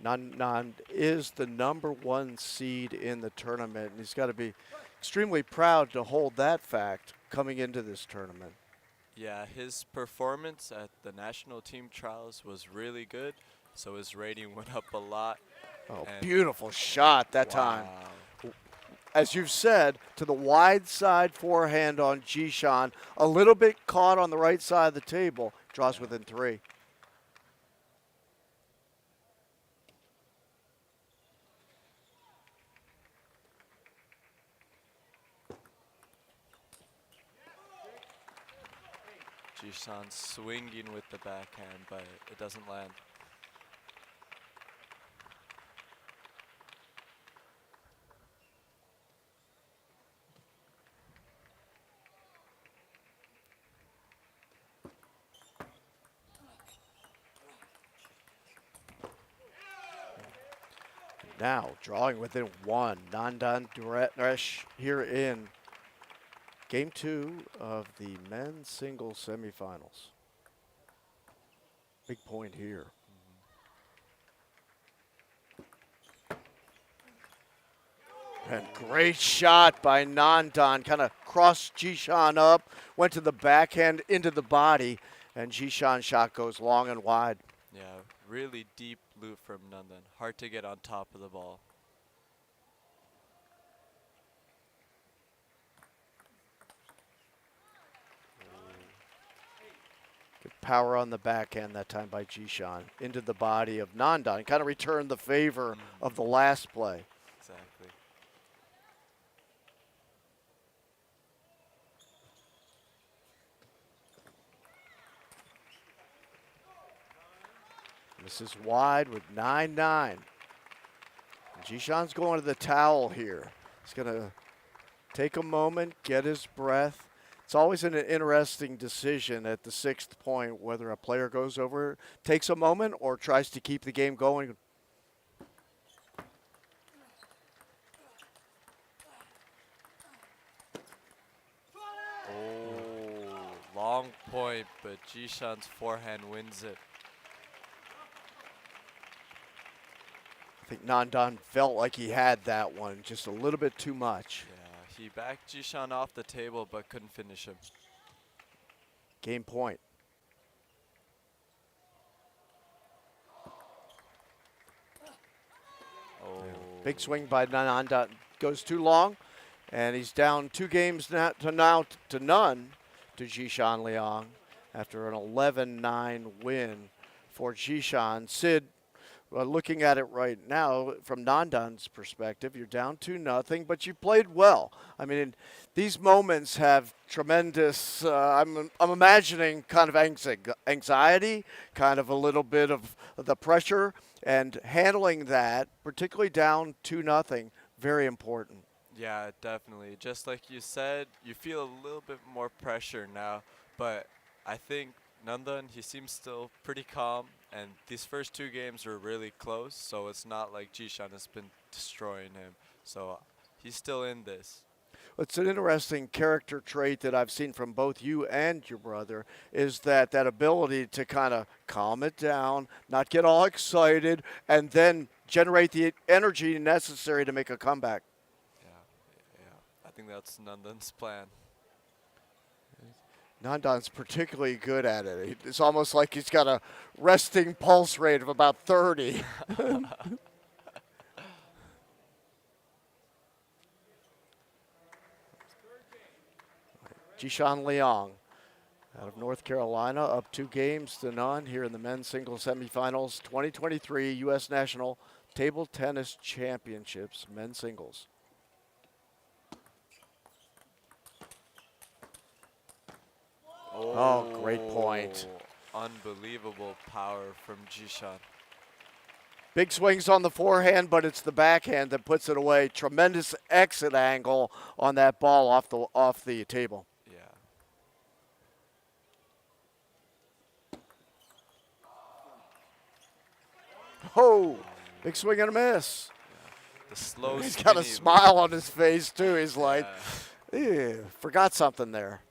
Nandan is the #1 seed in the tournament, and he's got to be extremely proud to hold that fact coming into this tournament. Yeah, his performance at the national team trials was really good, so his rating went up a lot. Oh, beautiful shot that time. Wow. As you've said, to the wide side forehand on Jishan, a little bit caught on the right side of the table, draws within 3. Jishan swinging with the backhand, but it doesn't land. Now drawing within one. Nandan Duresh here in game 2 of the men's singles semifinals. Big point here. And great shot by Nandan. Kind of crossed Jishan up, went to the backhand into the body, and Jishan's shot goes long and wide. Yeah, really deep loop from Nandan. Hard to get on top of the ball. Good power on the backhand that time by Jishan into the body of Nandan. Kind of returned the favor of the last play. Exactly. This is wide with 9-9. Jishan's going to the towel here. He's going to take a moment, get his breath. It's always an interesting decision at the 6th point whether a player goes over, takes a moment, or tries to keep the game going. Oh, long point, but Jishan's forehand wins it. I think Nandan felt like he had that one just a little bit too much. Yeah, he backed Jishan off the table but couldn't finish him. Game point. Oh, Big swing by Nandan. Goes too long, and he's down 2 games now to none to Jishan Liang after an 11-9 win for Jishan. Sid, looking at it right now from Nandan's perspective, you're down 2-0, but you played well. I mean, these moments have tremendous, I'm imagining kind of anxiety, kind of a little bit of the pressure, and handling that, particularly down 2-0, very important. yeah, definitely. Just like you said, you feel a little bit more pressure now, but I think Nandan, he seems still pretty calm, and these first 2 games were really close, so it's not like Jishan has been destroying him. So he's still in this. It's an interesting character trait that I've seen from both you and your brother is that ability to kind of calm it down, not get all excited, and then generate the energy necessary to make a comeback. Yeah. I think that's Nandan's plan. Nandan's particularly good at it. It's almost like he's got a resting pulse rate of about 30. Jishan Liang out of North Carolina, up 2 games to none here in the men's singles semifinals 2023 U.S. National Table Tennis Championships, men's singles. Oh, great point. Unbelievable power from Jishan. Big swings on the forehand, but it's the backhand that puts it away. Tremendous exit angle on that ball off the table. Yeah. Oh, big swing and a miss. The slow He's got a skinny smile on his face, too. He's loop. like, Yeah. forgot something there.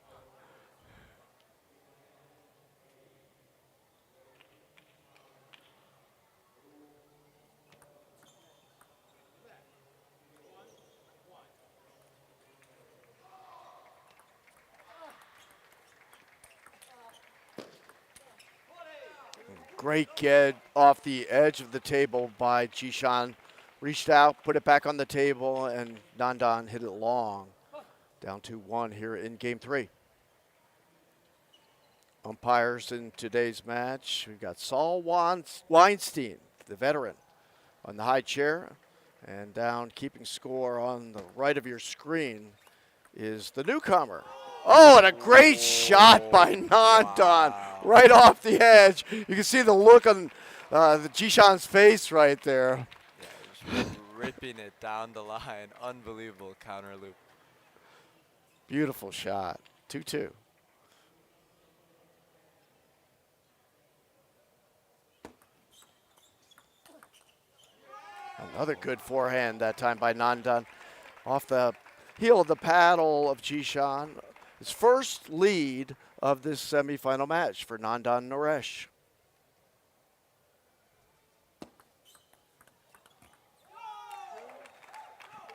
Great get off the edge of the table by Jishan. Reached out, put it back on the table, and Nandan hit it long. Down 2-1 here in game 3. Umpires in today's match. We've got Saul Weinstein, the veteran, on the high chair. And down keeping score on the right of your screen is the newcomer, Oh, and a great shot by Nandan Wow. right off the edge. You can see the look on the Jishan's face right there. Yeah, just ripping it down the line. Unbelievable counter loop. Beautiful shot. 2-2. Another good forehand that time by Nandan. Off the heel of the paddle of Jishan. His first lead of this semifinal match for Nandan Naresh.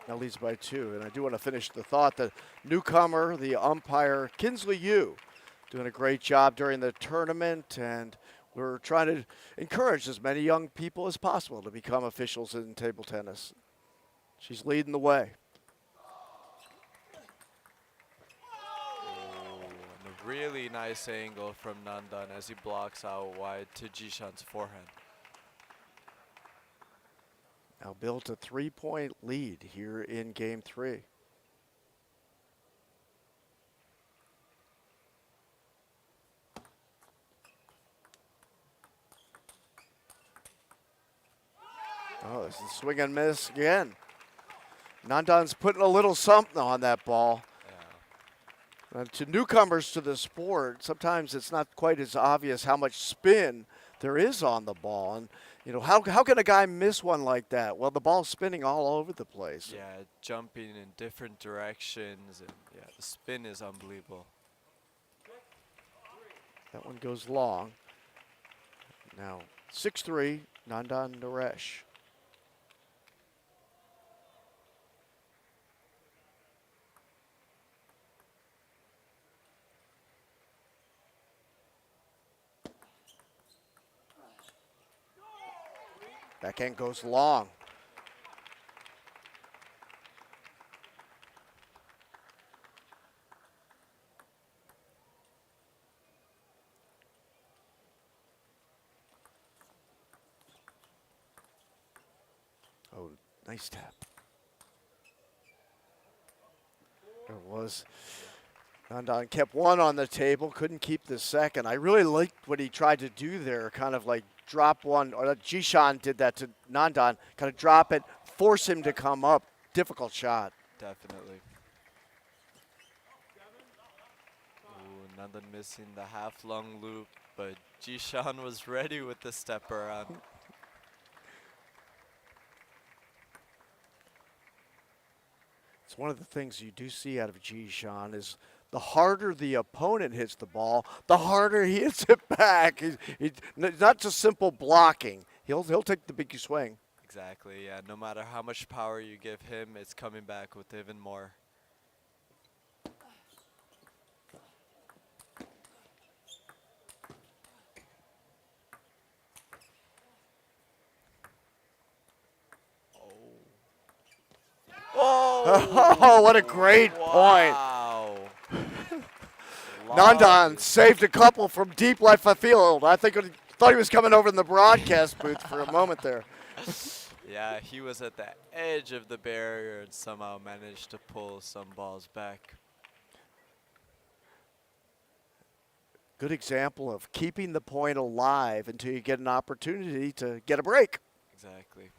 Now leads by 2. And I do want to finish the thought that newcomer, the umpire, Kinsley Yu, doing a great job during the tournament. And we're trying to encourage as many young people as possible to become officials in table tennis. She's leading the way. Oh, and a really nice angle from Nandan as he blocks out wide to Jishan's forehand. Now built a 3-point lead here in game 3. Oh, this is swing and miss again. Nandan's putting a little something on that ball. Yeah. To newcomers to the sport, sometimes it's not quite as obvious how much spin there is on the ball. And, you know, how can a guy miss one like that? Well, the ball's spinning all over the place. Yeah, jumping in different directions, and yeah, the spin is unbelievable. That one goes long. Now, 6-3, Nandan Naresh. Backhand goes long. Oh, nice tap. There it was. Nandan kept one on the table, couldn't keep the second. I really liked what he tried to do there, kind of like drop one, or Jishan did that to Nandan, kind of drop it, force him to come up. Difficult shot. Definitely. Ooh, Nandan missing the half-long loop, but Jishan was ready with the step around. It's one of the things you do see out of Jishan is the harder the opponent hits the ball, the harder he hits it back. It's not just simple blocking. He'll take the big swing. Exactly, yeah. No matter how much power you give him, it's coming back with even more. Oh, what a great point. Wow. Nandan saved a couple from deep left field. I think thought he was coming over in the broadcast booth for a moment there. Yeah, he was at the edge of the barrier and somehow managed to pull some balls back. Good example of keeping the point alive until you get an opportunity to get a break. Exactly.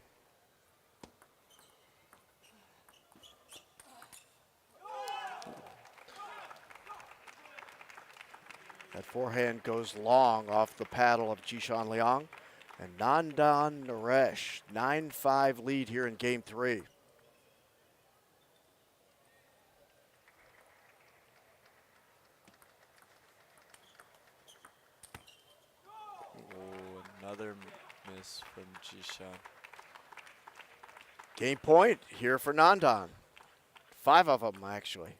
That forehand goes long off the paddle of Jishan Liang. And Nandan Naresh, 9-5 lead here in game 3. Oh, another miss from Jishan. Game point here for Nandan. 5 of them, actually.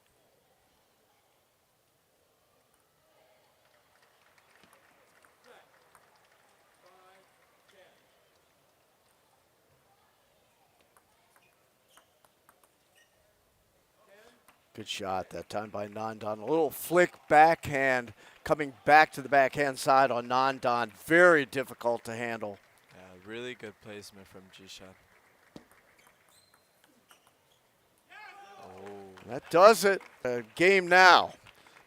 Good shot that time by Nandan. A little flick backhand coming back to the backhand side on Nandan. Very difficult to handle. Yeah, really good placement from Jishan. Oh, That does it. Game now.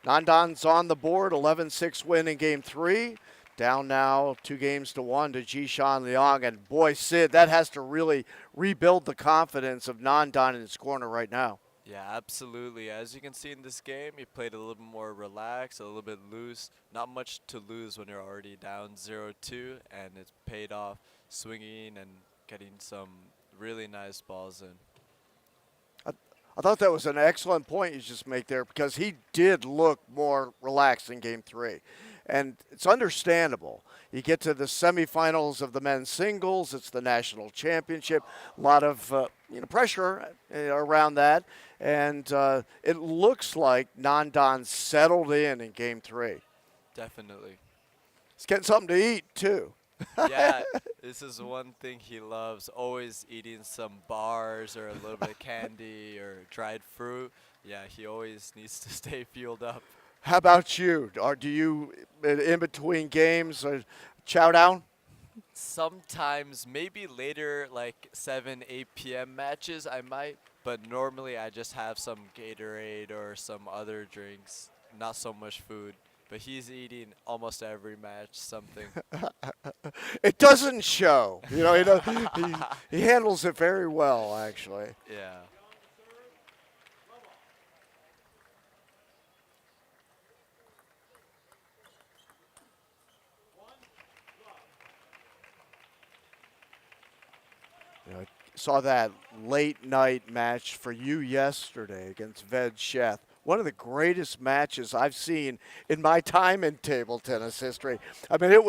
Nandan's on the board, 11-6 win in game 3. Down now 2-1 to Jishan Liang. And boy, Sid, that has to really rebuild the confidence of Nandan in his corner right now. Yeah, absolutely. As you can see in this game, he played a little bit more relaxed, a little bit loose. Not much to lose when you're already down 0-2, and it's paid off swinging and getting some really nice balls in. I thought that was an excellent point you just made there because he did look more relaxed in game 3. And it's understandable. You get to the semifinals of the men's singles, it's the national championship, a lot of pressure around that. And it looks like Nandan settled in game 3. Definitely. He's getting something to eat, too. Yeah, this is one thing he loves, always eating some bars or a little bit of candy or dried fruit. Yeah, he always needs to stay fueled up. How about you? Or do you, in between games, chow down? Sometimes, maybe later, like 7, 8 p.m. matches, I might. But normally, I just have some Gatorade or some other drinks. Not so much food. But he's eating almost every match something. It doesn't show. He handles it very well, actually. Yeah. I saw that late night match for you yesterday against Ved Sheth. One of the greatest matches I've seen in my time in table tennis history. I mean,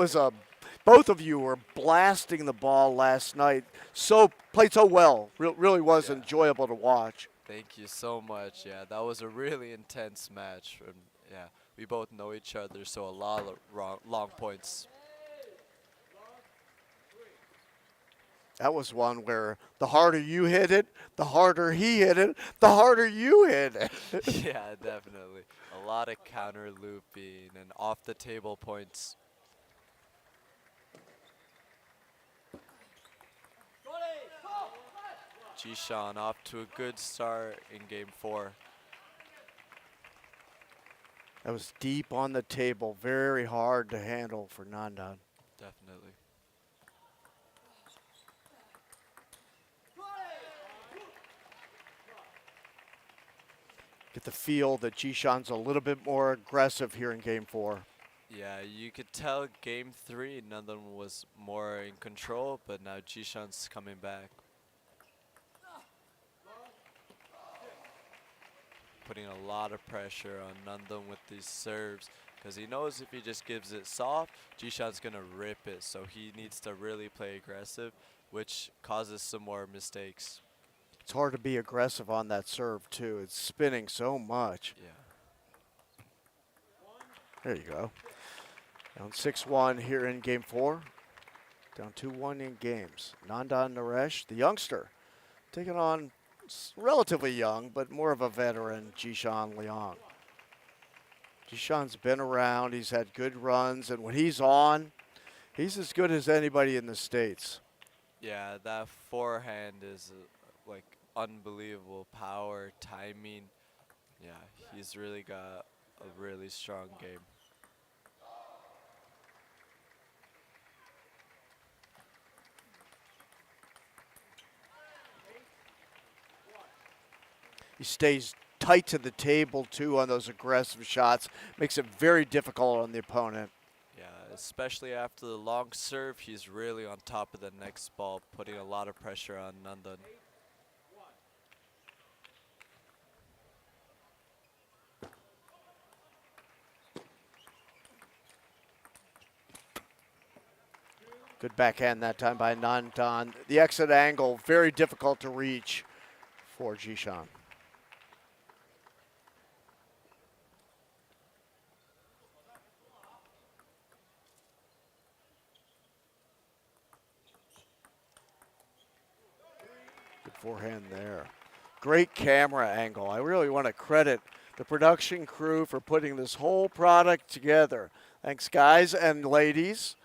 both of you were blasting the ball last night. Played so well. Really was enjoyable to watch. Thank you so much. Yeah, that was a really intense match. And yeah, we both know each other, so a lot of long points. That was one where the harder you hit it, the harder he hit it, the harder you hit it. Yeah, definitely. A lot of counter looping and off the table points. Jishan off to a good start in game 4. That was deep on the table, very hard to handle for Nandan. Definitely. Get the feel that Jishan's a little bit more aggressive here in game 4. Yeah, you could tell game 3, Nandan was more in control, but now Jishan's coming back. Putting a lot of pressure on Nandan with these serves because he knows if he just gives it soft, Jishan's going to rip it. So he needs to really play aggressive, which causes some more mistakes. It's hard to be aggressive on that serve, too. It's spinning so much. Yeah. There you go. Down 6-1 here in game 4. Down 2-1 in games. Nandan Naresh, the youngster, taking on relatively young, but more of a veteran, Jishan Liang. Jishan's been around. He's had good runs, and when he's on, he's as good as anybody in the States. Yeah, that forehand is like unbelievable power, timing. Yeah, he's really got a really strong game. He stays tight to the table, too, on those aggressive shots. Makes it very difficult on the opponent. Yeah, especially after the long serve, he's really on top of the next ball, putting a lot of pressure on Nandan. Good backhand that time by Nandan. The exit angle, very difficult to reach for Jishan. Good forehand there. Great camera angle. I really want to credit the production crew for putting this whole product together. Thanks, guys and ladies.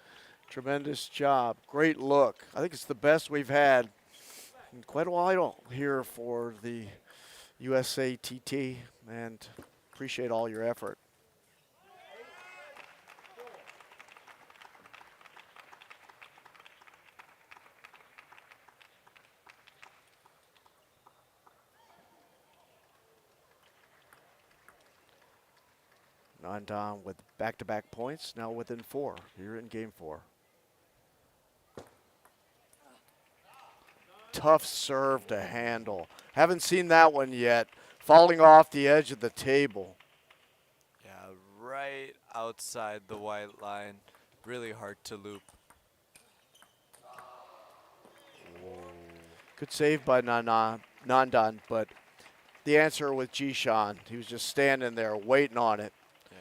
Tremendous job. Great look. I think it's the best we've had in quite a while here for the USATT, and appreciate all your effort. Nandan with back-to-back points, now within 4 here in game 4. Tough serve to handle. Haven't seen that one yet. Falling off the edge of the table. Yeah, right outside the white line. Really hard to loop. Good save by Nandan, but the answer with Jishan. He was just standing there waiting on it. Yeah.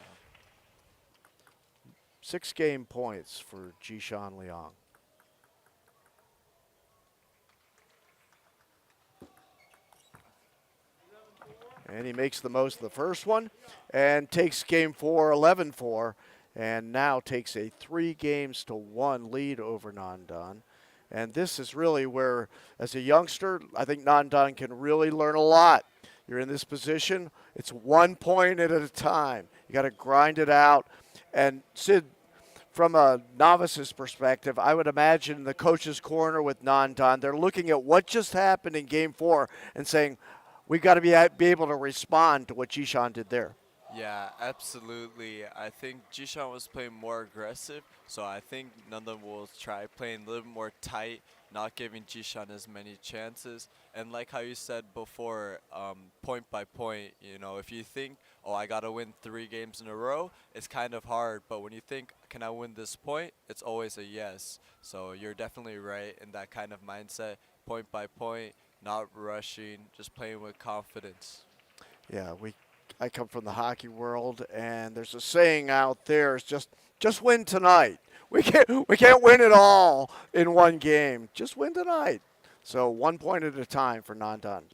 6 game points for Jishan Liang. And he makes the most of the first one and takes game 4 11-4 and now takes a 3-1 lead over Nandan. And this is really where, as a youngster, I think Nandan can really learn a lot. You're in this position, it's 1 point at a time. You got to grind it out. And Sid, from a novice's perspective, I would imagine the coach's corner with Nandan, they're looking at what just happened in game 4 and saying, we've got to be able to respond to what Jishan did there. Yeah, absolutely. I think Jishan was playing more aggressive, so I think Nandan will try playing a little more tight, not giving Jishan as many chances. And like how you said before, point by point, if you think, oh, I got to win 3 games in a row, it's kind of hard. But when you think, can I win this point, it's always a yes. So you're definitely right in that kind of mindset, point by point, not rushing, just playing with confidence. Yeah, I come from the hockey world, and there's a saying out there: "Is just win tonight. We can't win it all in one game. Just win tonight." So 1 point at a time for Nandan.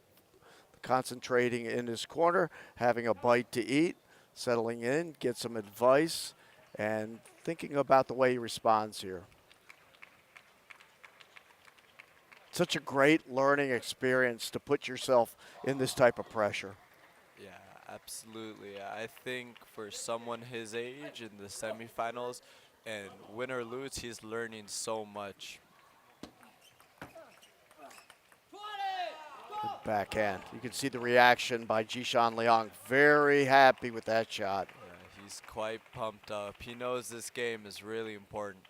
Concentrating in his corner, having a bite to eat, settling in, get some advice, and thinking about the way he responds here. Such a great learning experience to put yourself in this type of pressure. Yeah, absolutely. I think for someone his age in the semifinals, and win or lose, he's learning so much. Good backhand. You can see the reaction by Jishan Liang. Very happy with that shot. Yeah, he's quite pumped up. He knows this game is really important.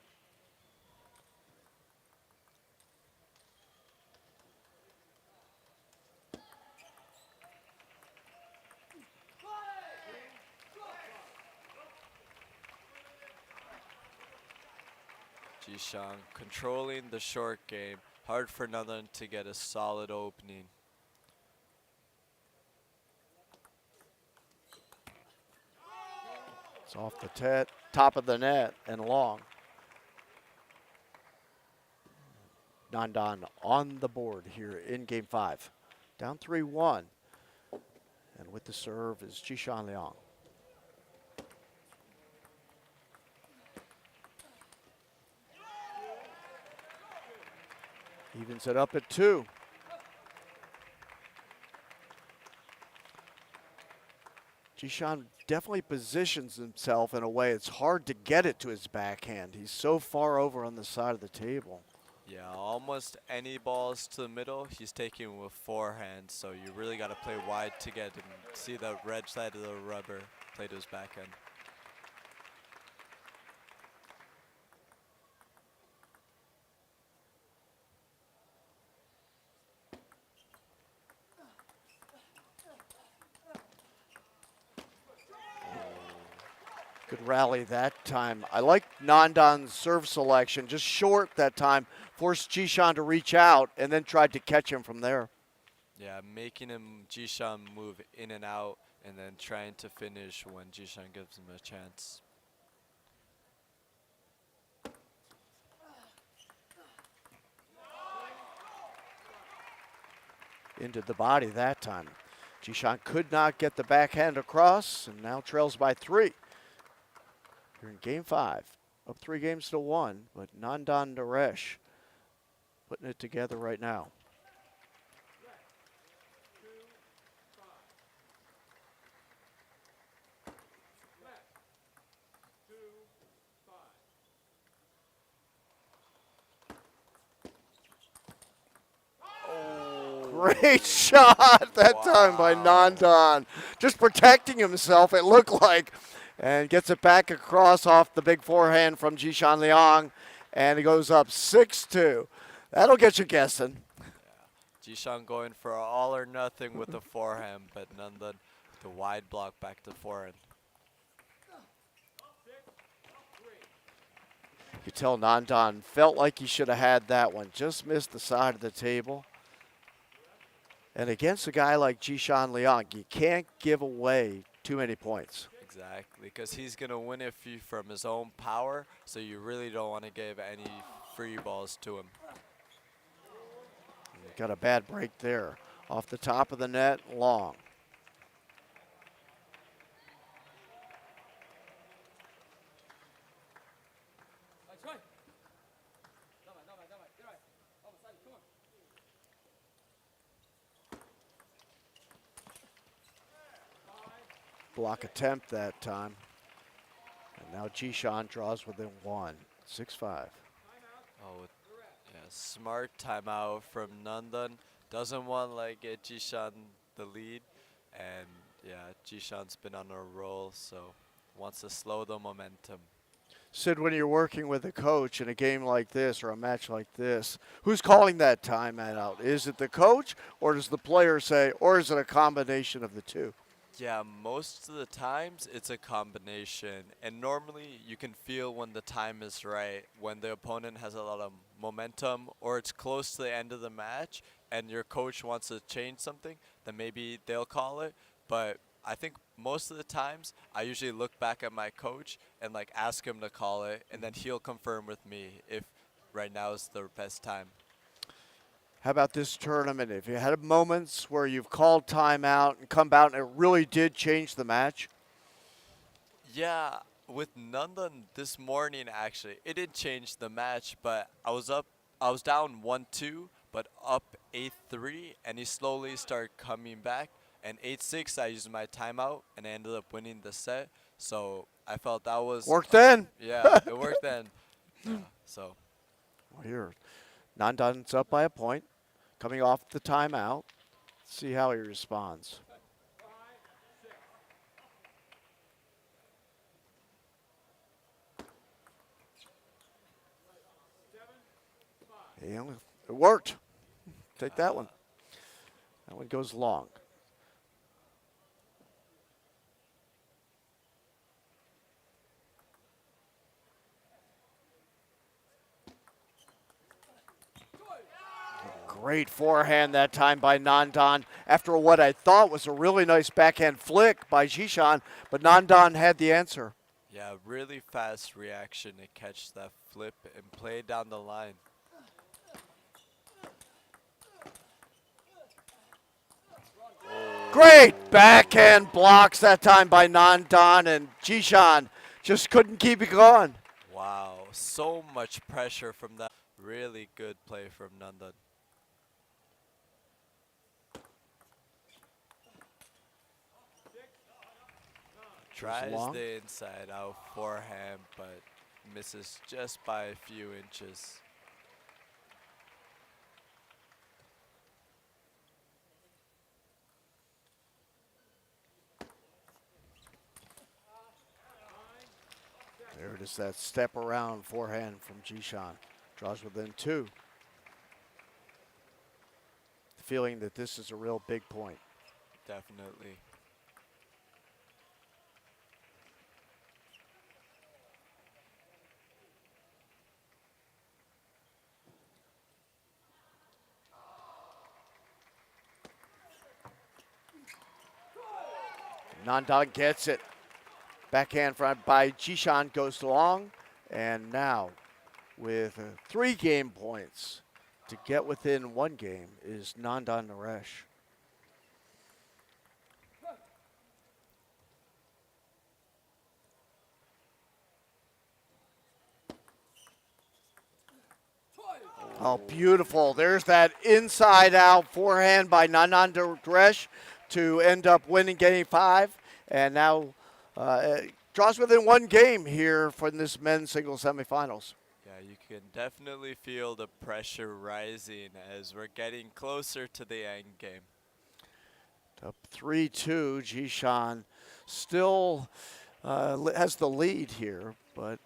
Jishan controlling the short game. Hard for Nandan to get a solid opening. It's off the top of the net and long. Nandan on the board here in game 5. Down 3-1. And with the serve is Jishan Liang. Evens it up at 2. Jishan definitely positions himself in a way it's hard to get it to his backhand. He's so far over on the side of the table. Yeah, almost any balls to the middle, he's taking with forehand, so you really got to play wide to get him, see the red side of the rubber, play to his backhand. Good rally that time. I like Nandan's serve selection, just short that time, forced Jishan to reach out and then tried to catch him from there. Yeah, making him Jishan move in and out and then trying to finish when Jishan gives him a chance. Into the body that time. Jishan could not get the backhand across and now trails by 3. Here in game 5, up 3-1, but Nandan Naresh putting it together right now. Great shot that time by Nandan. Just protecting himself, it looked like. and gets it back across off the big forehand from Jishan Liang, and it goes up 6-2. That'll get you guessing. Jishan going for all or nothing with the forehand, but Nandan with the wide block back to forehand. You could tell Nandan felt like he should have had that one. Just missed the side of the table. And against a guy like Jishan Liang, you can't give away too many points. Exactly, because he's going to win it from his own power, so you really don't want to give any free balls to him. Got a bad break there. Off the top of the net, long. Block attempt that time. And now Jishan draws within one. 6-5. Oh, yeah, smart timeout from Nandan. Doesn't want to get Jishan the lead. And yeah, Jishan's been on a roll, so wants to slow the momentum. Sid, when you're working with a coach in a game like this or a match like this, who's calling that timeout? Is it the coach, or does the player say, or is it a combination of the two? Yeah, most of the times it's a combination. And normally you can feel when the time is right, when the opponent has a lot of momentum or it's close to the end of the match and your coach wants to change something, then maybe they'll call it. But I think most of the times I usually look back at my coach and ask him to call it, and then he'll confirm with me if right now is the best time. How about this tournament? If you had moments where you've called timeout and come out and it really did change the match? Yeah, with Nandan this morning actually, it did change the match, but I was down 1-2, but up 8-3, and he slowly started coming back. And 8-6, I used my timeout, and I ended up winning the set. So I felt that was Worked then. yeah, it worked then. Yeah, so Well, here, Nandan's up by a point, coming off the timeout. See how he responds. And it worked. Take that one. That one goes long. Great forehand that time by Nandan after what I thought was a really nice backhand flick by Jishan, but Nandan had the answer. yeah, really fast reaction to catch that flip and play down the line. Great backhand blocks that time by Nandan, and Jishan just couldn't keep it going. Wow, so much pressure from that. Really good play from Nandan. Tries long. the inside out forehand, but misses just by a few inches. There it is, that step around forehand from Jishan. Draws within two. Feeling that this is a real big point. Definitely. Nandan gets it. Backhand front by Jishan goes long. And now, with 3 game points to get within 1 game, is Nandan Naresh. Oh, beautiful. There's that inside-out forehand by Nandan Naresh to end up winning Game 5. And now draws within 1 game here for this men's singles semifinals. Yeah, you can definitely feel the pressure rising as we're getting closer to the end game. Up 3-2, Jishan still has the lead here, but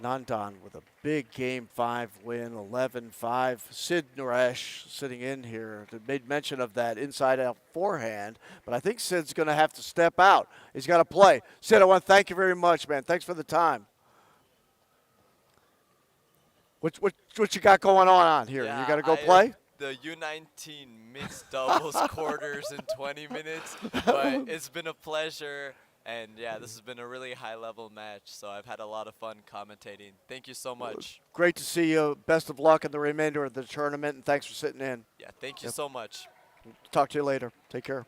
Nandan with a big Game 5 win, 11-5. Sid Naresh sitting in here made mention of that inside-out forehand, but I think Sid's going to have to step out. He's got to play. Sid, I want to thank you very much, man. Thanks for the time. What you got going on here? You Yeah, got to go play? the U19 mixed doubles quarters in 20 minutes, but it's been a pleasure. And yeah, this has been a really high level match, so I've had a lot of fun commentating. Thank you so much. Great to see you. Best of luck in the remainder of the tournament, and thanks for sitting in. Yeah, thank you Yep. so much. Talk to you later. Take care.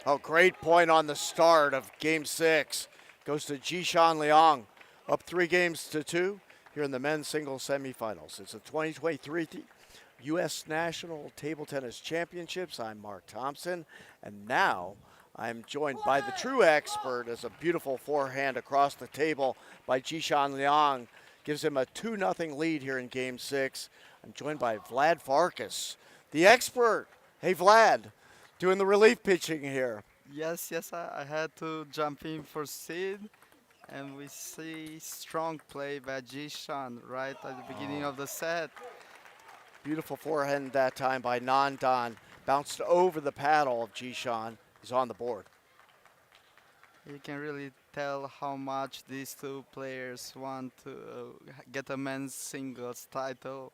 Oh, great point on the start of Game 6. Goes to Jishan Liang, up 3-2 here in the men's singles semifinals. It's the 2023 U.S. National Table Tennis Championships. I'm Mark Thompson, and now I'm joined by the true expert as a beautiful forehand across the table by Jishan Liang. Gives him a 2-0 lead here in Game 6. I'm joined by Vlad Farkas, the expert. Hey, Vlad. Doing the relief pitching here. Yes, I had to jump in for Sid, and we see strong play by Jishan right at the beginning of the set. Beautiful forehand that time by Nandan. Bounced over the paddle of Jishan. He's on the board. You can really tell how much these two players want to get a men's singles title.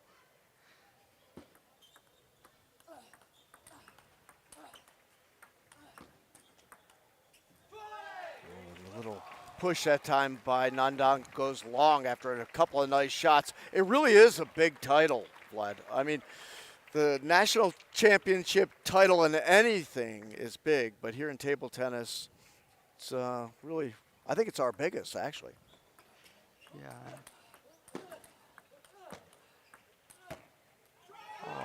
A little push that time by Nandan goes long after a couple of nice shots. It really is a big title, Vlad. I mean, the national championship title in anything is big, but here in table tennis, it's really, I think it's our biggest, actually. Yeah.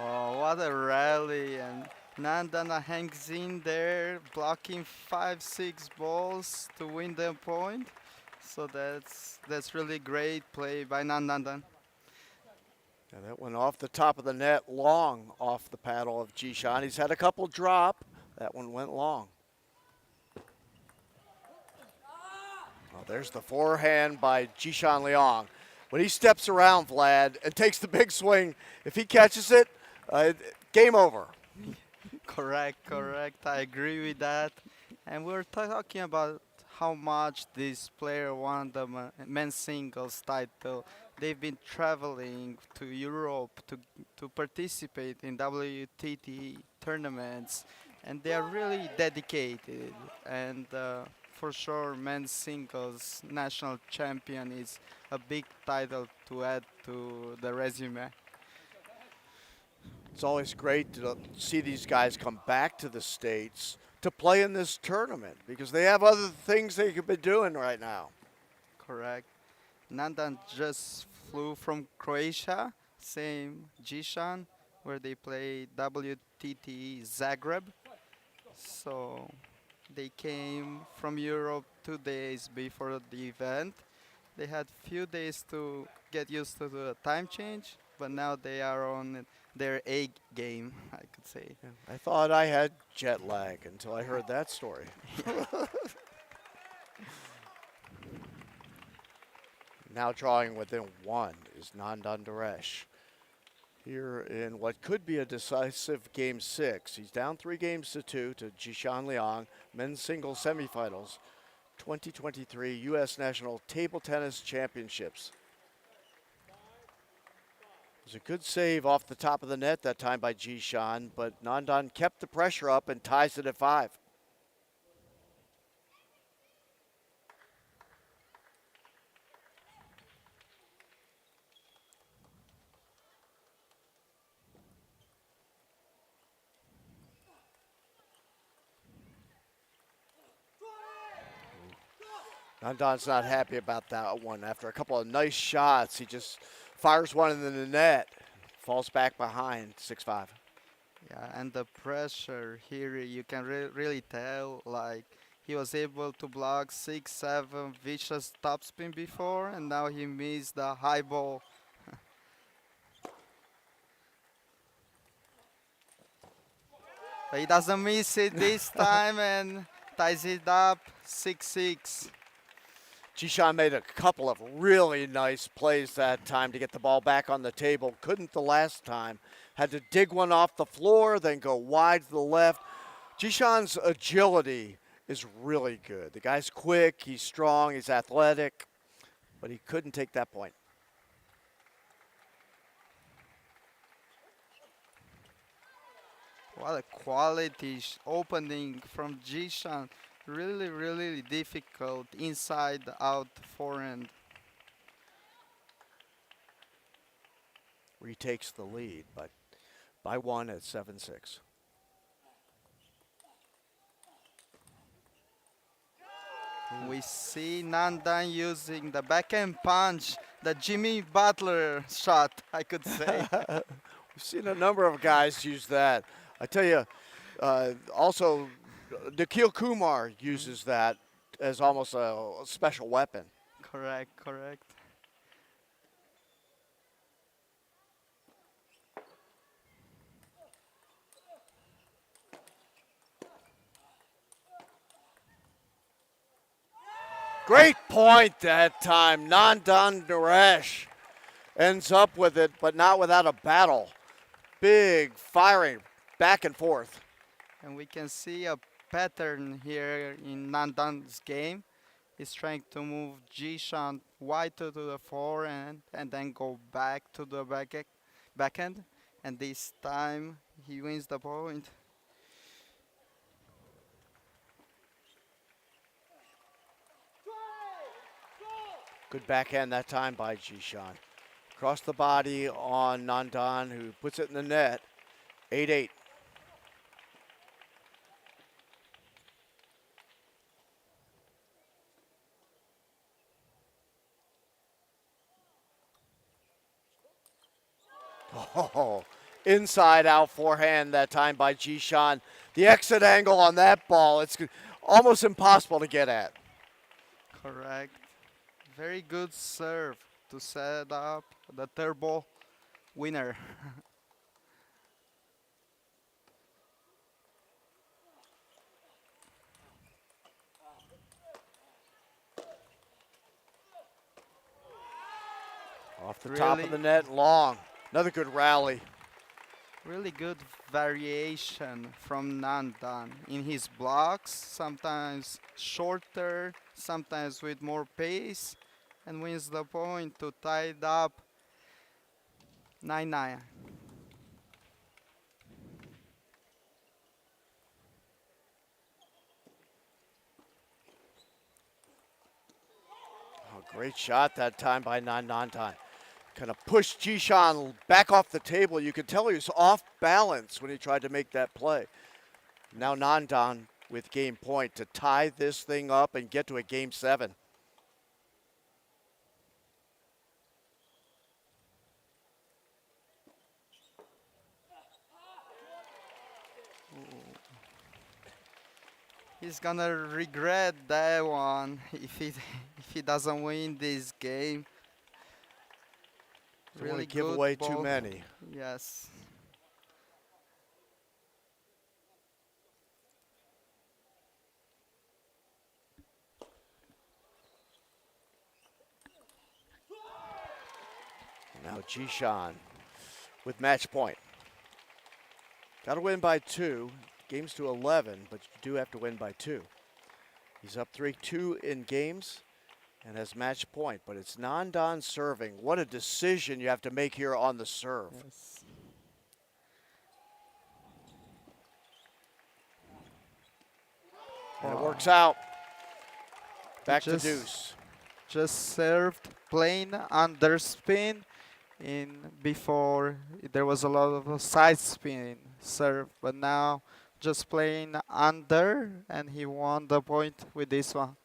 Oh, what a rally! And Nandana hangs in there, blocking 5-6 balls to win the point. So that's really great play by Nandandan. And that went off the top of the net, long off the paddle of Jishan. He's had a couple drop. That one went long. Well, there's the forehand by Jishan Liang. When he steps around, Vlad, and takes the big swing, if he catches it, game over. Correct. I agree with that. And we're talking about how much this player won the men's singles title. They've been traveling to Europe to participate in WTT tournaments, and they are really dedicated. And for sure, men's singles national champion is a big title to add to the resume. It's always great to see these guys come back to the States to play in this tournament because they have other things they could be doing right now. Correct. Nandan just flew from Croatia, same Jishan, where they play WTT Zagreb. So they came from Europe 2 days before the event. They had few days to get used to the time change, but now they are on their A game, I could say. I thought I had jet lag until I heard that story. Now drawing within one is Nandan Daresh. Here in what could be a decisive Game 6. He's down 3-2 to Jishan Liang, men's singles semifinals, 2023 U.S. National Table Tennis Championships. It was a good save off the top of the net that time by Jishan, but Nandan kept the pressure up and ties it at 5. Nandon's not happy about that one. After a couple of nice shots, he just fires one into the net, falls back behind 6-5. Yeah, and the pressure here, you can really tell, like, he was able to block 6-7 vicious topspin before, and now he missed the high ball. But he doesn't miss it this time and ties it up 6-6. Jishan made a couple of really nice plays that time to get the ball back on the table. Couldn't the last time. Had to dig one off the floor, then go wide to the left. Jishan's agility is really good. The guy's quick, he's strong, he's athletic, but he couldn't take that point. What a quality opening from Jishan. Really, really difficult inside out forehand. Retakes the lead, but by one at 7-6. We see Nandan using the backhand punch, the Jimmy Butler shot, I could say. We've seen a number of guys use that. I tell you, also, Nikhil Kumar uses that as almost a special weapon. Correct, correct. Great point that time. Nandan Naresh ends up with it, but not without a battle. Big firing back and forth. And we can see a pattern here in Nandan's game. He's trying to move Jishan wide to the forehand and then go back to the backhand. And this time he wins the point. Good backhand that time by Jishan. Across the body on Nandan, who puts it in the net. 8-8. Oh, inside out forehand that time by Jishan. The exit angle on that ball, it's almost impossible to get at. Correct. Very good serve to set up the turbo winner. Off the top of the net, long. Another good rally. Really good variation from Nandan in his blocks, sometimes shorter, sometimes with more pace, and wins the point to tie it up 9-9. Oh, great shot that time by Nandan. Kind of pushed Jishan back off the table. You could tell he was off balance when he tried to make that play. Now Nandan with game point to tie this thing up and get to a game 7. He's gonna regret that one if he if he doesn't win this game. Don't want Really to give good away ball. too many. Yes. Now Jishan with match point. Got to win by 2. Games to 11, but you do have to win by 2. He's up 3-2 in games and has match point, but it's Nandan serving. What a decision you have to make here on the serve. Yes. And it works out. Back to Just- deuce. Just served plain underspin in before there was a lot of side spin serve, but now just playing under and he won the point with this one.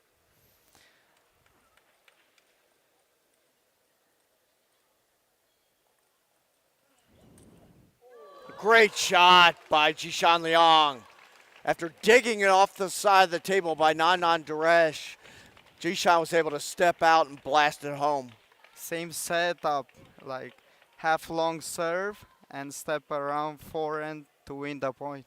Great shot by Jishan Liang. After digging it off the side of the table by Nandan Duresh, Jishan was able to step out and blast it home. Same setup, like half long serve and step around forehand to win the point.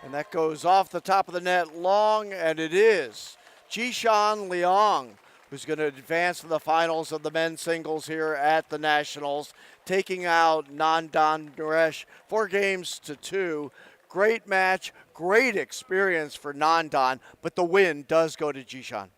And that goes off the top of the net long, and it is Jishan Liang who's going to advance to the finals of the men's singles here at the Nationals, taking out Nandan Duresh 4-2. Great match, great experience for Nandan, but the win does go to Jishan.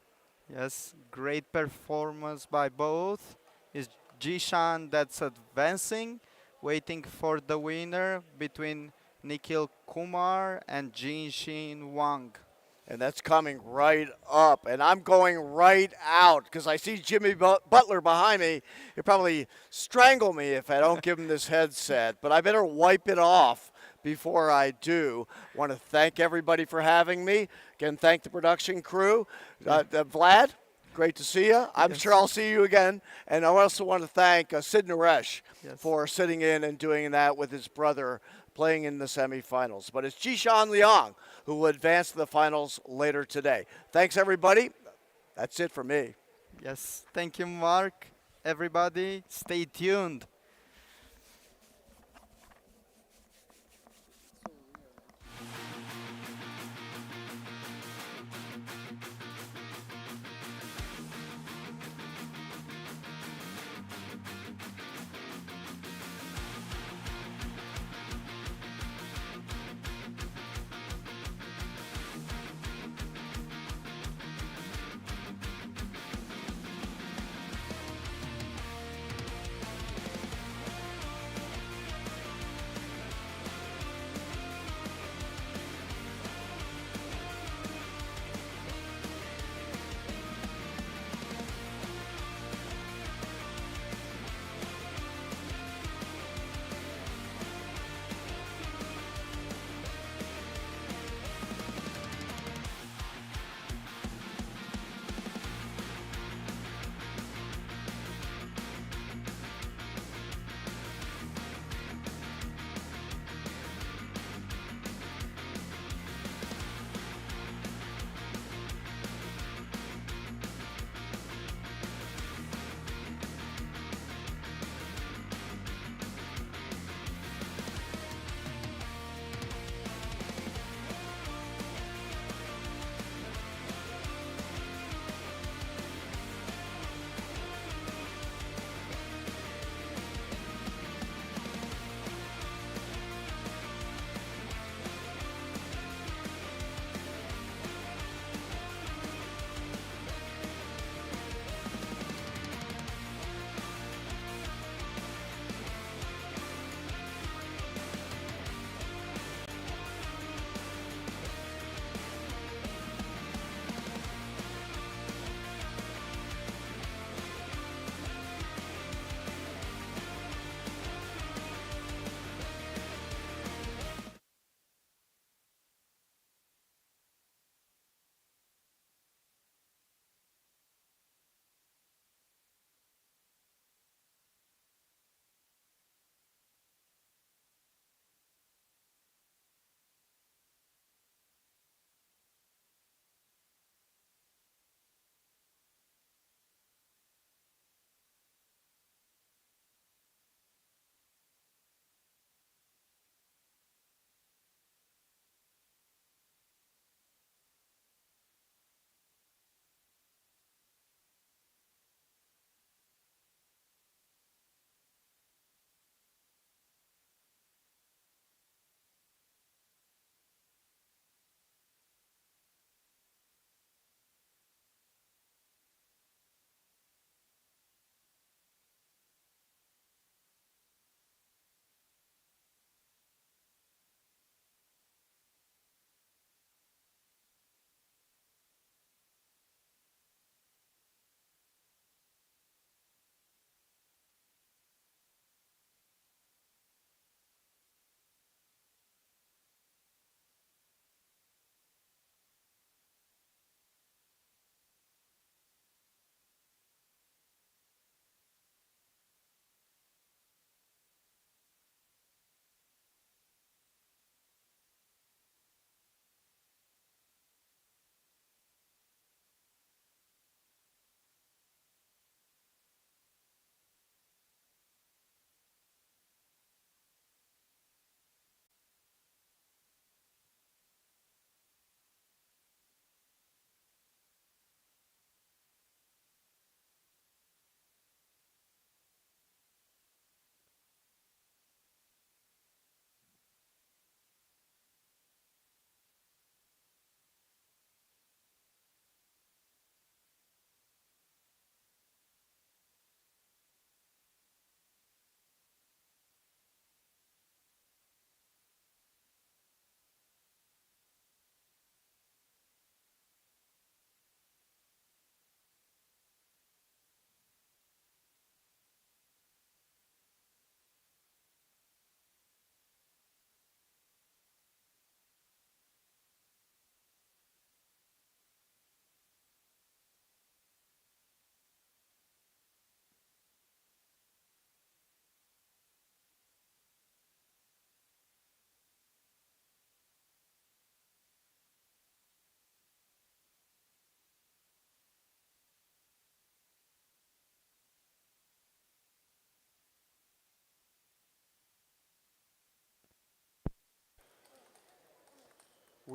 Yes, great performance by both. Is Jishan that's advancing, waiting for the winner between Nikhil Kumar and Jinshin Wang. And that's coming right up. And I'm going right out because I see Jimmy Butler behind me. He'll probably strangle me if I don't give him this headset. But I better wipe it off before I do. I want to thank everybody for having me. Again, thank the production crew. Vlad, great to see you. I'm Yes. sure I'll see you again. And I also want to thank Sid Naresh Yes. for sitting in and doing that with his brother playing in the semifinals. But it's Jishan Liang who will advance to the finals later today. Thanks, everybody. That's it for me. Yes, thank you, Mark. Everybody, stay tuned.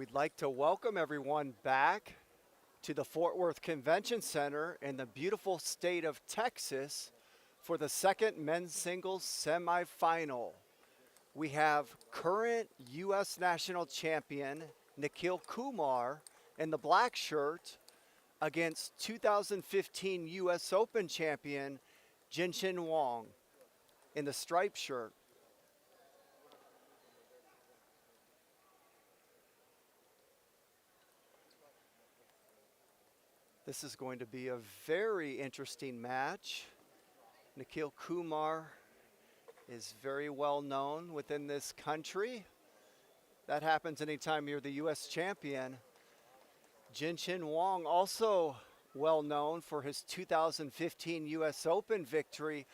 We'd like to welcome everyone back to the Fort Worth Convention Center in the beautiful state of Texas for the second men's singles semifinal. We have current U.S. national champion Nikhil Kumar in the black shirt against 2015 U.S. Open champion Jinshin Wang in the striped shirt. This is going to be a very interesting match. Nikhil Kumar is very well known within this country. That happens anytime you're the U.S. champion. Jinshin Wang, also well known for his 2015 U.S. Open victory,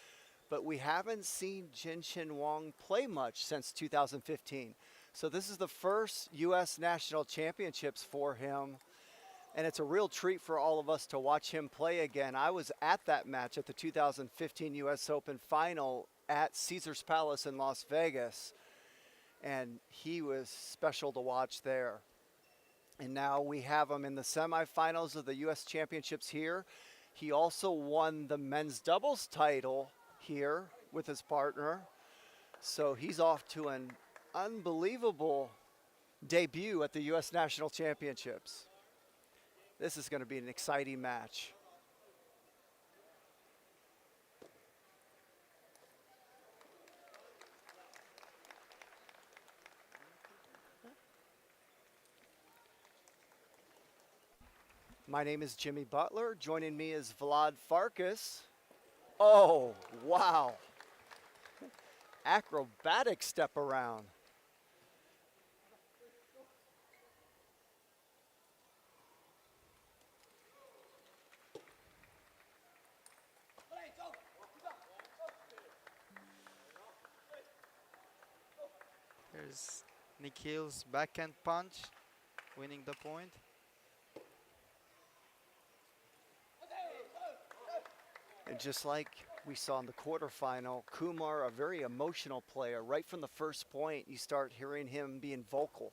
but we haven't seen Jinshin Wang play much since 2015. So this is the first U.S. national championships for him, and it's a real treat for all of us to watch him play again. I was at that match at the 2015 U.S. Open final at Caesars Palace in Las Vegas, and he was special to watch there. And now we have him in the semifinals of the U.S. Championships here. He also won the men's doubles title here with his partner. So he's off to an unbelievable debut at the U.S. National Championships. This is going to be an exciting match. My name is Jimmy Butler. Joining me is Vlad Farkas. Oh, wow. Acrobatic step around. Here's Nikhil's backhand punch, winning the point. And just like we saw in the quarterfinal, Kumar, a very emotional player. Right from the first point, you start hearing him being vocal.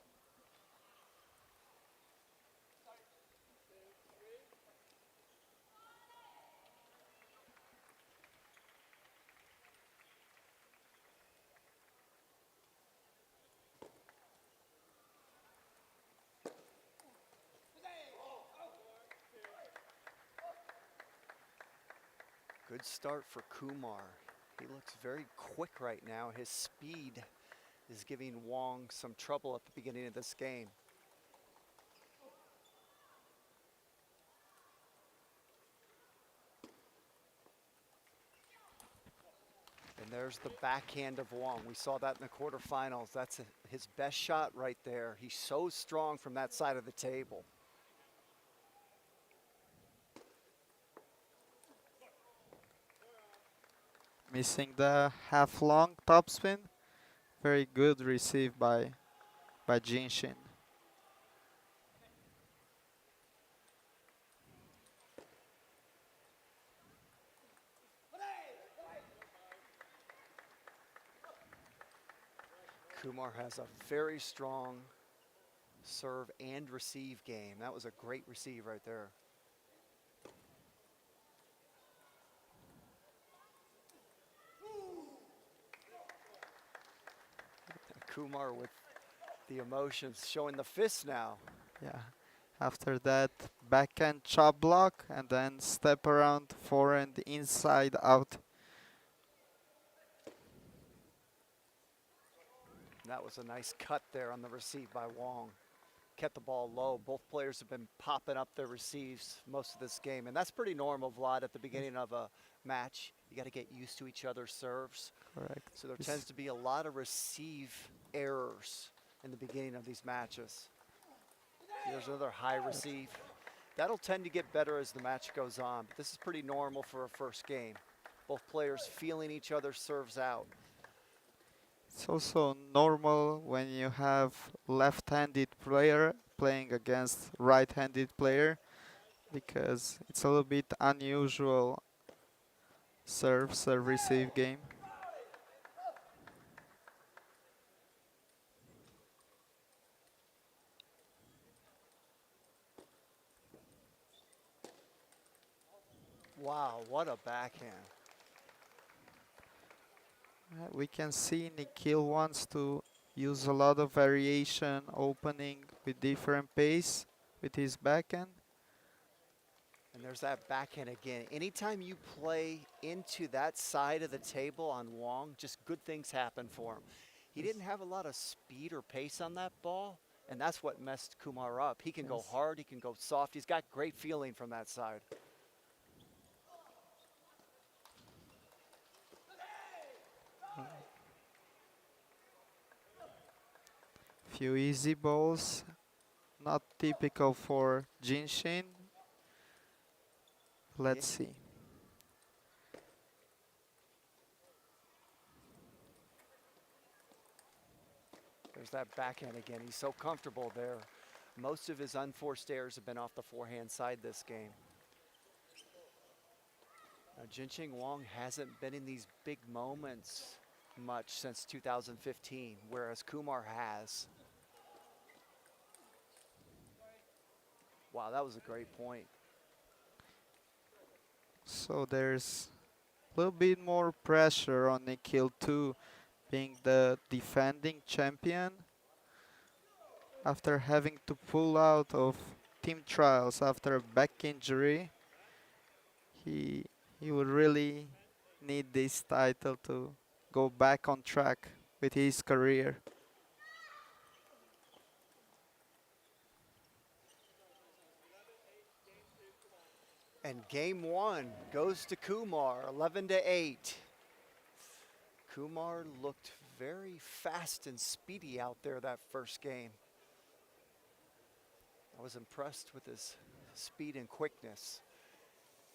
Good start for Kumar. He looks very quick right now. His speed is giving Wang some trouble at the beginning of this game. And there's the backhand of Wang. We saw that in the quarterfinals. That's his best shot right there. He's so strong from that side of the table. Missing the half long topspin. Very good receive by Jinshin. Kumar has a very strong serve and receive game. That was a great receive right there. Kumar with the emotions, showing the fist now. Yeah. After that, backhand chop block and then step around forehand inside out. That was a nice cut there on the receive by Wang. Kept the ball low. Both players have been popping up their receives most of this game, and that's pretty normal, Vlad, at the beginning of a match. You got to get used to each other's serves. Correct. So there tends to be a lot of receive errors in the beginning of these matches. There's another high receive. That'll tend to get better as the match goes on, but this is pretty normal for a first game. Both players feeling each other's serves out. It's also normal when you have left-handed player playing against right-handed player because it's a little bit unusual serve receive game. Wow, what a backhand. We can see Nikhil wants to use a lot of variation opening with different pace with his backhand. And there's that backhand again. Anytime you play into that side of the table on Wong, just good things happen for him. He Yes. didn't have a lot of speed or pace on that ball, and that's what messed Kumar up. He can go Yes. hard, he can go soft. He's got great feeling from that side. Few easy balls, not typical for Jinshin. Yeah, Let's see. there's that backhand again. He's so comfortable there. Most of his unforced errors have been off the forehand side this game. Now, Jincheng Wang hasn't been in these big moments much since 2015, whereas Kumar has. Wow, that was a great point. So there's a little bit more pressure on Nikhil too, being the defending champion. After having to pull out of team trials after a back injury, he he would really need this title to go back on track with his career. And game one goes to Kumar, 11-8. Kumar looked very fast and speedy out there that first game. I was impressed with his speed and quickness.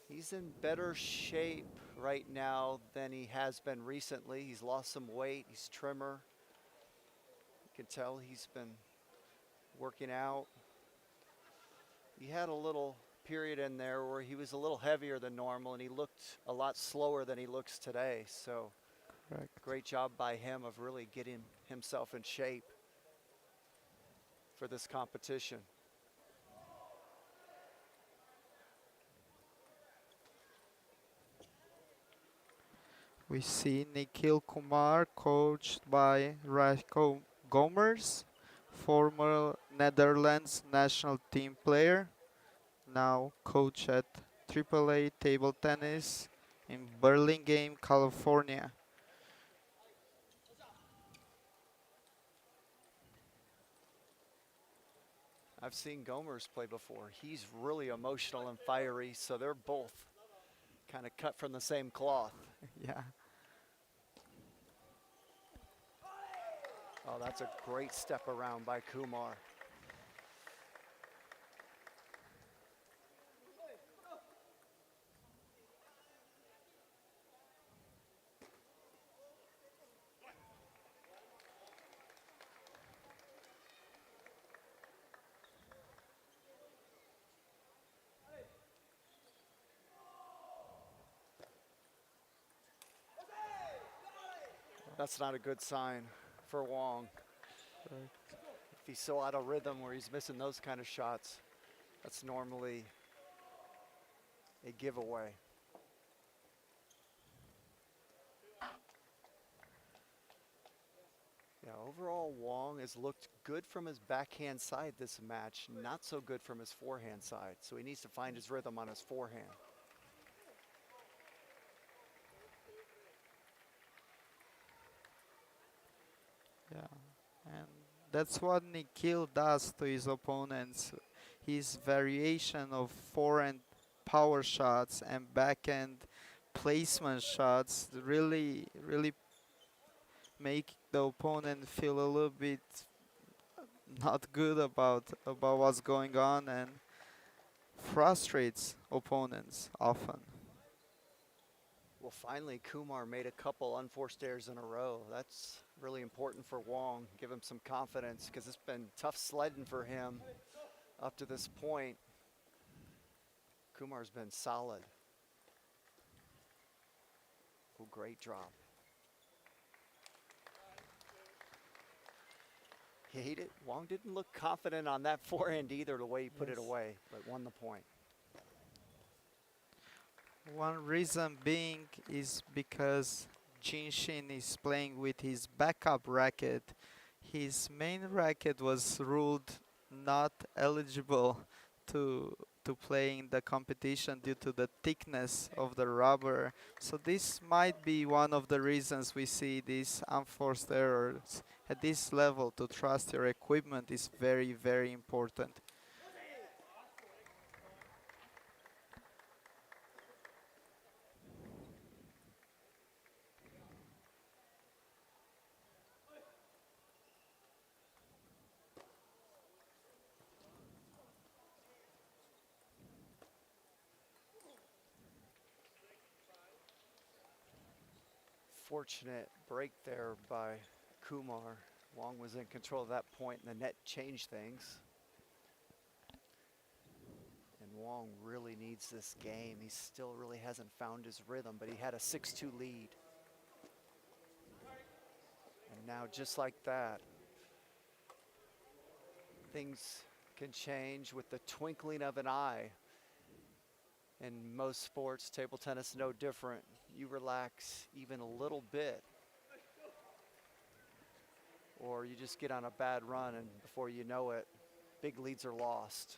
He's in better shape right now than he has been recently. He's lost some weight, he's trimmer. You can tell he's been working out. He had a little period in there where he was a little heavier than normal and he looked a lot slower than he looks today. So Correct. great job by him of really getting himself in shape for this competition. We see Nikhil Kumar coached by Rajko Gomers, former Netherlands national team player, now coach at AAA table tennis in Burlingame, California. I've seen Gomers play before. He's really emotional and fiery, so they're both kind of cut from the same cloth. Yeah. Oh, that's a great step around by Kumar. That's not a good sign for Wong. Right. If he's so out of rhythm where he's missing those kind of shots, that's normally a giveaway. Yeah, overall, Wong has looked good from his backhand side this match, not so good from his forehand side. So he needs to find his rhythm on his forehand. Yeah. And that's what Nikhil does to his opponents. His variation of forehand power shots and backhand placement shots really make the opponent feel a little bit not good about what's going on and frustrates opponents often. Well, finally, Kumar made a couple unforced errors in a row. That's really important for Wong. Give him some confidence because it's been tough sledding for him up to this point. Kumar's been solid. Oh, great drop. Wong didn't look confident on that forehand either, the way he put it Yes. away, but won the point. One reason being is because Jinshin is playing with his backup racket. His main racket was ruled not eligible to to play in the competition due to the thickness of the rubber. So this might be one of the reasons we see these unforced errors. At this level, to trust your equipment is very, very important. Fortunate break there by Kumar. Wong was in control of that point, and the net changed things. And Wong really needs this game. He still really hasn't found his rhythm, but he had a 6-2 lead. And now, just like that, things can change with the twinkling of an eye. In most sports, table tennis no different. You relax even a little bit, or you just get on a bad run, and before you know it, big leads are lost.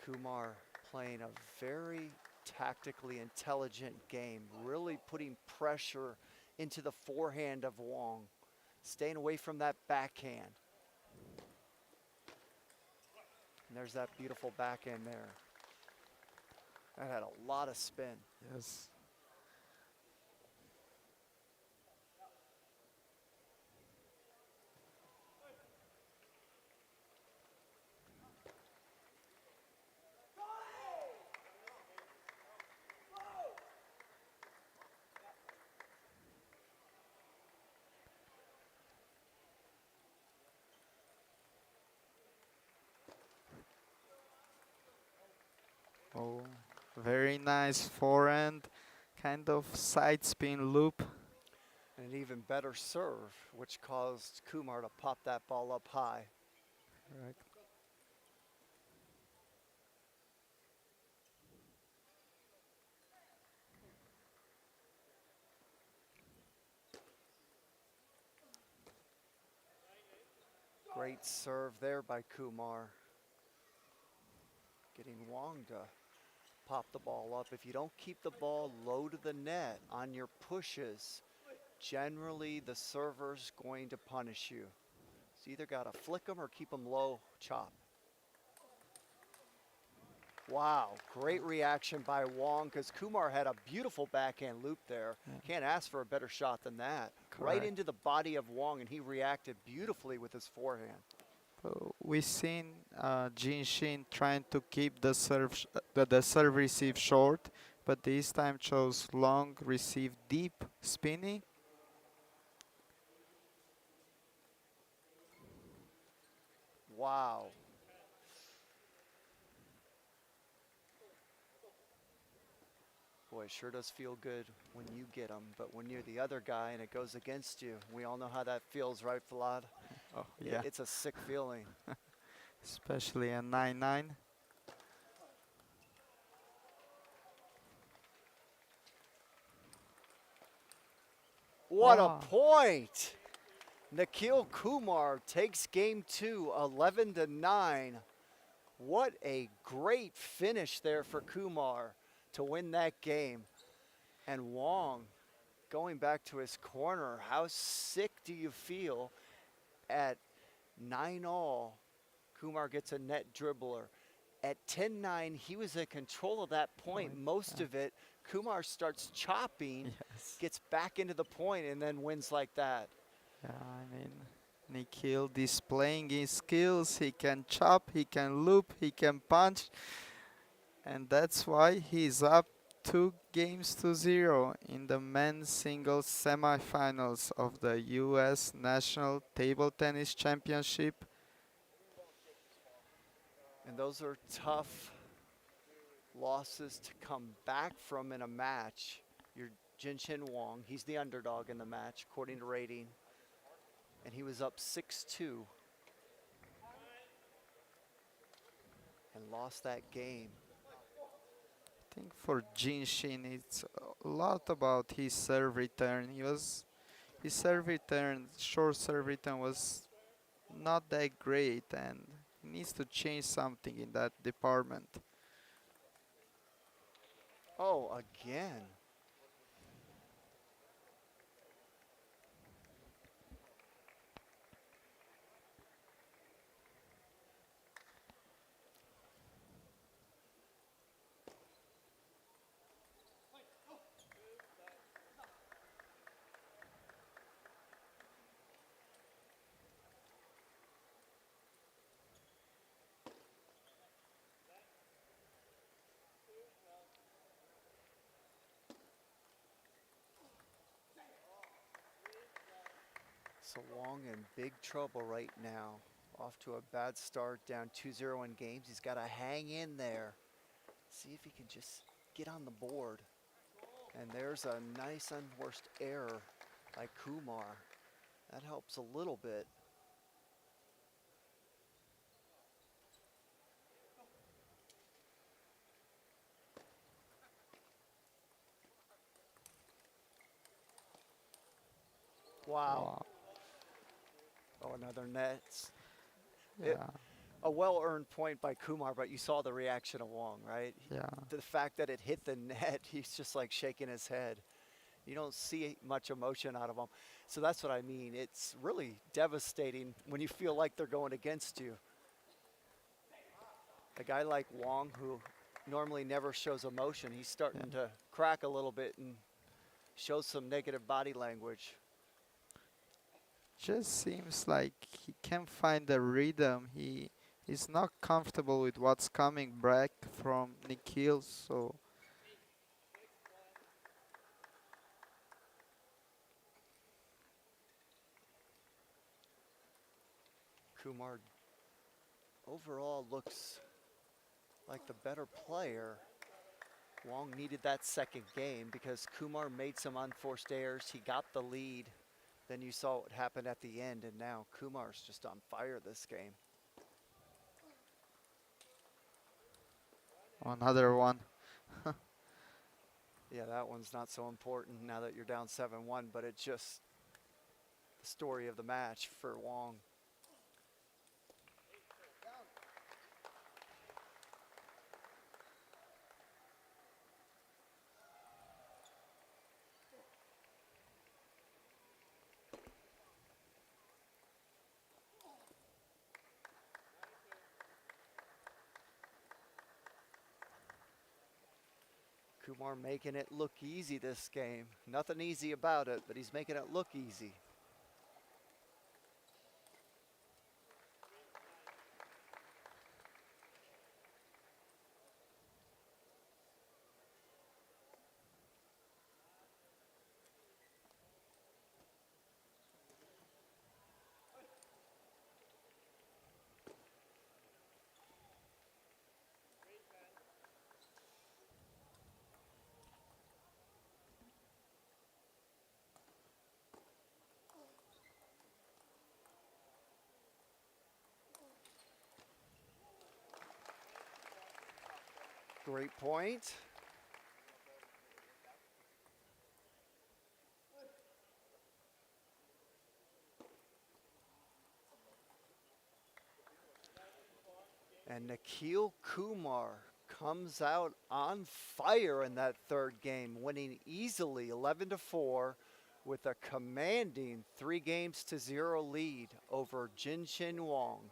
Kumar playing a very tactically intelligent game, really putting pressure into the forehand of Wong, staying away from that backhand. And there's that beautiful backhand there. That had a lot of spin. Yes. Oh, very nice forehand, kind of side spin loop. And an even better serve, which caused Kumar to pop that ball up high. Correct. Great serve there by Kumar. Getting Wong to pop the ball up. If you don't keep the ball low to the net on your pushes, generally the server's going to punish you. So you either got to flick them or keep them low, chop. Wow, great reaction by Wong because Kumar had a beautiful backhand loop there. Yeah. Can't ask for a better shot than that. Right Correct. into the body of Wong, and he reacted beautifully with his forehand. We've seen Jinshin trying to keep the the serve receive short, but this time chose long receive deep spinning. Wow. Boy, it sure does feel good when you get them, but when you're the other guy and it goes against you, we all know how that feels, right, Vlad? Oh yeah, It's a sick feeling. especially a 9-9. What a Wow. point! Nikhil Kumar takes game 2, 11-9. What a great finish there for Kumar to win that game. And Wong going back to his corner. How sick do you feel at 9-all? Kumar gets a net dribbler. At 10-9, he was in control of that point most of it. Kumar starts chopping, Yes. gets back into the point, and then wins like that. Yeah, I mean, Nikhil displaying his skills. He can chop, he can loop, he can punch, and that's why he's up 2-0 in the men's singles semifinals of the U.S. National Table Tennis Championship. And those are tough losses to come back from in a match. You're Jinshin Wong. He's the underdog in the match, according to rating. And he was up 6-2. and lost that game. I think for Jinshin, it's a lot about his serve return. His serve return, short serve return was not that great, and he needs to change something in that department. Oh, again. So Wong in big trouble right now. Off to a bad start, down 2-0 in games. He's got to hang in there. See if he can just get on the board. And there's a nice unforced error by Kumar. That helps a little bit. Wow. Wow. Oh, another net. It, Yeah. a well-earned point by Kumar, but you saw the reaction of Wong, right? Yeah. The fact that it hit the net, he's just like shaking his head. You don't see much emotion out of him. So that's what I mean. It's really devastating when you feel like they're going against you. A guy like Wong, who normally never shows emotion, he's Yeah. starting to crack a little bit and show some negative body language. Just seems like he can't find the rhythm. He's not comfortable with what's coming back from Nikhil, so Kumar overall looks like the better player. Wong needed that second game because Kumar made some unforced errors. He got the lead. Then you saw what happened at the end, and now Kumar's just on fire this game. another one. Yeah, that one's not so important now that you're down 7-1, but it's just the story of the match for Wong. Kumar making it look easy this game. Nothing easy about it, but he's making it look easy. Great point. And Nikhil Kumar comes out on fire in that third game, winning easily 11-4 with a commanding 3-0 lead over Jinshin Wong.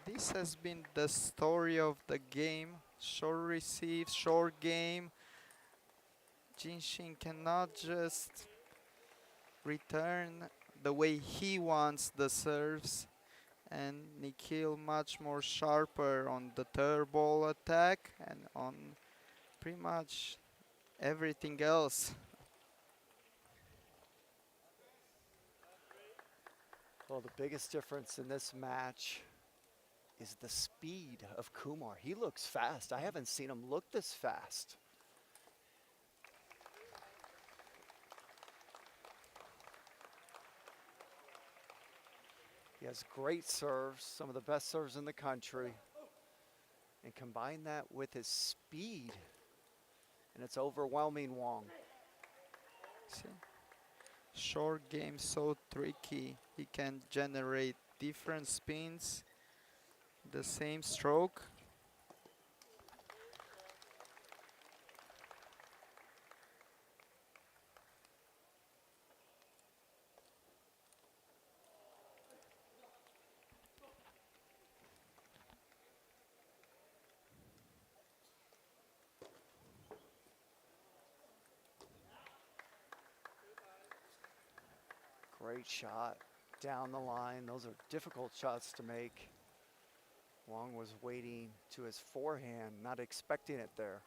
This has been the story of the game. Short receive, short game. Jinshin cannot just return the way he wants the serves, and Nikhil much more sharper on the third ball attack and on pretty much everything else. Well, the biggest difference in this match is the speed of Kumar. He looks fast. I haven't seen him look this fast. He has great serves, some of the best serves in the country. And combine that with his speed, and it's overwhelming Wong. See? Short game so tricky. He can generate different spins, the same stroke. Great shot down the line. Those are difficult shots to make. Wong was waiting to his forehand, not expecting it there.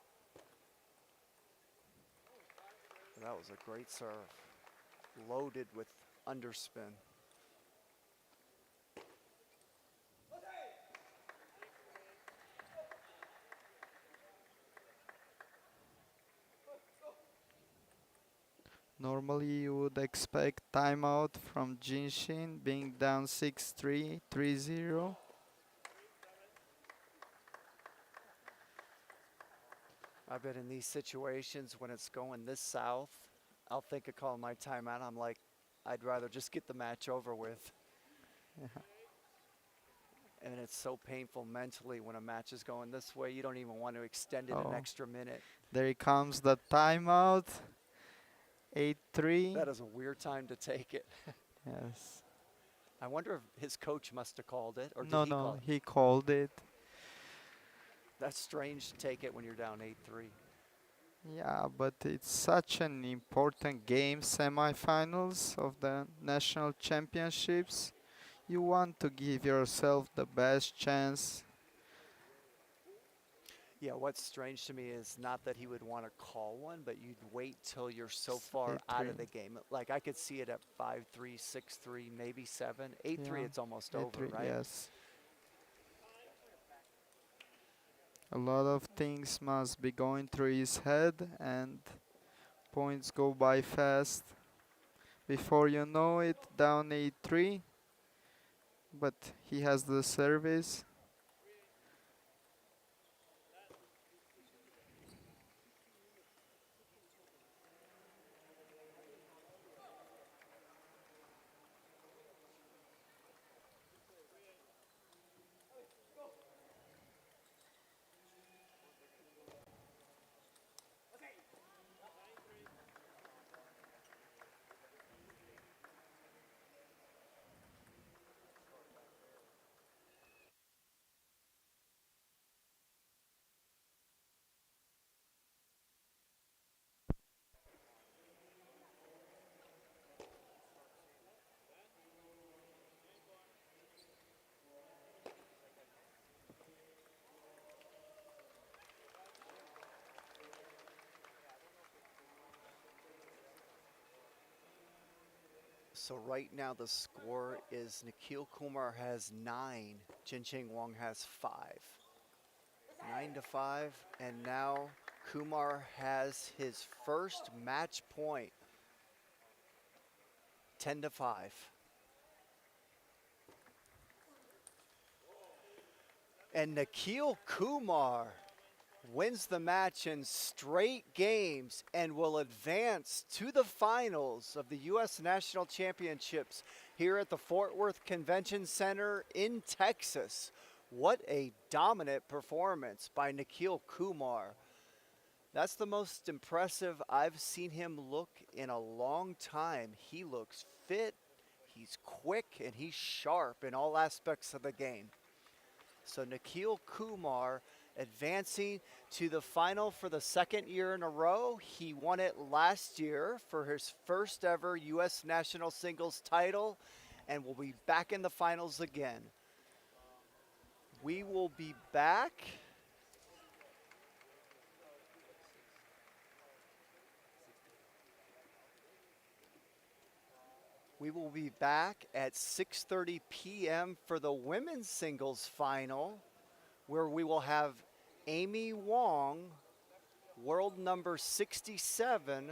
But that was a great serve, loaded with underspin. Normally you would expect timeout from Jinshin being down 6-3, 3-0. I bet in these situations when it's going this south, I'll think of calling my timeout. I'm like, I'd rather just get the match over with. And it's so painful mentally when a match is going this way. You don't even want to extend it an Oh, extra minute. there comes the timeout. 8-3. That is a weird time to take it. Yes. I wonder if his coach must have called it, or did No, he call no, it? he called it. That's strange to take it when you're down 8-3. Yeah, but it's such an important game, semifinals of the national championships. You want to give yourself the best chance. Yeah, what's strange to me is not that he would want to call one, but you'd wait till you're so It's far out 8-3. of the game. Like I could see it at 5-3, 6-3, maybe 7. 8-3, Yeah, it's almost over, 8-3, right? yes. A lot of things must be going through his head, and points go by fast. Before you know it, down 8-3, but he has the service. So right now the score is Nikhil Kumar has 9, Jincheng Wang has 5. 9-5, and now Kumar has his first match point. 10-5. And Nikhil Kumar wins the match in straight games and will advance to the finals of the U.S. National Championships here at the Fort Worth Convention Center in Texas. What a dominant performance by Nikhil Kumar. That's the most impressive I've seen him look in a long time. He looks fit, he's quick, and he's sharp in all aspects of the game. So Nikhil Kumar advancing to the final for the second year in a row. He won it last year for his first ever U.S. national singles title and will be back in the finals again. We will be back. We will be back at 6:30 p.m. for the women's singles final, where we will have Amy Wong, world number 67,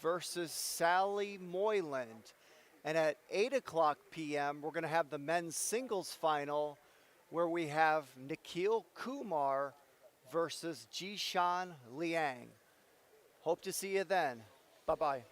versus Sally Moyland. And at 8 o'clock p.m., we're going to have the men's singles final, where we have Nikhil Kumar versus Jishan Liang. Hope to see you then. Bye-bye.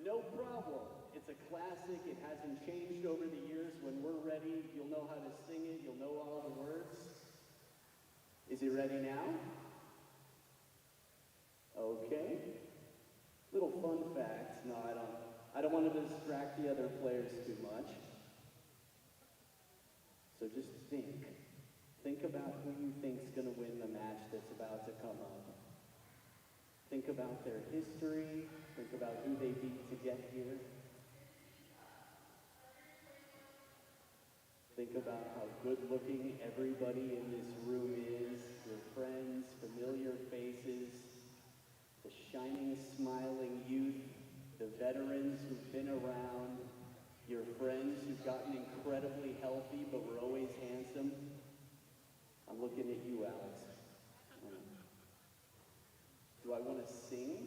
No problem. It's a classic. It hasn't changed over the years. When we're ready, you'll know how to sing it. You'll know all the words. Is it ready now? Okay. Little fun fact. No, I don't want to distract the other players too much. So just think. Think about who you think's going to win the match that's about to come up. Think about their history. Think about who they beat to get here. Think about how good looking everybody in this room is. Your friends, familiar faces, the shining, smiling youth, the veterans who've been around, your friends who've gotten incredibly healthy but were always handsome. I'm looking at you, Alex. Do I want to sing?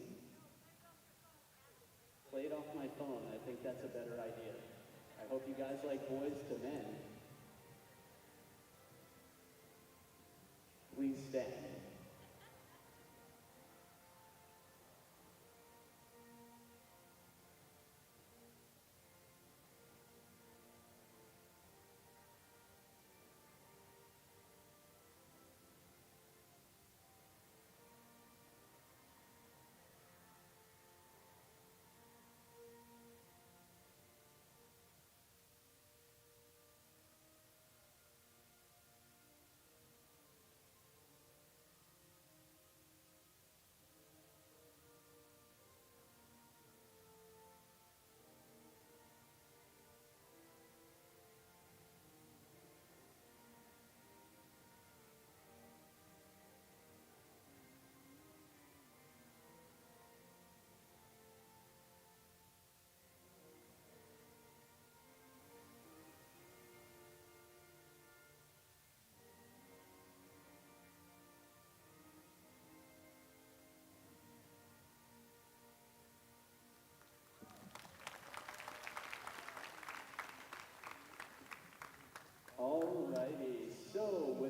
Play it off my phone. I think that's a better idea. I hope you guys like Boys to Men. Please stand.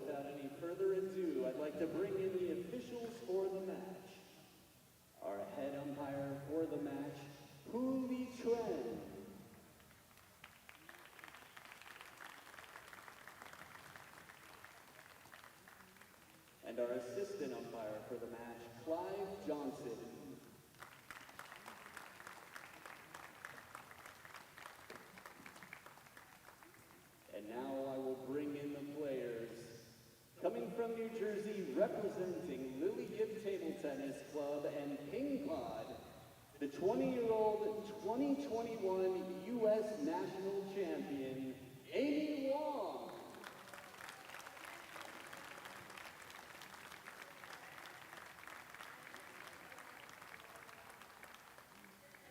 without any further ado, I'd like to bring in the officials for the match. Our head umpire for the match, Hu Li Chuan. And our assistant umpire for the match, Clive Johnson. And now I will bring in the players. Coming from New Jersey, representing Lily Gibb Table Tennis Club and Ping Pod, the 20-year-old 2021 U.S. National Champion, Amy Wong.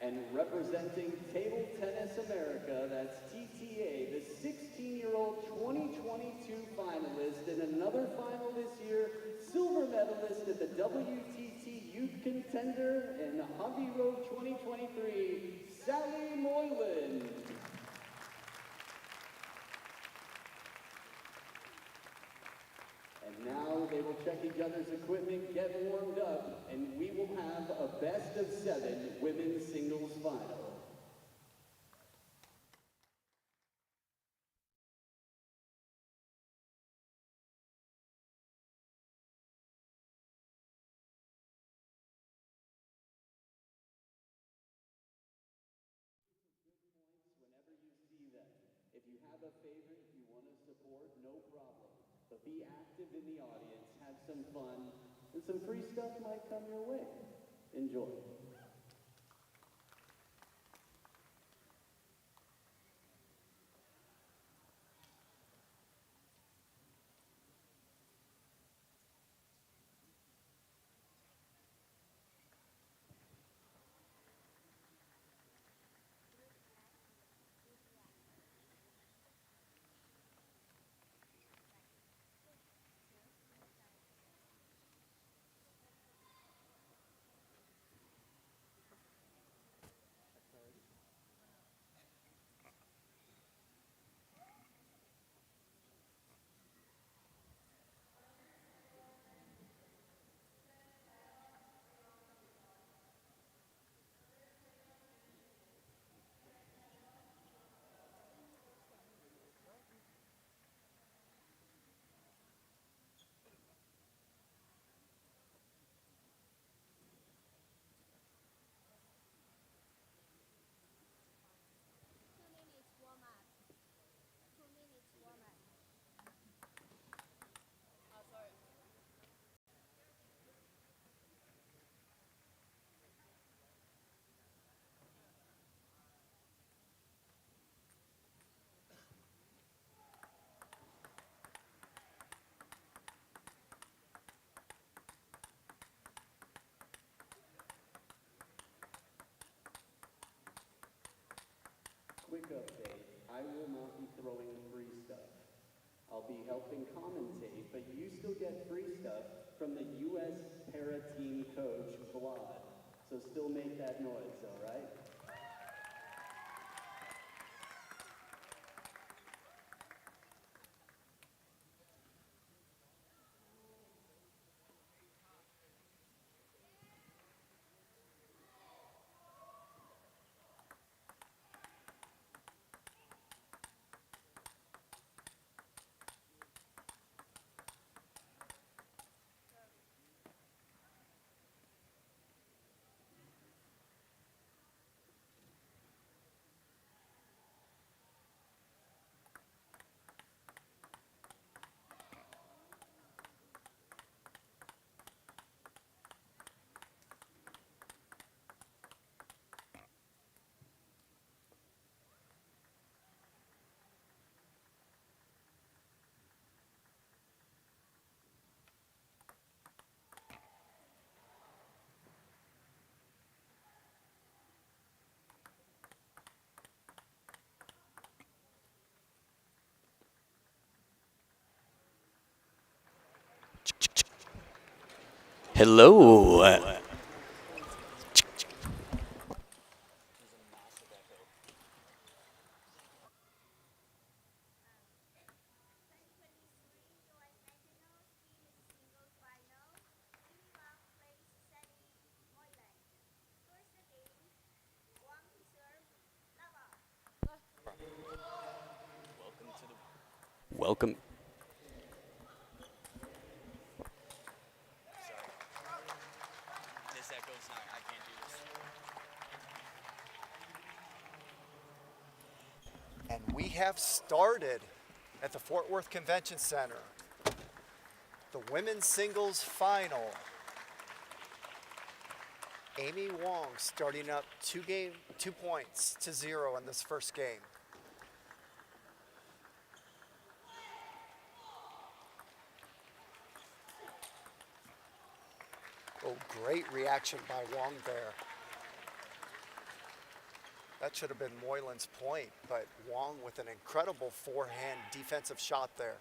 And representing Table Tennis America, that's TTA, the 16-year-old 2022 finalist and another final this year, silver medalist at the WTT Youth Contender and Hobby Road 2023, Sally Moylan. And now they will check each other's equipment, get warmed up, and we will have a best of 7 women's singles final. Whenever you see them. If you have a favorite you want to support, no problem. But be active in the audience, have some fun, and some free stuff might come your way. Enjoy. Quick update, I will not be throwing free stuff. I'll be helping commentate, but you still get free stuff from the U.S. Para Team coach, Vlad. So still make that noise, all right? Hello. welcome. This echoes high. I can't do this. And we have started at the Fort Worth Convention Center. The women's singles final. Amy Wong starting up 2 points to 0 in this first game. Oh, great reaction by Wong there. That should have been Moylan's point, but Wong with an incredible forehand defensive shot there.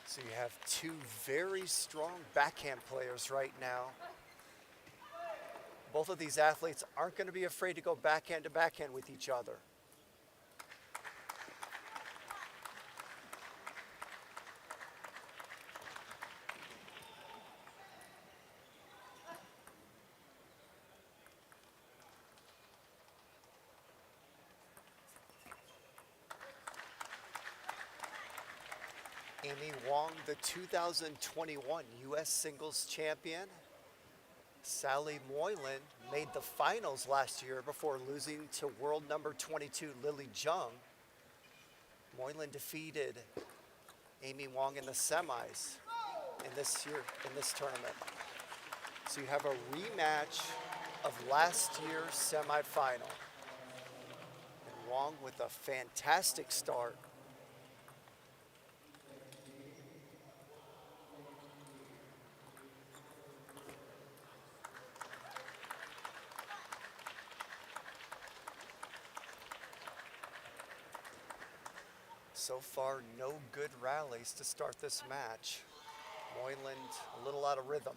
So you have two very strong backhand players right now. Both of these athletes aren't going to be afraid to go backhand to backhand with each other. Amy Wong, the 2021 U.S. singles champion. Sally Moylan made the finals last year before losing to world number 22 Lily Jung. Moylan defeated Amy Wong in the semis in this tournament. So you have a rematch of last year's semifinal. And Wong with a fantastic start. So far, no good rallies to start this match. Moylan a little out of rhythm.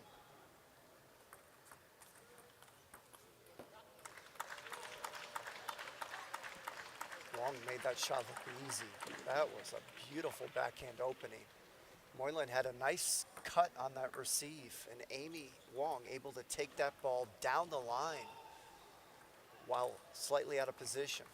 Wong made that shot look easy. That was a beautiful backhand opening. Moylan had a nice cut on that receive, and Amy Wong able to take that ball down the line while slightly out of position.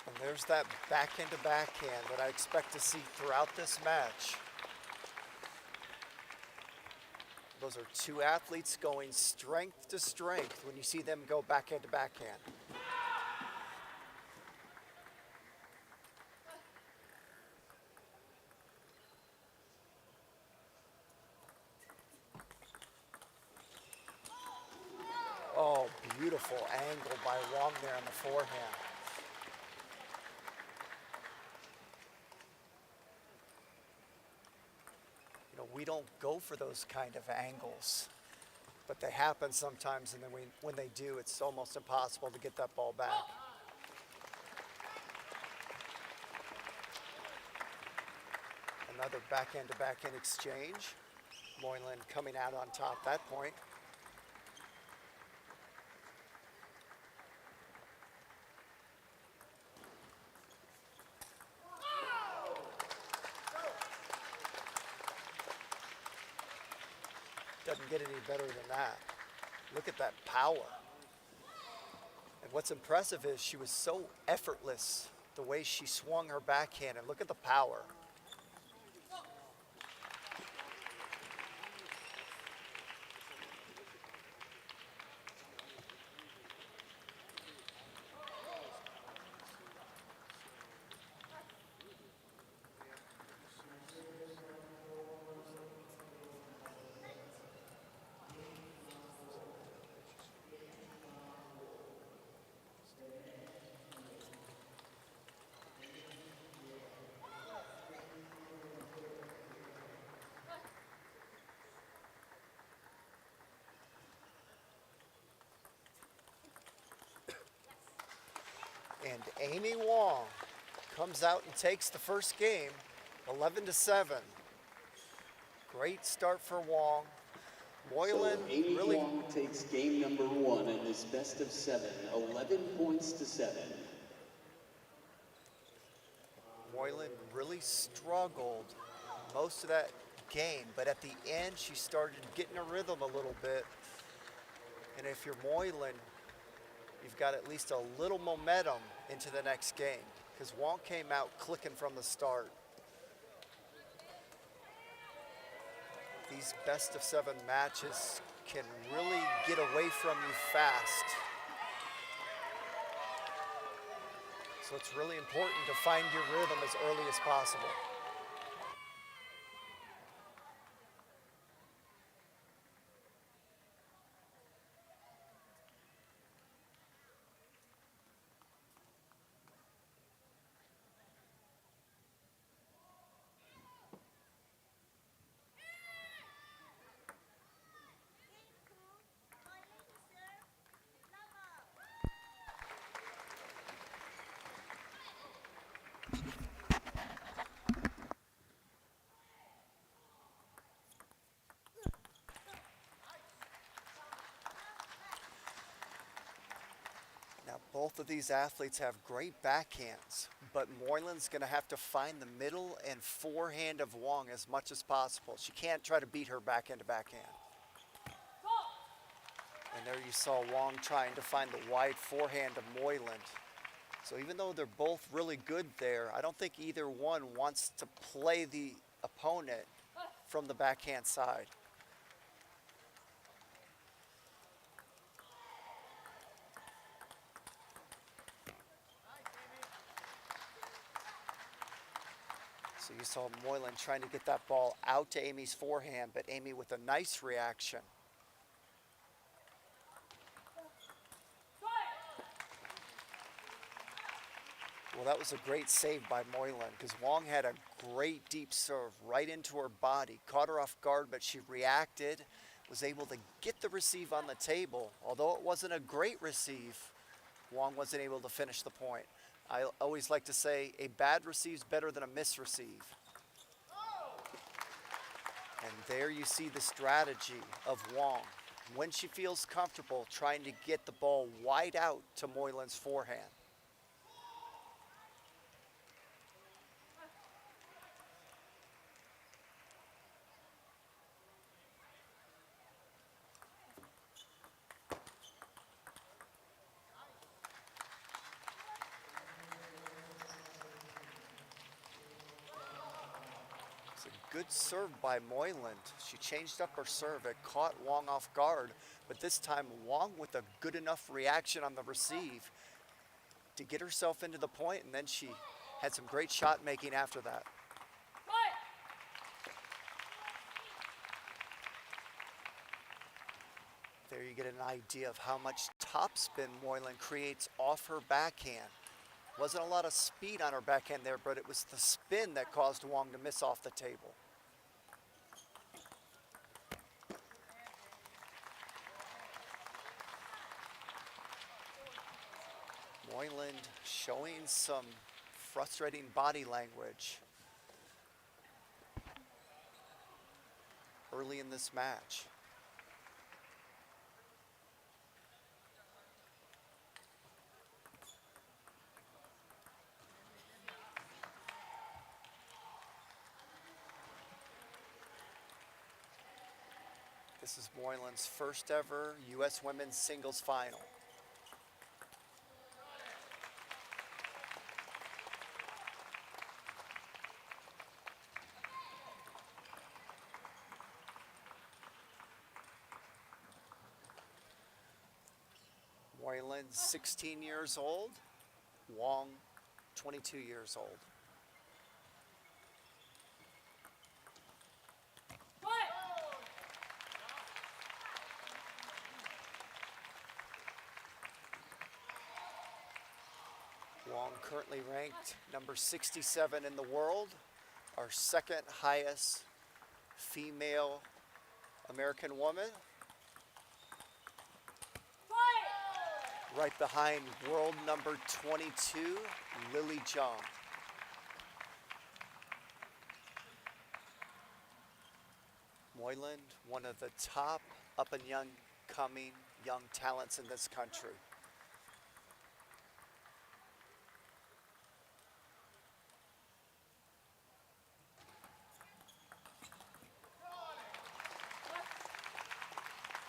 And there's that backhand to backhand that I expect to see throughout this match. Those are two athletes going strength to strength when you see them go backhand to backhand. Oh, beautiful angle by Wong there on the forehand. You know, we don't go for those kind of angles, but they happen sometimes, and then when they do, it's almost impossible to get that ball back. Another backhand to backhand exchange. Moylan coming out on top that point. Doesn't get any better than that. Look at that power. And what's impressive is she was so effortless the way she swung her backhand, and look at the power. And Amy Wong comes out and takes the first game, 11-7. Great start for Wong. Moylan So Amy really Wong takes game number 1 in this best of 7, 11 points to 7. Moylan really struggled most of that game, but at the end she started getting a rhythm a little bit. And if you're Moylan, you've got at least a little momentum into the next game because Wong came out clicking from the start. These best of 7 matches can really get away from you fast. So it's really important to find your rhythm as early as possible. Now, both of these athletes have great backhands, but Moylan's going to have to find the middle and forehand of Wong as much as possible. She can't try to beat her backhand to backhand. And there you saw Wong trying to find the wide forehand of Moylan. So even though they're both really good there, I don't think either one wants to play the opponent from the backhand side. So you saw Moylan trying to get that ball out to Amy's forehand, but Amy with a nice reaction. Well, that was a great save by Moylan because Wong had a great deep serve right into her body, caught her off guard, but she reacted, was able to get the receive on the table. Although it wasn't a great receive, Wong wasn't able to finish the point. I always like to say a bad receive's better than a misreceive. And there you see the strategy of Wong. When she feels comfortable trying to get the ball wide out to Moylan's forehand. It's a good serve by Moylan. She changed up her serve. It caught Wong off guard, but this time Wong with a good enough reaction on the receive to get herself into the point, and then she had some great shot making after that. There you get an idea of how much topspin Moylan creates off her backhand. Wasn't a lot of speed on her backhand there, but it was the spin that caused Wong to miss off the table. Moylan showing some frustrating body language early in this match. This is Moylan's first ever U.S. women's singles final. Moylan, 16 years old. Wong, 22 years old. Wong currently ranked number 67 in the world, our second highest female American woman. Right behind world number 22, Lily Jung. Moyland, one of the top up and young coming young talents in this country.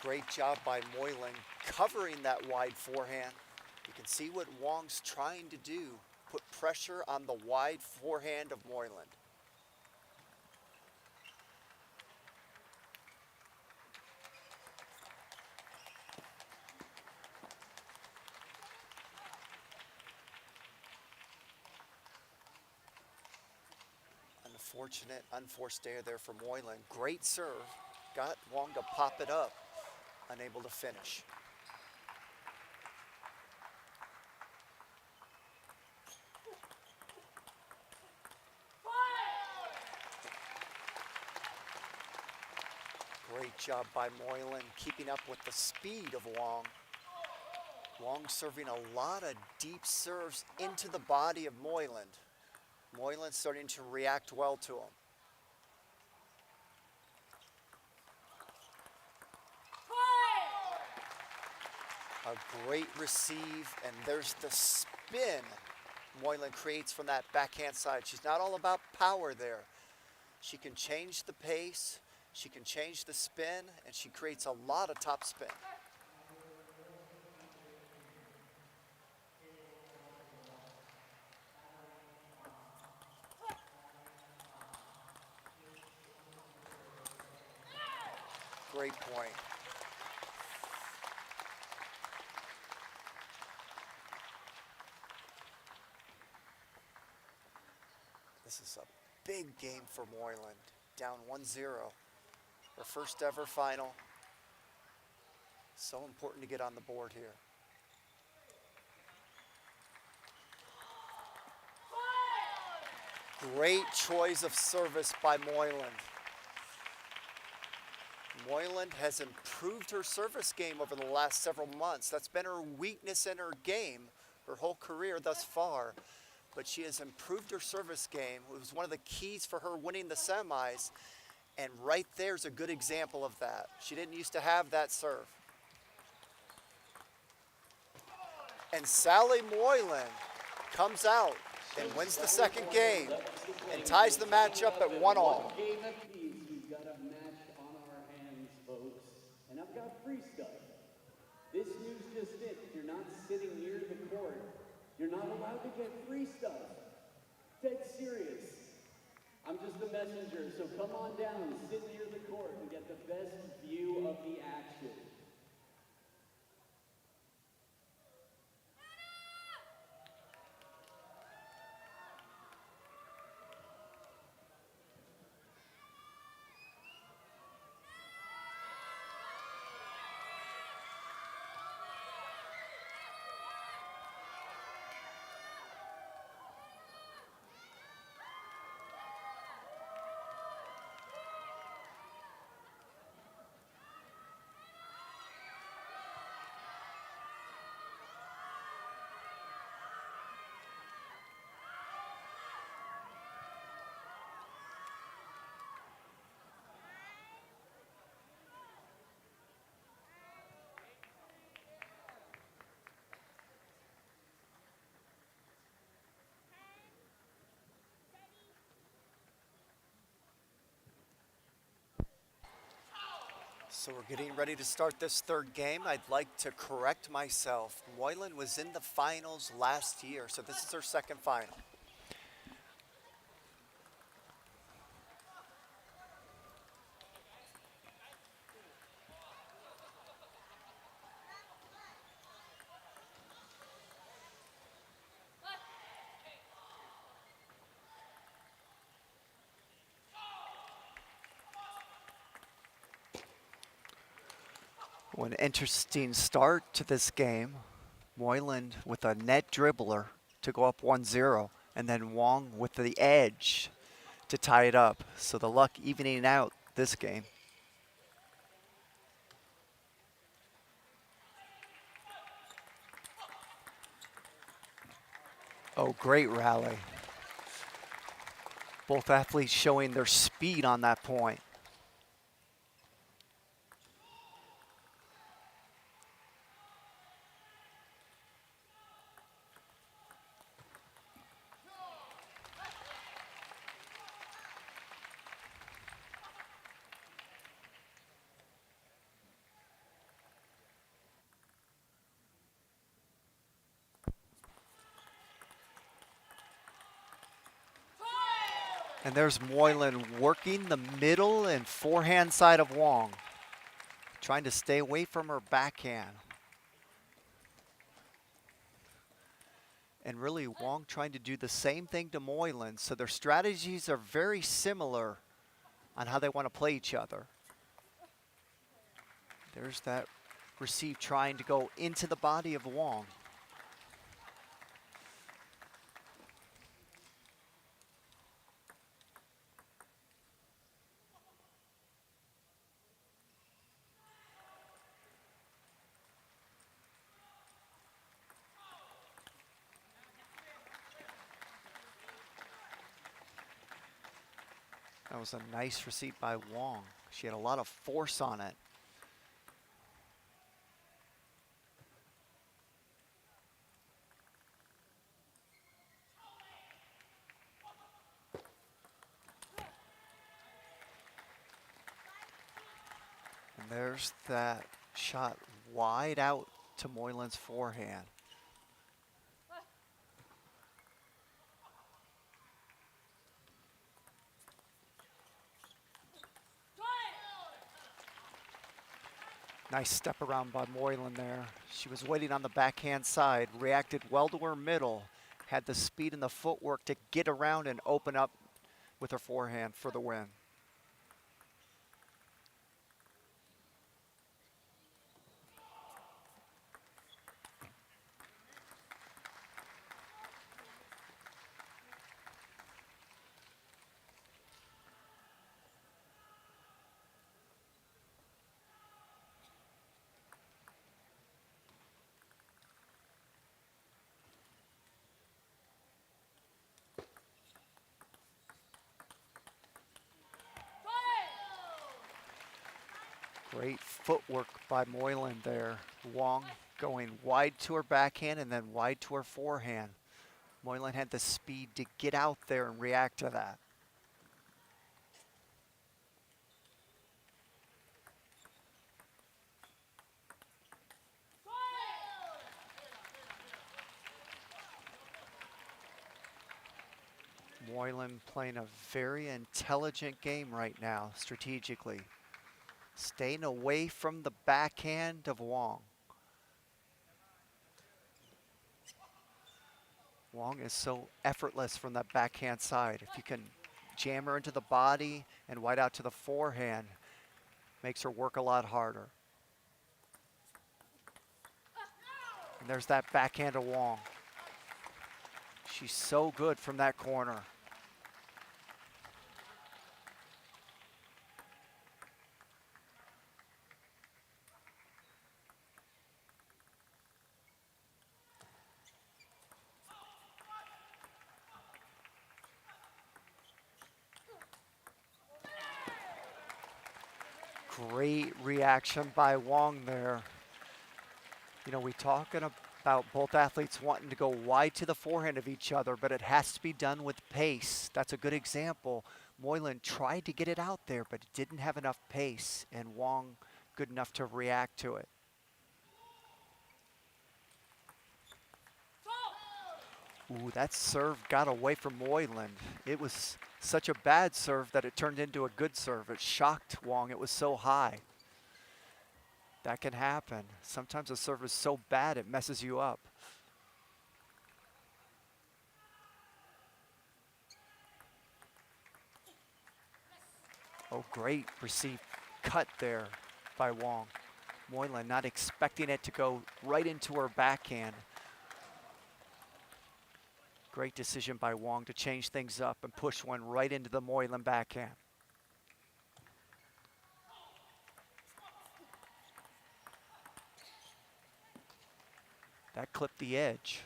Great job by Moylan covering that wide forehand. You can see what Wong's trying to do, put pressure on the wide forehand of Moylan. Unfortunate, unforced error there for Moylan. Great serve, got Wong to pop it up, unable to finish. Great job by Moylan, keeping up with the speed of Wong. Wong serving a lot of deep serves into the body of Moylan. Moylan starting to react well to him. A great receive, and there's the spin Moylan creates from that backhand side. She's not all about power there. She can change the pace, she can change the spin, and she creates a lot of top spin. Great point. This is a big game for Moylan. Down 1-0. Her first ever final. So important to get on the board here. Great choice of service by Moylan. Moylan has improved her service game over the last several months. That's been her weakness in her game, her whole career thus far. But she has improved her service game. It was one of the keys for her winning the semis. And right there's a good example of that. She didn't used to have that serve. And Sally Moylan comes out and wins the second game and ties the matchup at 1-1. Game apiece, we've got a match on our hands, folks. And I've got free stuff. This news just in. If you're not sitting near the court, you're not allowed to get free stuff. Dead serious. I'm just a messenger, so come on down, sit near the court, and get the best view of the action. So we're getting ready to start this third game. I'd like to correct myself. Moylan was in the finals last year, so this is her second final. Well, an interesting start to this game. Moylan with a net dribbler to go up 1-0, and then Wong with the edge to tie it up. So the luck evening out this game. Oh, great rally. Both athletes showing their speed on that point. And there's Moylan working the middle and forehand side of Wong, trying to stay away from her backhand. And really Wong trying to do the same thing to Moylan. So their strategies are very similar on how they want to play each other. There's that receive trying to go into the body of Wong. That was a nice receive by Wong. She had a lot of force on it. And there's that shot wide out to Moylan's forehand. Nice step around by Moylan there. She was waiting on the backhand side, reacted well to her middle, had the speed and the footwork to get around and open up with her forehand for the win. Great footwork by Moylan there. Wong going wide to her backhand and then wide to her forehand. Moylan had the speed to get out there and react to that. Moylan playing a very intelligent game right now, strategically. Staying away from the backhand of Wong. Wong is so effortless from that backhand side. If you can jam her into the body and wide out to the forehand, makes her work a lot harder. And there's that backhand of Wong. She's so good from that corner. Great reaction by Wong there. You know, we talking about both athletes wanting to go wide to the forehand of each other, but it has to be done with pace. That's a good example. Moylan tried to get it out there, but didn't have enough pace, and Wong good enough to react to it. Ooh, that serve got away from Moylan. It was such a bad serve that it turned into a good serve. It shocked Wong. It was so high. That can happen. Sometimes a serve is so bad it messes you up. Oh, great receive cut there by Wong. Moylan not expecting it to go right into her backhand. Great decision by Wong to change things up and push one right into the Moylan backhand. That clipped the edge.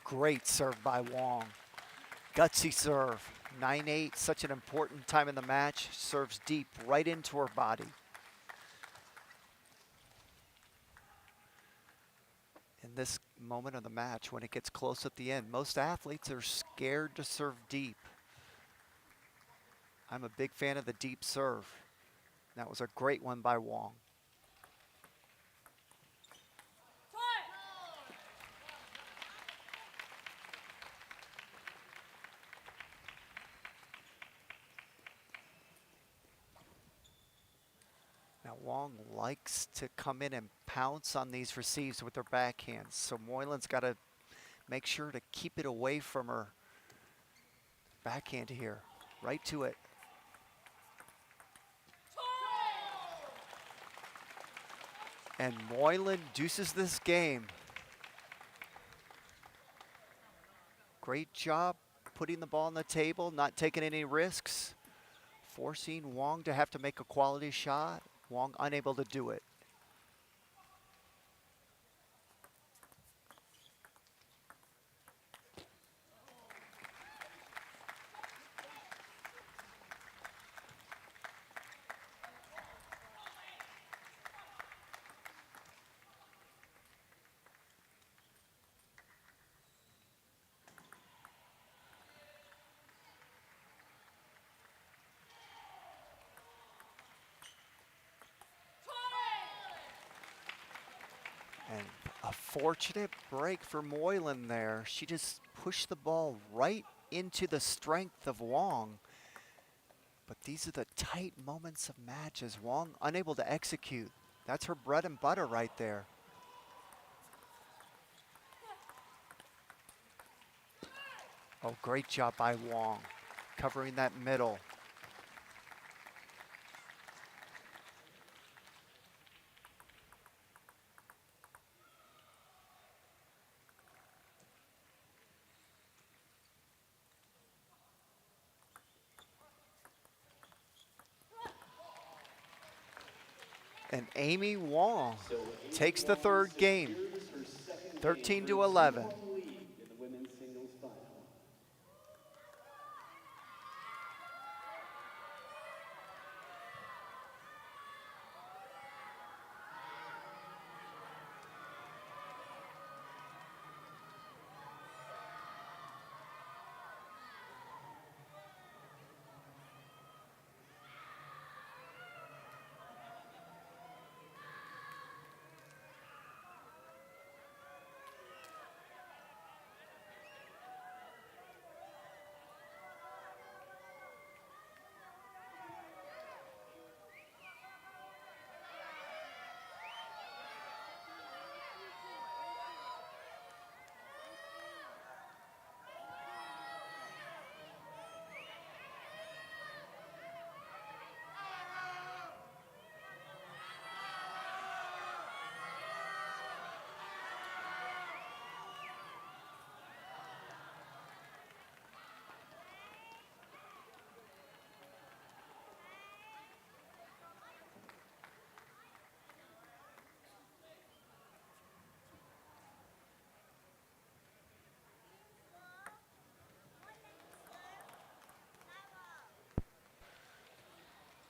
Great serve by Wong. Gutsy serve. 9-8, such an important time in the match. Serves deep right into her body. In this moment of the match, when it gets close at the end, most athletes are scared to serve deep. I'm a big fan of the deep serve. That was a great one by Wong. Now Wong likes to come in and pounce on these receives with her backhands. So Moylan's got to make sure to keep it away from her backhand here. Right to it. And Moylan deuces this game. Great job putting the ball on the table, not taking any risks, forcing Wong to have to make a quality shot. Wong unable to do it. And a fortunate break for Moylan there. She just pushed the ball right into the strength of Wong. But these are the tight moments of matches. Wong unable to execute. That's her bread and butter right there. Oh, great job by Wong, covering that middle. And Amy Wong So Amy takes the Wong third game, secures her second 13 game, to her 11. 2-home lead in the women's singles final.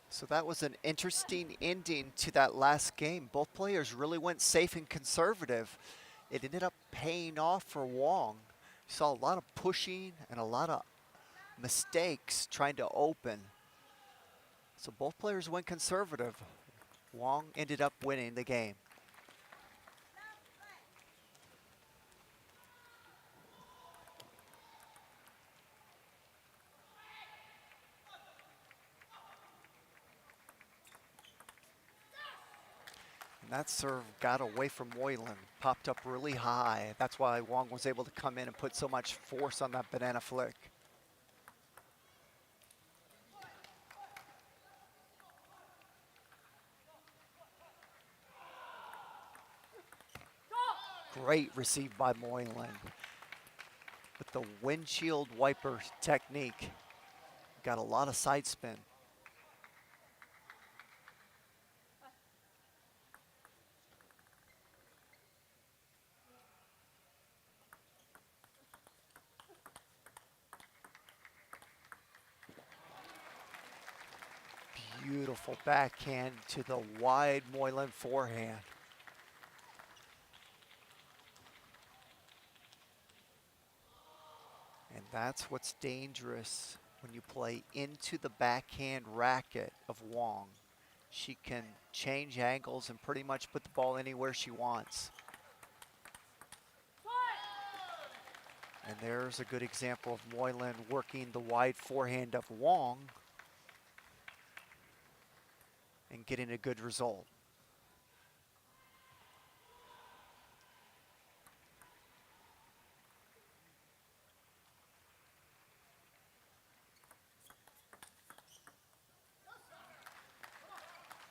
So that was an interesting ending to that last game. Both players really went safe and conservative. It ended up paying off for Wong. Saw a lot of pushing and a lot of mistakes trying to open. So both players went conservative. Wong ended up winning the game. And that serve got away from Moylan, popped up really high. That's why Wong was able to come in and put so much force on that banana flick. Great receive by Moylan. With the windshield wiper technique, got a lot of side spin. Beautiful backhand to the wide Moylan forehand. And that's what's dangerous when you play into the backhand racket of Wong. She can change angles and pretty much put the ball anywhere she wants. And there's a good example of Moylan working the wide forehand of Wong and getting a good result.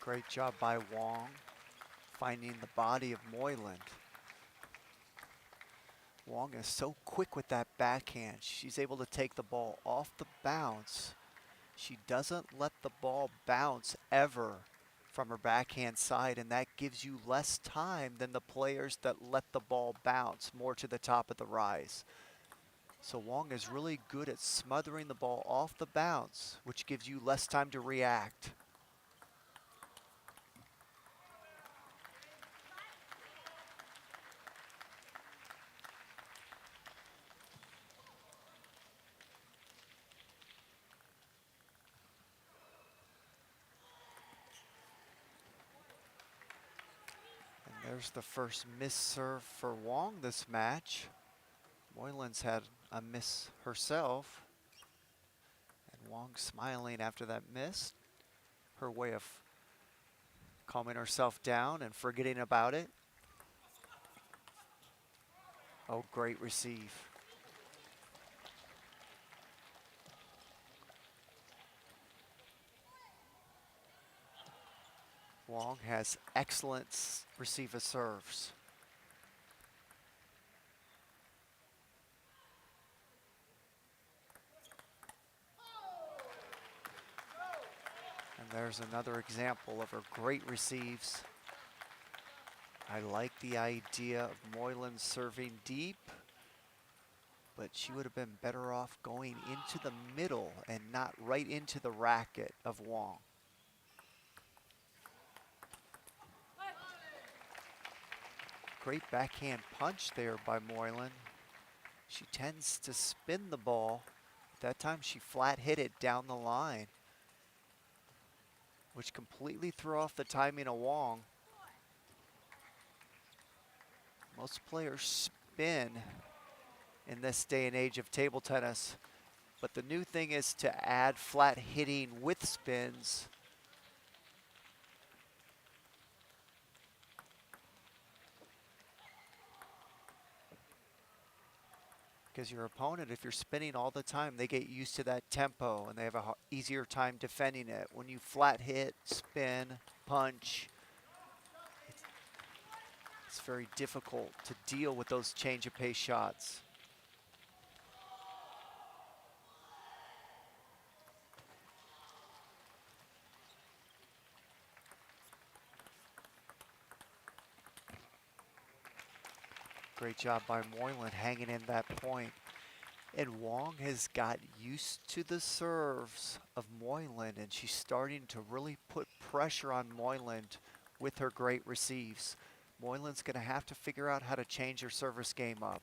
Great job by Wong finding the body of Moylan. Wong is so quick with that backhand. She's able to take the ball off the bounce. She doesn't let the ball bounce ever from her backhand side, and that gives you less time than the players that let the ball bounce more to the top of the rise. So Wong is really good at smothering the ball off the bounce, which gives you less time to react. There's the first miss serve for Wong this match. Moylan's had a miss herself. And Wong smiling after that miss. Her way of calming herself down and forgetting about it. Oh, great receive. Wong has excellent receiver serves. And there's another example of her great receives. I like the idea of Moylan serving deep, but she would have been better off going into the middle and not right into the racket of Wong. Great backhand punch there by Moylan. She tends to spin the ball. That time she flat hit it down the line, which completely threw off the timing of Wong. Most players spin in this day and age of table tennis, but the new thing is to add flat hitting with spins. Because your opponent, if you're spinning all the time, they get used to that tempo and they have a easier time defending it. When you flat hit, spin, punch, it's very difficult to deal with those change of pace shots. Great job by Moylan hanging in that point. And Wong has got used to the serves of Moylan, and she's starting to really put pressure on Moylan with her great receives. Moylan's going to have to figure out how to change her service game up.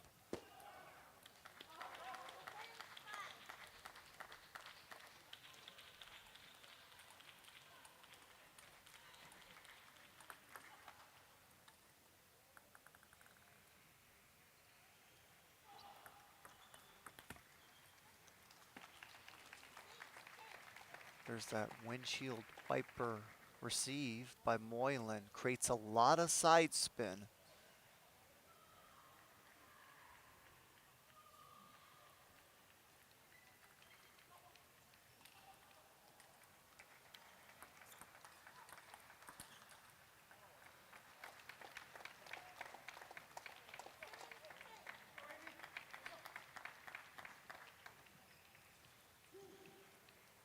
There's that windshield wiper receive by Moylan. Creates a lot of side spin.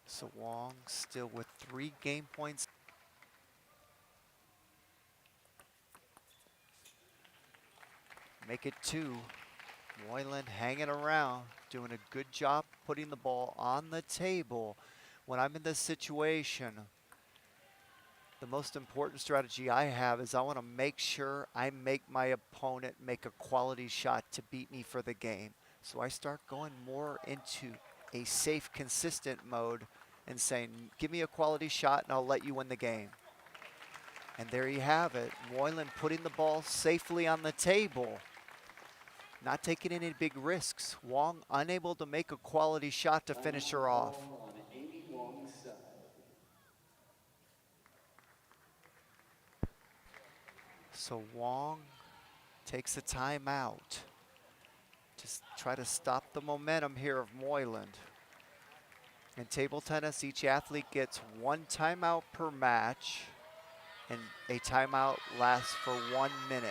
So Wong still with 3 game points. Make it 2. Moylan hanging around, doing a good job putting the ball on the table. When I'm in this situation, The most important strategy I have is I want to make sure I make my opponent make a quality shot to beat me for the game. So I start going more into a safe, consistent mode and saying, give me a quality shot and I'll let you win the game. And there you have it. Moylan putting the ball safely on the table. Not taking any big risks. Wong unable to make a quality shot to finish her off. On Amy Wong's side. So Wong takes a timeout to try to stop the momentum here of Moyland. In table tennis, each athlete gets 1 timeout per match, and a timeout lasts for 1 minute.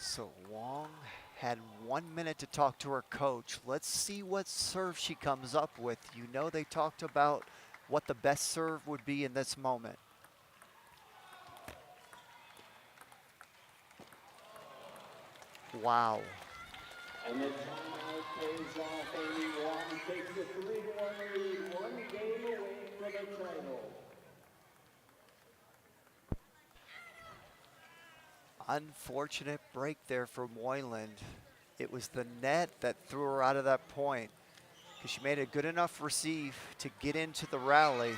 So Wong had 1 minute to talk to her coach. Let's see what serve she comes up with. You know they talked about what the best serve would be in this moment. Wow. And the timeout pays off. Amy Wong takes a 3-1 lead, 1 game away from the title. Unfortunate break there for Moyland. It was the net that threw her out of that point because she made a good enough receive to get into the rally.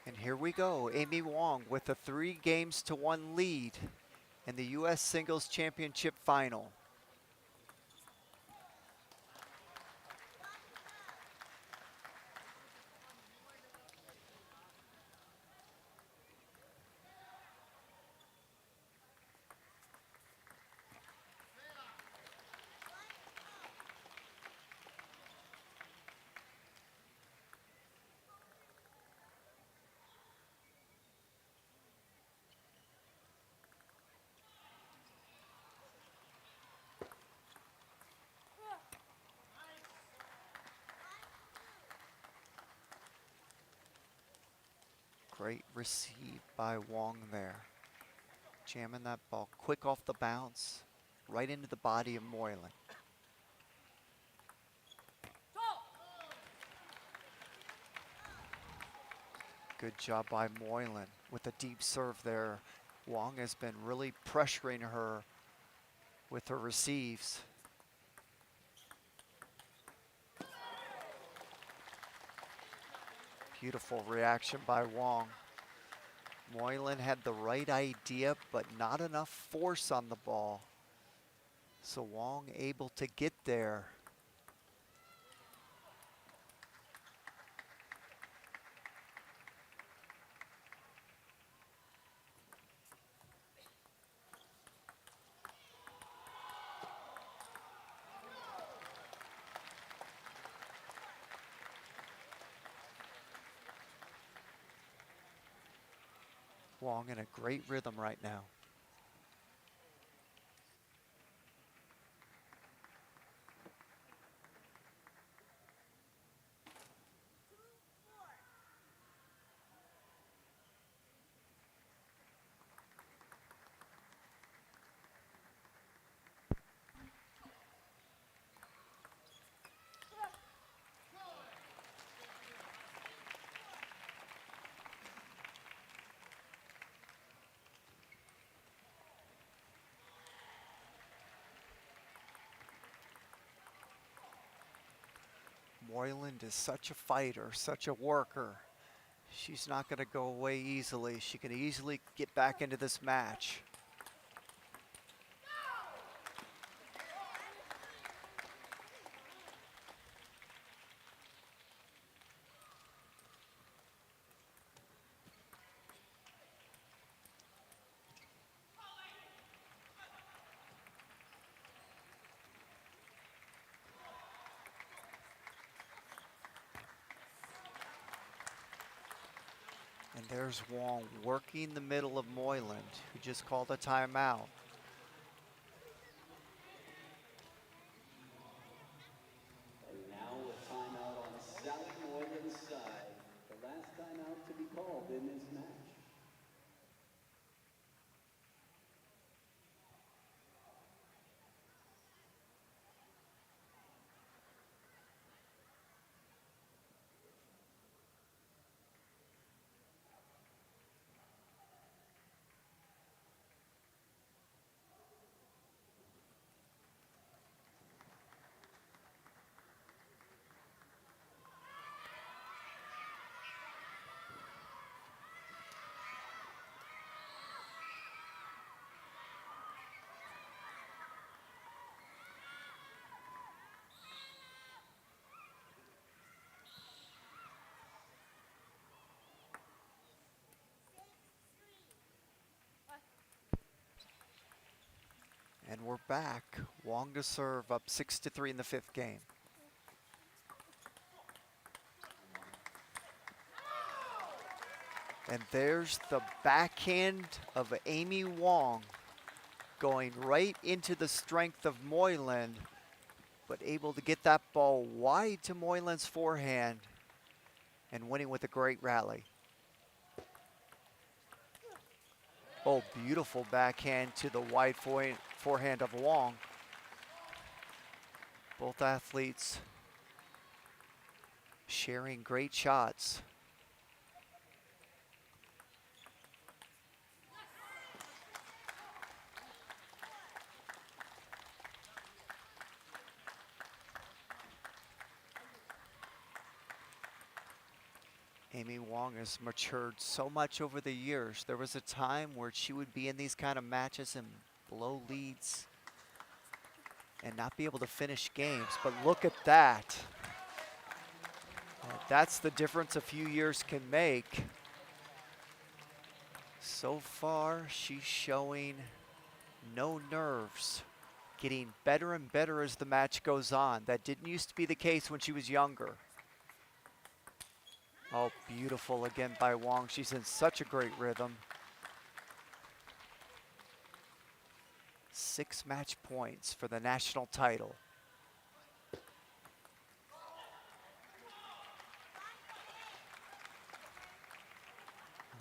And here we go, Amy Wong with a 3-1 lead in the U.S. Singles Championship final. Great receive by Wong there. Jamming that ball quick off the bounce, right into the body of Moylan. Good job by Moylan with a deep serve there. Wong has been really pressuring her with her receives. Beautiful reaction by Wong. Moylan had the right idea, but not enough force on the ball. So Wong able to get there. Wong in a great rhythm right now. Moyland is such a fighter, such a worker. She's not going to go away easily. She can easily get back into this match. And there's Wong working the middle of Moyland, who just called a timeout. And now a timeout on Sally Moylan's side. The last timeout to be called in this match. And we're back. Wong to serve, up 6-3 in the fifth game. And there's the backhand of Amy Wong going right into the strength of Moyland, but able to get that ball wide to Moyland's forehand and winning with a great rally. Oh, beautiful backhand to the wide forehand of Wong. Both athletes sharing great shots. Amy Wong has matured so much over the years. There was a time where she would be in these kind of matches and blow leads and not be able to finish games. But look at that. That's the difference a few years can make. So far, she's showing no nerves, getting better and better as the match goes on. That didn't used to be the case when she was younger. Oh, beautiful again by Wong. She's in such a great rhythm. 6 match points for the national title.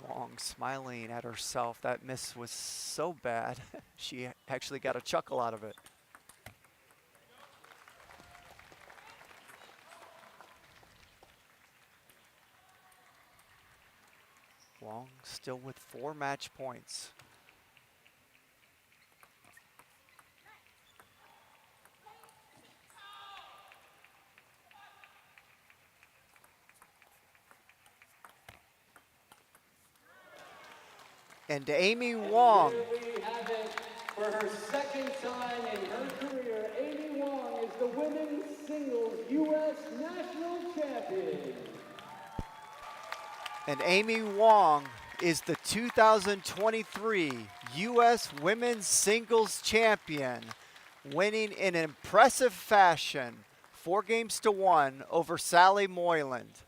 Wong smiling at herself. That miss was so bad. She actually got a chuckle out of it. Wong still with 4 match points. And Amy Wong. Here we have it. For her second time in her career, Amy Wong is the women's singles U.S. national champion. And Amy Wong is the 2023 U.S. Women's Singles Champion, winning in impressive fashion, 4-1 over Sally Moyland.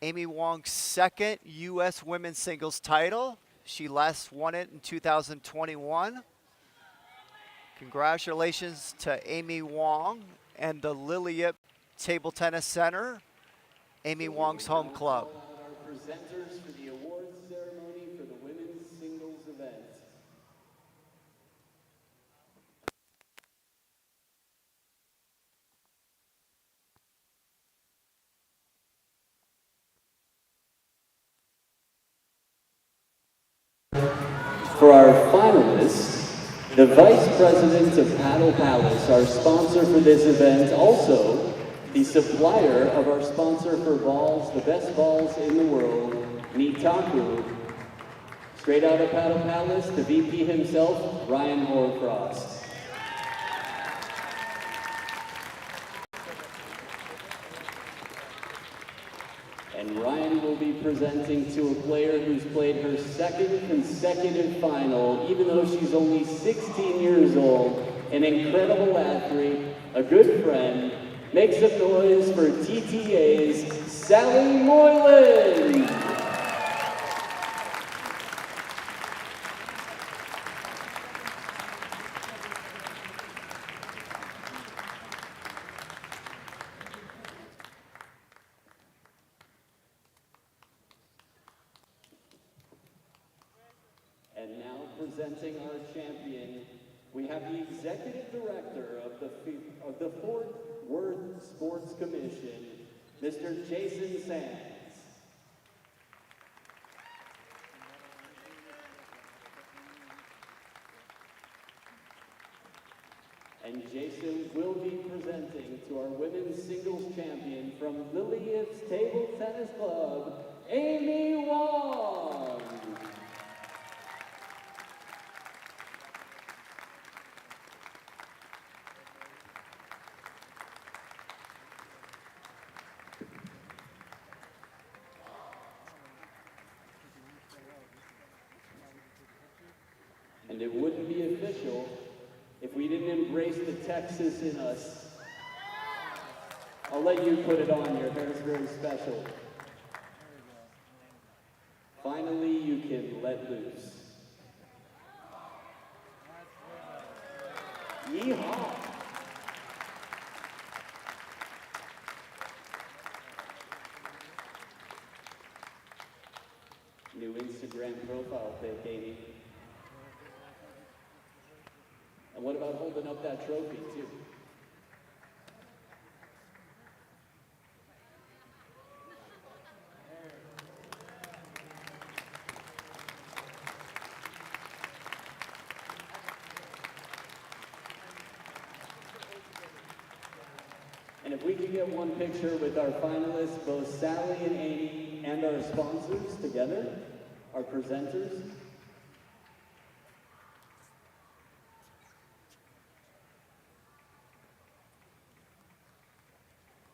Amy Wong's second U.S. Women's Singles title. She last won it in 2021. Congratulations to Amy Wong and the Lilliet Table Tennis Center, Amy Wong's home club. Our presenters for the awards ceremony for the women's singles event. For our finalists, the Vice President of Paddle Palace, our sponsor for this event, also The supplier of our sponsor for balls, the best balls in the world, Nitaku. Straight out of Paddle Palace, the VP himself, Ryan Horcross. And Ryan will be presenting to a player who's played her second consecutive final, even though she's only 16 years old, an incredible athlete, a good friend. Make some noise for TTA's Sally Moylan. And now presenting our champion, we have the Executive Director of the Fort Worth Sports Commission, Mr. Jason Sands. And Jason will be presenting to our women's singles champion from Lillian's Table Tennis Club, Amy Wong. And it wouldn't be official if we didn't embrace the Texas in us. I'll let you put it on. Your hair's very special. Finally, you can let loose. Yeehaw! New Instagram profile pic, Amy. And what about holding up that trophy, too? And if we could get one picture with our finalists, both Sally and Amy, and our sponsors together, our presenters.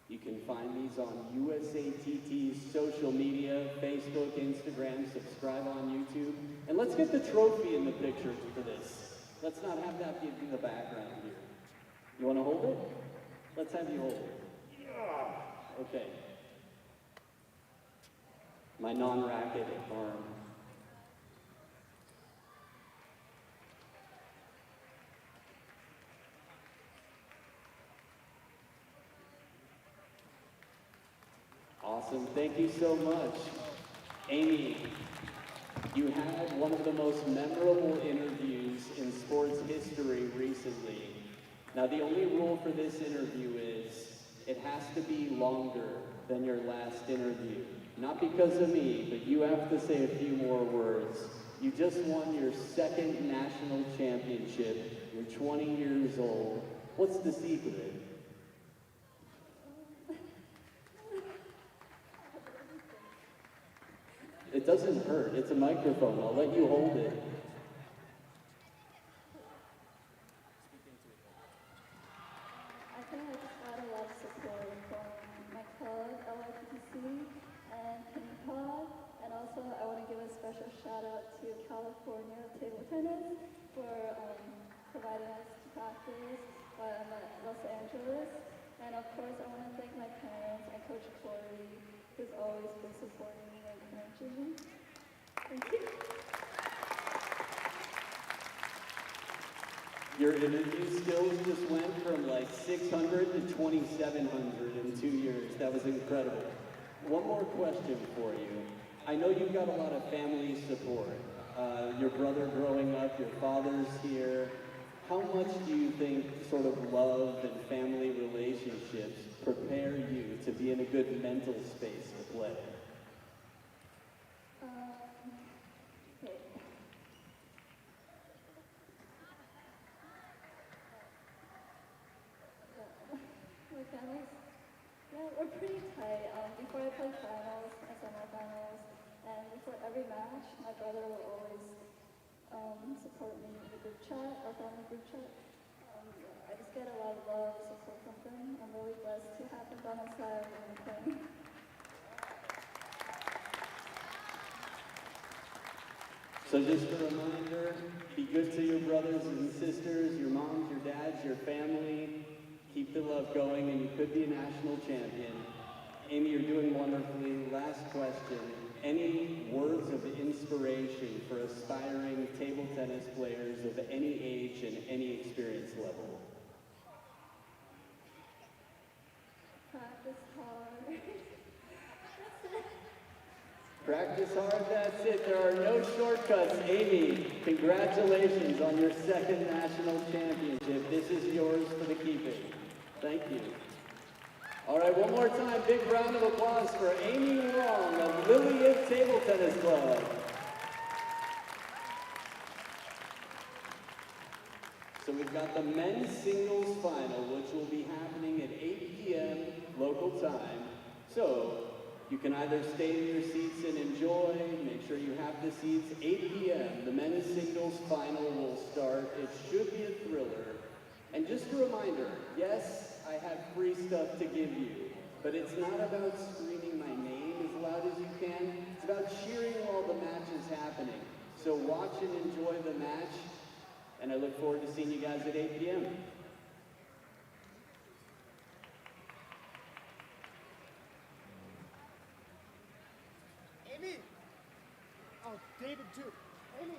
You can find these on USATT's social media, Facebook, Instagram, subscribe on YouTube. And let's get the trophy in the picture for this. Let's not have that be in the background here. You want to hold it? Let's have you hold it. Yeah. Okay. My non-racket arm. Awesome, thank you so much. Amy, you had one of the most memorable interviews in sports history recently. Now the only rule for this interview is it has to be longer than your last interview. Not because of me, but you have to say a few more words. You just won your second national championship. You're 20 years old. What's the secret? It doesn't hurt. It's a microphone. I'll let you hold it. I think I just got a lot of support from my club, LRPTC, and Kenny Pod. And also, I want to give a special shout out to California Table Tennis for providing us to practice while I'm at Los Angeles. And of course, I want to thank my parents and Coach Corey, who's always been supporting me and encouraging me. Thank you. Your interview skills just went from like 600 to 2,700 in 2 years. That was incredible. One more question for you. I know you've got a lot of family support. Your brother growing up, your father's here. How much do you think sort of love and family relationships prepare you to be in a good mental space to play? Okay. My family pretty tight. Before I play finals and semifinals, and before every match, my brother will always support me in the group chat, our family group chat. I just get a lot of love, support from them. I'm really blessed to have him by my side when I'm playing. So just a reminder, be good to your brothers and sisters, your moms, your dads, your family. Keep the love going and you could be a national champion. Amy, you're doing wonderfully. Last question. Any words of inspiration for aspiring table tennis players of any age and any experience level? Practice hard. Practice hard, that's it. There are no shortcuts. Amy, congratulations on your second national championship. This is yours for the keeping. Thank you. All right, one more time, big round of applause for Amy Wong of Lillian Table Tennis Club. So we've got the men's singles final, which will be happening at 8 p.m. local time. So you can either stay in your seats and enjoy, make sure you have the seats. 8 p.m., the men's singles final will start. It should be a thriller. And just a reminder, yes, I have free stuff to give you, but it's not about screaming my name as loud as you can. It's about cheering while the match is happening. So watch and enjoy the match, and I look forward to seeing you guys at 8 p.m. Amy! Oh, David too. Amy!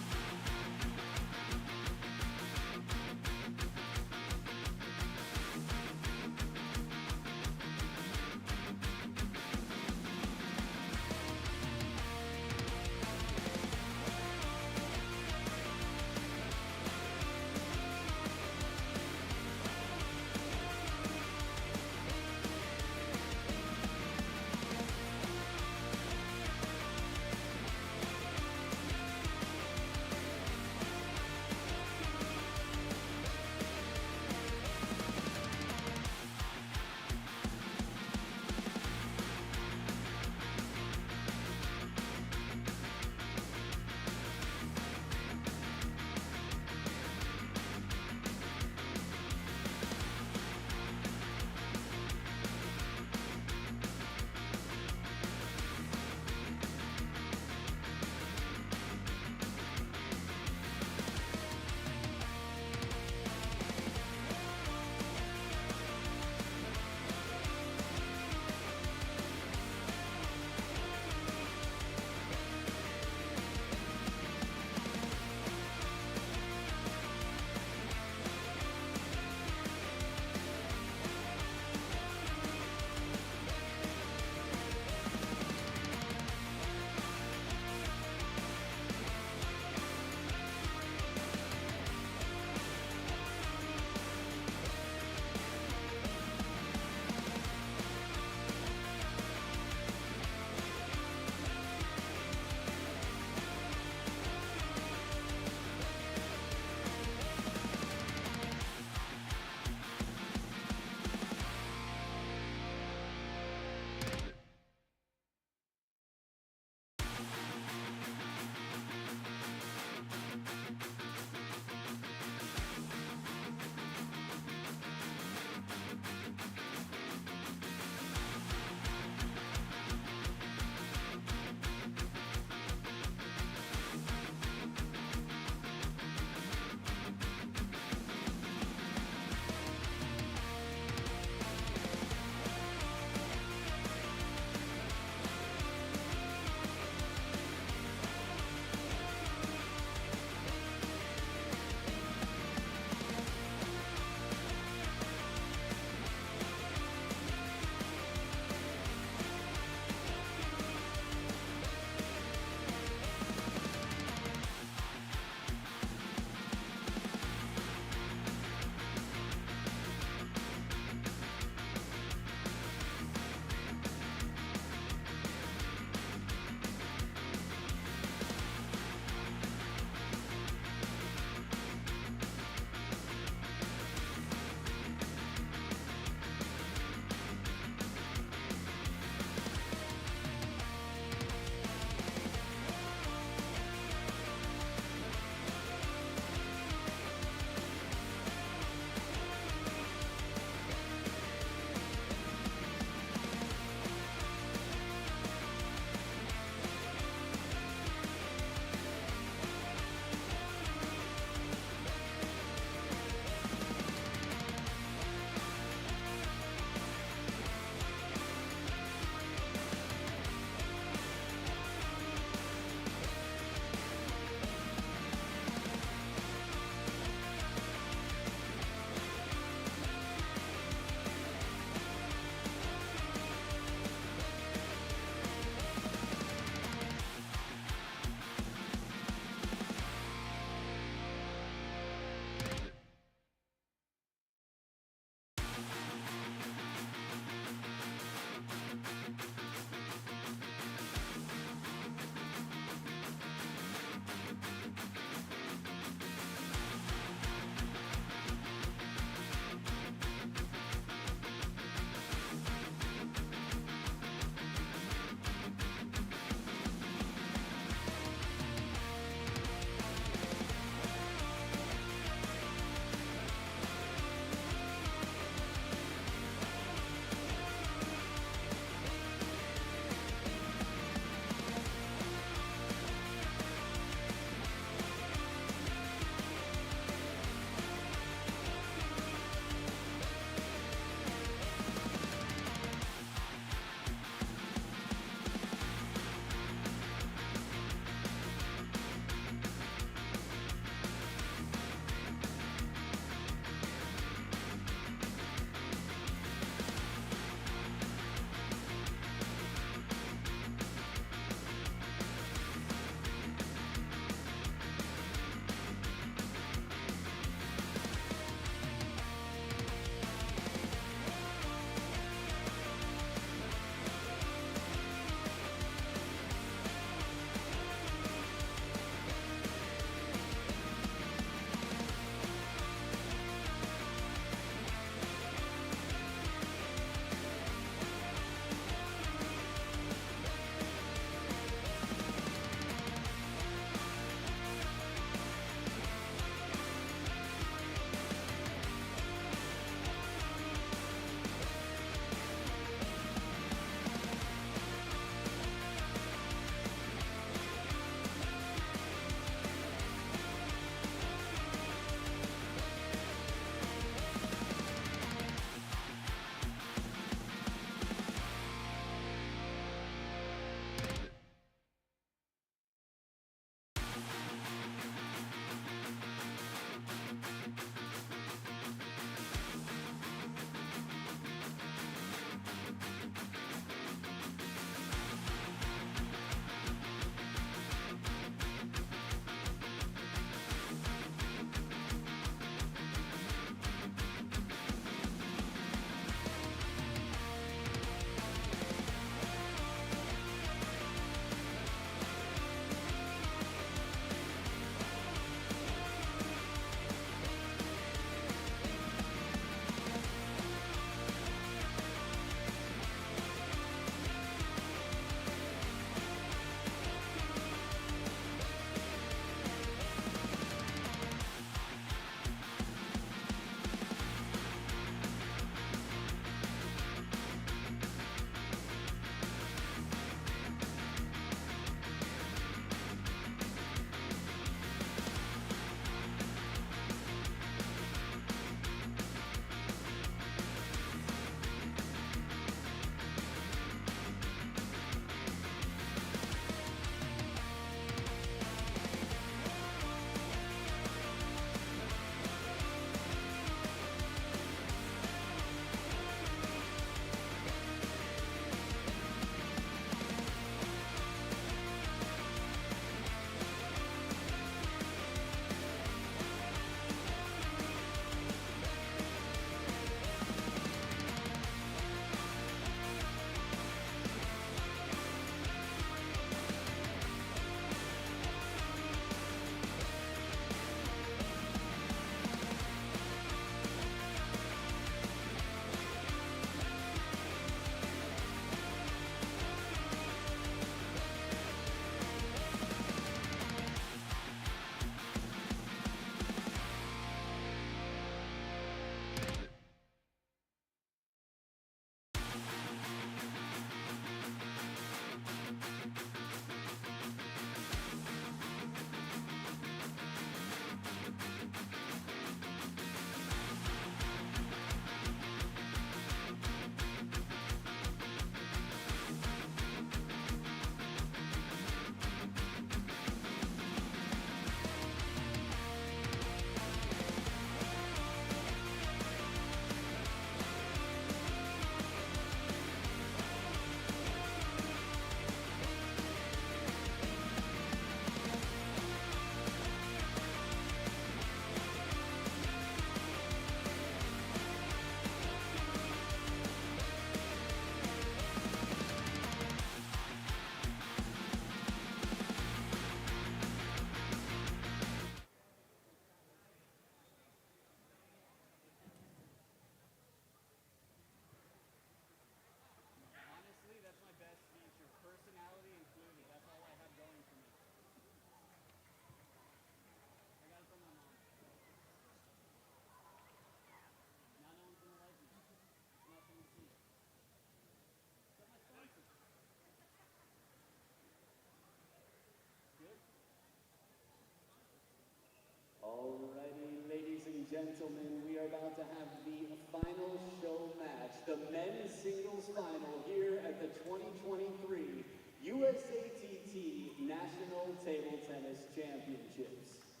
gentlemen, we are about to have the final show match, the men's singles final here at the 2023 USATT National Table Tennis Championships.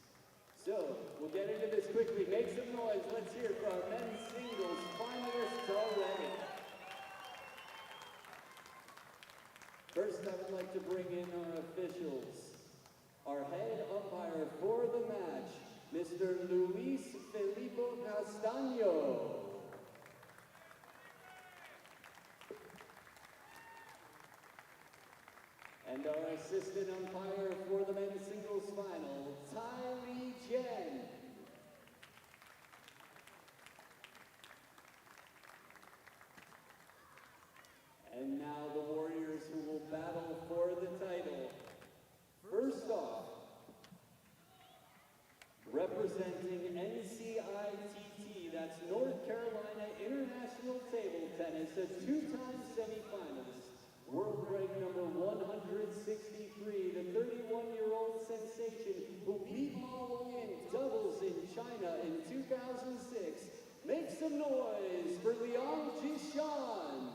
So, we'll get into this quickly. Make some noise. Let's hear it for our men's singles finalists already. First, I would like to bring in our officials. Our head umpire for the match, Mr. Luis Felipe Castaño. And our assistant umpire for the men's singles final, Tai Lee Chen. And now the warriors who will battle for the title. First off, representing NCITT, that's North Carolina International Table Tennis, a two-time semifinalist, world rank number 163, the 31-year-old sensation who beat Ma Wang in doubles in China in 2006. Make some noise for Liang Jishan.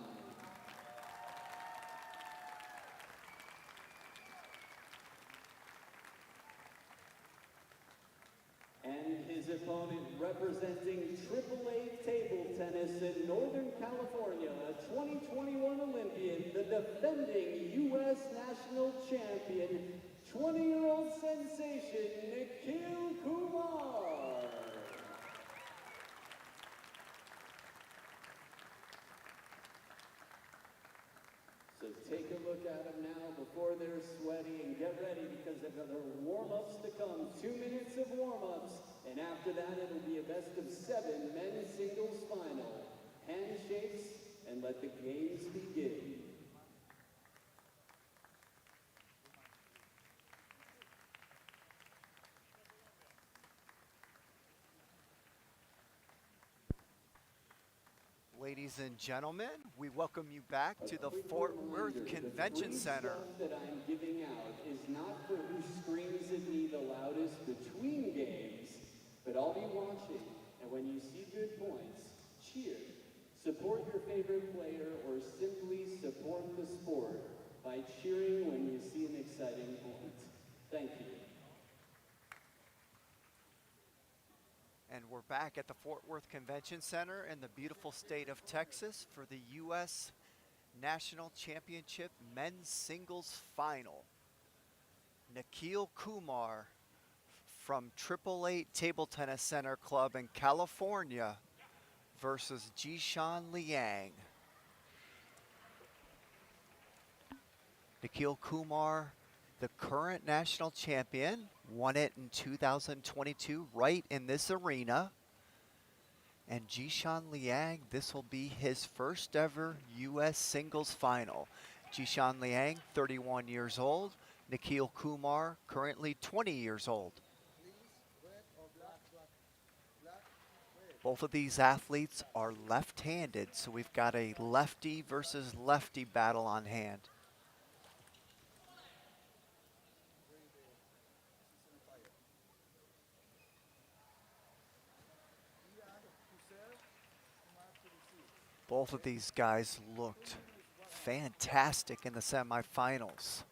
And his opponent representing AAA Table Tennis in Northern California, a 2021 Olympian, the defending U.S. national champion, 20-year-old sensation, Nikhil Kumar. So take a look at them now before they're sweaty, and get ready because they've got their warm-ups to come. 2 minutes of warm-ups, and after that it'll be a best-of-7 men's singles final. Handshakes, and let the games begin. Ladies and gentlemen, we welcome you back to the Fort Worth Convention Center. The free stuff that I'm giving out is not for who screams at me the loudest between games, but I'll be watching, and when you see good points, cheer. Support your favorite player or simply support the sport by cheering when you see an exciting point. Thank you. And we're back at the Fort Worth Convention Center in the beautiful state of Texas for the U.S. National Championship Men's Singles Final. Nikhil Kumar from 888 Table Tennis Center Club in California versus Jishan Liang. Nikhil Kumar, the current national champion, won it in 2022 right in this arena. And Jishan Liang, this will be his first ever U.S. singles final. Jishan Liang, 31 years old. Nikhil Kumar, currently 20 years old. Both of these athletes are left-handed, so we've got a lefty versus lefty battle on hand. Both of these guys looked fantastic in the semifinals.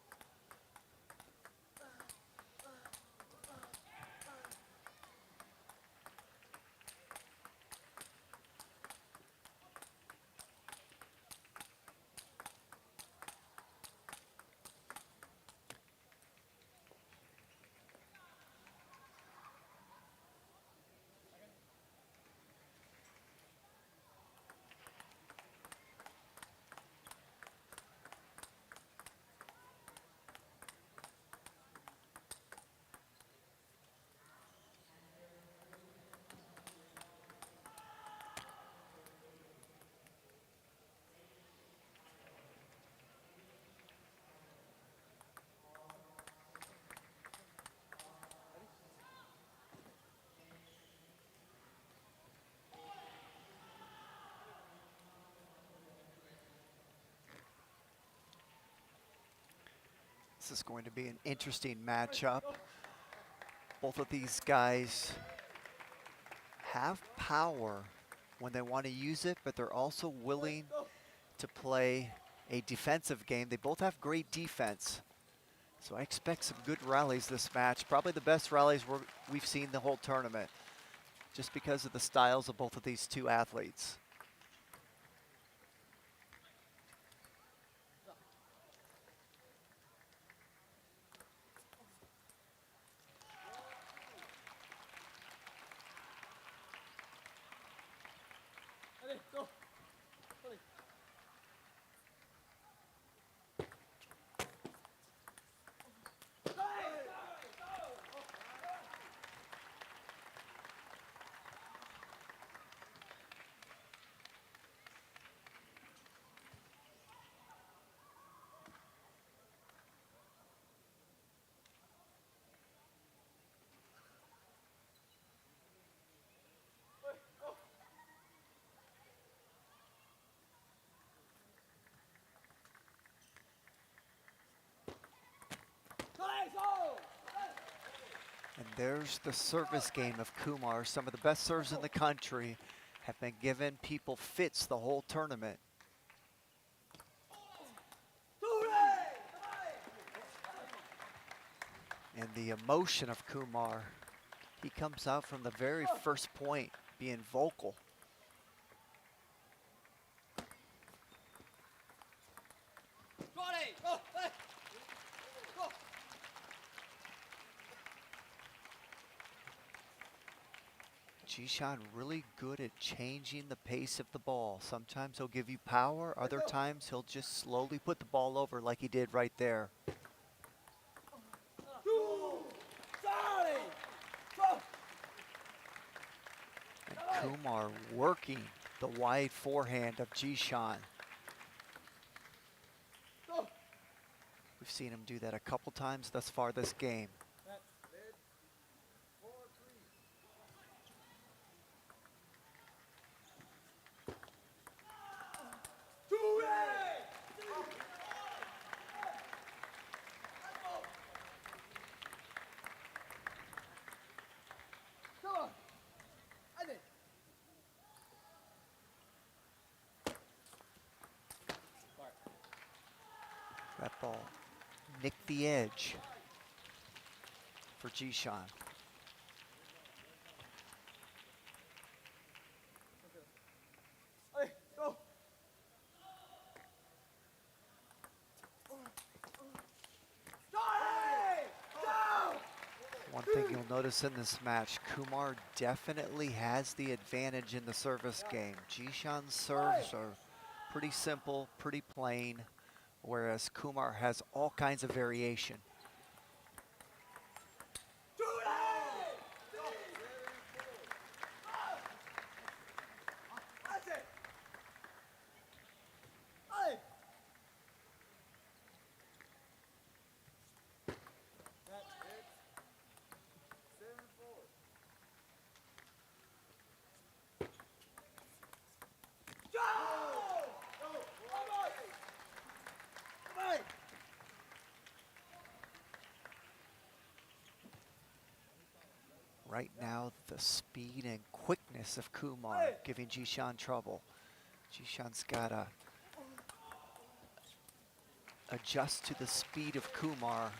This is going to be an interesting matchup. Both of these guys have power when they want to use it, but they're also willing to play a defensive game. They both have great defense. So I expect some good rallies this match. Probably the best rallies we've seen the whole tournament, just because of the styles of both of these two athletes. Allez, go. Allez. And there's the service game of Kumar. Some of the best serves in the country have been given people fits the whole tournament. And the emotion of Kumar, he comes out from the very first point being vocal. Jishan really good at changing the pace of the ball. Sometimes he'll give you power, other times he'll just slowly put the ball over like he did right there. And Kumar working the wide forehand of Jishan. We've seen him do that a couple times thus far this game. That ball nicked the edge for Jishan. One thing you'll notice in this match, Kumar definitely has the advantage in the service game. Jishan's serves are pretty simple, pretty plain, whereas Kumar has all kinds of variation. Right now, the speed and quickness of Kumar giving Jishan trouble. Jishan's got to adjust to the speed of Kumar.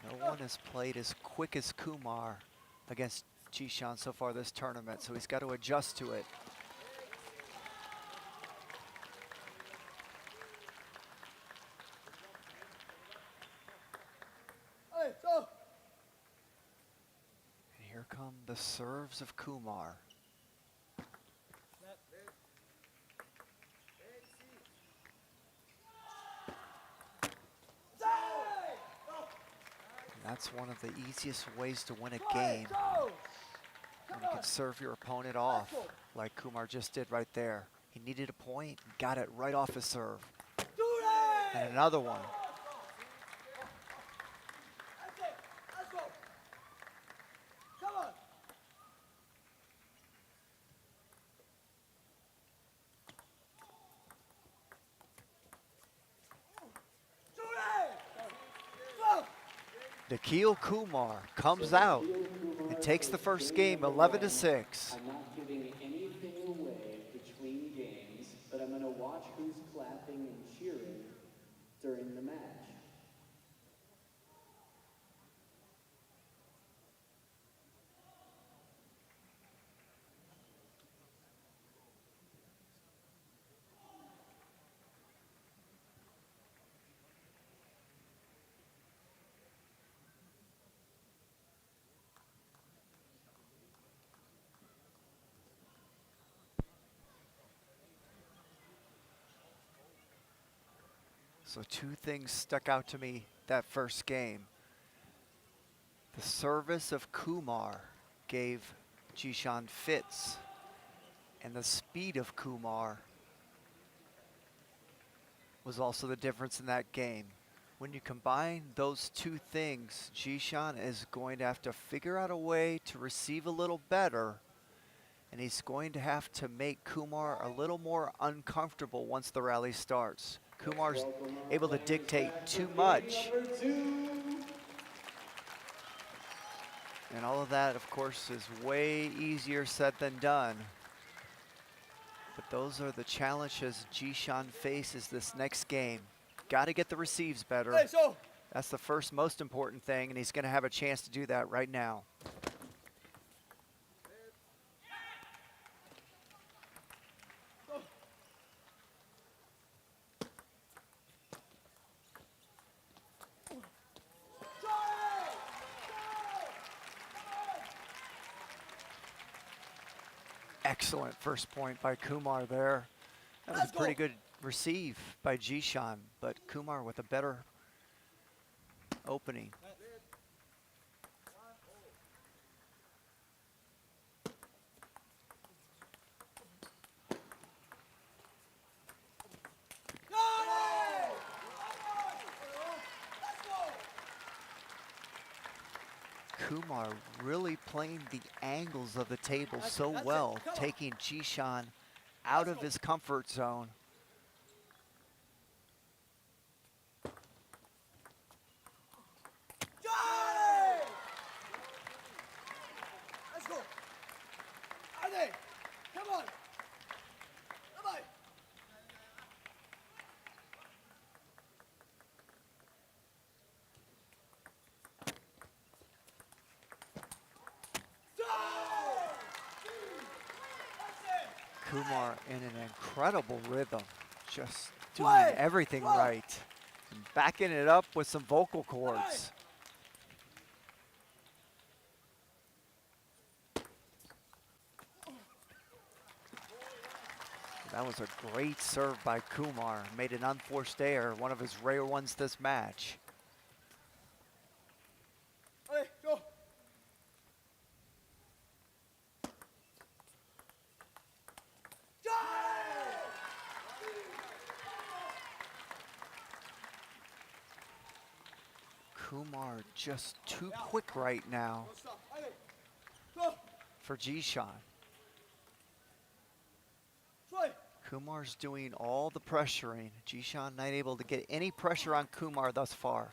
No one has played as quick as Kumar against Jishan so far this tournament, so he's got to adjust to it. And here come the serves of Kumar. And that's one of the easiest ways to win a game, when you can serve your opponent off like Kumar just did right there. He needed a point, got it right off his serve. And another one. Nikhil Kumar comes out and takes the first game 11-6. I'm not giving anything away between games, but I'm going to watch who's clapping and cheering during the match. So two things stuck out to me that first game. The service of Kumar gave Jishan fits, and the speed of Kumar was also the difference in that game. When you combine those two things, Jishan is going to have to figure out a way to receive a little better, and he's going to have to make Kumar a little more uncomfortable once the rally starts. Kumar's able to dictate too much. And all of that, of course, is way easier said than done. But those are the challenges Jishan faces this next game. Got to get the receives better. That's the first most important thing, and he's going to have a chance to do that right now. Excellent first point by Kumar there. That was a pretty good receive by Jishan, but Kumar with a better opening. Kumar really playing the angles of the table so well, taking Jishan out of his comfort zone. Kumar in an incredible rhythm, just doing everything right. And backing it up with some vocal cords. That was a great serve by Kumar. Made an unforced error, one of his rare ones this match. Kumar just too quick right now for Jishan. Kumar's doing all the pressuring. Jishan not able to get any pressure on Kumar thus far.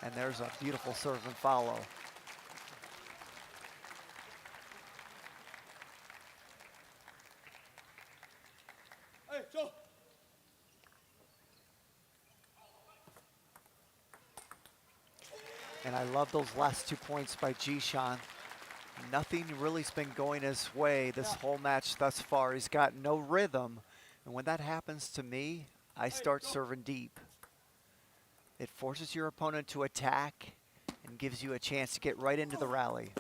And there's a beautiful serve and follow. And I love those last 2 points by Jishan. Nothing really's been going his way this whole match thus far. He's got no rhythm. And when that happens to me, I start serving deep. It forces your opponent to attack and gives you a chance to get right into the rally.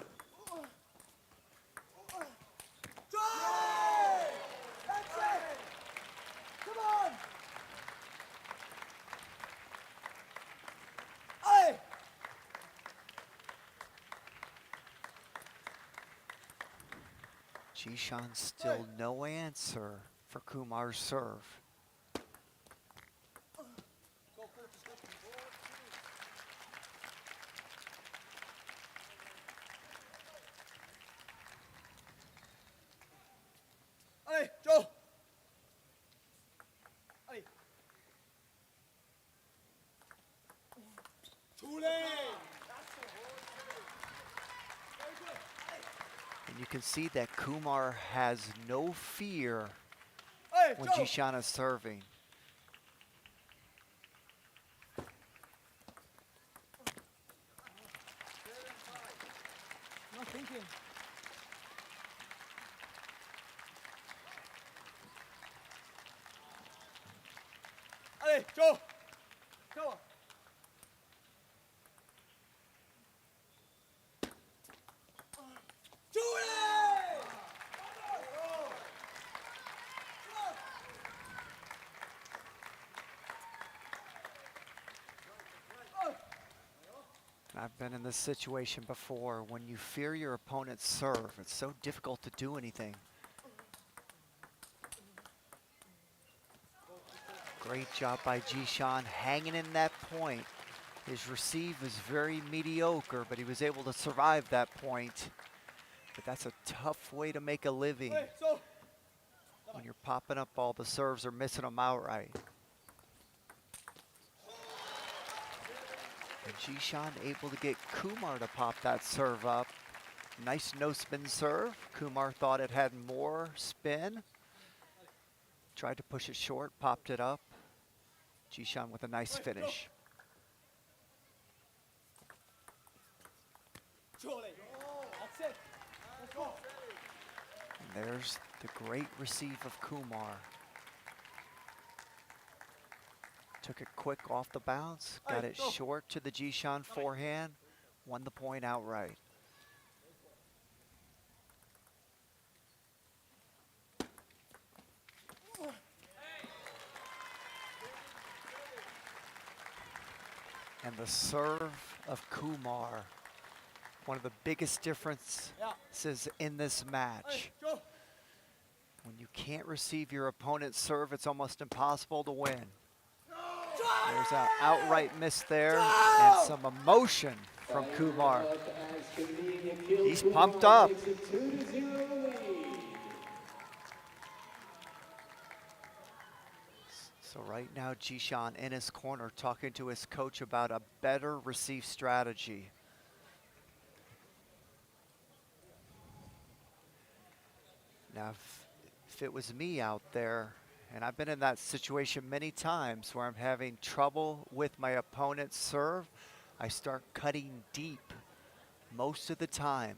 Jishan still no answer for Kumar's serve. can see that Kumar has no fear when Jishan is serving. Not thinking. Allez, go! Go! I've been in this situation before. When you fear your opponent's serve, it's so difficult to do anything. Great job by Jishan hanging in that point. His receive was very mediocre, but he was able to survive that point. But that's a tough way to make a living when you're popping up all the serves or missing them outright. And Jishan able to get Kumar to pop that serve up. Nice no spin serve. Kumar thought it had more spin. Tried to push it short, popped it up. Jishan with a nice finish. That's it. Let's go. And there's the great receive of Kumar. Took it quick off the bounce, got it short to the Jishan forehand, won the point outright. And the serve of Kumar, one of the biggest differences in this match. When you can't receive your opponent's serve, it's almost impossible to win. There's an outright miss there and some emotion from Kumar. He's pumped up. So right now, Jishan in his corner talking to his coach about a better receive strategy. Now, if it was me out there, and I've been in that situation many times where I'm having trouble with my opponent's serve, I start cutting deep most of the time.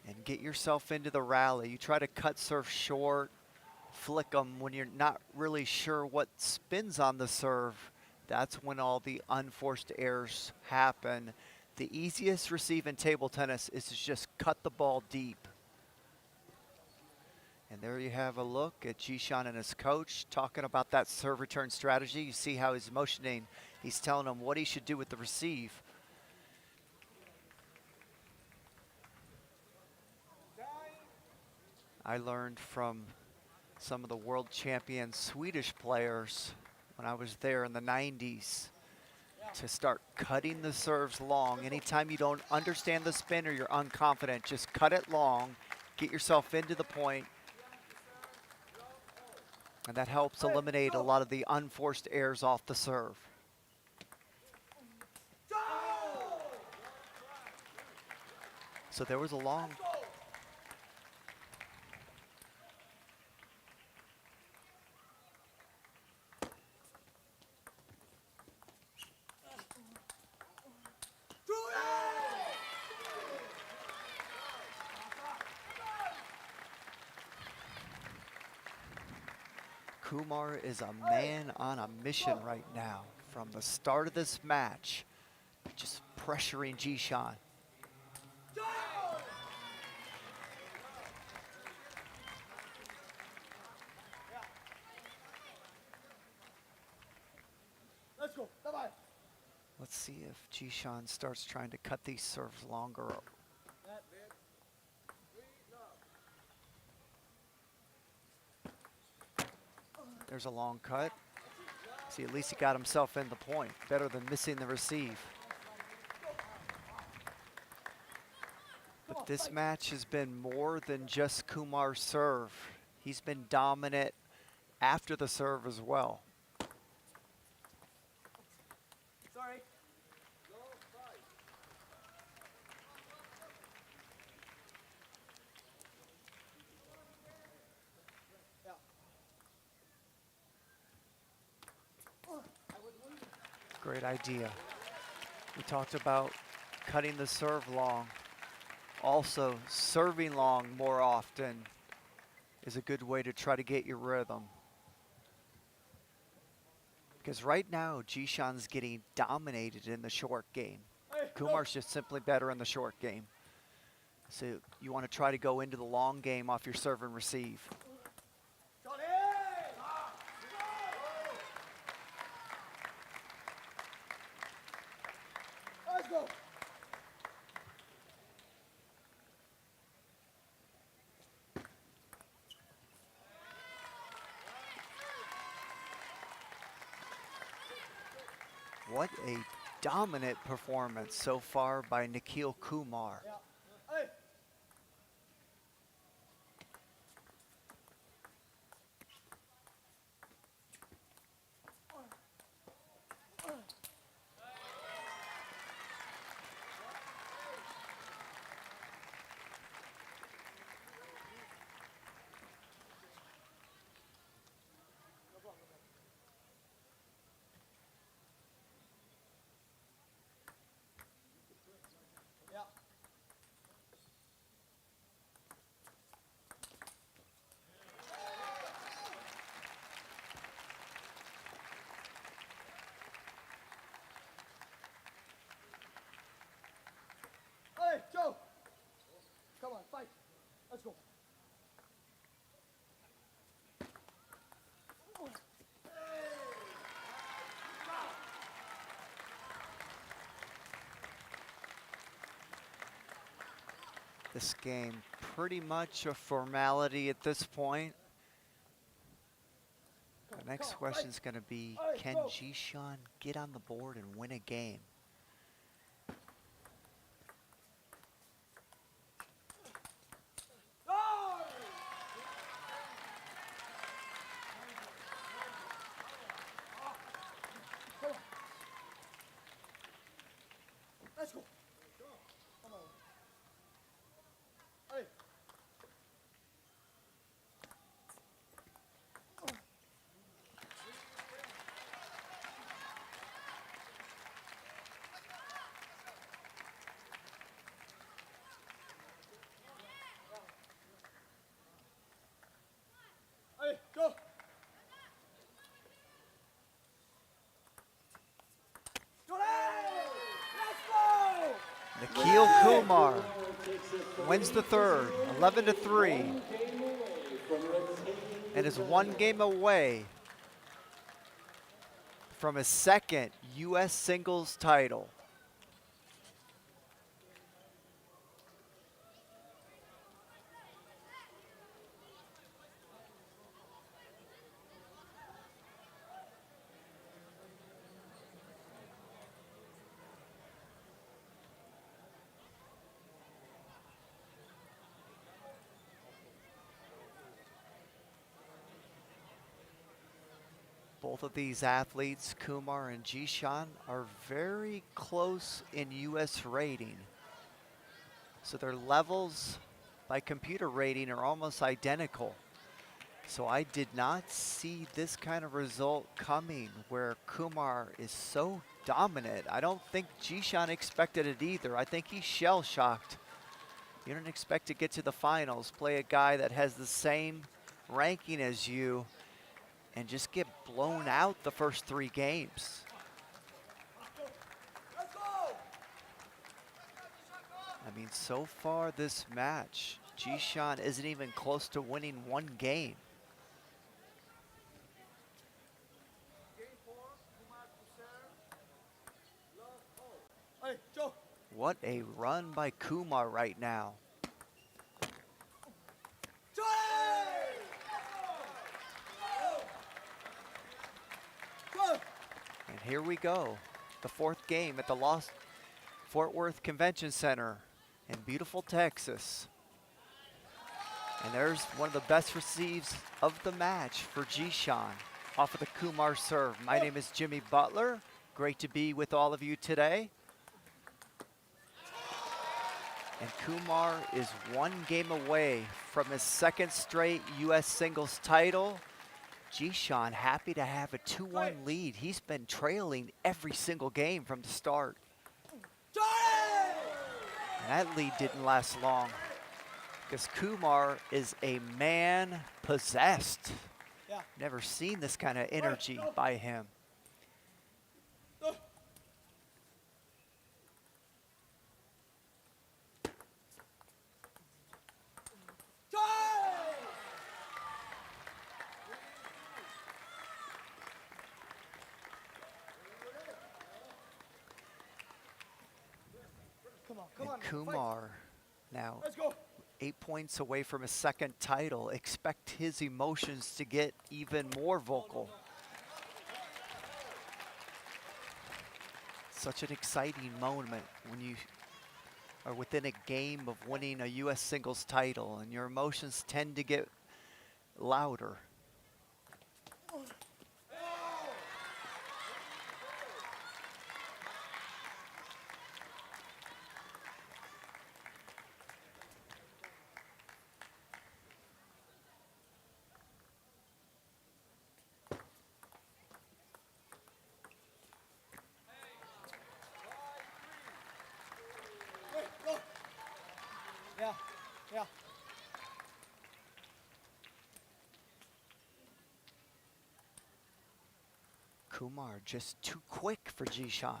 And get yourself into the rally. You try to cut serve short, flick them when you're not really sure what spins on the serve. That's when all the unforced errors happen. The easiest receive in table tennis is to just cut the ball deep. And there you have a look at Jishan and his coach talking about that serve return strategy. You see how he's motioning. He's telling him what he should do with the receive. I learned from some of the world champion Swedish players when I was there in the 90s to start cutting the serves long. Anytime you don't understand the spin or you're unconfident, just cut it long, get yourself into the point, and that helps eliminate a lot of the unforced errors off the serve. So there was a long Kumar is a man on a mission right now. From the start of this match, just pressuring Jishan. Let's go. Bye-bye. Let's see if Jishan starts trying to cut these serves longer. There's a long cut. See, at least he got himself in the point. Better than missing the receive. But this match has been more than just Kumar's serve. He's been dominant after the serve as well. Sorry. Great idea. We talked about cutting the serve long. Also, serving long more often is a good way to try to get your rhythm. Because right now, Jishan's getting dominated in the short game. Kumar's just simply better in the short game. So you want to try to go into the long game off your serve and receive. What a dominant performance so far by Nikhil Kumar. Hey, Joe! Come on, fight. Let's go. This game pretty much a formality at this point. The next question is going to be, can Jishan get on the board and win a game? Let's go. Come on. Hey. Hey, go. Nikhil Kumar wins the third, 11-3, and is one game away from his second U.S. singles title. Both of these athletes, Kumar and Jishan, are very close in U.S. rating. So their levels by computer rating are almost identical. So I did not see this kind of result coming where Kumar is so dominant. I don't think Jishan expected it either. I think he's shell-shocked. You don't expect to get to the finals, play a guy that has the same ranking as you, and just get blown out the first 3 games. I mean, so far this match, Jishan isn't even close to winning 1 game. Hey, Joe. What a run by Kumar right now. And here we go, the 4th game at the Fort Worth Convention Center in beautiful Texas. And there's one of the best receives of the match for Jishan off of the Kumar serve. My name is Jimmy Butler. Great to be with all of you today. And Kumar is 1 game away from his 2nd straight U.S. singles title Jishan happy to have a 2-1 lead. He's been trailing every single game from the start. And that lead didn't last long because Kumar is a man possessed. Never seen this kind of energy by him. And Kumar now 8 points away from his second title. Expect his emotions to get even more vocal. Such an exciting moment when you are within a game of winning a US singles title and your emotions tend to get louder. Kumar just too quick for Jishan.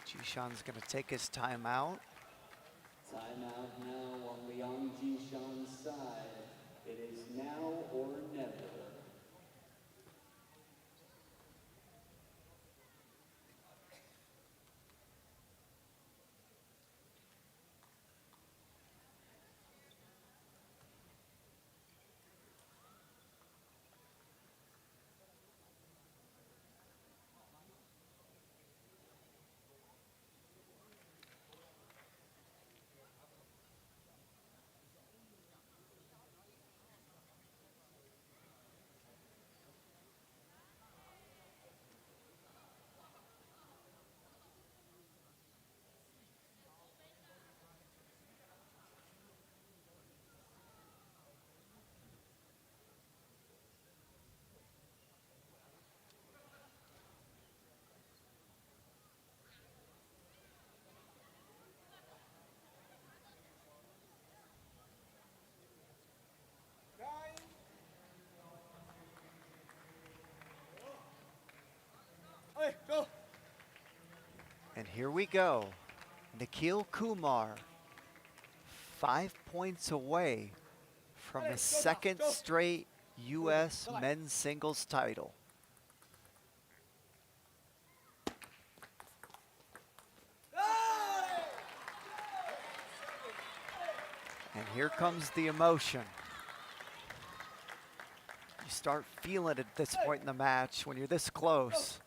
Jishan's gonna take his timeout. Timeout now on Liang Jishan's side. It is now or never. And here we go. Nikhil Kumar, 5 points away from his second straight US men's singles title. And here comes the emotion. You start feeling it at this point in the match when you're this close.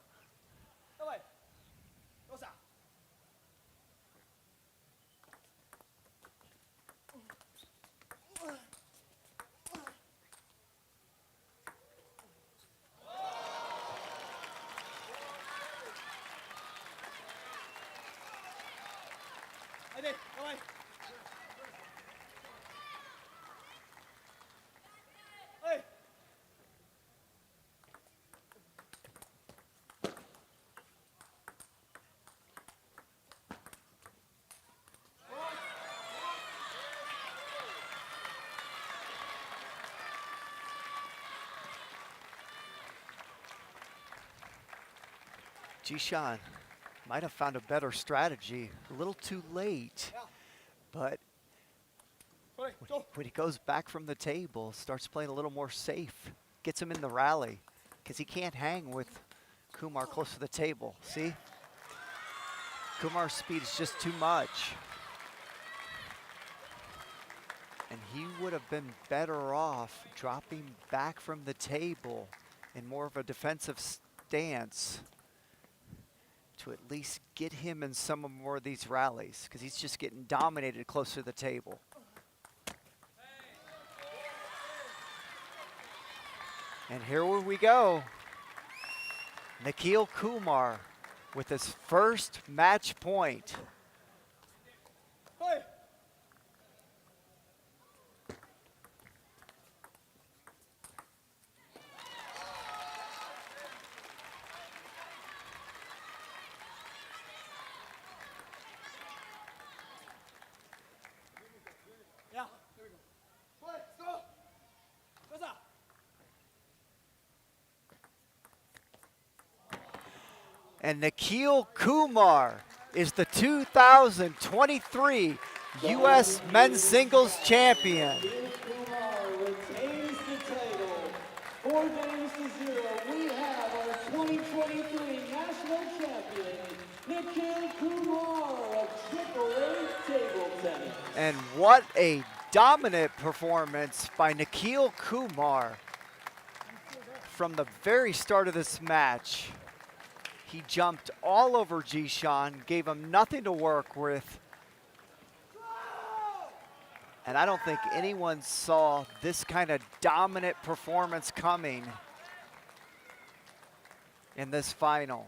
Jishan might have found a better strategy a little too late, but when he goes back from the table, starts playing a little more safe, gets him in the rally, because he can't hang with Kumar close to the table. See? Kumar's speed is just too much. And he would have been better off dropping back from the table in more of a defensive stance to at least get him in some more of these rallies, because he's just getting dominated close to the table. And here we go. Nikhil Kumar with his first match point. And Nikhil Kumar is the 2023 U.S. Men's Singles Champion. Nikhil Kumar retains the title. 4-0. We have our 2023 national champion, Nikhil Kumar of AAA table tennis. And what a dominant performance by Nikhil Kumar. From the very start of this match, he jumped all over Jishan, gave him nothing to work with. And I don't think anyone saw this kind of dominant performance coming in this final.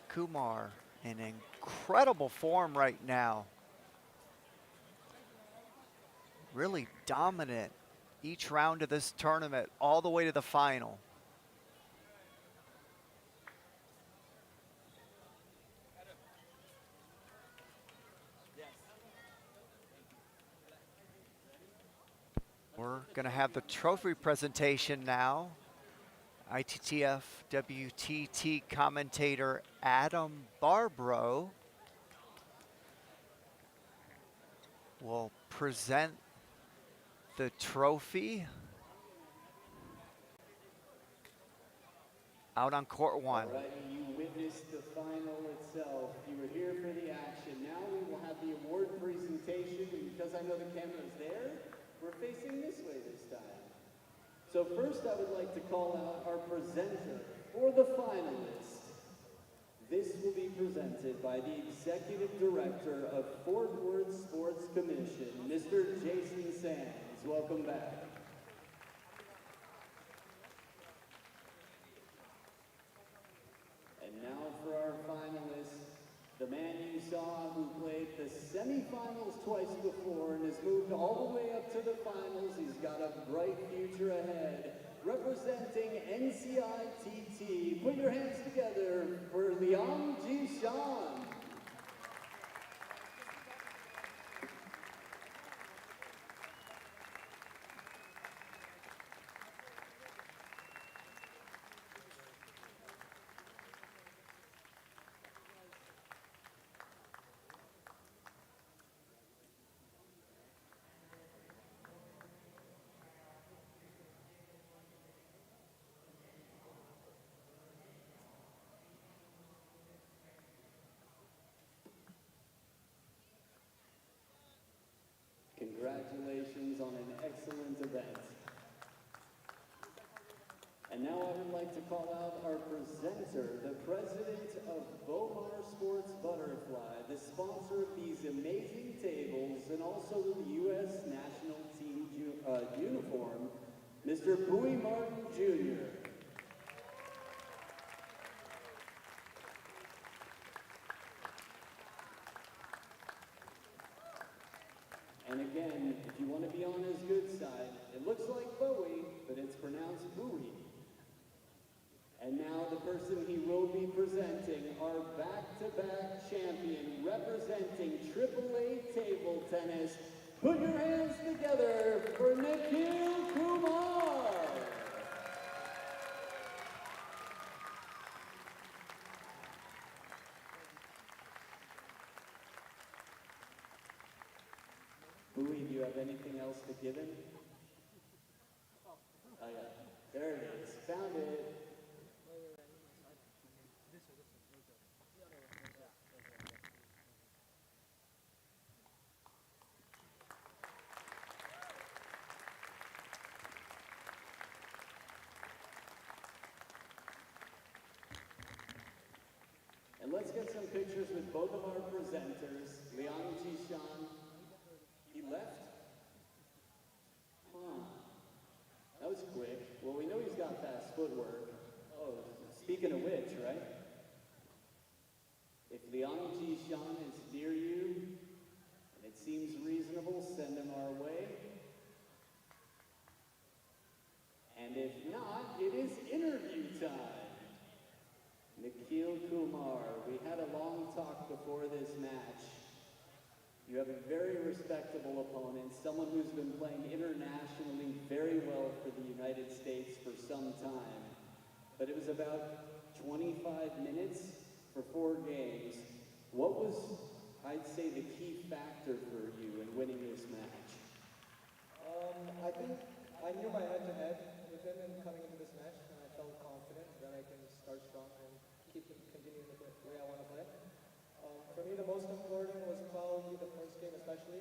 Kumar in incredible form right now. Really dominant each round of this tournament all the way to the final. We're going to have the trophy presentation now. ITTF WTT commentator Adam Barbro will present the trophy out on court one. All right, you witnessed the final itself. You were here for the action. Now we will have the award presentation, and because I know the camera's there, we're facing this way this time. So first I would like to call out our presenter for the finalists. This will be presented by the Executive Director of Fort Worth Sports Commission, Mr. Jason Sands. Welcome back. And now for our finalists, the man you saw who played the semifinals twice before and has moved all the way up to the finals. He's got a bright future ahead. Representing NCITT, put your hands together for Liang Jishan. Congratulations on an excellent event. And now I would like to call out our presenter, the president of Bomar Sports Butterfly, the sponsor of these amazing tables, and also the U.S. national team uniform, Mr. Bowie Martin Jr. And again, if you want to be on his good side, it looks like Bowie, but it's pronounced Bowie. And now the person he will be presenting, our back-to-back champion, representing AAA table tennis. Put your hands together for Nikhil Kumar. Bowie, do you have anything else to give him? Oh yeah, there it is, found it. And let's get some pictures with both of our presenters, Liang Jishan. He left? Huh. That was quick. Well, we know he's got fast footwork. Oh, speaking of which, right? If Liang Jishan is near you, and it seems reasonable, send him our way. And if not, it is interview time. Nikhil Kumar, we had a long talk before this match. You have a very respectable opponent, someone who's been playing internationally very well for the United States for some time. But it was about 25 minutes for 4 games. What was, I'd say, the key factor for you in winning this match? I think I knew my head-to-head with him and coming into this match, and I felt confident that I can start strong and continuing the way I want to play. For me, the most important was probably the first game, especially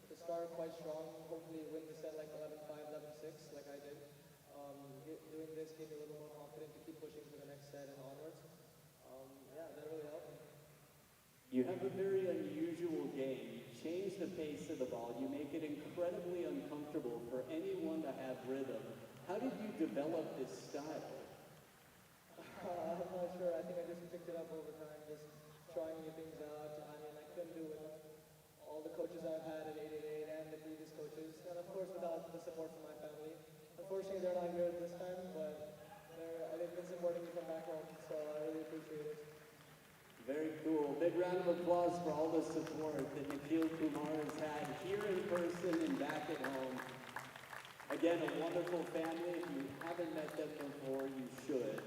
to start quite strong. Hopefully, win the set like 11-5, 11-6, like I did. Doing this gave me a little more confident to keep pushing to the next set and onwards. Yeah, that really helped me. You have a very unusual game. You change the pace of the ball. You make it incredibly uncomfortable for anyone to have rhythm. How did you develop this style? I'm not sure. I think I just picked it up over time, just trying new things out. I mean, I couldn't do it with all the coaches I've had at 888 and the previous coaches, and of course without the support from my family. Unfortunately, they're not here this time, but they've been supporting me from back home, so I really appreciate it. Very cool. Big round of applause for all the support that Nikhil Kumar has had here in person and back at home. Again, a wonderful family. If you haven't met them before, you should.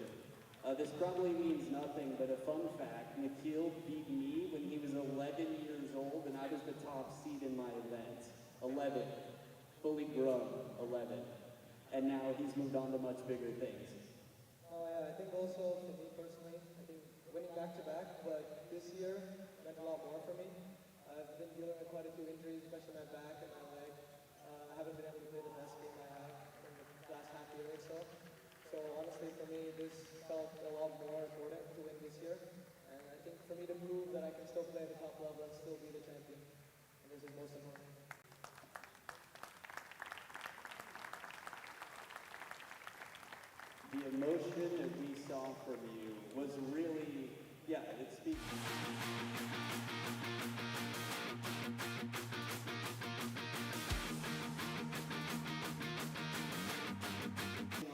This probably means nothing, but a fun fact, Nikhil beat me when he was 11 years old, and I was the top seed in my event. 11. Fully grown, 11. And now he's moved on to much bigger things. Oh yeah, I think also for me personally, I think winning back-to-back, but this year meant a lot more for me. I've been dealing with quite a few injuries, especially my back and my leg. I haven't been able to play the best game I have in the last half year or so. So honestly, for me, this felt a lot more important to win this year. And I think for me to prove that I can still play at the top level and still be the champion, and this is most important. The emotion that we saw from you was really, yeah, it speaks.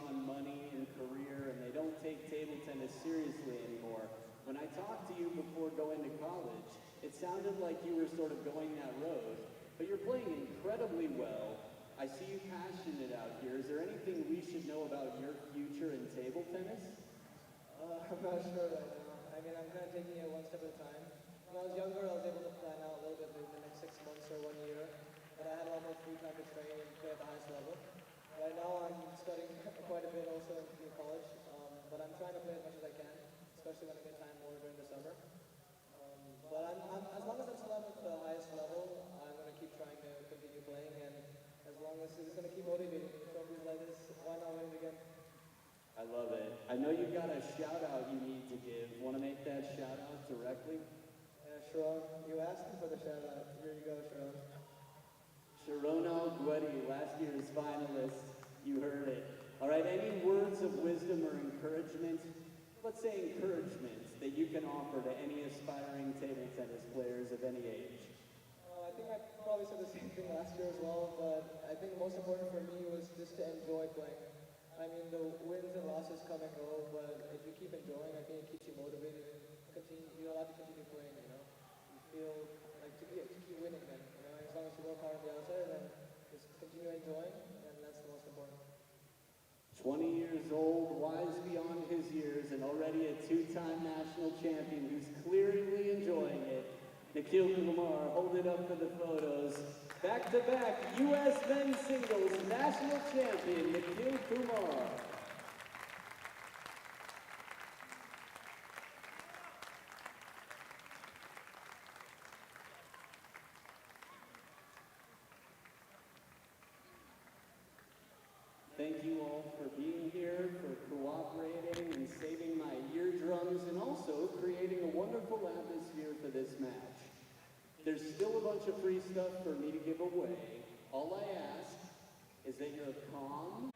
On money and career, and they don't take table tennis seriously anymore. When I talked to you before going to college, it sounded like you were sort of going that road, but you're playing incredibly well. I see you passionate out here. Is there anything we should know about your future in table tennis? I'm not sure right now. I mean, I'm kind of taking it one step at a time. When I was younger, I was able to plan out a little bit in the next 6 months or 1 year, but I had a lot more free time to train and play at the highest level. Right now, I'm studying quite a bit also in college, but I'm trying to play as much as I can, especially when I get time more during the summer. But as long as I'm still at the highest level, I'm going to keep trying to continue playing, and as long as it's going to keep motivating me, trophies like this, why not win it again? I love it. I know you've got a shout out you need to give. Want to make that shout out directly? Yeah, Sharon, you asked for the shout out. Here you go, Sharon. Sharon Alguetti, last year's finalist. You heard it. All right, any words of wisdom or encouragement? Let's say encouragement that you can offer to any aspiring table tennis players of any age. I think I probably said the same thing last year as well, but I think most important for me was just to enjoy playing. I mean, the wins and losses come and go, but if you keep enjoying, I think it keeps you motivated and you're allowed to continue playing, you know? You feel like to keep winning then, you know? As long as you work hard on the outside, then just continue enjoying, and that's the most important. 20 years old, wise beyond his years, and already a two-time national champion who's clearly enjoying it. Nikhil Kumar, hold it up for the photos. Back-to-back U.S. men's singles national champion, Nikhil Kumar. Thank you all for being here, for cooperating and saving my eardrums, and also creating a wonderful atmosphere for this match. There's still a bunch of free stuff for me to give away. All I ask is that you're calm.